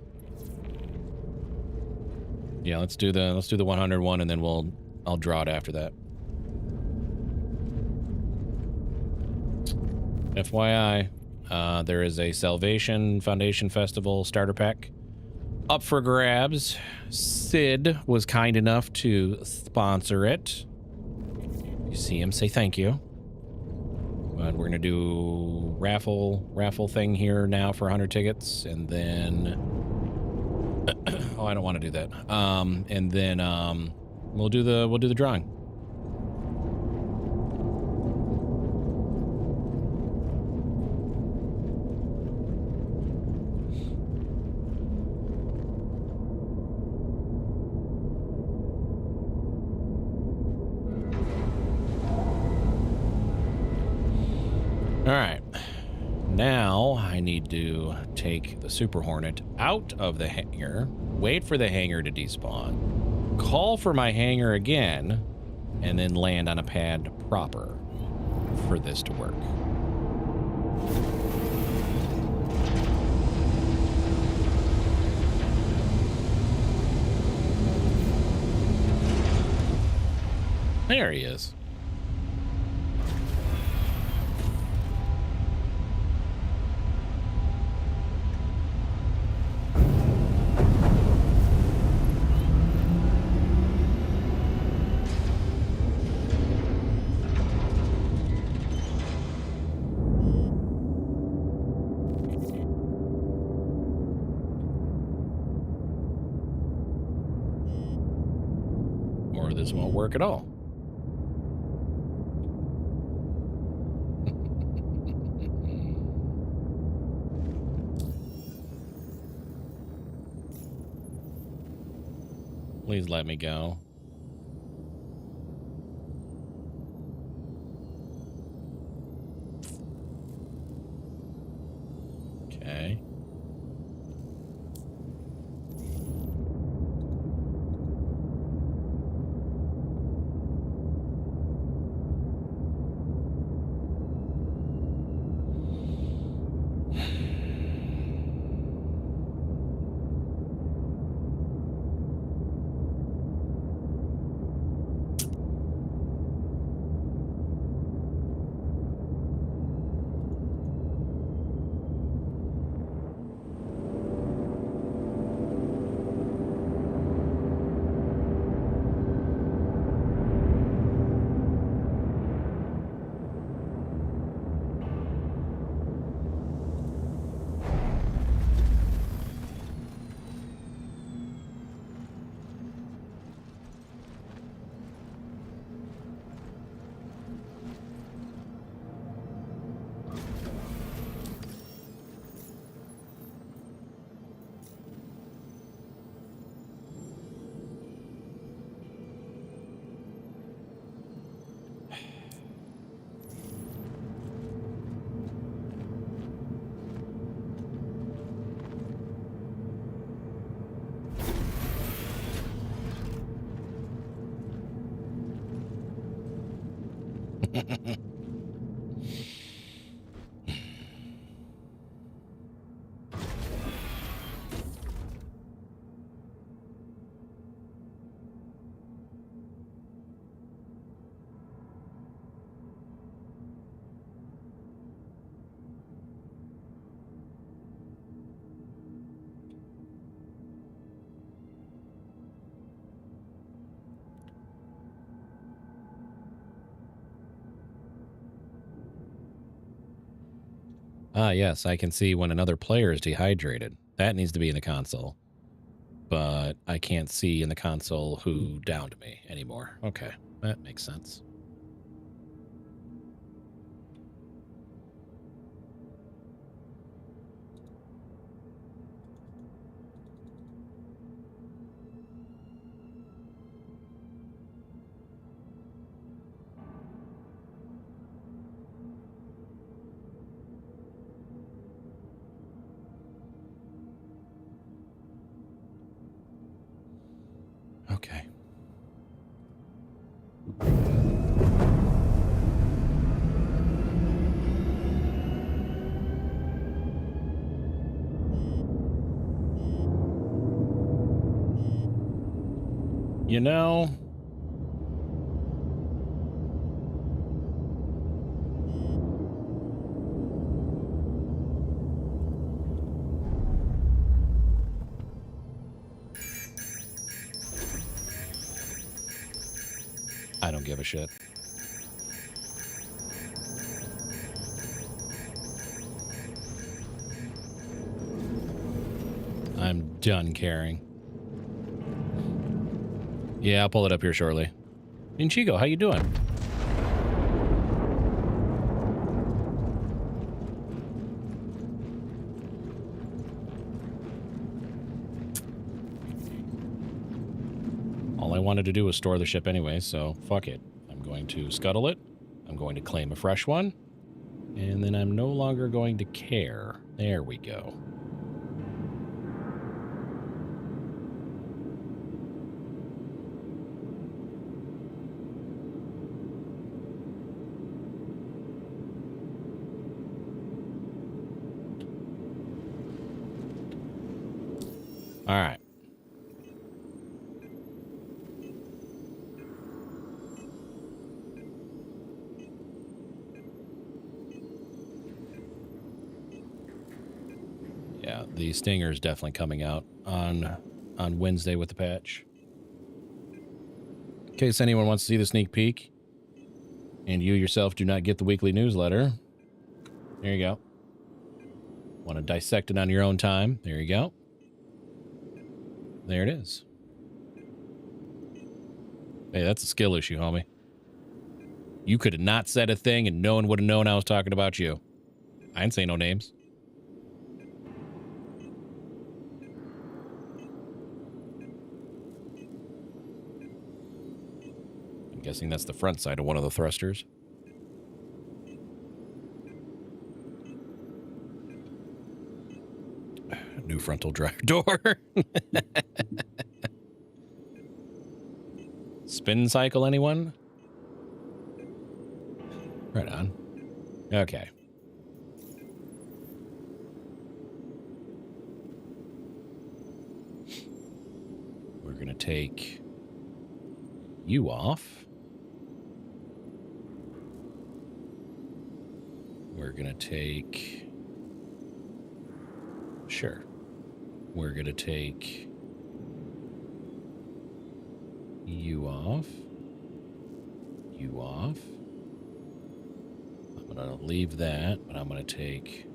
Yeah, let's do the 100 one, and then I'll draw it after that. FYI, there is a Salvation Foundation Festival starter pack up for grabs. Sid was kind enough to sponsor it. You see him, say thank you. But we're gonna do raffle thing here now for 100 tickets, and then oh, I don't want to do that. And then we'll do the drawing. All right, now I need to take the Super Hornet out of the hangar, wait for the hangar to despawn, call for my hangar again, and then land on a pad proper for this to work. There he is. Or this won't work at all. Please let me go. Okay. Ah, yes, I can see when another player is dehydrated. That needs to be in the console. But I can't see in the console who downed me anymore. Okay, that makes sense. Okay. You know, I don't give a shit. I'm done caring. Yeah, I'll pull it up here shortly. Inchigo, how you doing? All I wanted to do was store the ship anyway, so fuck it. I'm going to scuttle it. I'm going to claim a fresh one. And then I'm no longer going to care. There we go. All right. Yeah, the Stinger is definitely coming out on Wednesday with the patch. In case anyone wants to see the sneak peek, and you yourself do not get the weekly newsletter, there you go. Want to dissect it on your own time? There you go. There it is. Hey, that's a skill issue, homie. You could have not said a thing and no one would have known I was talking about you. I didn't say no names. I'm guessing that's the front side of one of the thrusters. New frontal drive door. Spin cycle, anyone? Right on. Okay. We're going to take you off. We're going to take... Sure. We're going to take you off. You off. I'm going to leave that, but I'm going to take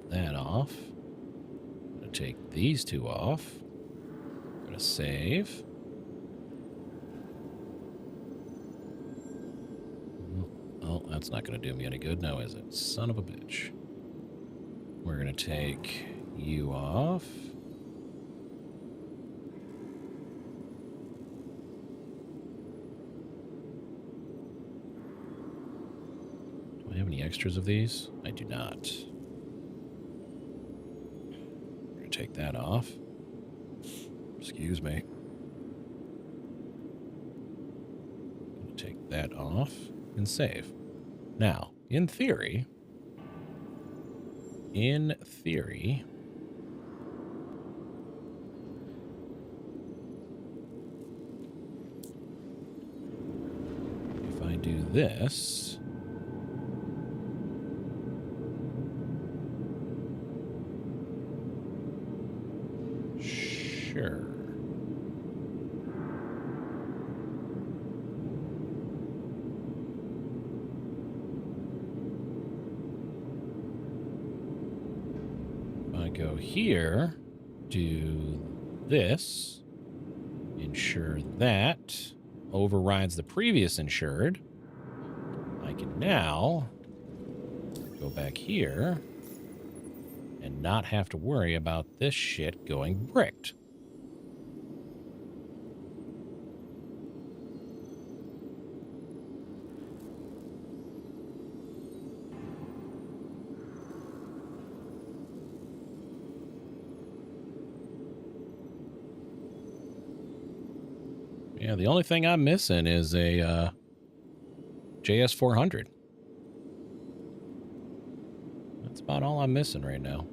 that off. I'm going to take these two off. I'm going to save. Oh, that's not going to do me any good now, is it? Son of a bitch. We're going to take you off. Do I have any extras of these? I do not. We're going to take that off. Excuse me. I'm going to take that off. and save. Now, in theory, if I do this, sure. I go here, do this, ensure that overrides the previous insured. I can now go back here and not have to worry about this shit going bricked. Yeah, the only thing I'm missing is a JS400. That's about all I'm missing right now.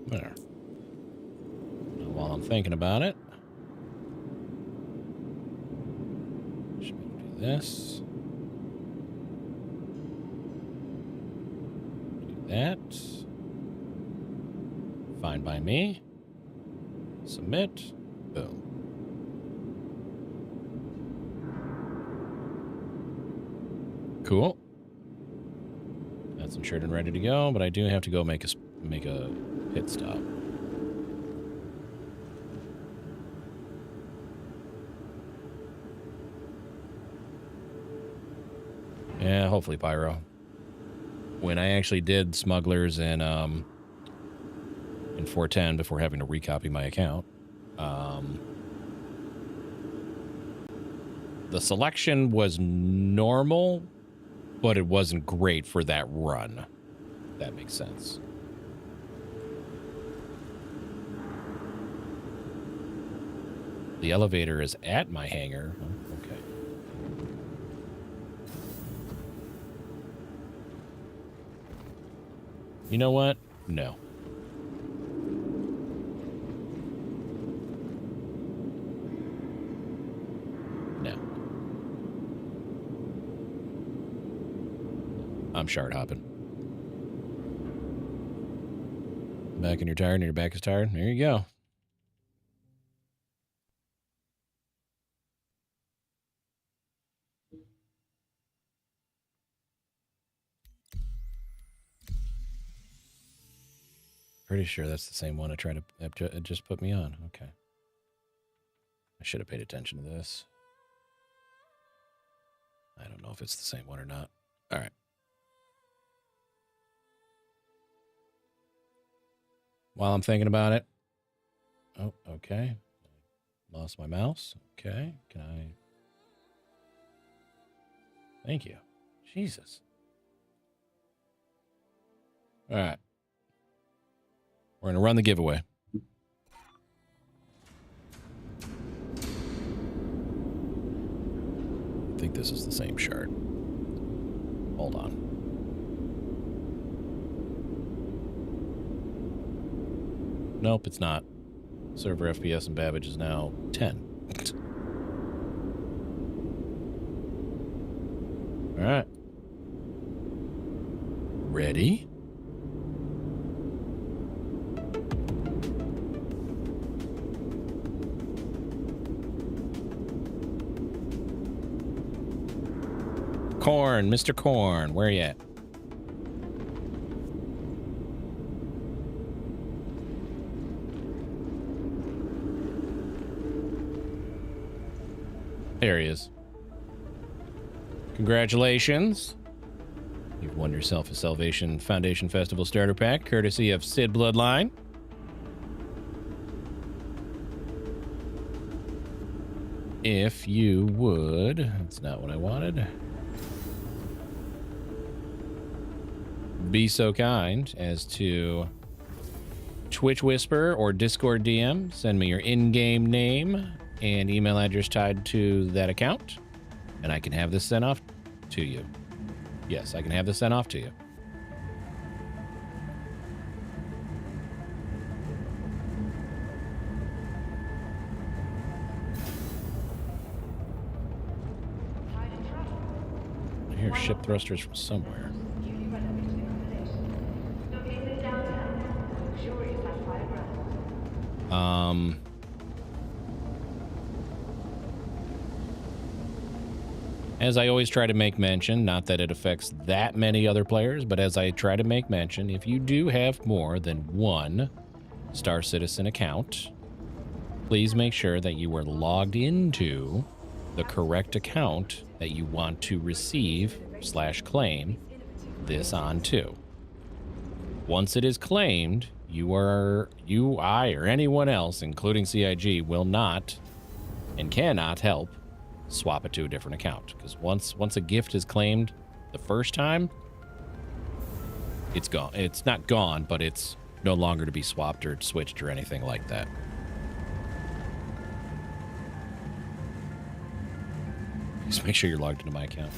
There. Now, while I'm thinking about it, should be able to do this. Do that. Fine by me. Submit. Boom. Cool. That's insured and ready to go, but I do have to go make a pit stop. Yeah, hopefully Pyro. When I actually did Smugglers in 410 before having to recopy my account, the selection was normal, but it wasn't great for that run. If that makes sense. The elevator is at my hangar. Oh, okay. You know what? No. No. I'm shard hopping. Back and you're tired and your back is tired. There you go. Pretty sure that's the same one I tried to it just put me on. Okay. I should have paid attention to this. I don't know if it's the same one or not. All right. While I'm thinking about it. Oh, okay. Lost my mouse. Okay. Can I? Thank you. Jesus. All right. We're going to run the giveaway. I think this is the same shard. Hold on. Nope, it's not. Server FPS and Babbage is now 10. All right. Corn, Mr. Corn, where you at? There he is. Congratulations. You've won yourself a Salvation Foundation Festival Starter Pack, courtesy of Sid Bloodline. If you would, that's not what I wanted. Be so kind as to Twitch Whisper or Discord DM, send me your in-game name and email address tied to that account, and I can have this sent off to you. Yes, I can have this sent off to you. I hear ship thrusters from somewhere. As I always try to make mention, not that it affects that many other players, but as I try to make mention, if you do have more than one Star Citizen account, please make sure that you are logged into the correct account that you want to receive / claim this onto. Once it is claimed, you, I, or anyone else, including CIG, will not and cannot help swap it to a different account, because once a gift is claimed the first time, it's gone. It's not gone, but it's no longer to be swapped or switched or anything like that. Just make sure you're logged into my account.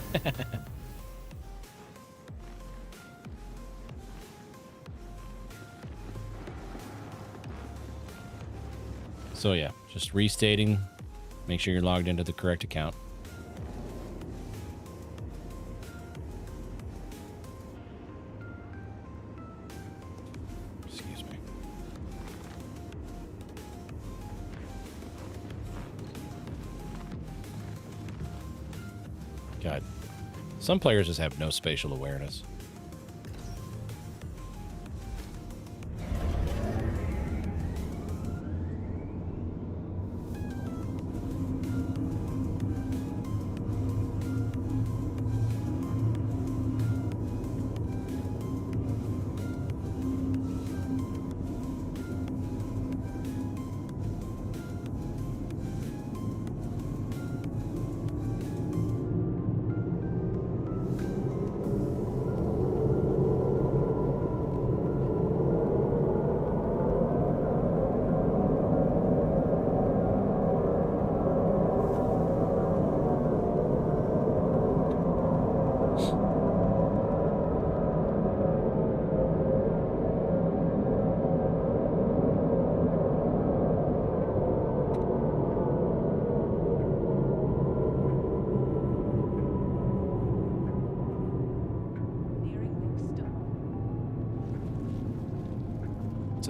So yeah, just restating. Make sure you're logged into the correct account. Excuse me. God, some players just have no spatial awareness.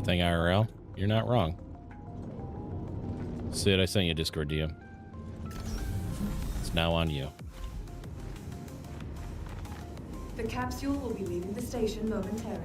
Thing IRL, you're not wrong. Sid, I sent you a Discord DM. It's now on you. The capsule will be leaving the station momentarily.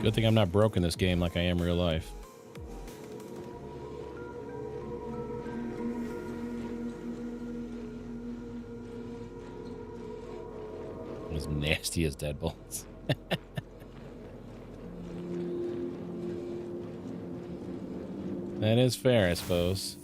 Good thing I'm not broke in this game like I am real life. As nasty as deadbolts. That is fair, I suppose.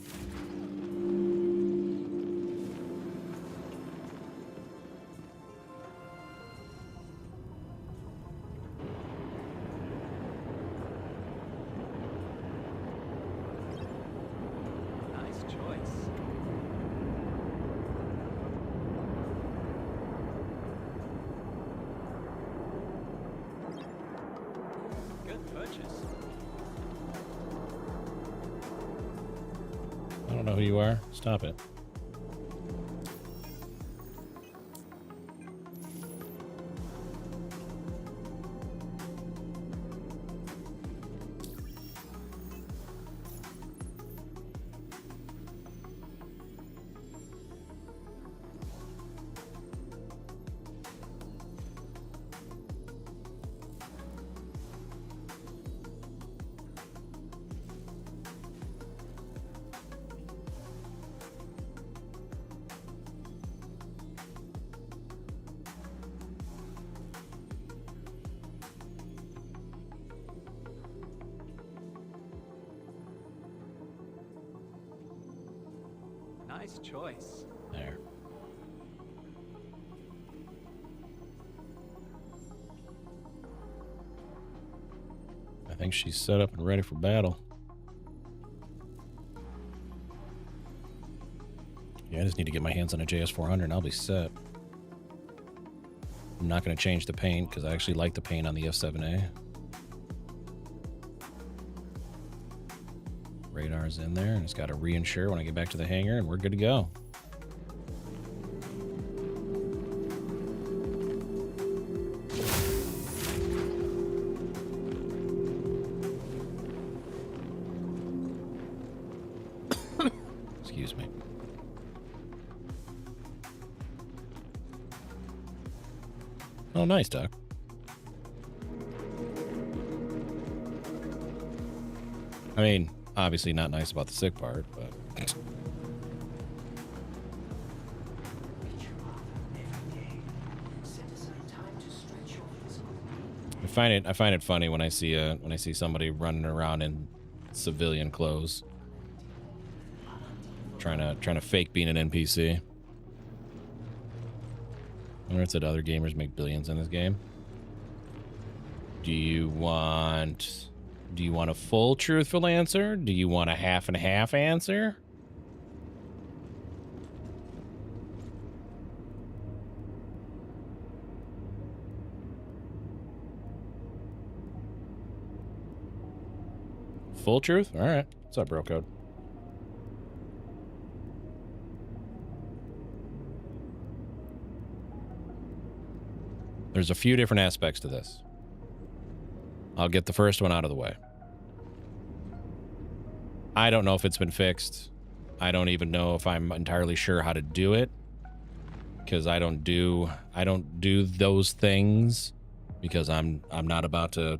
know who you are. Stop it. Nice choice. There. I think she's set up and ready for battle. Yeah, I just need to get my hands on a JS400 and I'll be set. I'm not going to change the paint because I actually like the paint on the F7A. Radar's in there and it's got to reinsure when I get back to the hangar and we're good to go. Excuse me. Oh, nice, Doc. I mean, obviously not nice about the sick part, but I find it funny when I see somebody running around in civilian clothes, trying to fake being an NPC. I wonder if that other gamers make billions in this game. Do you want a full truthful answer? Do you want a half and half answer? Full truth? All right. What's up, bro code? There's a few different aspects to this. I'll get the first one out of the way. I don't know if it's been fixed. I don't even know if I'm entirely sure how to do it, because I don't do those things because I'm not about to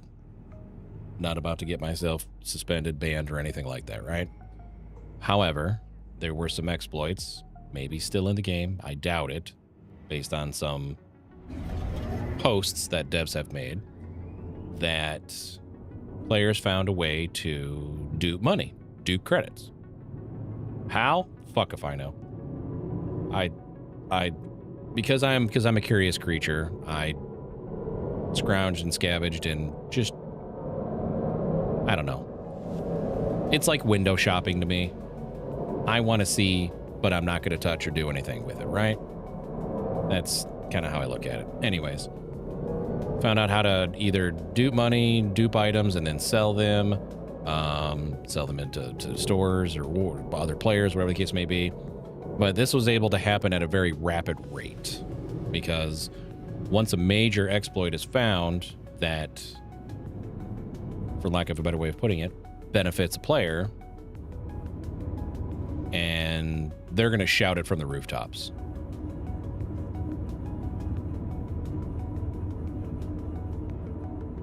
get myself suspended, banned, or anything like that, right? However, there were some exploits, maybe still in the game. I doubt it, based on some posts that devs have made, that players found a way to dupe money, dupe credits. How? Fuck if I know. Because I'm a curious creature, I scrounged and scavenged and just, I don't know. It's like window shopping to me. I want to see, but I'm not going to touch or do anything with it, right? That's kind of how I look at it. Anyways, found out how to either dupe money, dupe items, and then sell them into stores or other players, whatever the case may be. But this was able to happen at a very rapid rate, because once a major exploit is found that, for lack of a better way of putting it, benefits a player, and they're going to shout it from the rooftops.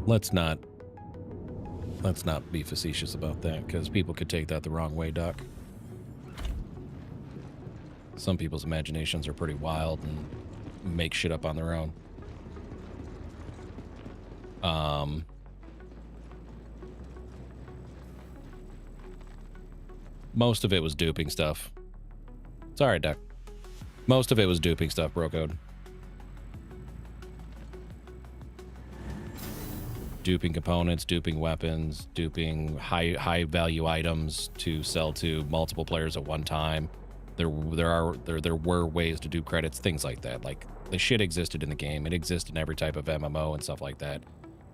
Let's not be facetious about that, because people could take that the wrong way, Doc. Some people's imaginations are pretty wild and make shit up on their own. Most of it was duping stuff. Sorry, Doc. Most of it was duping stuff, bro code. Duping components, duping weapons, duping high value items to sell to multiple players at one time. There were ways to do credits, things like that. Like, the shit existed in the game. It exists in every type of MMO and stuff like that.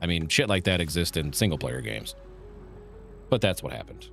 I mean, shit like that exists in single player games. But that's what happened.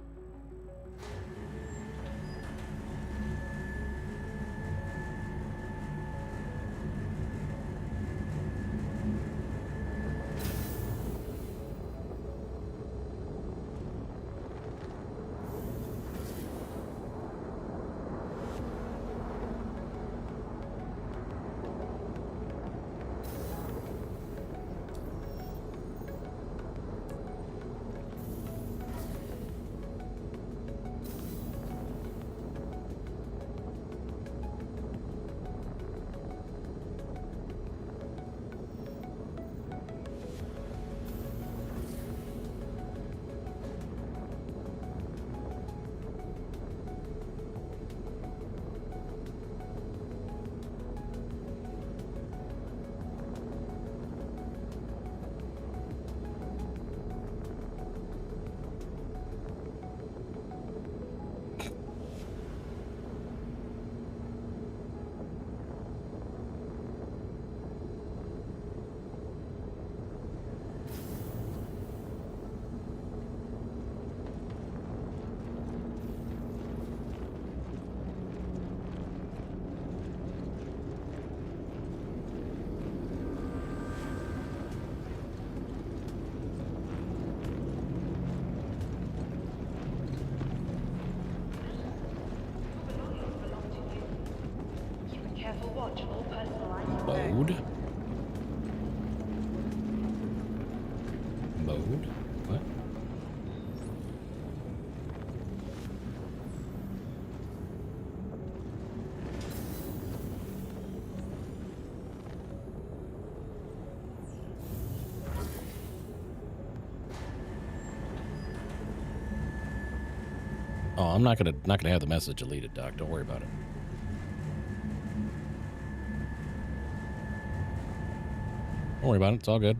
Mode? Mode? What? Oh, I'm not gonna have the message deleted, Doc. Don't worry about it. Don't worry about it. It's all good.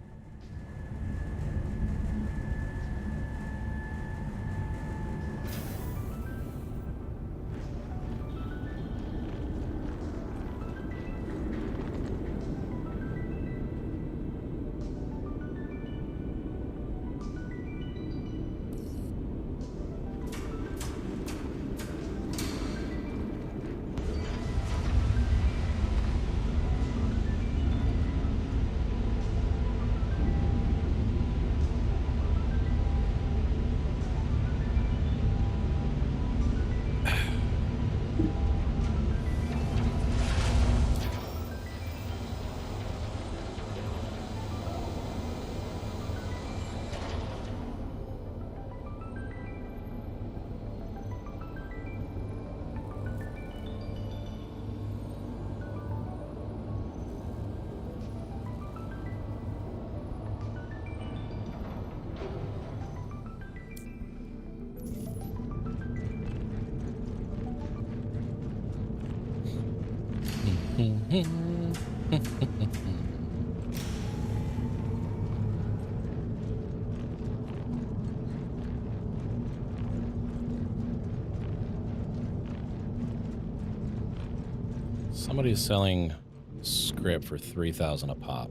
Somebody's selling script for $3,000 a pop.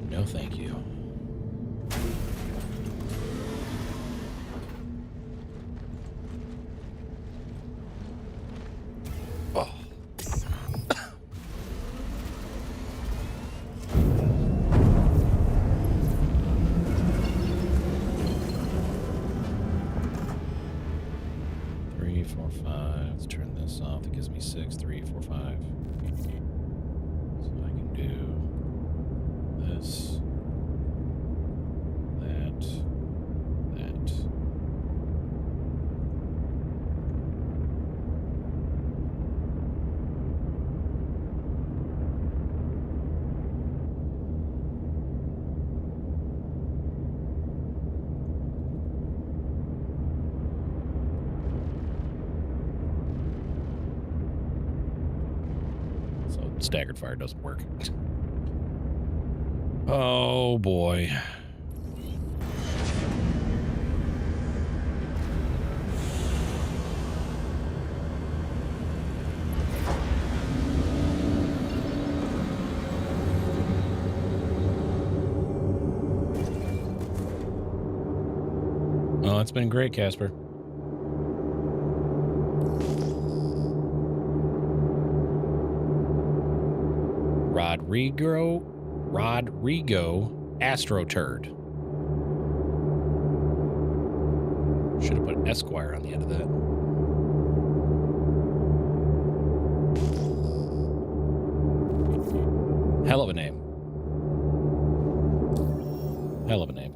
No, thank you. Oh. Three, four, five. Let's turn this off. That gives me 6, 3, 4, 5. So I can do this, that, that. So staggered fire doesn't work. Oh boy. Well, it's been great, Casper. Rodrigo AstroTurd. Should have put Esquire on the end of that. Hell of a name. Hell of a name.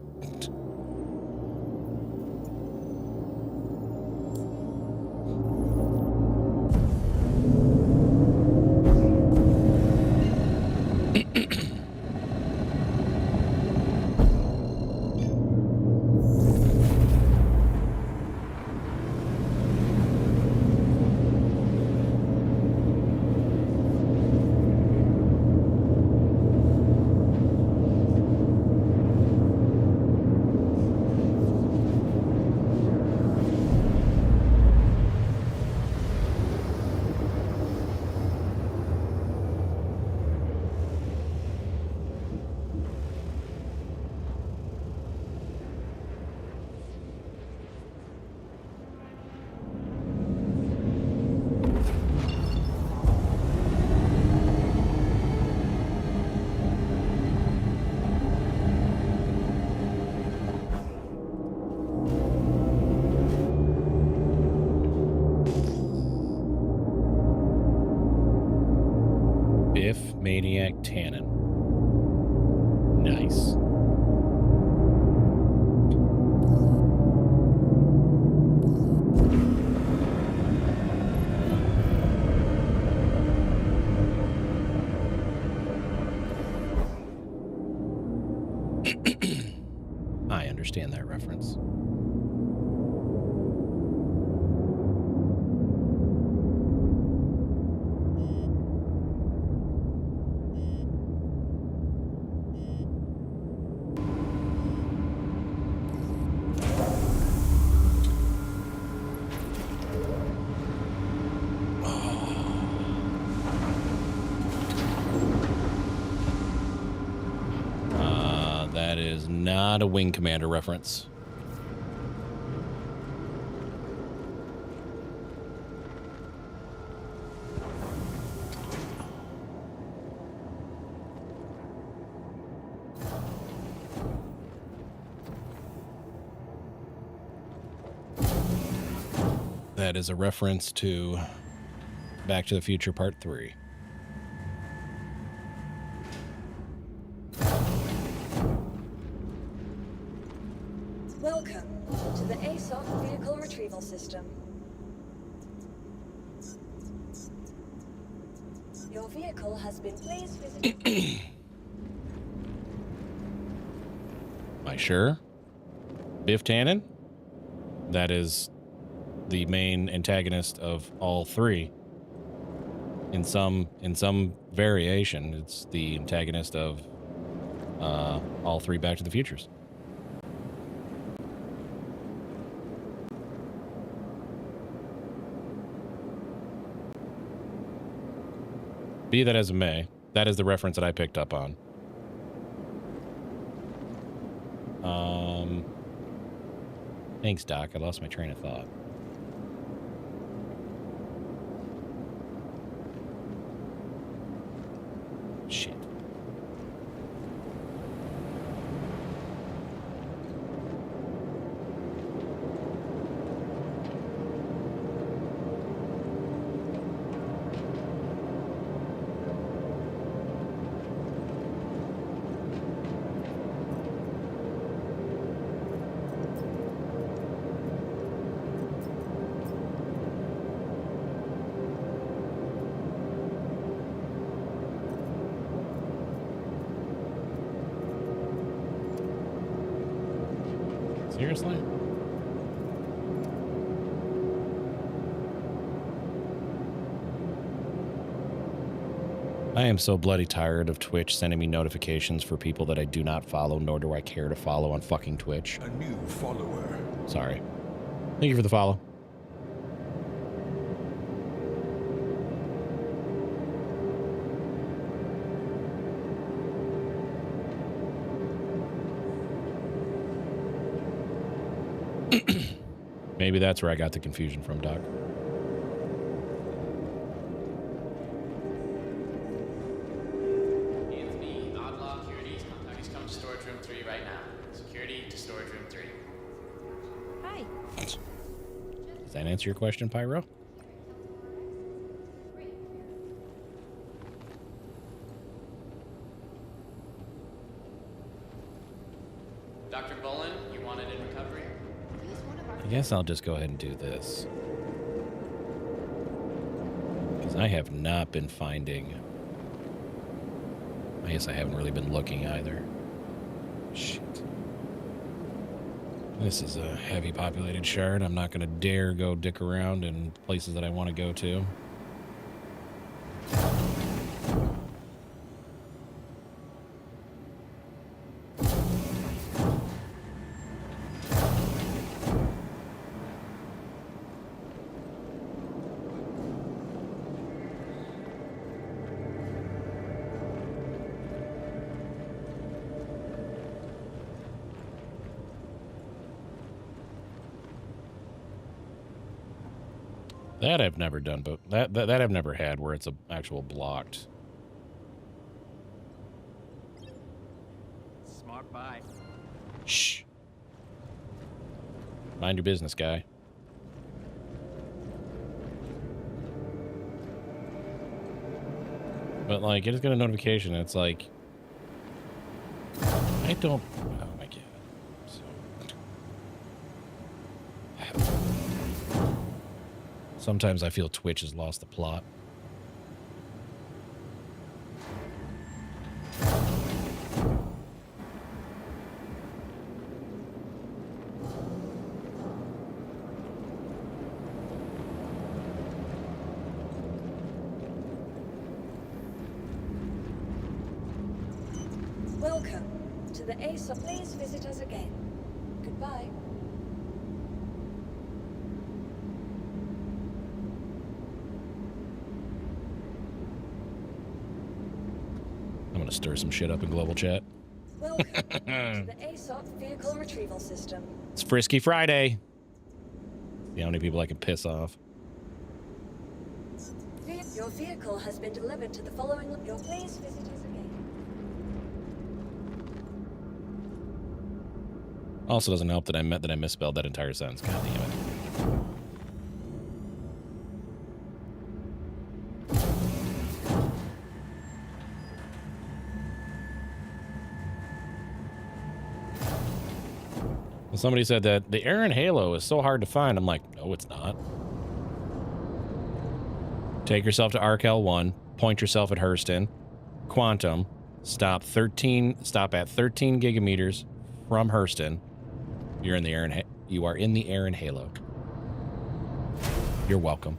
Maniac Tannen. Nice. I understand that reference. That is not a Wing Commander reference. That is a reference to Back to the Future Part 3. Welcome to the ASOC Vehicle Retrieval System. Your vehicle has been please visited. Am I sure? Biff Tannen? That is the main antagonist of all three. In some variation, it's the antagonist of all three Back to the Futures. Be that as it may, that is the reference that I picked up on. Thanks, Doc. I lost my train of thought. Shit. Seriously? I am so bloody tired of Twitch sending me notifications for people that I do not follow, nor do I care to follow on fucking Twitch. A new follower. Sorry. Thank you for the follow. Maybe that's where I got the confusion from, Doc. Anthony, Oddlaw, Securities, please come to storage room 3 right now. Security to storage room 3. Hi. Does that answer your question, Pyro? Dr. Bullen, you wanted in recovery? I guess I'll just go ahead and do this. Because I have not been finding... I guess I haven't really been looking either. Shit. This is a heavy populated shard. I'm not going to dare go dick around in places that I want to go to. That I've never done, but that I've never had where it's a actual blocked. Smart buy. Shh. Mind your business, guy. But like, I just got a notification. It's like, I don't. Oh my god. Sometimes I feel Twitch has lost the plot. Welcome to the ASOP. Please visit us again. Goodbye. I'm gonna stir some shit up in global chat. Welcome to the ASOP vehicle retrieval system. It's Frisky Friday. See how many people I can piss off. Your vehicle has been delivered to the following. Please visit us again. Also doesn't help that I misspelled that entire sentence. God damn it. Well, somebody said that the Aaron Halo is so hard to find. I'm like, no, it's not. Take yourself to Arc L1, point yourself at Hurston, Quantum, stop at 13 gigameters from Hurston. You are in the Aaron Halo. You're welcome.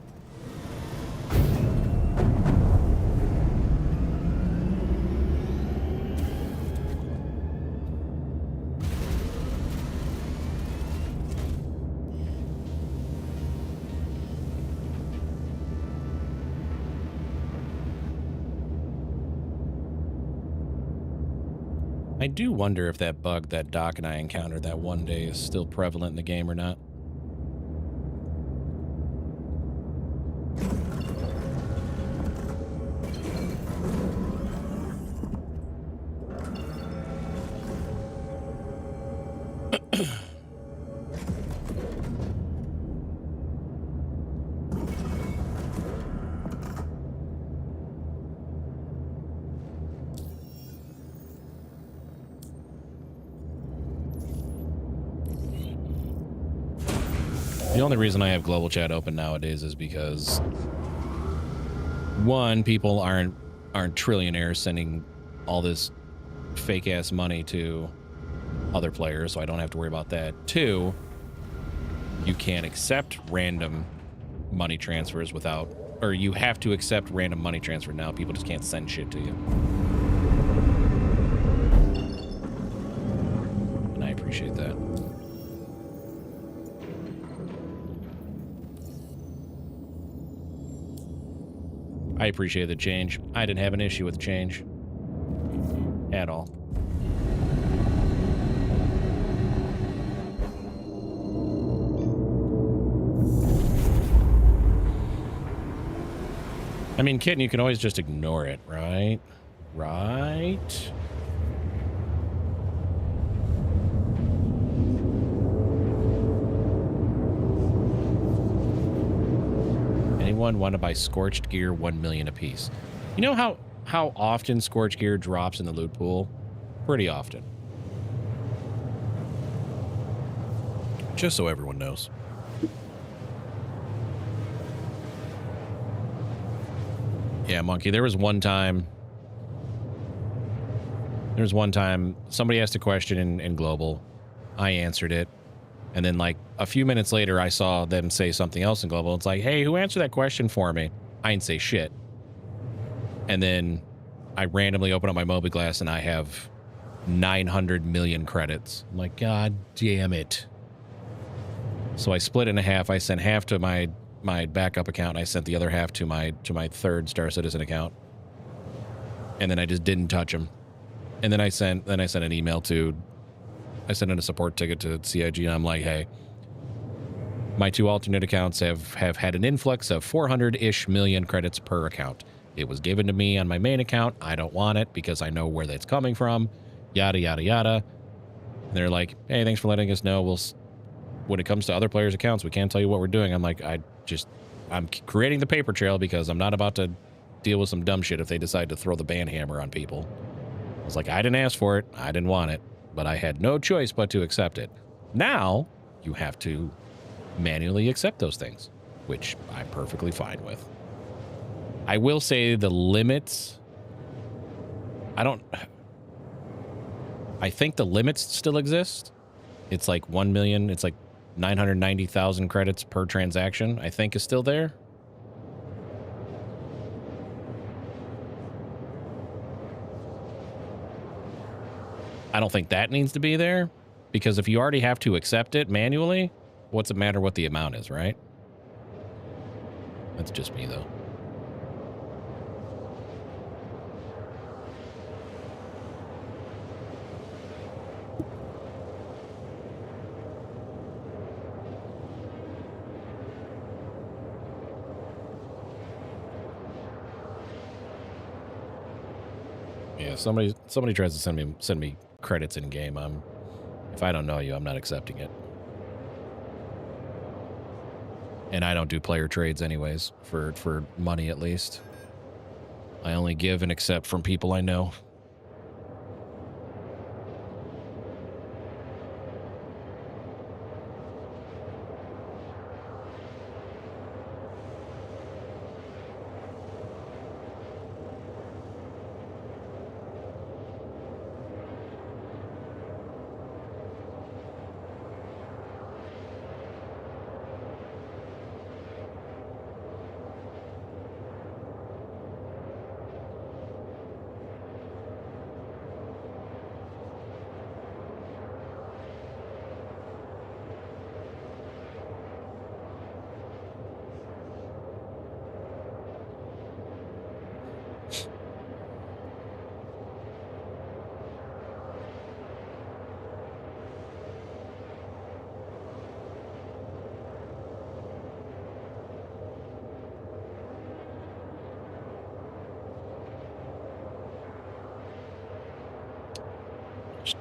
I do wonder if that bug that Doc and I encountered that one day is still prevalent in the game or not. The only reason I have global chat open nowadays is because, one, people aren't trillionaires sending all this fake ass money to other players, so I don't have to worry about that. Two, you can't accept random money transfers without, or you have to accept random money transfer now. People just can't send shit to you. And I appreciate that. I appreciate the change. I didn't have an issue with change at all. I mean, Kitten, you can always just ignore it, right? Right? Anyone want to buy Scorched Gear 1 million apiece? You know how often Scorched Gear drops in the loot pool? Pretty often. Just so everyone knows. Yeah, Monkey, there was one time somebody asked a question in Global. I answered it. And then like a few minutes later, I saw them say something else in Global. It's like, hey, who answered that question for me? I didn't say shit. And then I randomly open up my Mobiglass and I have 900 million credits. I'm like, God damn it. So I split it in half. I sent half to my backup account. And I sent the other half to my third Star Citizen account. And then I just didn't touch them. And then I sent an email to, I sent in a support ticket to CIG, and I'm like, hey, my two alternate accounts have had an influx of 400-ish million credits per account. It was given to me on my main account. I don't want it because I know where that's coming from. Yada, yada, yada. And they're like, hey, thanks for letting us know. When it comes to other players' accounts, we can't tell you what we're doing. I'm like, I'm creating the paper trail because I'm not about to deal with some dumb shit if they decide to throw the ban hammer on people. I was like, I didn't ask for it. I didn't want it. But I had no choice but to accept it. Now, you have to manually accept those things, which I'm perfectly fine with. I will say the limits... I think the limits still exist. It's like 1 million. It's like 990,000 credits per transaction, I think is still there. I don't think that needs to be there, because if you already have to accept it manually, what's it matter what the amount is, right? That's just me, though. Yeah, somebody tries to send me credits in game. If I don't know you, I'm not accepting it. And I don't do player trades anyways, for money at least. I only give and accept from people I know.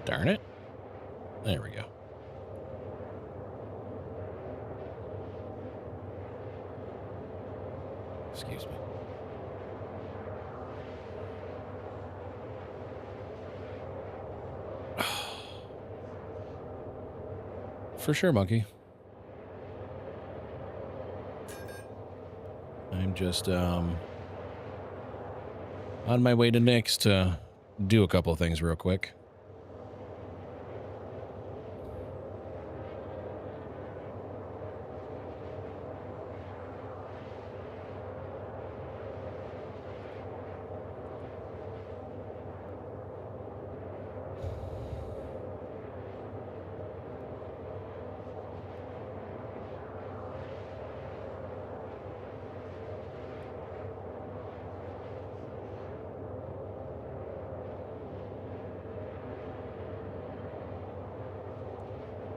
Darn it. There we go. Excuse me. For sure, Monkey. I'm just on my way to Nick's to do a couple of things real quick.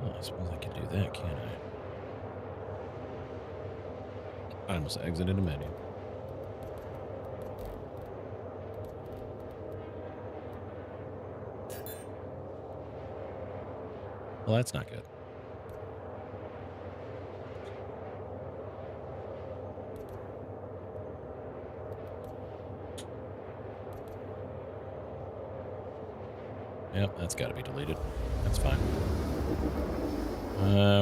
I suppose I can do that, can't I? I almost exited a menu. Well, that's not good. Yep, that's got to be deleted. That's fine.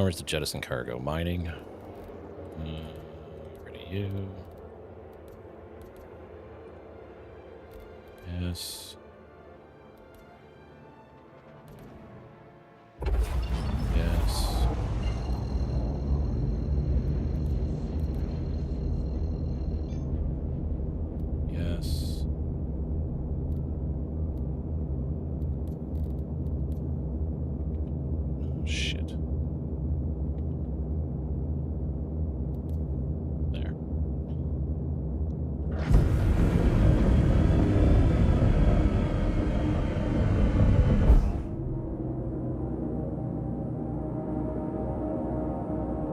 Where's the jettison cargo? Mining. Rid of you. Yes. Yes. Yes. Oh, shit. There.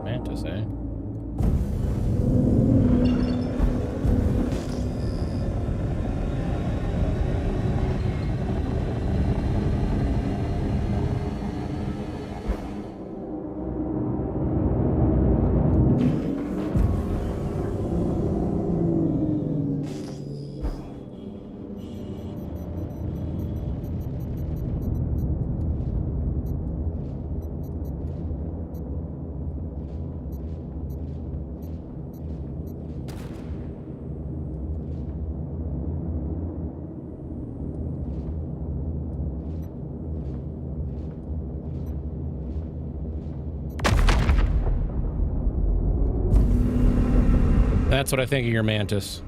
Mantis, eh? That's what I think of your mantis.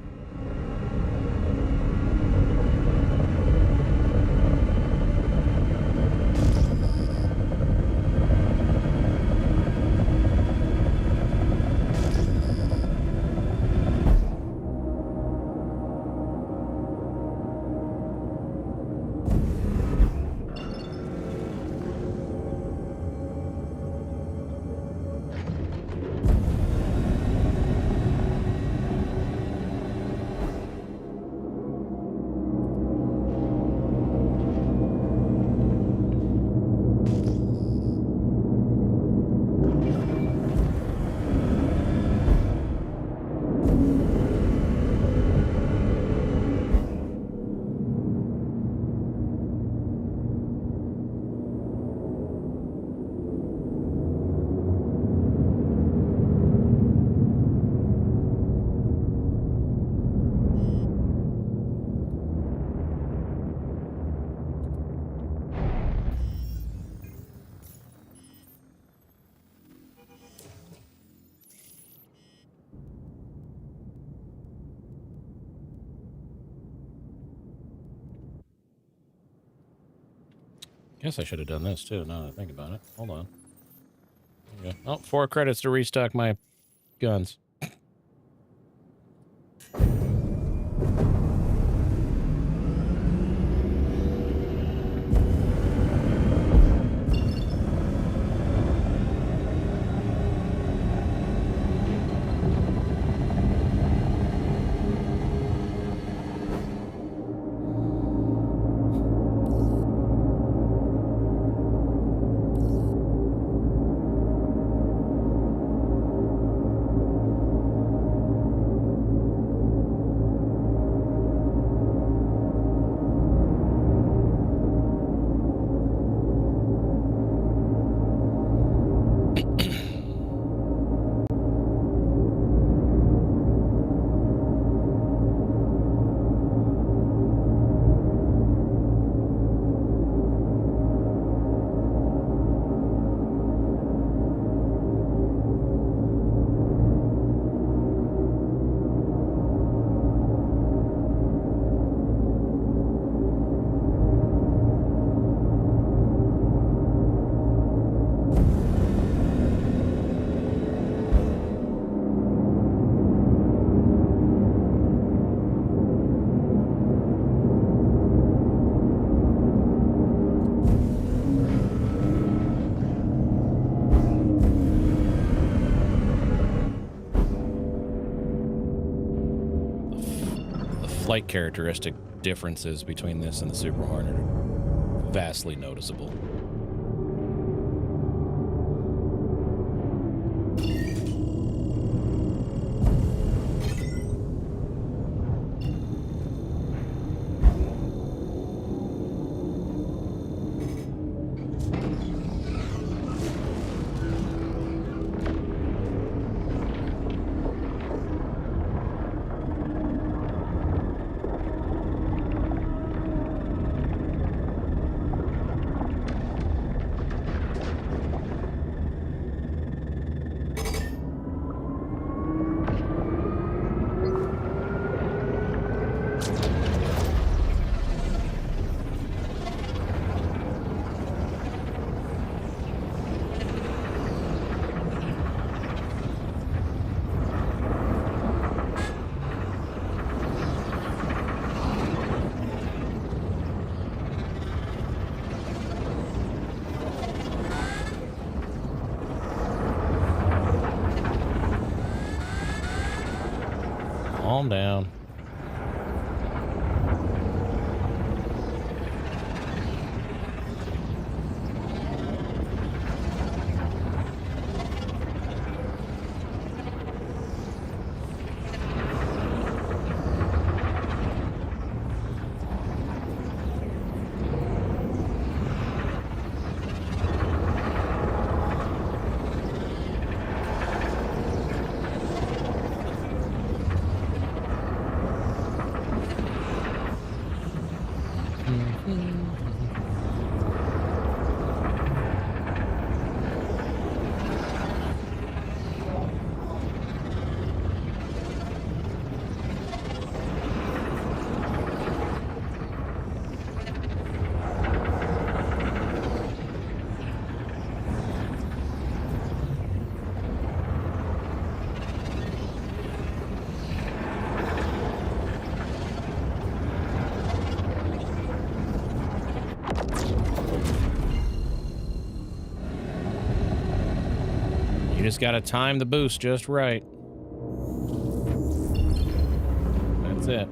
Guess I should have done this too, now that I think about it. Hold on. There we go. Oh, 4 credits to restock my guns. Flight characteristic differences between this and the Super Hornet are vastly noticeable. Calm down. You just gotta time the boost just right. That's it.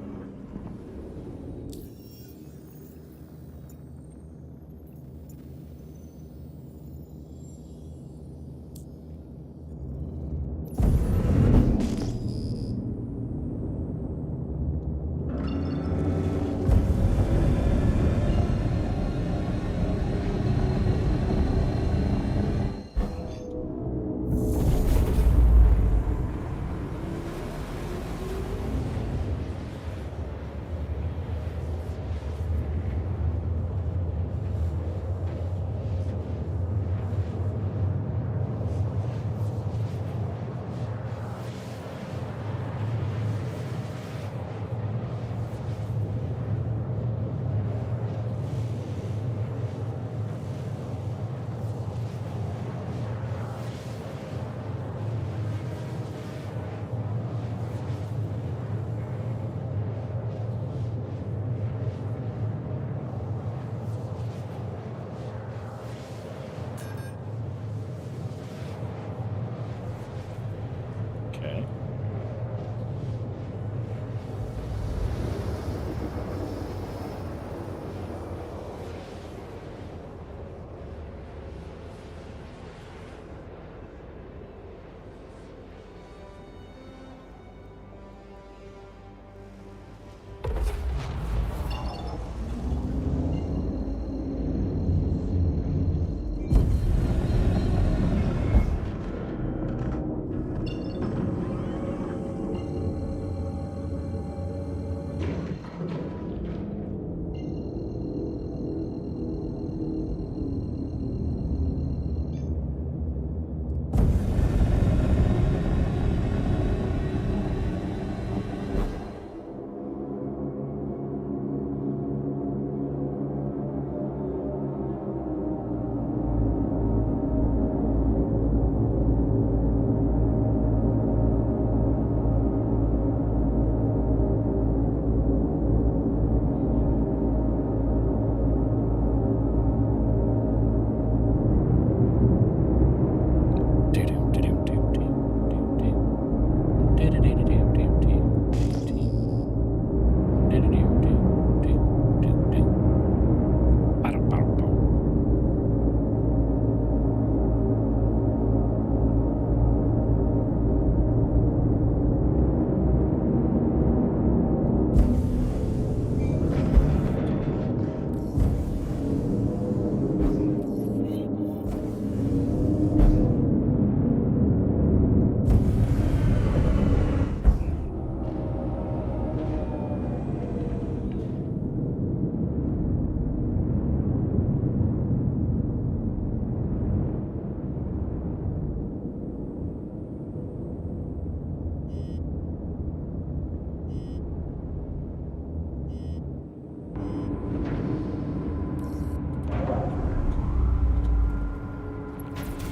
Okay.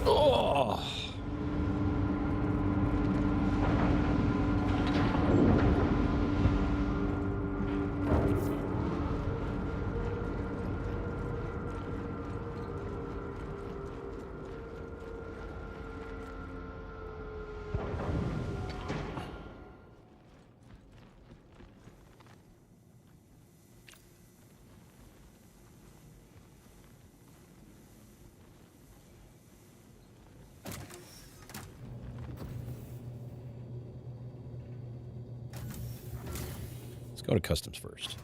Oh. Let's go to customs first.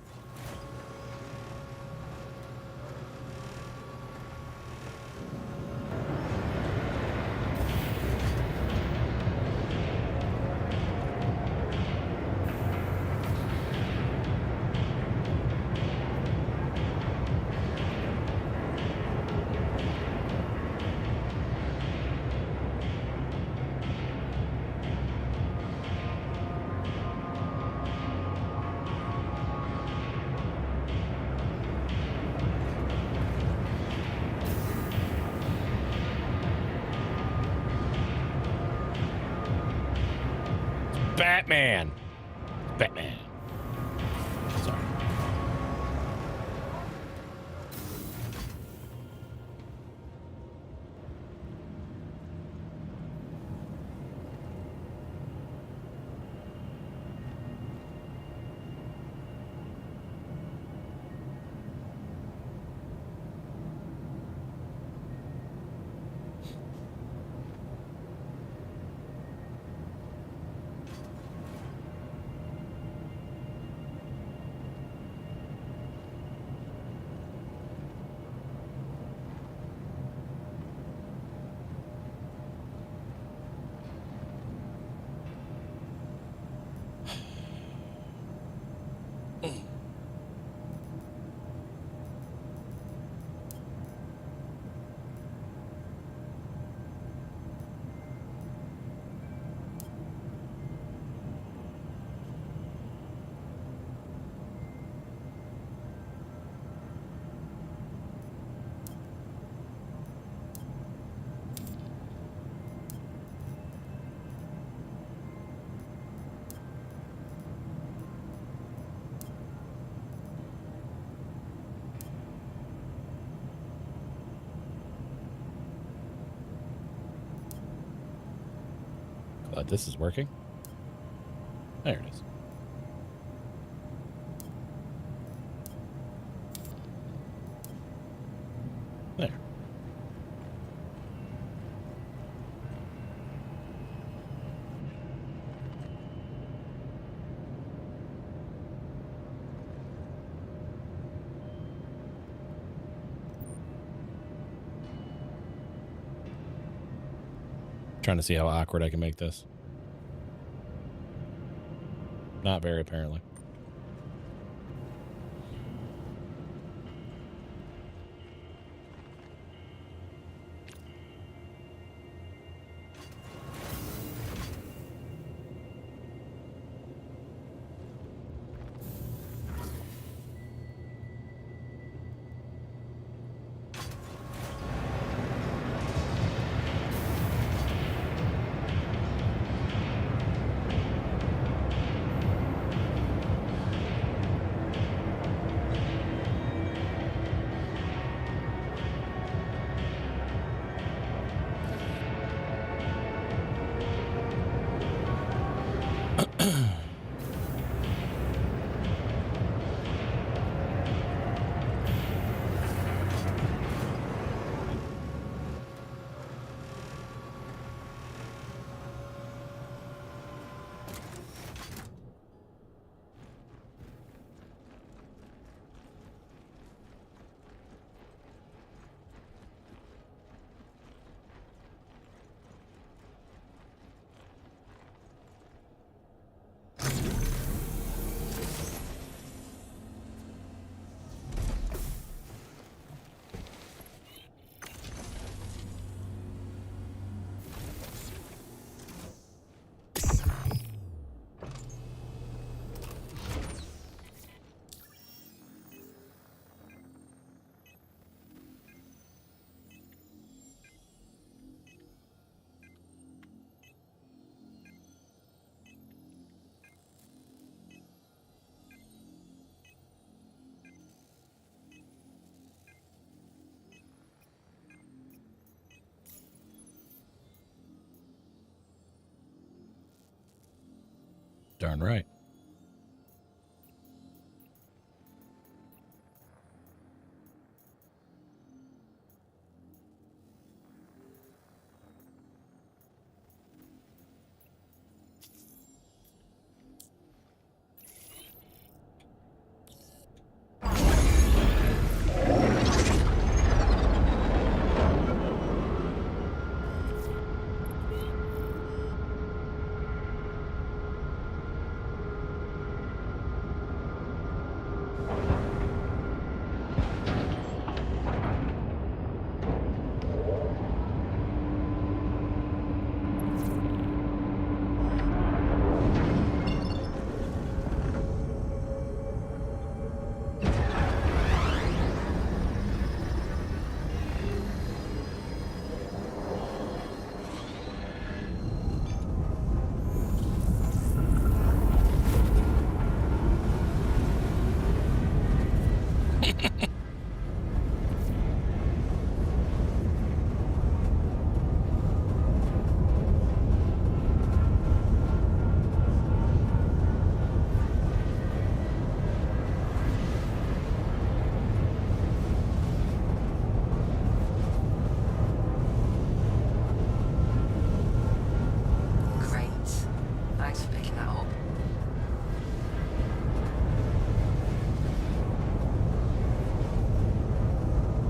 Batman. Batman. Sorry. But this is working. There it is. There. Trying to see how awkward I can make this. Not very, apparently. Darn right.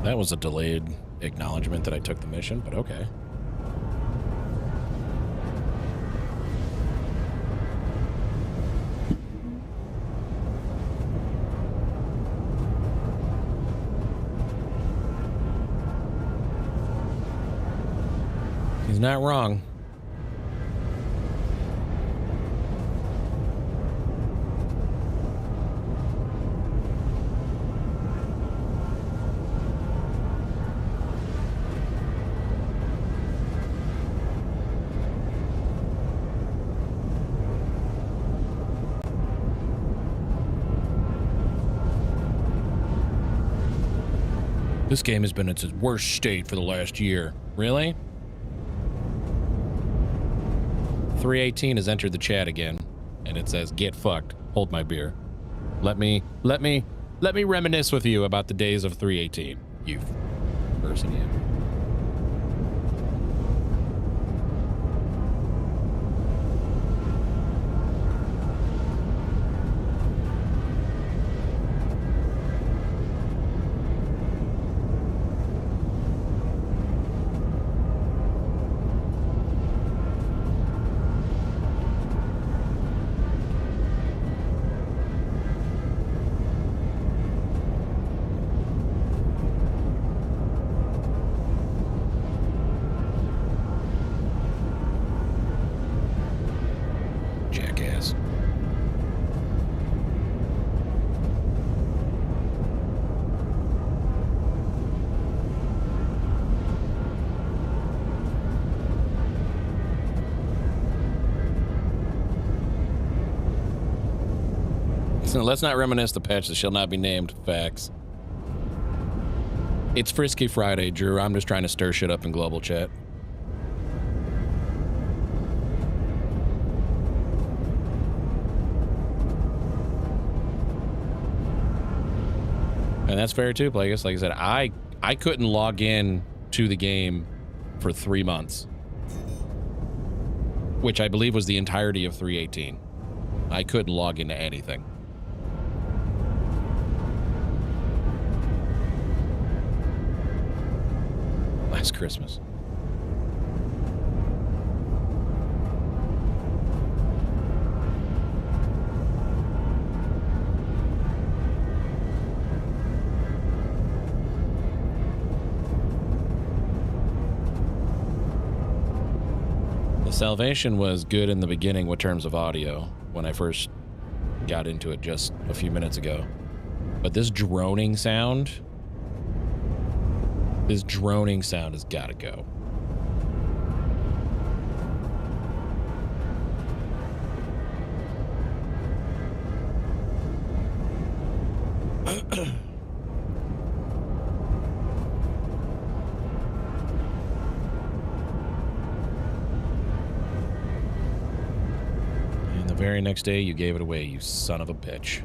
That was a delayed acknowledgement that I took the mission, but okay. He's not wrong. This game has been in its worst state for the last year. Really? 318 has entered the chat again, and it says, "Get fucked. Hold my beer." Let me reminisce with you about the days of 318. You person, you. Jackass. So let's not reminisce the patch that shall not be named. Facts. It's Frisky Friday, Drew. I'm just trying to stir shit up in global chat. And that's fair too, Plagueis. Like I said, I couldn't log in to the game for 3 months, which I believe was the entirety of 318. I couldn't log into anything. Last Christmas. The Salvation was good in the beginning with terms of audio when I first got into it just a few minutes ago. But this droning sound has got to go. And the very next day, you gave it away, you son of a bitch.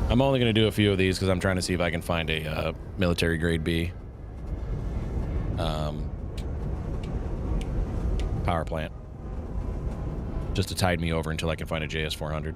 I'm only going to do a few of these because I'm trying to see if I can find a military grade B power plant. Just to tide me over until I can find a JS400.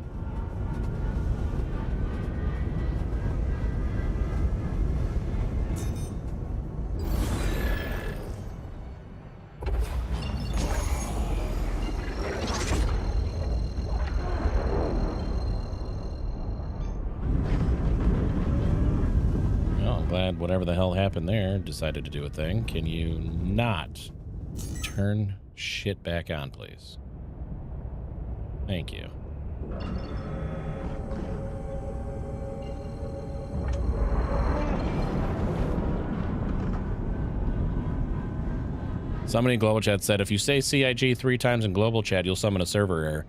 Glad whatever the hell happened there decided to do a thing. Can you not turn shit back on, please? Thank you. Somebody in global chat said if you say CIG 3 times in global chat, you'll summon a server error.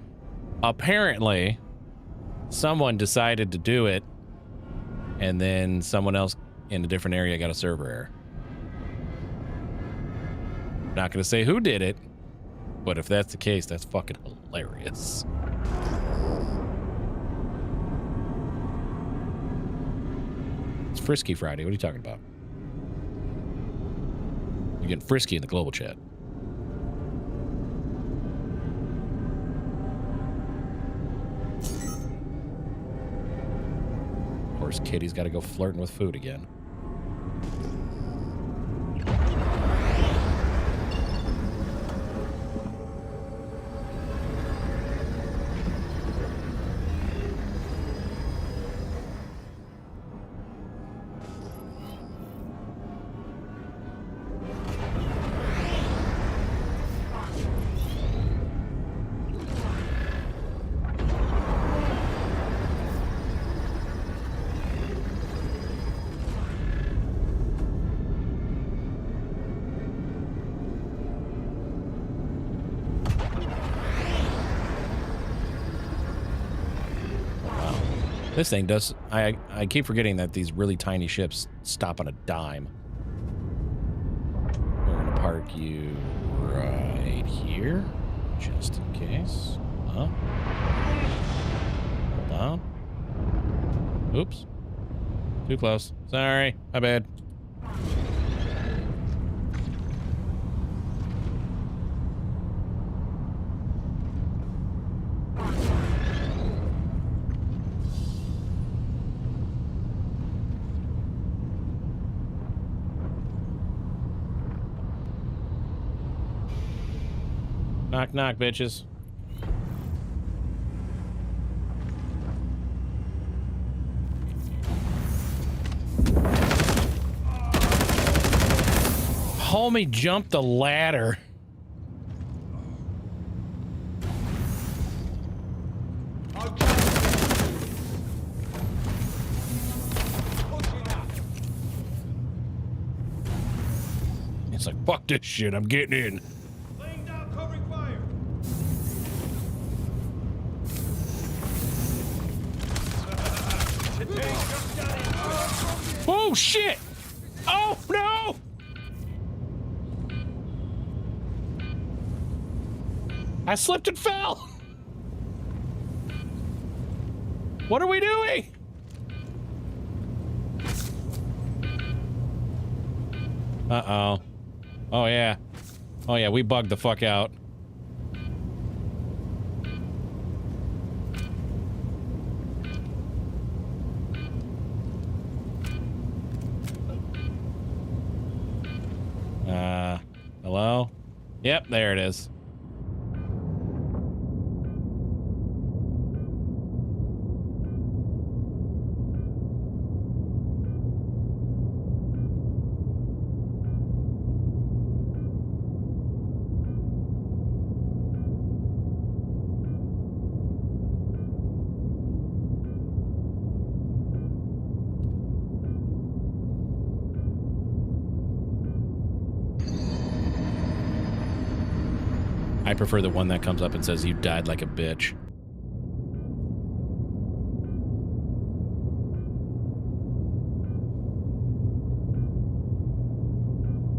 Apparently, someone decided to do it, and then someone else in a different area got a server error. Not gonna say who did it, but if that's the case, that's fucking hilarious. It's Frisky Friday. What are you talking about? You're getting frisky in the global chat. Of course, Kitty's got to go flirting with food again. This thing does... I keep forgetting that these really tiny ships stop on a dime. park you right here, just in case. Hold on. Oops. Too close. Sorry. My bad. Knock, knock, bitches. Homie jumped the ladder. It's like, fuck this shit, I'm getting in. Laying down, covering fire. Oh shit! Oh no! I slipped and fell! What are we doing? Uh-oh. Oh yeah. Oh yeah, we bugged the fuck out. Hello? Yep, there it is. I prefer the one that comes up and says you died like a bitch.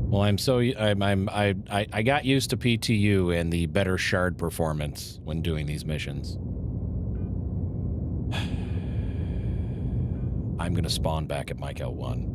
Well, I got used to PTU and the better shard performance when doing these missions. I'm gonna spawn back at Mike L1.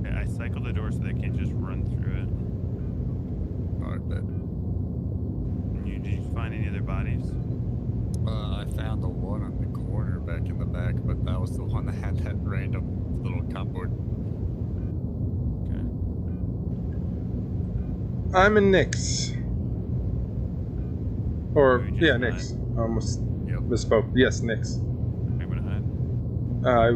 I cycle the door so they can't just run through it. Alright, bet. Did you find any other bodies? I found the one on the corner back in the back, but that was the one that had that random little cupboard. I'm in Nyx. Or, yeah, Nyx. I almost misspoke. Yes, Nyx. I'm gonna hide.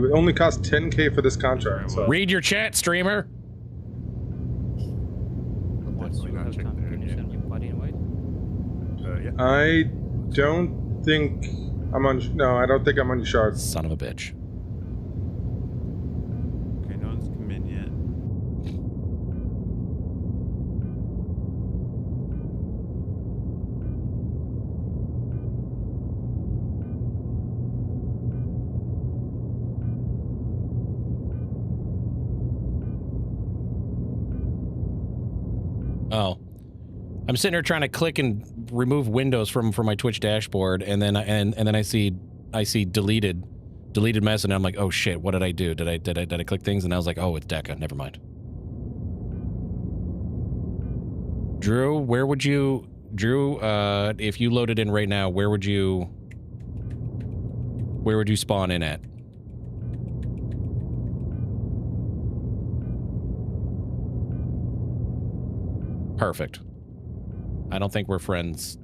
It only cost 10K for this contract. So. Read your chat, streamer. Yeah. I don't think I'm on. No, I don't think I'm on your shard. Son of a bitch. Okay, no one's come in yet. Oh. I'm sitting here trying to click and remove windows from my Twitch dashboard, and then I see deleted mess, and I'm like, oh shit, what did I do? Did I click things? And I was like, oh, it's Deca. Never mind. Drew, where would you, if you loaded in right now, where would you spawn in at? Perfect. I don't think we're friends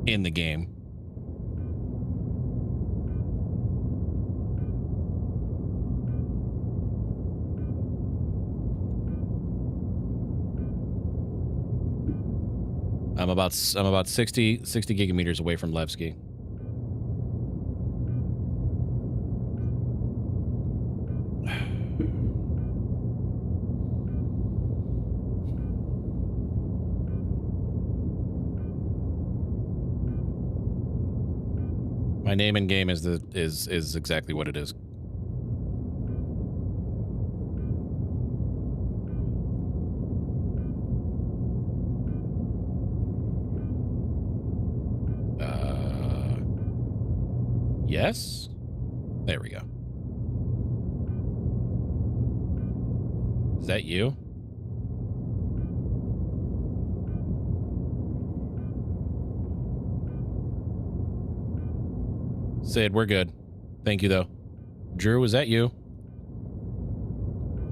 in the game. I'm about 60 gigameters away from Levski. My name in game is exactly what it is. Yes? There we go. Is that you? Sid, we're good. Thank you, though. Drew, is that you?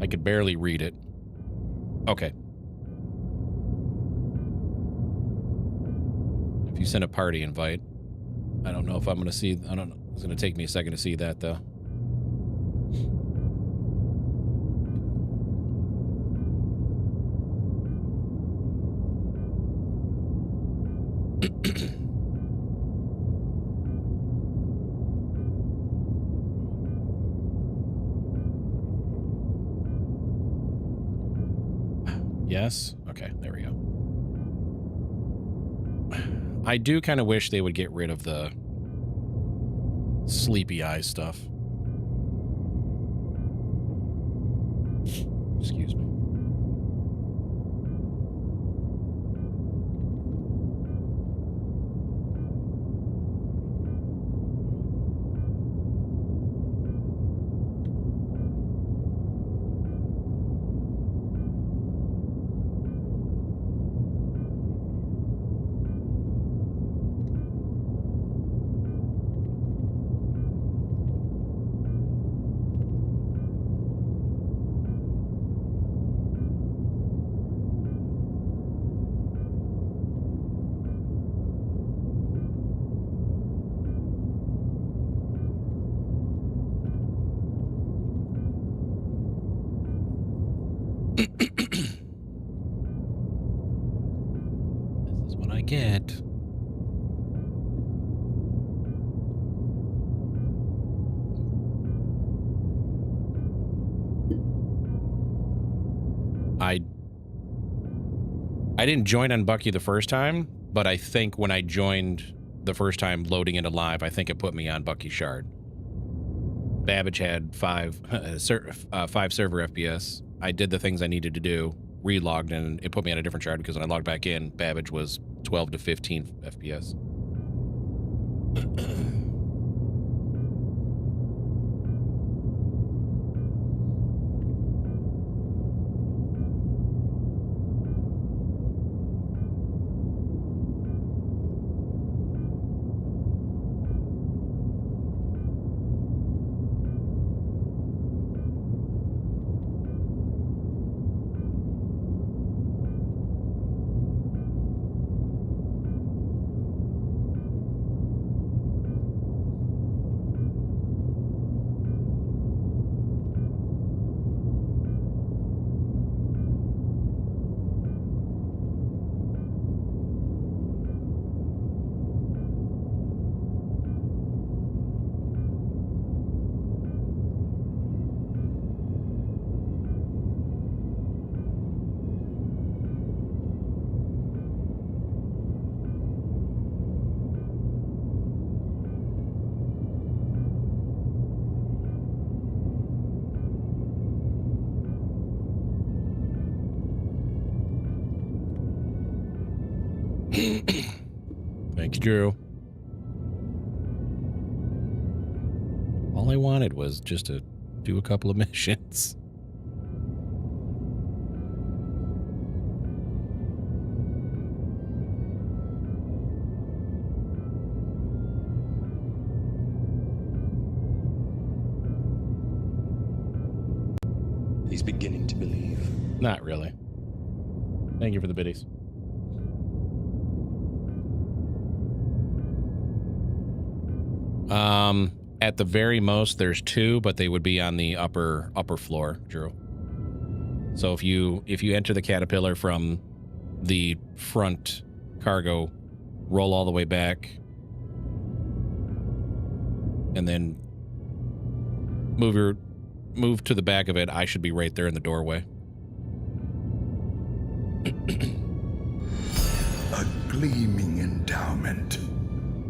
I could barely read it. Okay. If you send a party invite, I don't know if I'm going to see... I don't know. It's going to take me a second to see that, though. Yes? Okay, there we go. I do kind of wish they would get rid of the sleepy eye stuff. Excuse me. Get. I didn't join on Bucky the first time, but I think when I joined the first time loading into live, I think it put me on Bucky Shard. Babbage had 5 server FPS. I did the things I needed to do, relogged, and it put me on a different shard because when I logged back in, Babbage was 12 to 15 FPS. Thanks, Drew. All I wanted was just to do a couple of missions. He's beginning to believe. Not really. Thank you for the biddies. At the very most, there's 2, but they would be on the upper floor, Drew. So if you enter the Caterpillar from the front cargo, roll all the way back, and then move to the back of it, I should be right there in the doorway. A gleaming endowment.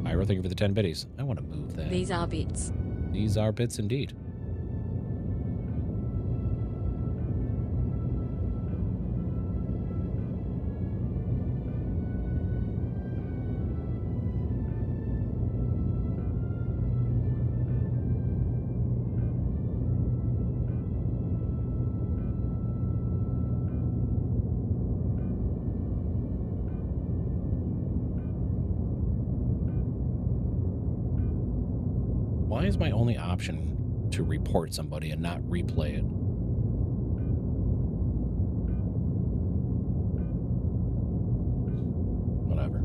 I Pyro, thank you for the 10 biddies. I want to move that. These are bits. These are bits indeed. Why is my only option to report somebody and not replay it? Whatever.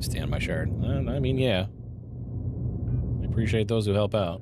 Stand my shard. I mean, yeah. I appreciate those who help out.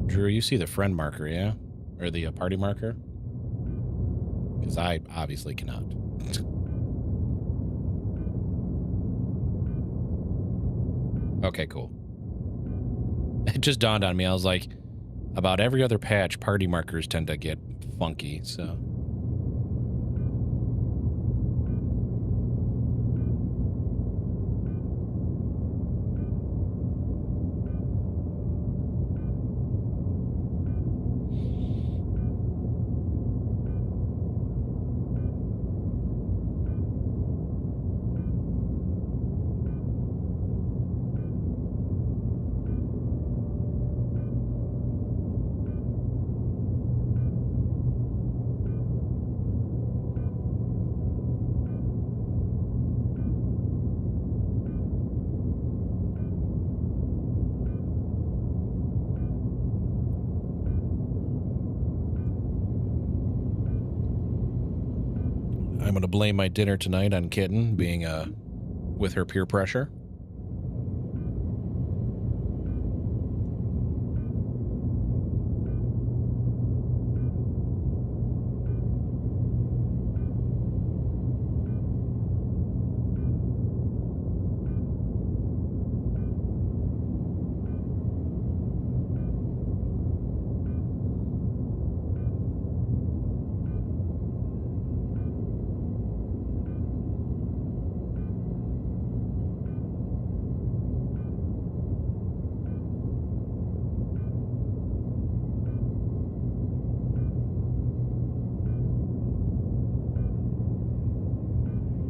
Drew, you see the friend marker, yeah? Or the party marker? Because I obviously cannot. Okay, cool. It just dawned on me. I was like, about every other patch, party markers tend to get funky, so... I'm going to blame my dinner tonight on Kitten being with her peer pressure.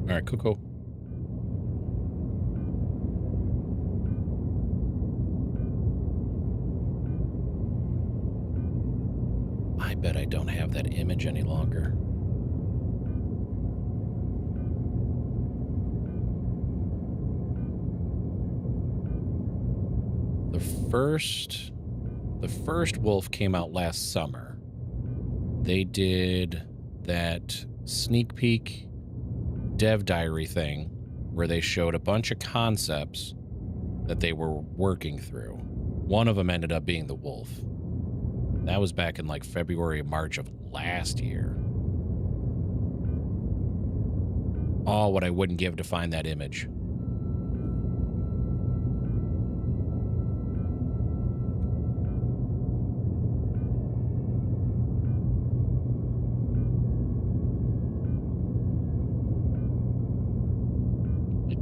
All right, cool. bet I don't have that image any longer. The first Wolf came out last summer. They did that sneak peek dev diary thing where they showed a bunch of concepts that they were working through. One of them ended up being the Wolf. That was back in like February or March of last year. Oh, what I wouldn't give to find that image.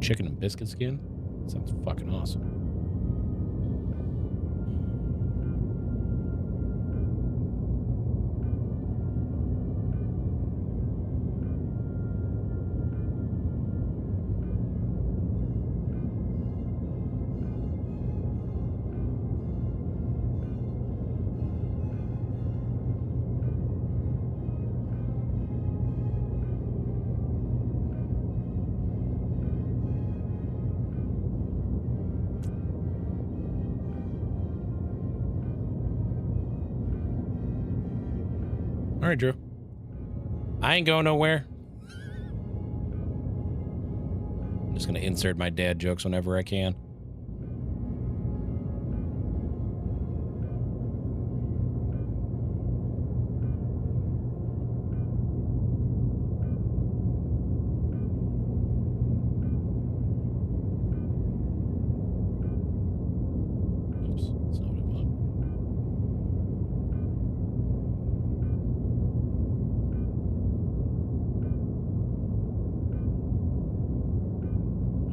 Chicken and biscuit skin? Sounds fucking awesome. All right, Drew. I ain't going nowhere. I'm just going to insert my dad jokes whenever I can. Oops, that's not what I want.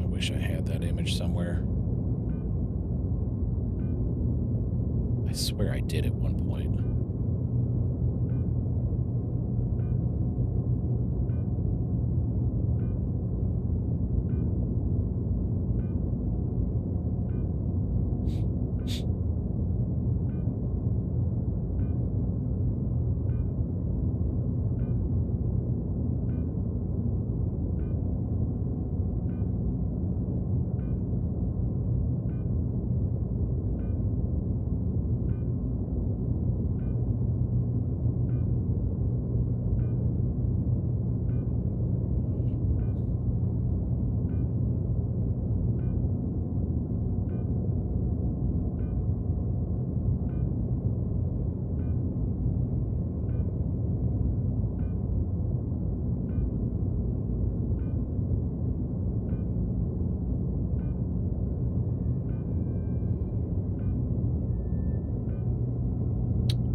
Wish I had that image somewhere. I swear I did at one point.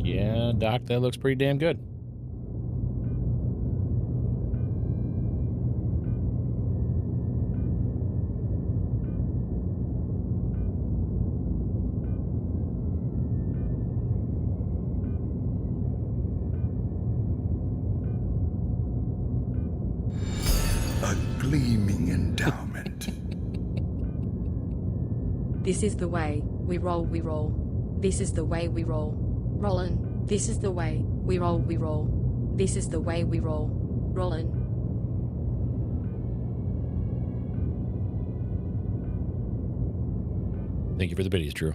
Yeah, Doc, that looks pretty damn good. A gleaming endowment. This is the way we roll, we roll. This is the way we roll. Rollin'. This is the way we roll, we roll. This is the way we roll. Rollin'. Thank you for the biddies, Drew.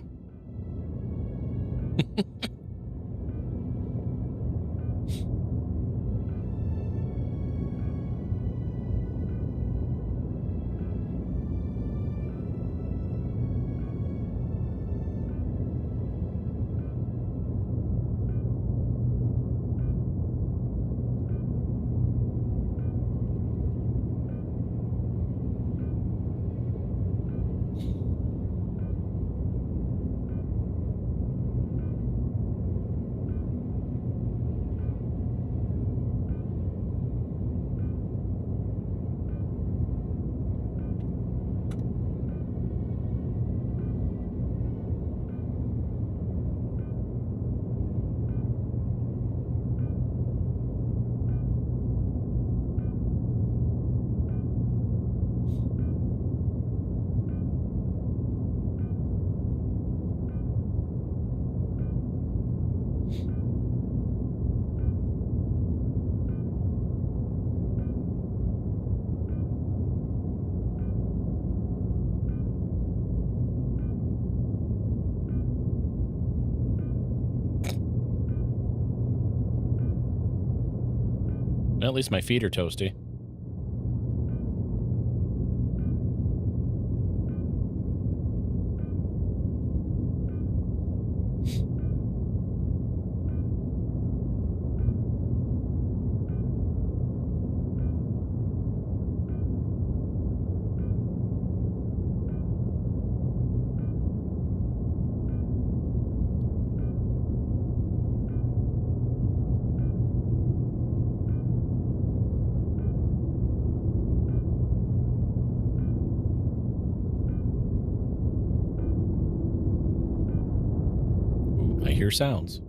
Well, at least my feet are toasty. I hear sounds.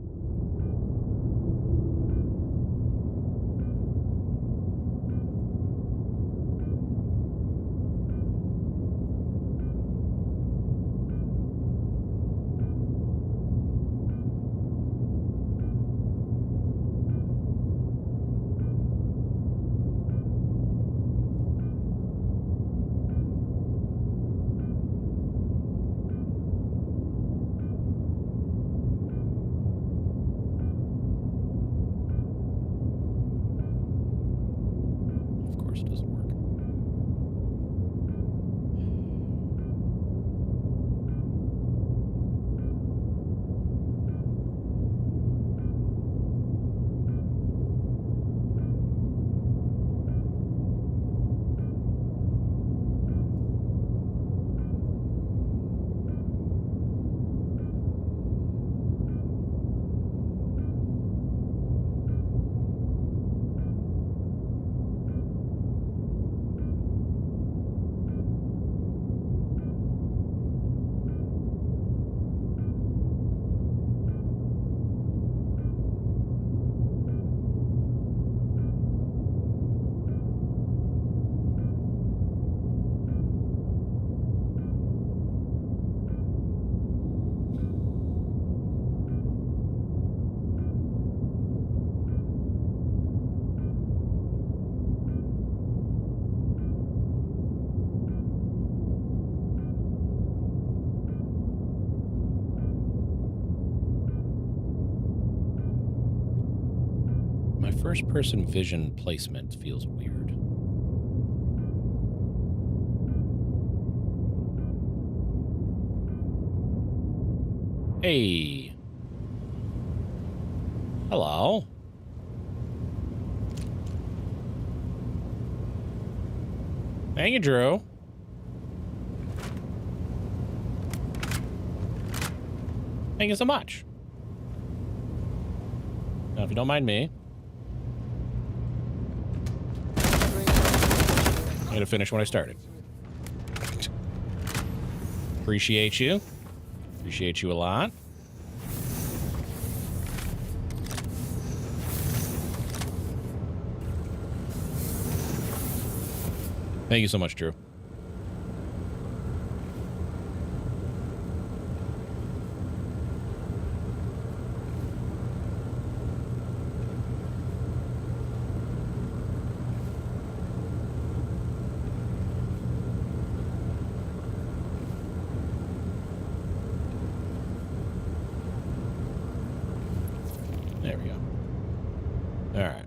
My first-person vision placement feels weird. Hey. Hello. Thank you, Drew. Thank you so much. Now, if you don't mind me, I'm going to finish what I started. Appreciate you. Appreciate you a lot. Thank you so much, Drew. There we go. All right.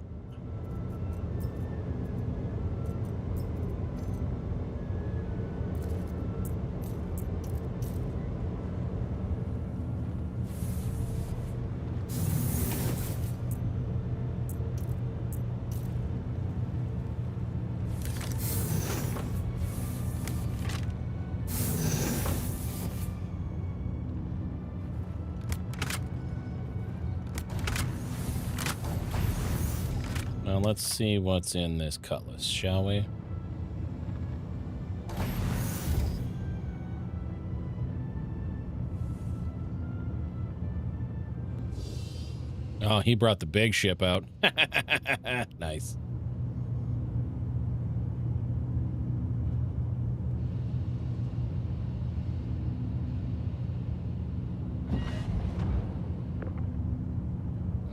Now let's see what's in this cutlass, shall we? Oh, he brought the big ship out. Nice.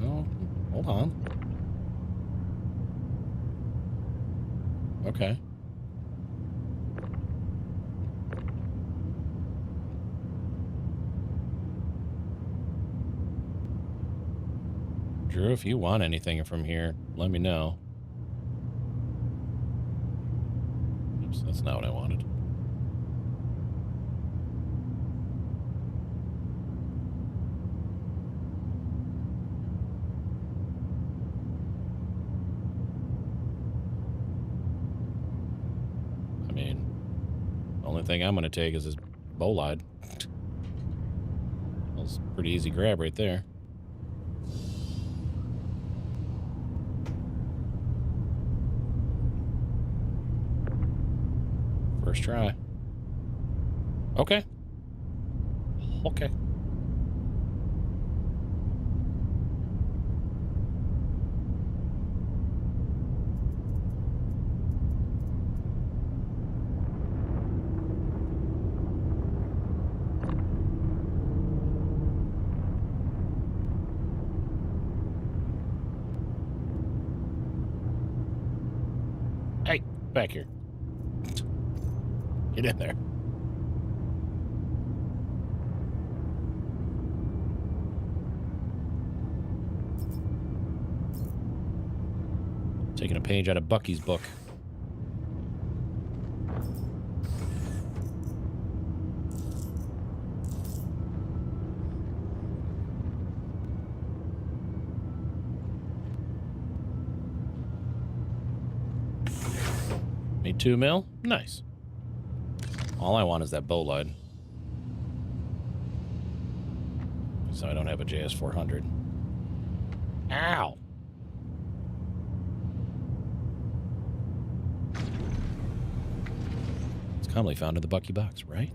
Oh, hold on. Okay. Drew, if you want anything from here, let me know. That's not what I wanted. I mean, the only thing I'm going to take is this bolide. That's a pretty easy grab right there. First try. Okay. Okay. Hey, back here. Get in there. Taking a page out of Bucky's book. Need 2 mil? Nice. All I want is that bolide. So I don't have a JS400. Ow! It's commonly found in the Bucky box, right?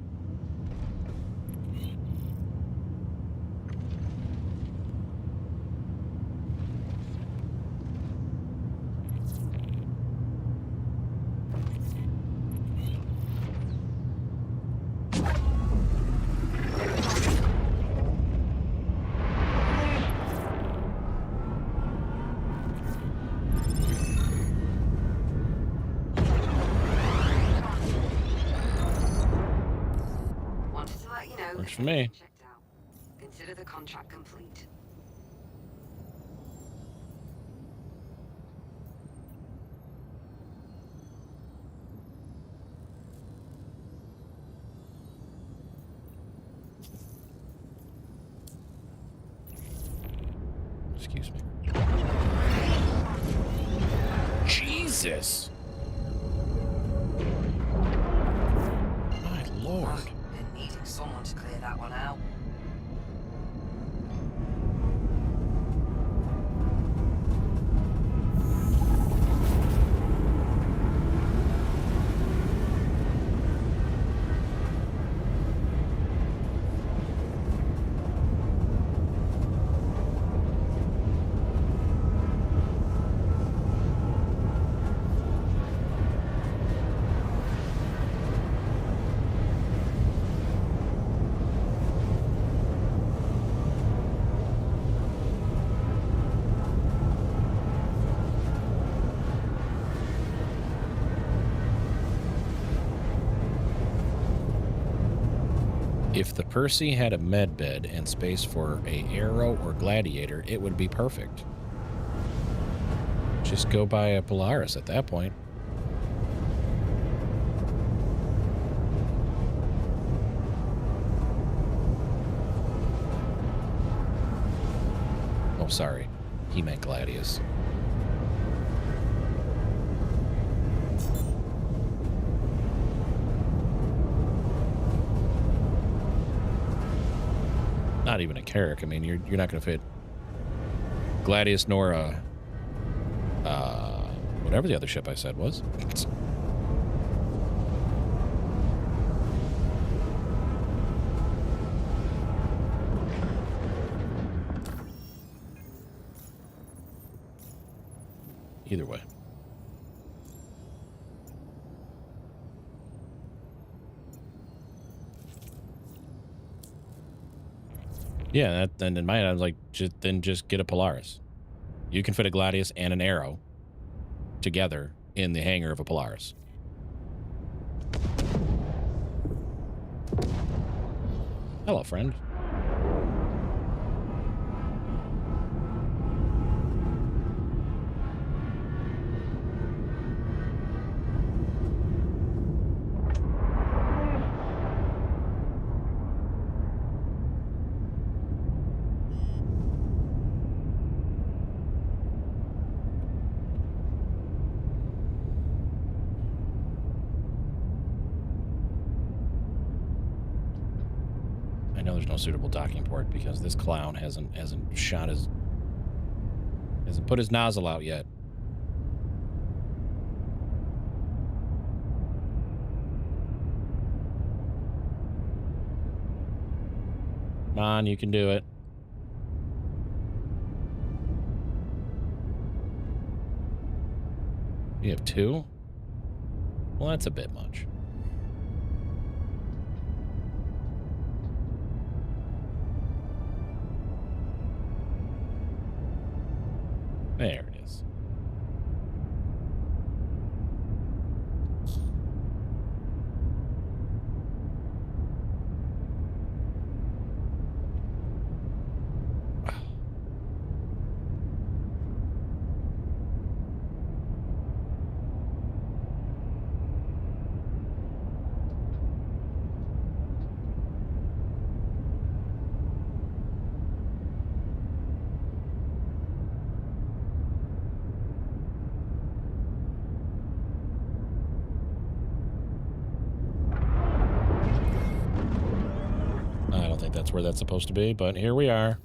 Works for me. Consider the contract complete. Excuse me. Jesus! My lord. Been needing someone to clear that one out. If the Percy had a med bed and space for a Arrow or Gladiator, it would be perfect. Just go buy a Polaris at that point. Oh, sorry. He meant Gladius. Not even a Carrack. I mean, you're not going to fit Gladius nor whatever the other ship I said was. Either way. Yeah, that, then in my head I was like, just get a Polaris. You can fit a Gladius and an Arrow together in the hangar of a Polaris. Hello, friend. there's no suitable docking port because this clown hasn't put his nozzle out yet. Come on, you can do it. You have 2? Well, that's a bit much. There it is. I don't think that's where that's supposed to be, but here we are.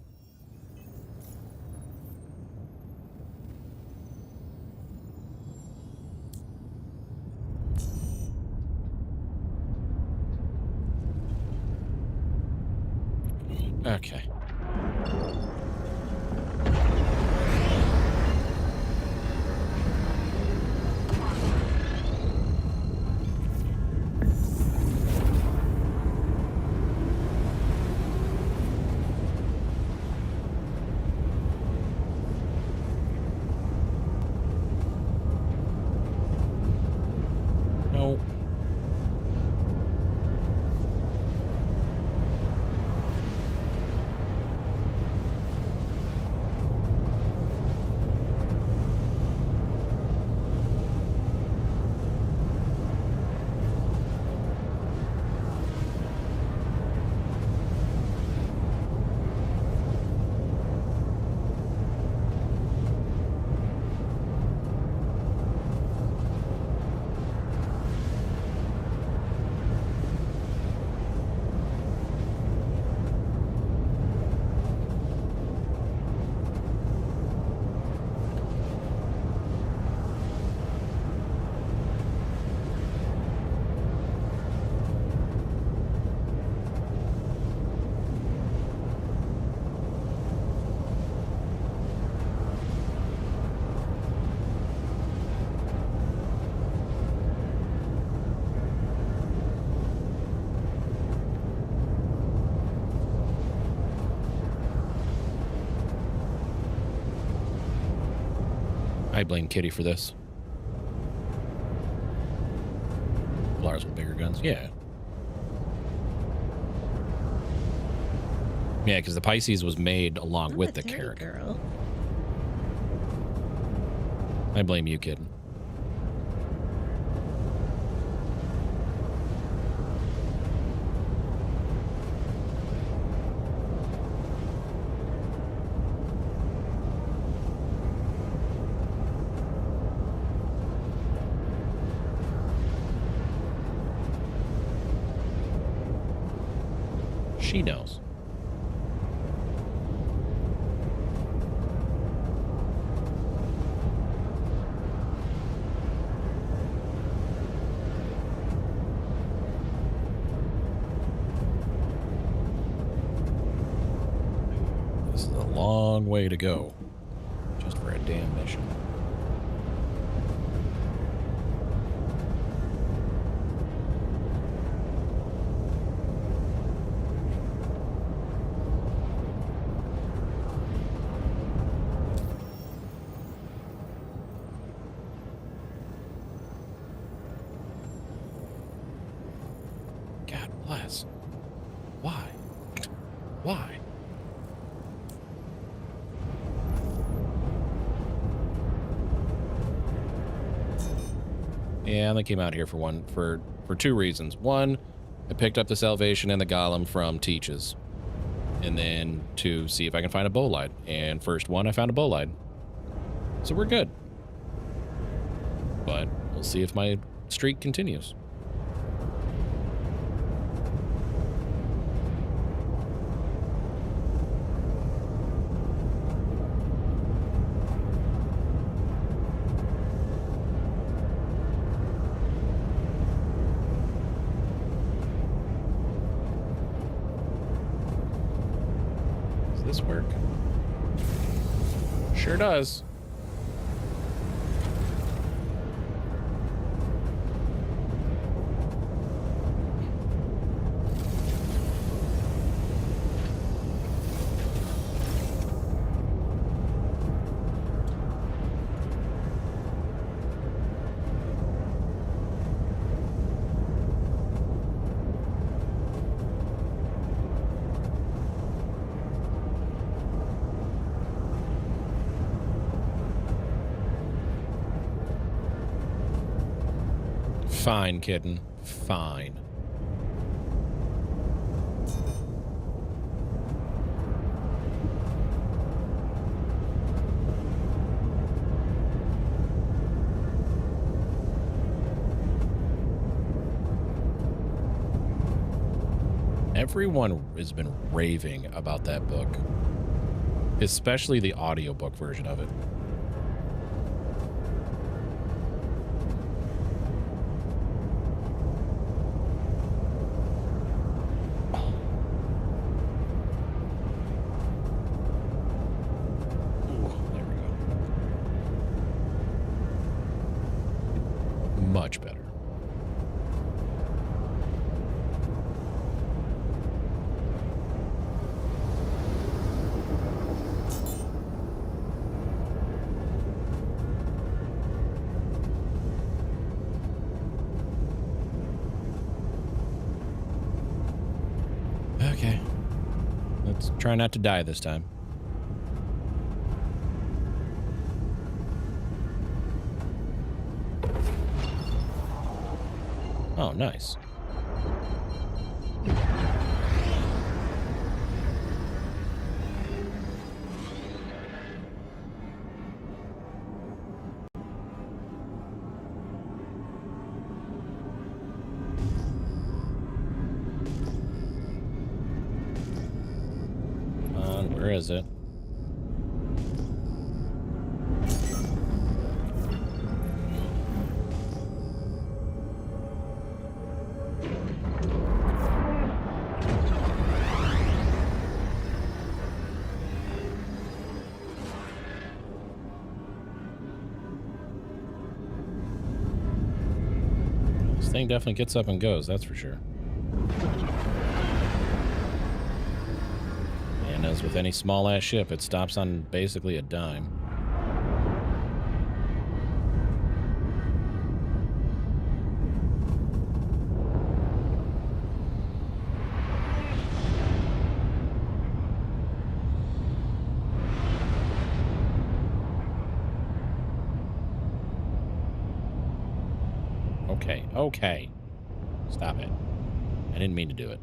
Okay. No. I blame Kitty for this. Lars with bigger guns. Yeah. Yeah, because the Pisces was made along with the Carrack. Girl. I blame you, kid. She knows. This is a long way to go just for a damn mission. Bless. Why? Why? Yeah, I only came out here for two reasons. One, I picked up the Salvation and the Golem from Teach's. And then to see if I can find a bolide. And first one, I found a bolide. So we're good. But we'll see if my streak continues. does work. Sure does. Fine, kitten. Fine. Everyone has been raving about that book, especially the audiobook version of it. Much better. Okay. Let's try not to die this time. Oh, nice. Where is it? This thing definitely gets up and goes, that's for sure. And as with any small-ass ship, it stops on basically a dime. Okay, okay. Stop it. I didn't mean to do it.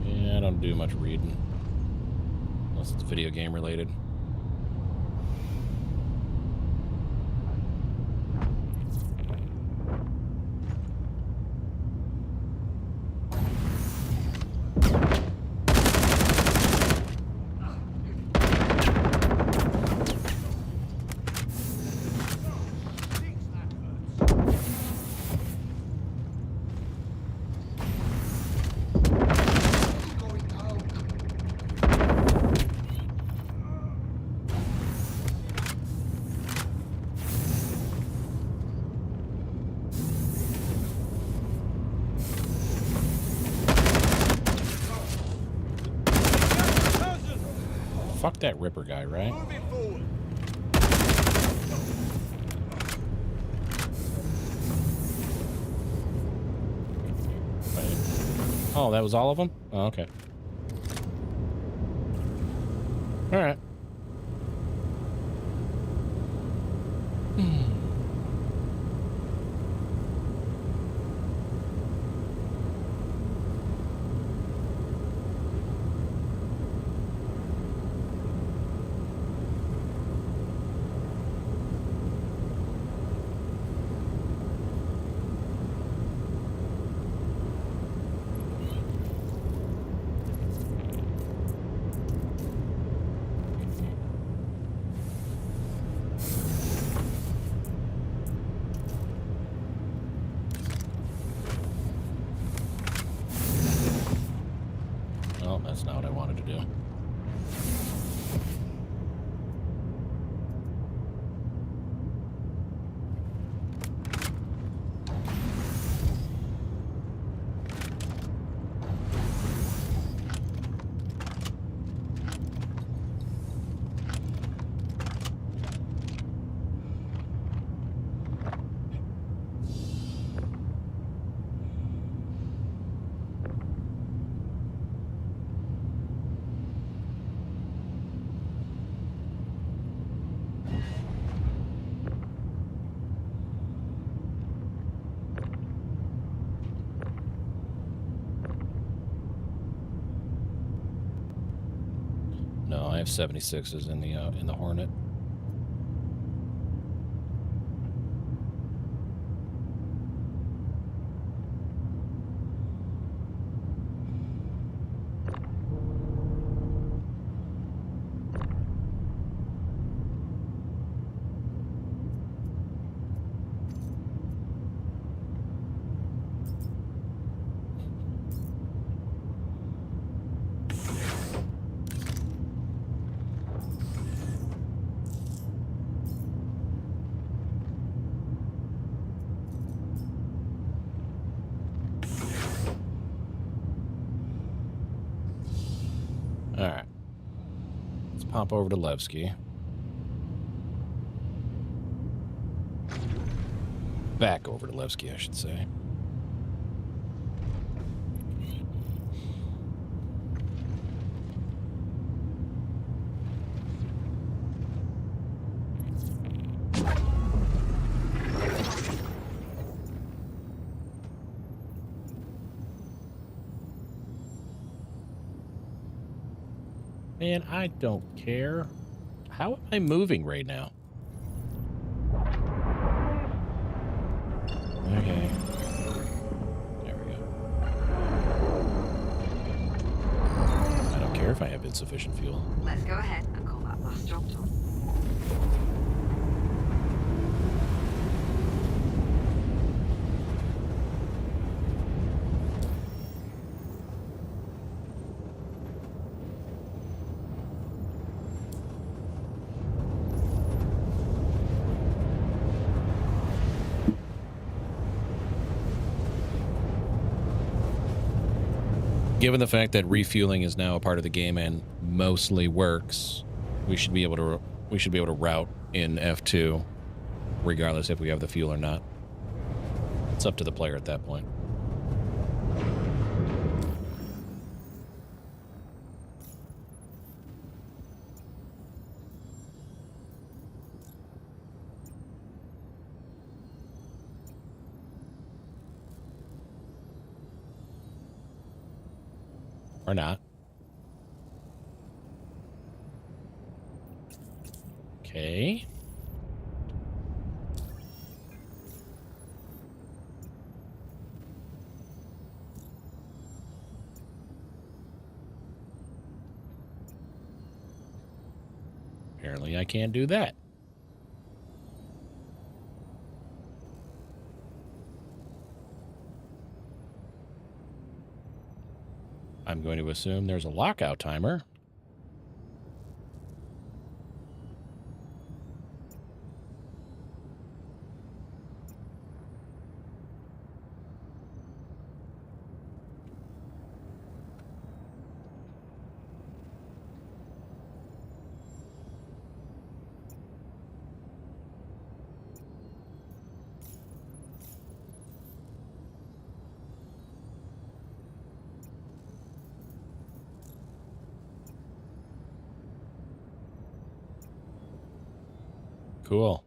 Yeah, I don't do much reading. Unless it's video game related. Fuck that Ripper guy, right? Wait. Oh, that was all of them? Oh, okay. All right. have 76s in the Hornet. All right. Let's pop over to Levski. Back over to Levski, I should say. Man, I don't care. How am I moving right now? Okay. There we go. I don't care if I have insufficient fuel. Let's go ahead and call that last job done. Given the fact that refueling is now a part of the game and mostly works, we should be able to route in F2, regardless if we have the fuel or not. It's up to the player at that point. Or not. Okay. Apparently I can't do that. I'm going to assume there's a lockout timer. Cool.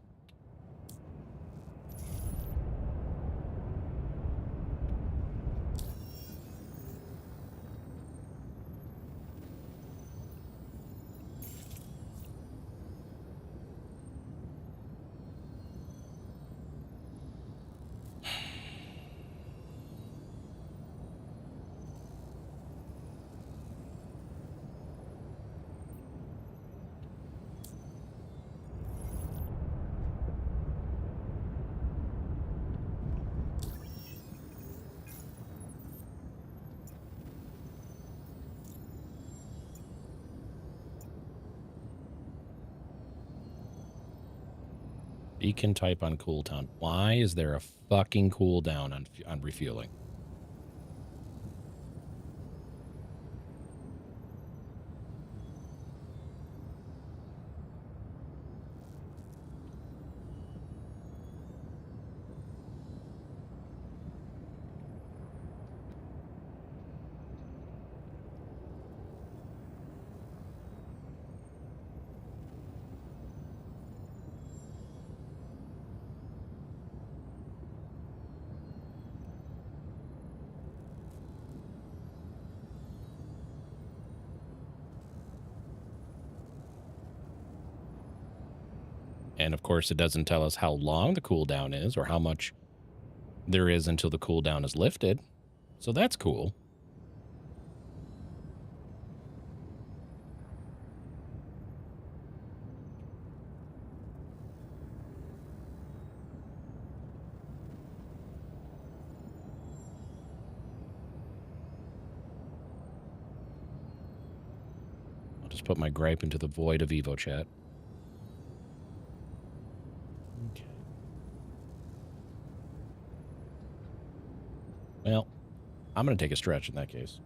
Beacon type on cooldown. Why is there a fucking cooldown on refueling? And of course, it doesn't tell us how long the cooldown is or how much there is until the cooldown is lifted. So that's cool. I'll just put my gripe into the void of Evo chat. Okay. Well, I'm going to take a stretch in that case.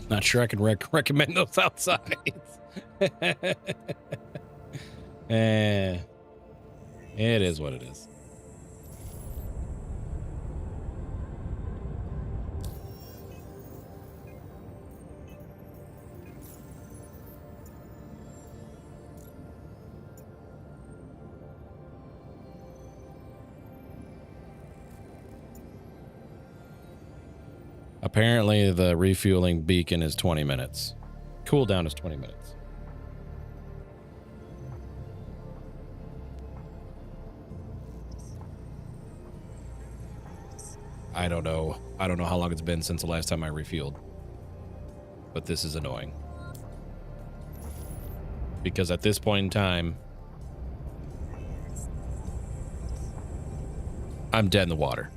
Not sure I can recommend those outside. It is what it is. Apparently, the refueling beacon is 20 minutes. Cooldown is 20 minutes. I don't know. I don't know how long it's been since the last time I refueled. But this is annoying. Because at this point in time, I'm dead in the water.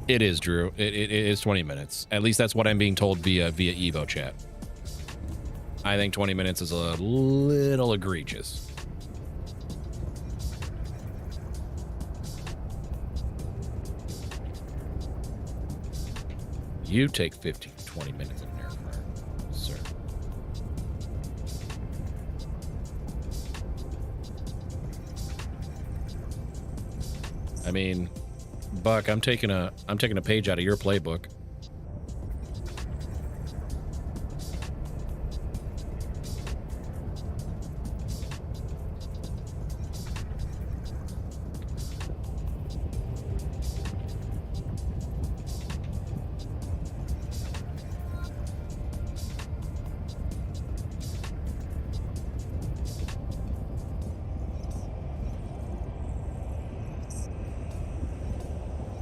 It is, Drew. It is 20 minutes. At least that's what I'm being told via Evo chat. I think 20 minutes is a little egregious. You take 15 to 20 minutes in an aircraft, sir. I mean, Buck, I'm taking a page out of your playbook.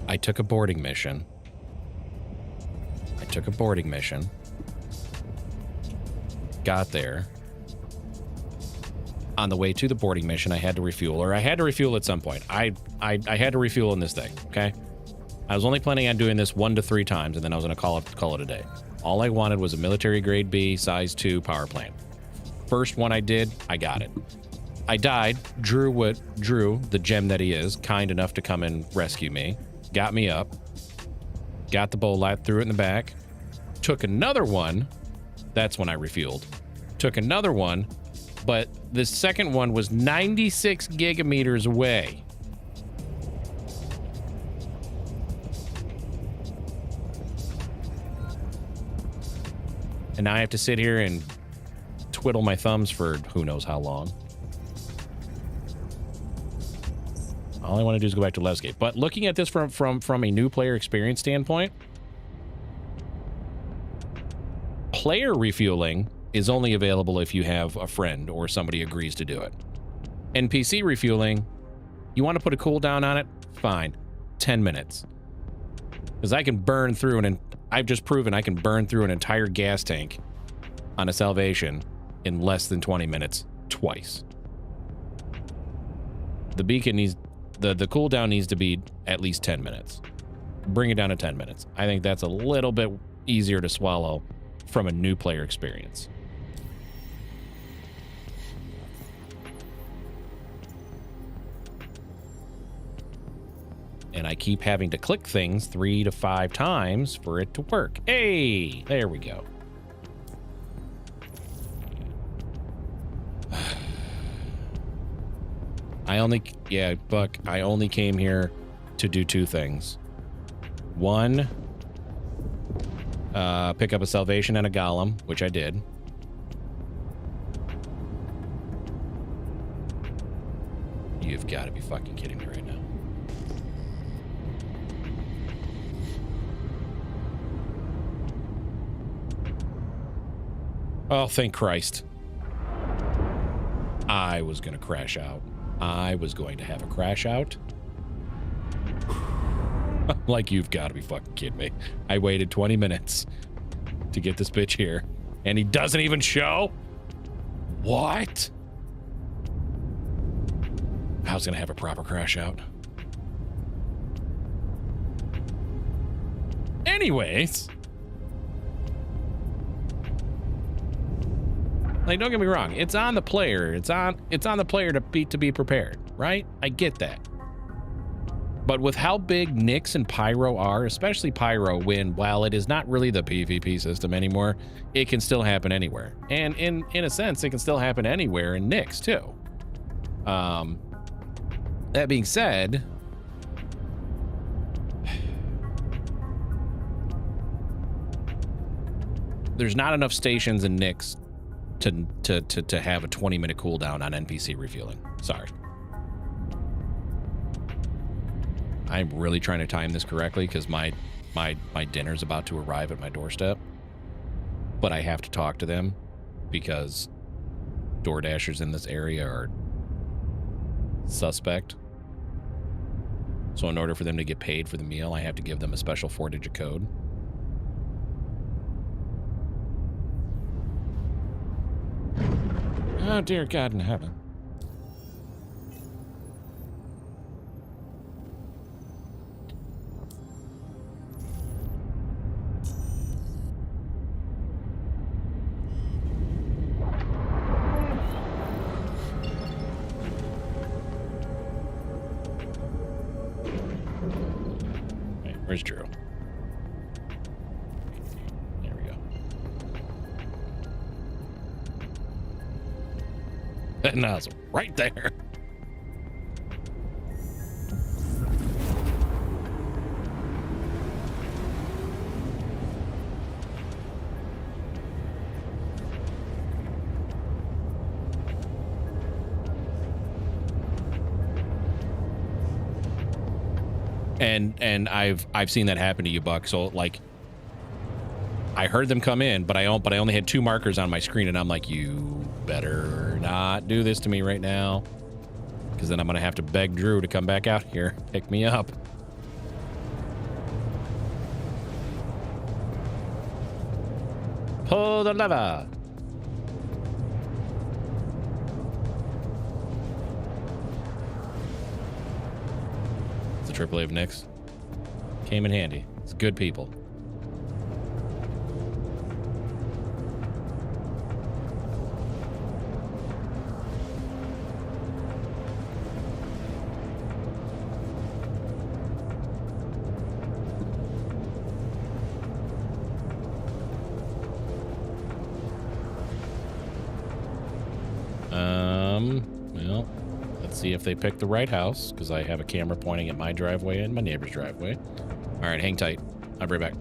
I took a boarding mission. Got there. On the way to the boarding mission, I had to refuel, or I had to refuel at some point. I had to refuel in this thing, okay? I was only planning on doing this 1 to 3 times, and then I was going to call it a day. All I wanted was a military grade B, size 2 power plant. First one I did, I got it. I died. Drew, the gem that he is, kind enough to come and rescue me. Got me up, got the bolat, threw it in the back, took another one. That's when I refueled. Took another one, but the second one was 96 gigameters away. And now I have to sit here and twiddle my thumbs for who knows how long. All I want to do is go back to Levscape. But looking at this from a new player experience standpoint, player refueling is only available if you have a friend or somebody agrees to do it. NPC refueling, you want to put a cooldown on it? Fine. 10 minutes. Because I can burn through I've just proven I can burn through an entire gas tank on a Salvation in less than 20 minutes twice. The beacon needs... The cooldown needs to be at least 10 minutes. Bring it down to 10 minutes. I think that's a little bit easier to swallow from a new player experience. And I keep having to click things 3 to 5 times for it to work. Hey, there we go. Buck, I only came here to do 2 things. One, pick up a Salvation and a Golem, which I did. You've got to be fucking kidding me right now. Oh, thank Christ. I was going to crash out. I was going to have a crash out. Like, you've got to be fucking kidding me. I waited 20 minutes to get this bitch here, and he doesn't even show? What? I was going to have a proper crash out. Anyways. Like, don't get me wrong. It's on the player. It's on the player to be prepared, right? I get that. But with how big Nyx and Pyro are, especially Pyro, while it is not really the PvP system anymore, it can still happen anywhere. And in a sense, it can still happen anywhere in Nyx too. That being said, there's not enough stations in Nyx to have a 20-minute cooldown on NPC refueling. Sorry. I'm really trying to time this correctly because my dinner's about to arrive at my doorstep. But I have to talk to them because DoorDashers in this area are suspect. So in order for them to get paid for the meal, I have to give them a special 4-digit code. Oh, dear God in heaven. Wait, where's Drew? There we go. That nozzle right there. And I've seen that happen to you, Buck. So like, I heard them come in, but I only had 2 markers on my screen, and I'm like, you better not do this to me right now, because then I'm gonna have to beg Drew to come back out here, pick me up. Pull the lever. It's a AAA of Nix. Came in handy. It's good people. Well, let's see if they pick the right house, because I have a camera pointing at my driveway and my neighbor's driveway. All right, hang tight. I'll be right back.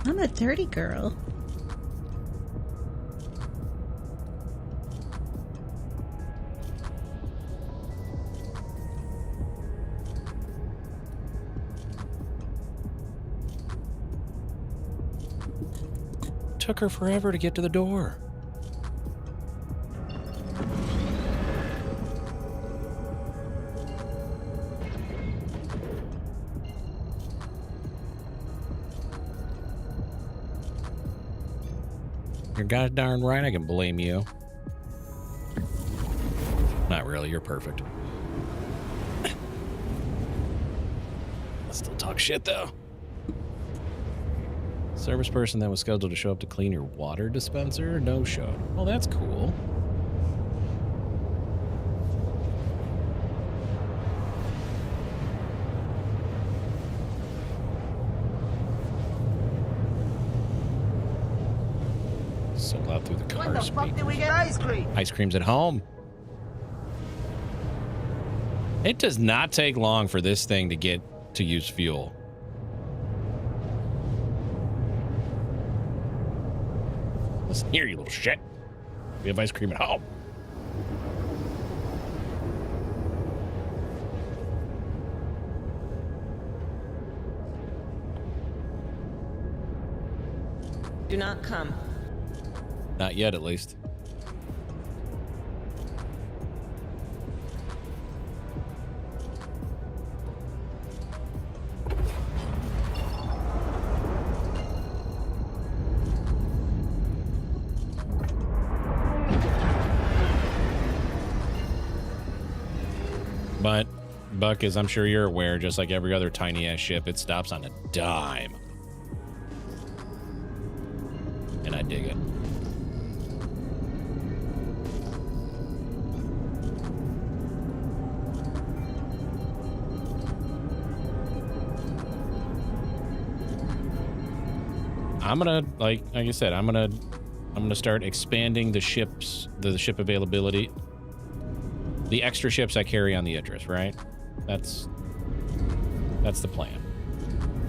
I'm a 30 girl. Took her forever to get to the door. You're god darn right I can blame you. Not really, you're perfect. I'll still talk shit though. Service person that was scheduled to show up to clean your water dispenser, no show. Oh, that's cool. So loud through the car. When the fuck did we get ice cream? Ice cream's at home. It does not take long for this thing to get to use fuel. Listen here, you little shit. We have ice cream at home. Do not come. Not yet, at least. But, Buck, as I'm sure you're aware, just like every other tiny-ass ship, it stops on a dime. And I dig it. I'm gonna, like I said, I'm gonna start expanding the ships, the ship availability. The extra ships I carry on the Idris, right? That's the plan.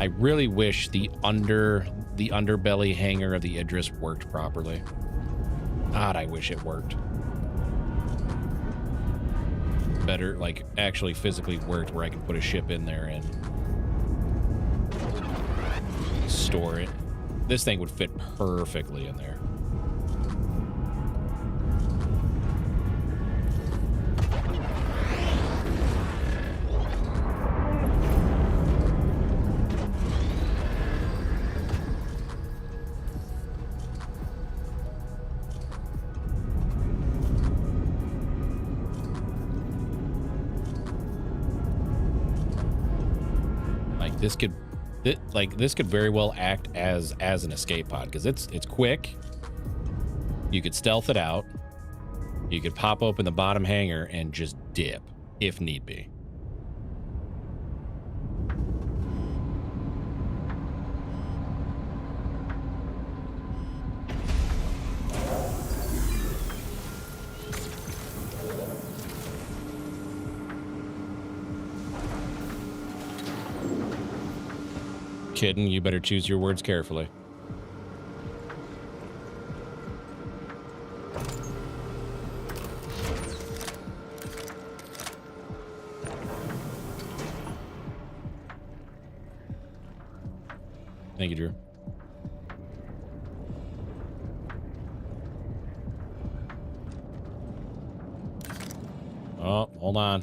I really wish the underbelly hangar of the Idris worked properly. God, I wish it worked. Better, like, actually physically worked where I can put a ship in there and store it. This thing would fit perfectly in there. This could very well act as an escape pod because it's quick. You could stealth it out. You could pop open the bottom hangar and just dip if need be. Kidding, you better choose your words carefully. Thank you, Drew. Oh, hold on.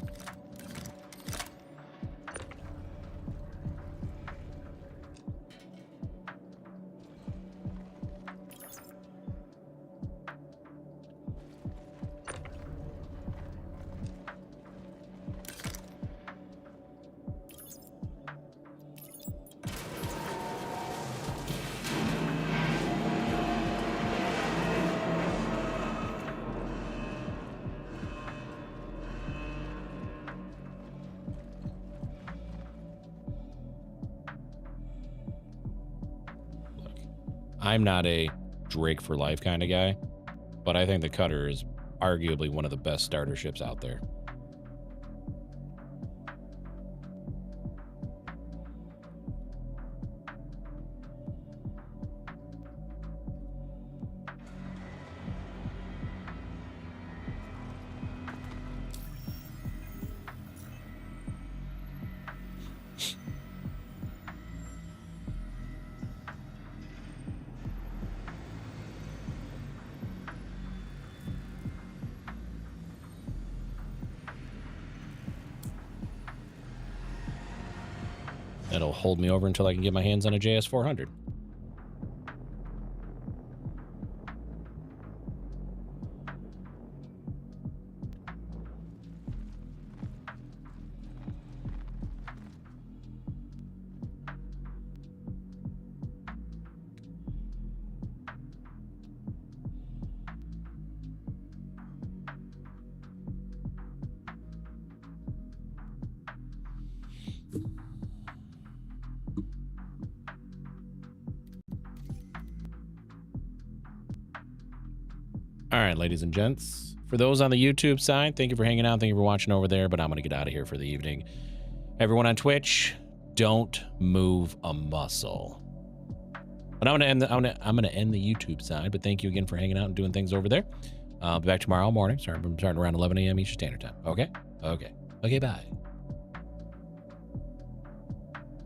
I'm not a Drake for life kind of guy, but I think the Cutter is arguably one of the best starter ships out there. That'll hold me over until I can get my hands on a JS400. All right, ladies and gents. For those on the YouTube side, thank you for hanging out. Thank you for watching over there, but I'm going to get out of here for the evening. Everyone on Twitch, don't move a muscle. But I'm going to end the YouTube side, but thank you again for hanging out and doing things over there. I'll be back tomorrow morning. I'm starting around 11 a.m. Eastern Standard Time. Okay? Okay. Okay, bye.